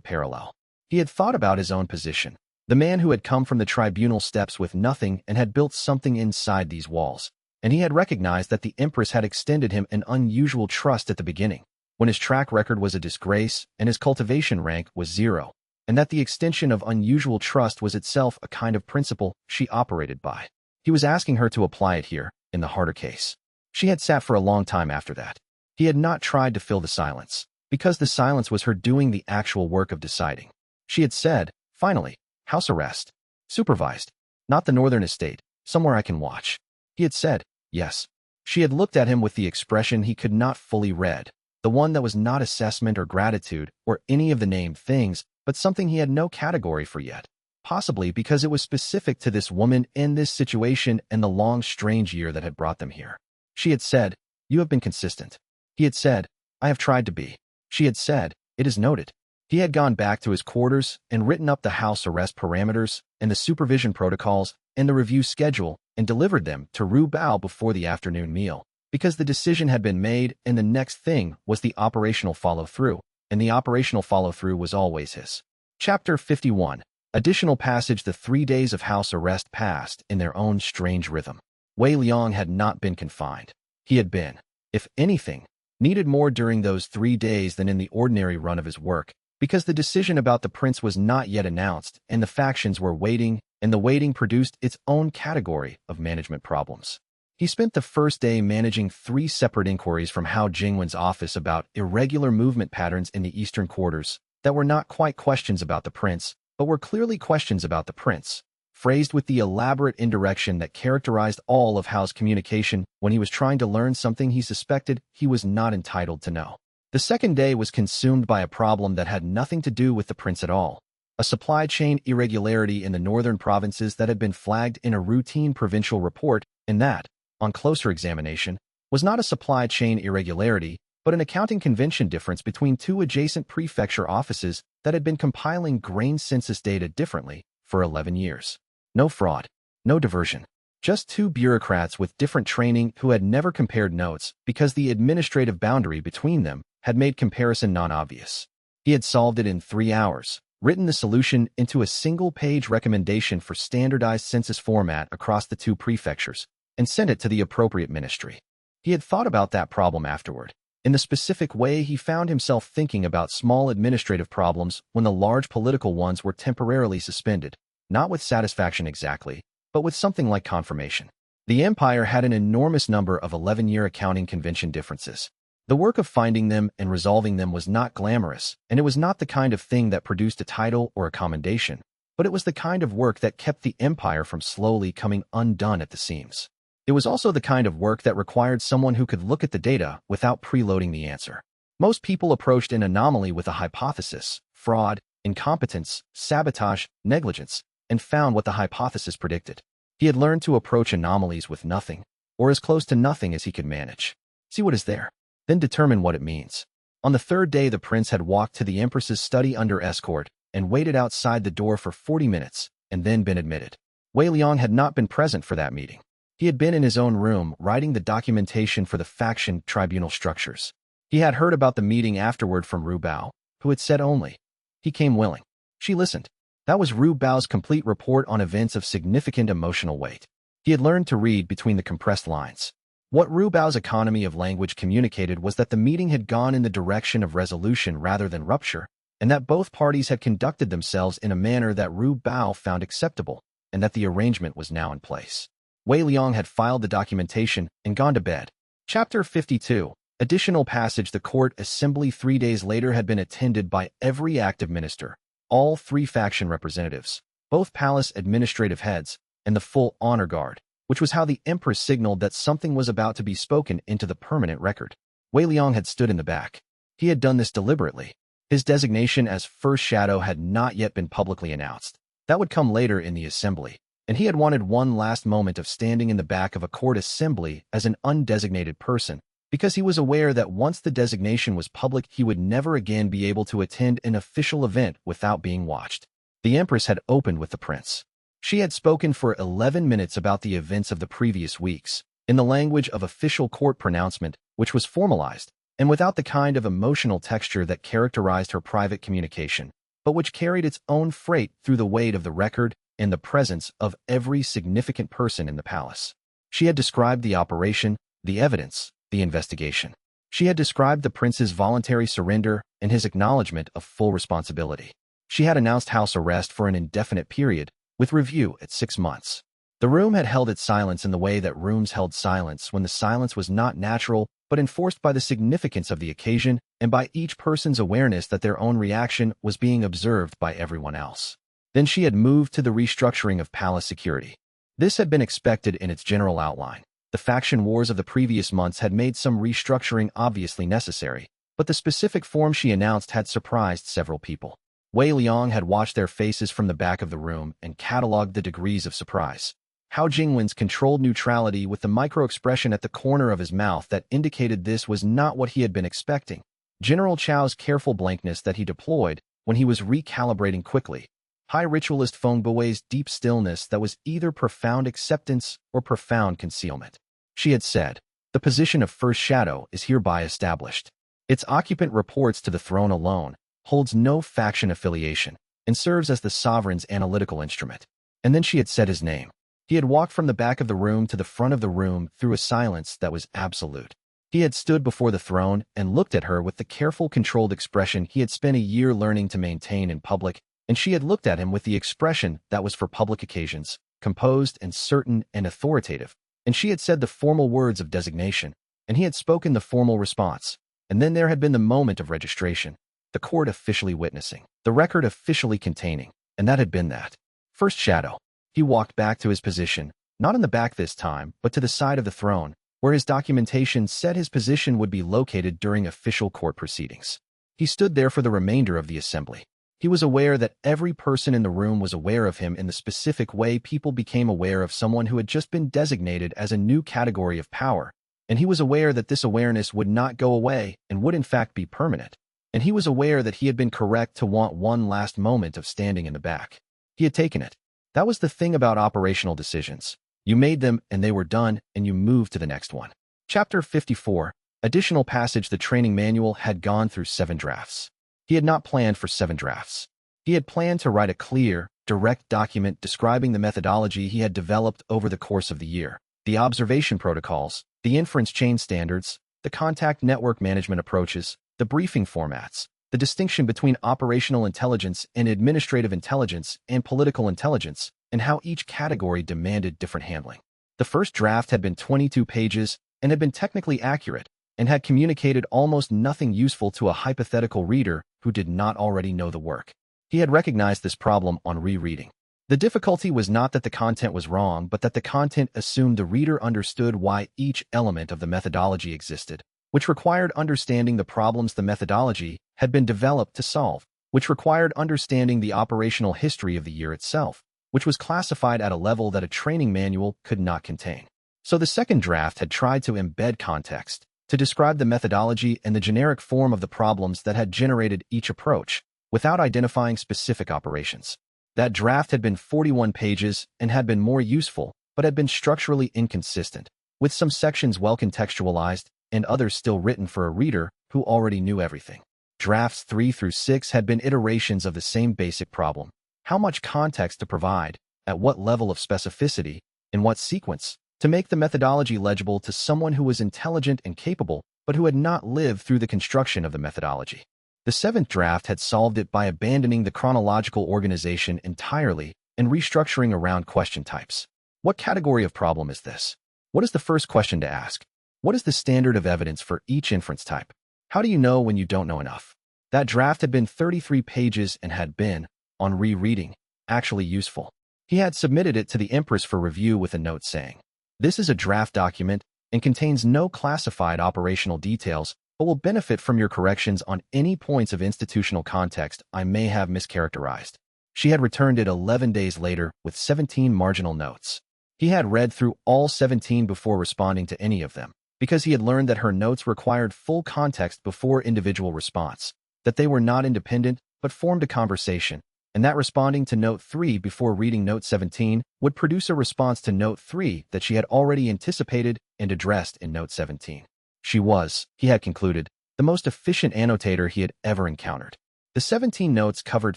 parallel. He had thought about his own position. The man who had come from the tribunal steps with nothing and had built something inside these walls. And he had recognized that the Empress had extended him an unusual trust at the beginning, when his track record was a disgrace and his cultivation rank was 0, and that the extension of unusual trust was itself a kind of principle she operated by. He was asking her to apply it here, in the harder case. She had sat for a long time after that. He had not tried to fill the silence, because the silence was her doing the actual work of deciding. She had said, finally, "House arrest. Supervised. Not the northern estate, somewhere I can watch." He had said, "Yes." She had looked at him with the expression he could not fully read, the one that was not assessment or gratitude or any of the named things, but something he had no category for yet, possibly because it was specific to this woman in this situation and the long, strange year that had brought them here. She had said, "You have been consistent." He had said, "I have tried to be." She had said, "It is noted." He had gone back to his quarters and written up the house arrest parameters and the supervision protocols and the review schedule and delivered them to Ru Bao before the afternoon meal, because the decision had been made and the next thing was the operational follow-through, and the operational follow-through was always his. Chapter 51. Additional passage. The 3 days of house arrest passed in their own strange rhythm. Wei Liang had not been confined. He had been, if anything, needed more during those 3 days than in the ordinary run of his work, because the decision about the prince was not yet announced and the factions were waiting, and the waiting produced its own category of management problems. He spent the first day managing 3 separate inquiries from Hao Jingwen's office about irregular movement patterns in the eastern quarters, that were not quite questions about the prince, but were clearly questions about the prince, phrased with the elaborate indirection that characterized all of Hao's communication when he was trying to learn something he suspected he was not entitled to know. The second day was consumed by a problem that had nothing to do with the prince at all, a supply chain irregularity in the northern provinces that had been flagged in a routine provincial report, and that, on closer examination, was not a supply chain irregularity, but an accounting convention difference between two adjacent prefecture offices that had been compiling grain census data differently for 11 years. No fraud, no diversion. Just two bureaucrats with different training who had never compared notes because the administrative boundary between them had made comparison non-obvious. He had solved it in 3 hours, written the solution into a single-page recommendation for standardized census format across the two prefectures, and sent it to the appropriate ministry. He had thought about that problem afterward. In the specific way he found himself thinking about small administrative problems when the large political ones were temporarily suspended, not with satisfaction exactly, but with something like confirmation. The empire had an enormous number of 11-year accounting convention differences. The work of finding them and resolving them was not glamorous, and it was not the kind of thing that produced a title or a commendation, but it was the kind of work that kept the empire from slowly coming undone at the seams. It was also the kind of work that required someone who could look at the data without preloading the answer. Most people approached an anomaly with a hypothesis, fraud, incompetence, sabotage, negligence, and found what the hypothesis predicted. He had learned to approach anomalies with nothing, or as close to nothing as he could manage. See what is there, then determine what it means. On the third day, the prince had walked to the Empress's study under escort and waited outside the door for 40 minutes, and then been admitted. Wei Liang had not been present for that meeting. He had been in his own room writing the documentation for the faction tribunal structures. He had heard about the meeting afterward from Ru Bao, who had said only, "He came willing." She listened. That was Ru Bao's complete report on events of significant emotional weight. He had learned to read between the compressed lines. What Ru Bao's economy of language communicated was that the meeting had gone in the direction of resolution rather than rupture, and that both parties had conducted themselves in a manner that Ru Bao found acceptable, and that the arrangement was now in place. Wei Liang had filed the documentation and gone to bed. Chapter 52. Additional passage. The court assembly 3 days later had been attended by every active minister, all 3 faction representatives, both palace administrative heads, and the full honor guard, which was how the Empress signaled that something was about to be spoken into the permanent record. Wei Liang had stood in the back. He had done this deliberately. His designation as First Shadow had not yet been publicly announced. That would come later in the assembly, and he had wanted one last moment of standing in the back of a court assembly as an undesignated person, because he was aware that once the designation was public, he would never again be able to attend an official event without being watched. The Empress had opened with the prince. She had spoken for 11 minutes about the events of the previous weeks, in the language of official court pronouncement, which was formalized, and without the kind of emotional texture that characterized her private communication, but which carried its own freight through the weight of the record in the presence of every significant person in the palace. She had described the operation, the evidence, the investigation. She had described the prince's voluntary surrender and his acknowledgement of full responsibility. She had announced house arrest for an indefinite period, with review at 6 months. The room had held its silence in the way that rooms held silence when the silence was not natural, but enforced by the significance of the occasion and by each person's awareness that their own reaction was being observed by everyone else. Then she had moved to the restructuring of palace security. This had been expected in its general outline. The faction wars of the previous months had made some restructuring obviously necessary, but the specific form she announced had surprised several people. Wei Liang had watched their faces from the back of the room and catalogued the degrees of surprise. Hao Jingwen's controlled neutrality with the micro-expression at the corner of his mouth that indicated this was not what he had been expecting. General Chao's careful blankness that he deployed when he was recalibrating quickly. High ritualist Feng Bui's deep stillness that was either profound acceptance or profound concealment. She had said, "The position of First Shadow is hereby established. Its occupant reports to the throne alone, holds no faction affiliation, and serves as the sovereign's analytical instrument." And then she had said his name. He had walked from the back of the room to the front of the room through a silence that was absolute. He had stood before the throne and looked at her with the careful, controlled expression he had spent a year learning to maintain in public, and she had looked at him with the expression that was for public occasions, composed and certain and authoritative, and she had said the formal words of designation, and he had spoken the formal response, and then there had been the moment of registration. the court officially witnessing, the record officially containing, and that had been that. First shadow. He walked back to his position, not in the back this time, but to the side of the throne, where his documentation said his position would be located during official court proceedings. He stood there for the remainder of the assembly. He was aware that every person in the room was aware of him in the specific way people became aware of someone who had just been designated as a new category of power, and he was aware that this awareness would not go away and would in fact be permanent. And he was aware that he had been correct to want one last moment of standing in the back. He had taken it. That was the thing about operational decisions. You made them and they were done, and you moved to the next one. Chapter 54. Additional passage. The training manual had gone through 7 drafts. He had not planned for 7 drafts. He had planned to write a clear, direct document describing the methodology he had developed over the course of the year, the observation protocols, the inference chain standards, the contact network management approaches, the briefing formats, the distinction between operational intelligence and administrative intelligence and political intelligence, and how each category demanded different handling. The first draft had been 22 pages and had been technically accurate and had communicated almost nothing useful to a hypothetical reader who did not already know the work. He had recognized this problem on rereading. The difficulty was not that the content was wrong, but that the content assumed the reader understood why each element of the methodology existed, which required understanding the problems the methodology had been developed to solve, which required understanding the operational history of the year itself, which was classified at a level that a training manual could not contain. So the second draft had tried to embed context, to describe the methodology and the generic form of the problems that had generated each approach, without identifying specific operations. That draft had been 41 pages and had been more useful, but had been structurally inconsistent, with some sections well contextualized and others still written for a reader who already knew everything. Drafts 3 through 6 had been iterations of the same basic problem: how much context to provide, at what level of specificity, in what sequence, to make the methodology legible to someone who was intelligent and capable, but who had not lived through the construction of the methodology. The 7th draft had solved it by abandoning the chronological organization entirely and restructuring around question types. What category of problem is this? What is the first question to ask? What is the standard of evidence for each inference type? How do you know when you don't know enough? That draft had been 33 pages and had been, on rereading, actually useful. He had submitted it to the Empress for review with a note saying, "This is a draft document and contains no classified operational details, but will benefit from your corrections on any points of institutional context I may have mischaracterized." She had returned it 11 days later with 17 marginal notes. He had read through all 17 before responding to any of them, because he had learned that her notes required full context before individual response, that they were not independent but formed a conversation, and that responding to Note 3 before reading Note 17 would produce a response to Note 3 that she had already anticipated and addressed in Note 17. She was, he had concluded, the most efficient annotator he had ever encountered. The 17 notes covered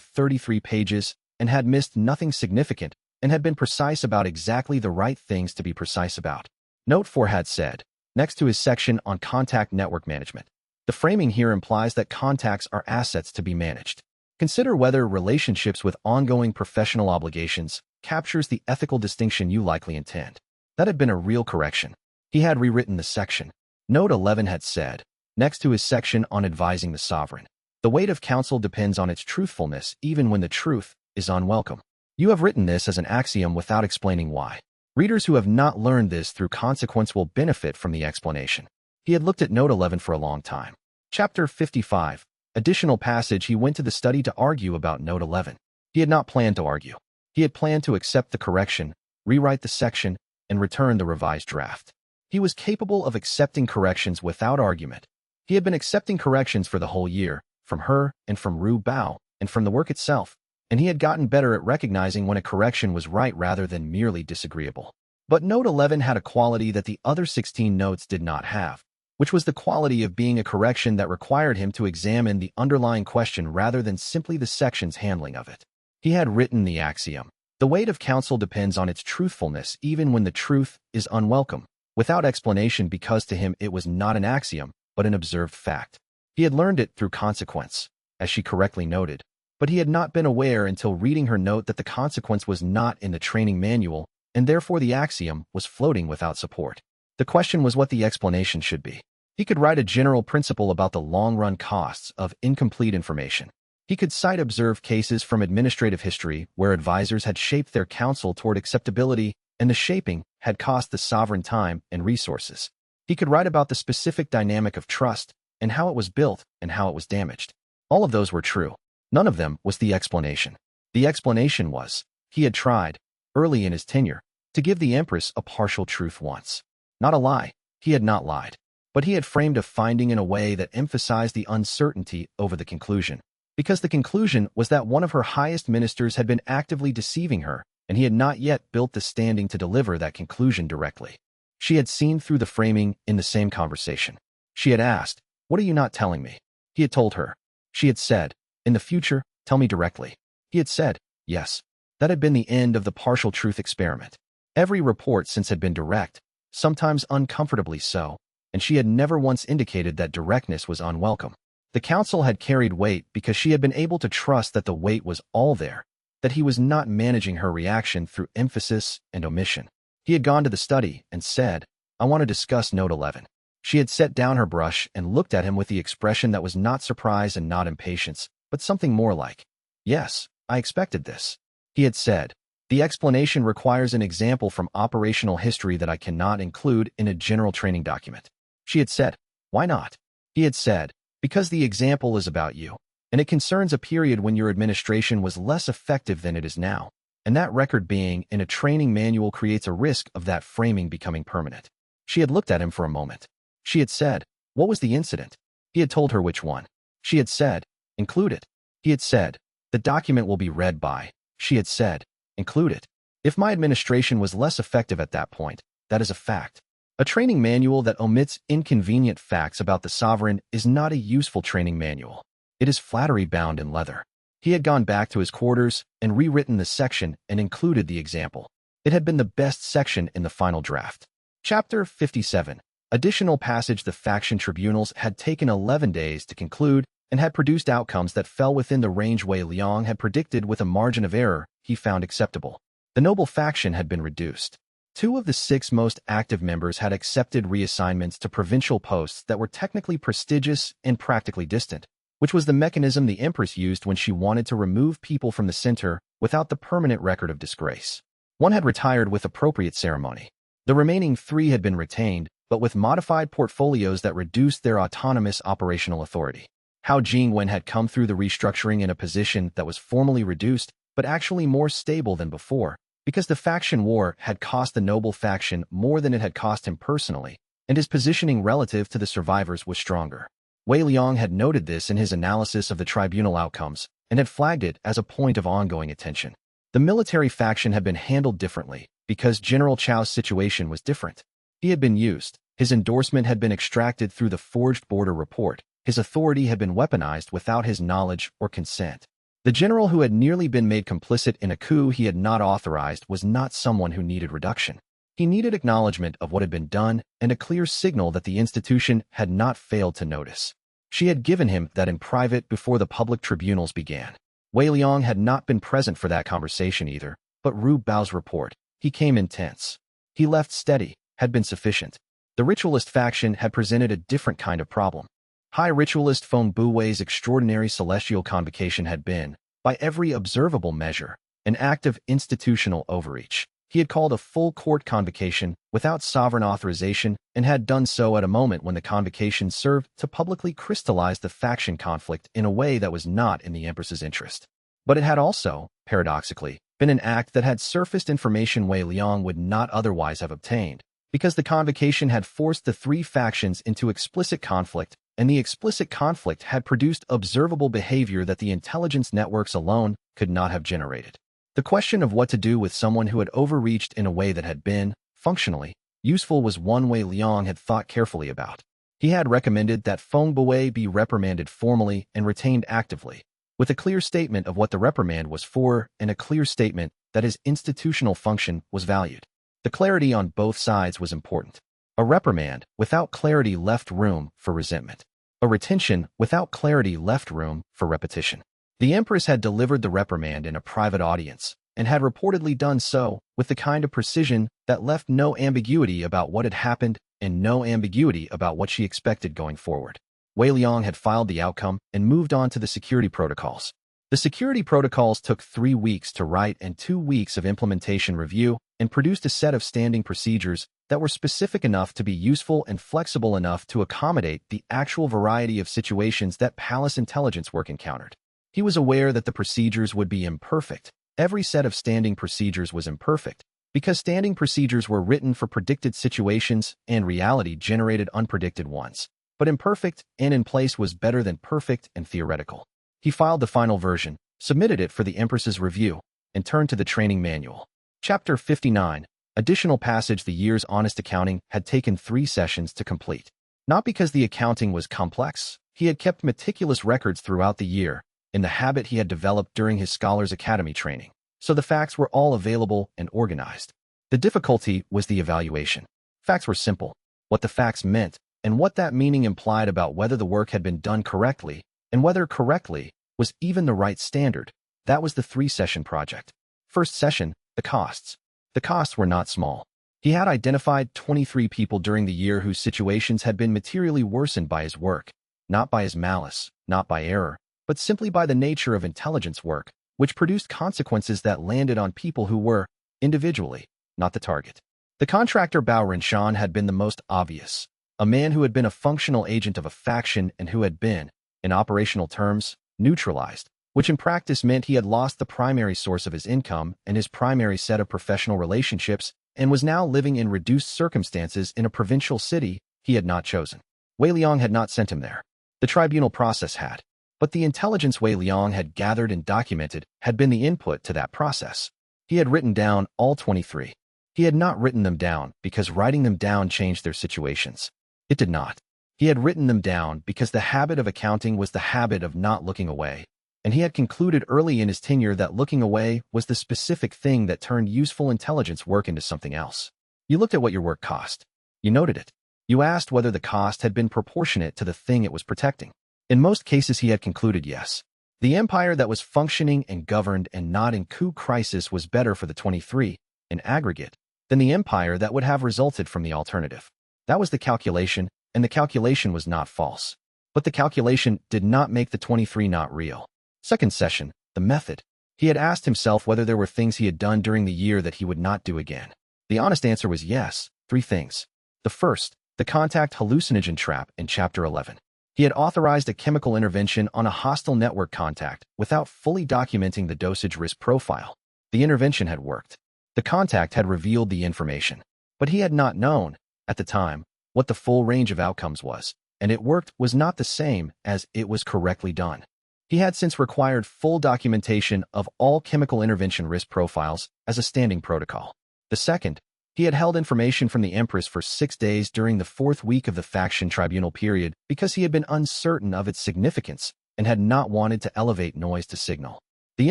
33 pages and had missed nothing significant and had been precise about exactly the right things to be precise about. Note 4 had said, next to his section on contact network management, the framing here implies that contacts are assets to be managed. Consider whether relationships with ongoing professional obligations captures the ethical distinction you likely intend. That had been a real correction. He had rewritten the section. Note 11 had said, next to his section on advising the sovereign, the weight of counsel depends on its truthfulness even when the truth is unwelcome. You have written this as an axiom without explaining why. Readers who have not learned this through consequence will benefit from the explanation. He had looked at Note 11 for a long time. Chapter 55. Additional passage. He went to the study to argue about Note 11. He had not planned to argue. He had planned to accept the correction, rewrite the section, and return the revised draft. He was capable of accepting corrections without argument. He had been accepting corrections for the whole year, from her and from Ru Bao, and from the work itself, and he had gotten better at recognizing when a correction was right rather than merely disagreeable. But Note 11 had a quality that the other 16 notes did not have, which was the quality of being a correction that required him to examine the underlying question rather than simply the section's handling of it. He had written the axiom, the weight of counsel depends on its truthfulness even when the truth is unwelcome, without explanation because to him it was not an axiom, but an observed fact. He had learned it through consequence, as she correctly noted, but he had not been aware until reading her note that the consequence was not in the training manual, and therefore the axiom was floating without support. The question was what the explanation should be. He could write a general principle about the long-run costs of incomplete information. He could cite observed cases from administrative history where advisors had shaped their counsel toward acceptability and the shaping had cost the sovereign time and resources. He could write about the specific dynamic of trust and how it was built and how it was damaged. All of those were true. None of them was the explanation. The explanation was, he had tried, early in his tenure, to give the Empress a partial truth once. Not a lie. He had not lied. But he had framed a finding in a way that emphasized the uncertainty over the conclusion. Because the conclusion was that one of her highest ministers had been actively deceiving her, and he had not yet built the standing to deliver that conclusion directly. She had seen through the framing in the same conversation. She had asked, "What are you not telling me?" He had told her. She had said, "In the future, tell me directly." He had said, "Yes." That had been the end of the partial truth experiment. Every report since had been direct, sometimes uncomfortably so, and she had never once indicated that directness was unwelcome. The counsel had carried weight because she had been able to trust that the weight was all there, that he was not managing her reaction through emphasis and omission. He had gone to the study and said, "I want to discuss Note 11. She had set down her brush and looked at him with the expression that was not surprise and not impatience, but something more like, "Yes, I expected this." He had said, "The explanation requires an example from operational history that I cannot include in a general training document." She had said, "Why not?" He had said, "Because the example is about you, and it concerns a period when your administration was less effective than it is now, and that record being in a training manual creates a risk of that framing becoming permanent." She had looked at him for a moment. She had said, "What was the incident?" He had told her which one. She had said, "Include it." He had said, "The document will be read by." She had said, "Include it." If my administration was less effective at that point, that is a fact. A training manual that omits inconvenient facts about the sovereign is not a useful training manual. It is flattery bound in leather. He had gone back to his quarters and rewritten the section and included the example. It had been the best section in the final draft. Chapter 57. Additional passage. The faction tribunals had taken 11 days to conclude and had produced outcomes that fell within the range Wei Liang had predicted with a margin of error he found acceptable. The noble faction had been reduced. 2 of the 6 most active members had accepted reassignments to provincial posts that were technically prestigious and practically distant, which was the mechanism the Empress used when she wanted to remove people from the center without the permanent record of disgrace. 1 had retired with appropriate ceremony. The remaining 3 had been retained, but with modified portfolios that reduced their autonomous operational authority. Hao Jingwen had come through the restructuring in a position that was formally reduced, but actually more stable than before, because the faction war had cost the noble faction more than it had cost him personally, and his positioning relative to the survivors was stronger. Wei Liang had noted this in his analysis of the tribunal outcomes, and had flagged it as a point of ongoing attention. The military faction had been handled differently, because General Chao's situation was different. He had been used, his endorsement had been extracted through the forged border report, his authority had been weaponized without his knowledge or consent. The general who had nearly been made complicit in a coup he had not authorized was not someone who needed reduction. He needed acknowledgement of what had been done and a clear signal that the institution had not failed to notice. She had given him that in private before the public tribunals began. Wei Liang had not been present for that conversation either, but Ru Bao's report. He came in tense. He left steady, had been sufficient. The ritualist faction had presented a different kind of problem. High ritualist Feng Buwei's extraordinary celestial convocation had been, by every observable measure, an act of institutional overreach. He had called a full court convocation without sovereign authorization and had done so at a moment when the convocation served to publicly crystallize the faction conflict in a way that was not in the Empress's interest. But it had also, paradoxically, been an act that had surfaced information Wei Liang would not otherwise have obtained, because the convocation had forced the 3 factions into explicit conflict, and the explicit conflict had produced observable behavior that the intelligence networks alone could not have generated. The question of what to do with someone who had overreached in a way that had been, functionally, useful was one Wei Liang had thought carefully about. He had recommended that Feng Buwei be reprimanded formally and retained actively, with a clear statement of what the reprimand was for and a clear statement that his institutional function was valued. The clarity on both sides was important. A reprimand without clarity left room for resentment. A retention without clarity left room for repetition. The Empress had delivered the reprimand in a private audience, and had reportedly done so with the kind of precision that left no ambiguity about what had happened and no ambiguity about what she expected going forward. Wei Liang had filed the outcome and moved on to the security protocols. The security protocols took 3 weeks to write and 2 weeks of implementation review and produced a set of standing procedures that were specific enough to be useful and flexible enough to accommodate the actual variety of situations that palace intelligence work encountered. He was aware that the procedures would be imperfect. Every set of standing procedures was imperfect, because standing procedures were written for predicted situations and reality generated unpredicted ones. But imperfect and in place was better than perfect and theoretical. He filed the final version, submitted it for the Empress's review, and turned to the training manual. Chapter 59. Additional passage. The year's honest accounting had taken 3 sessions to complete. Not because the accounting was complex. He had kept meticulous records throughout the year, in the habit he had developed during his Scholars Academy training, so the facts were all available and organized. The difficulty was the evaluation. Facts were simple: what the facts meant, and what that meaning implied about whether the work had been done correctly, and whether correctly was even the right standard. That was the 3-session project. First session, the costs. The costs were not small. He had identified 23 people during the year whose situations had been materially worsened by his work, not by his malice, not by error, but simply by the nature of intelligence work, which produced consequences that landed on people who were, individually, not the target. The contractor Bao Rinshan had been the most obvious, a man who had been a functional agent of a faction and who had been, in operational terms, neutralized, which in practice meant he had lost the primary source of his income and his primary set of professional relationships and was now living in reduced circumstances in a provincial city he had not chosen. Wei Liang had not sent him there. The tribunal process had. But the intelligence Wei Liang had gathered and documented had been the input to that process. He had written down all 23. He had not written them down because writing them down changed their situations. It did not. He had written them down because the habit of accounting was the habit of not looking away, and he had concluded early in his tenure that looking away was the specific thing that turned useful intelligence work into something else. You looked at what your work cost. You noted it. You asked whether the cost had been proportionate to the thing it was protecting. In most cases he had concluded yes. The empire that was functioning and governed and not in coup crisis was better for the 23, in aggregate, than the empire that would have resulted from the alternative. That was the calculation, and the calculation was not false. But the calculation did not make the 23 not real. Second session, the method. He had asked himself whether there were things he had done during the year that he would not do again. The honest answer was yes, 3 things. The first, the contact hallucinogen trap in Chapter 11. He had authorized a chemical intervention on a hostile network contact without fully documenting the dosage risk profile. The intervention had worked. The contact had revealed the information. But he had not known, at the time, what the full range of outcomes was, and it worked was not the same as it was correctly done. He had since required full documentation of all chemical intervention risk profiles as a standing protocol. The second, he had held information from the Empress for 6 days during the 4th week of the faction tribunal period because he had been uncertain of its significance and had not wanted to elevate noise to signal. The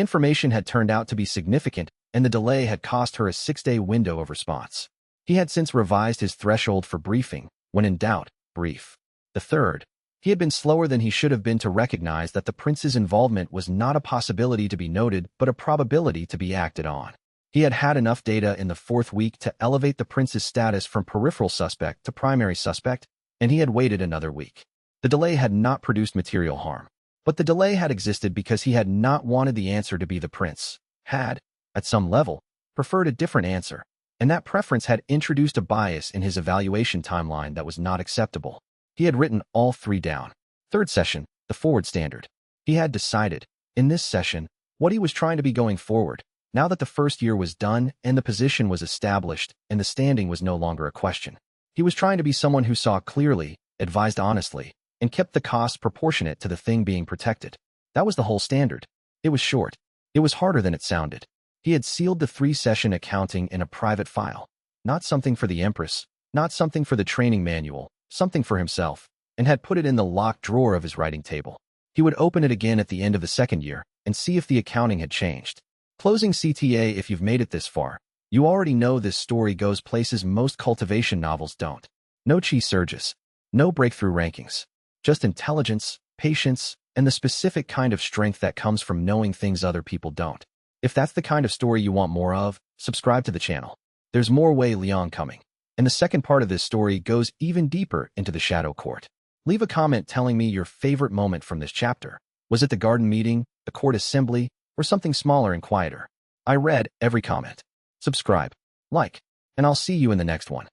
information had turned out to be significant, and the delay had cost her a 6-day window of response. He had since revised his threshold for briefing, when in doubt, brief. The third, he had been slower than he should have been to recognize that the prince's involvement was not a possibility to be noted but a probability to be acted on. He had had enough data in the 4th week to elevate the prince's status from peripheral suspect to primary suspect, and he had waited another week. The delay had not produced material harm, but the delay had existed because he had not wanted the answer to be the prince, had, at some level, preferred a different answer, and that preference had introduced a bias in his evaluation timeline that was not acceptable. He had written all 3 down. Third session, the forward standard. He had decided, in this session, what he was trying to be going forward, now that the first year was done and the position was established and the standing was no longer a question. He was trying to be someone who saw clearly, advised honestly, and kept the costs proportionate to the thing being protected. That was the whole standard. It was short. It was harder than it sounded. He had sealed the 3-session accounting in a private file. Not something for the Empress, not something for the training manual, something for himself, and had put it in the locked drawer of his writing table. He would open it again at the end of the 2nd year and see if the accounting had changed. Closing CTA. If you've made it this far, you already know this story goes places most cultivation novels don't. No chi surges, no breakthrough rankings, just intelligence, patience, and the specific kind of strength that comes from knowing things other people don't. If that's the kind of story you want more of, subscribe to the channel. There's more Wei Liang coming. And the second part of this story goes even deeper into the Shadow Court. Leave a comment telling me your favorite moment from this chapter. Was it the garden meeting, the court assembly, or something smaller and quieter? I read every comment. Subscribe, like, and I'll see you in the next one.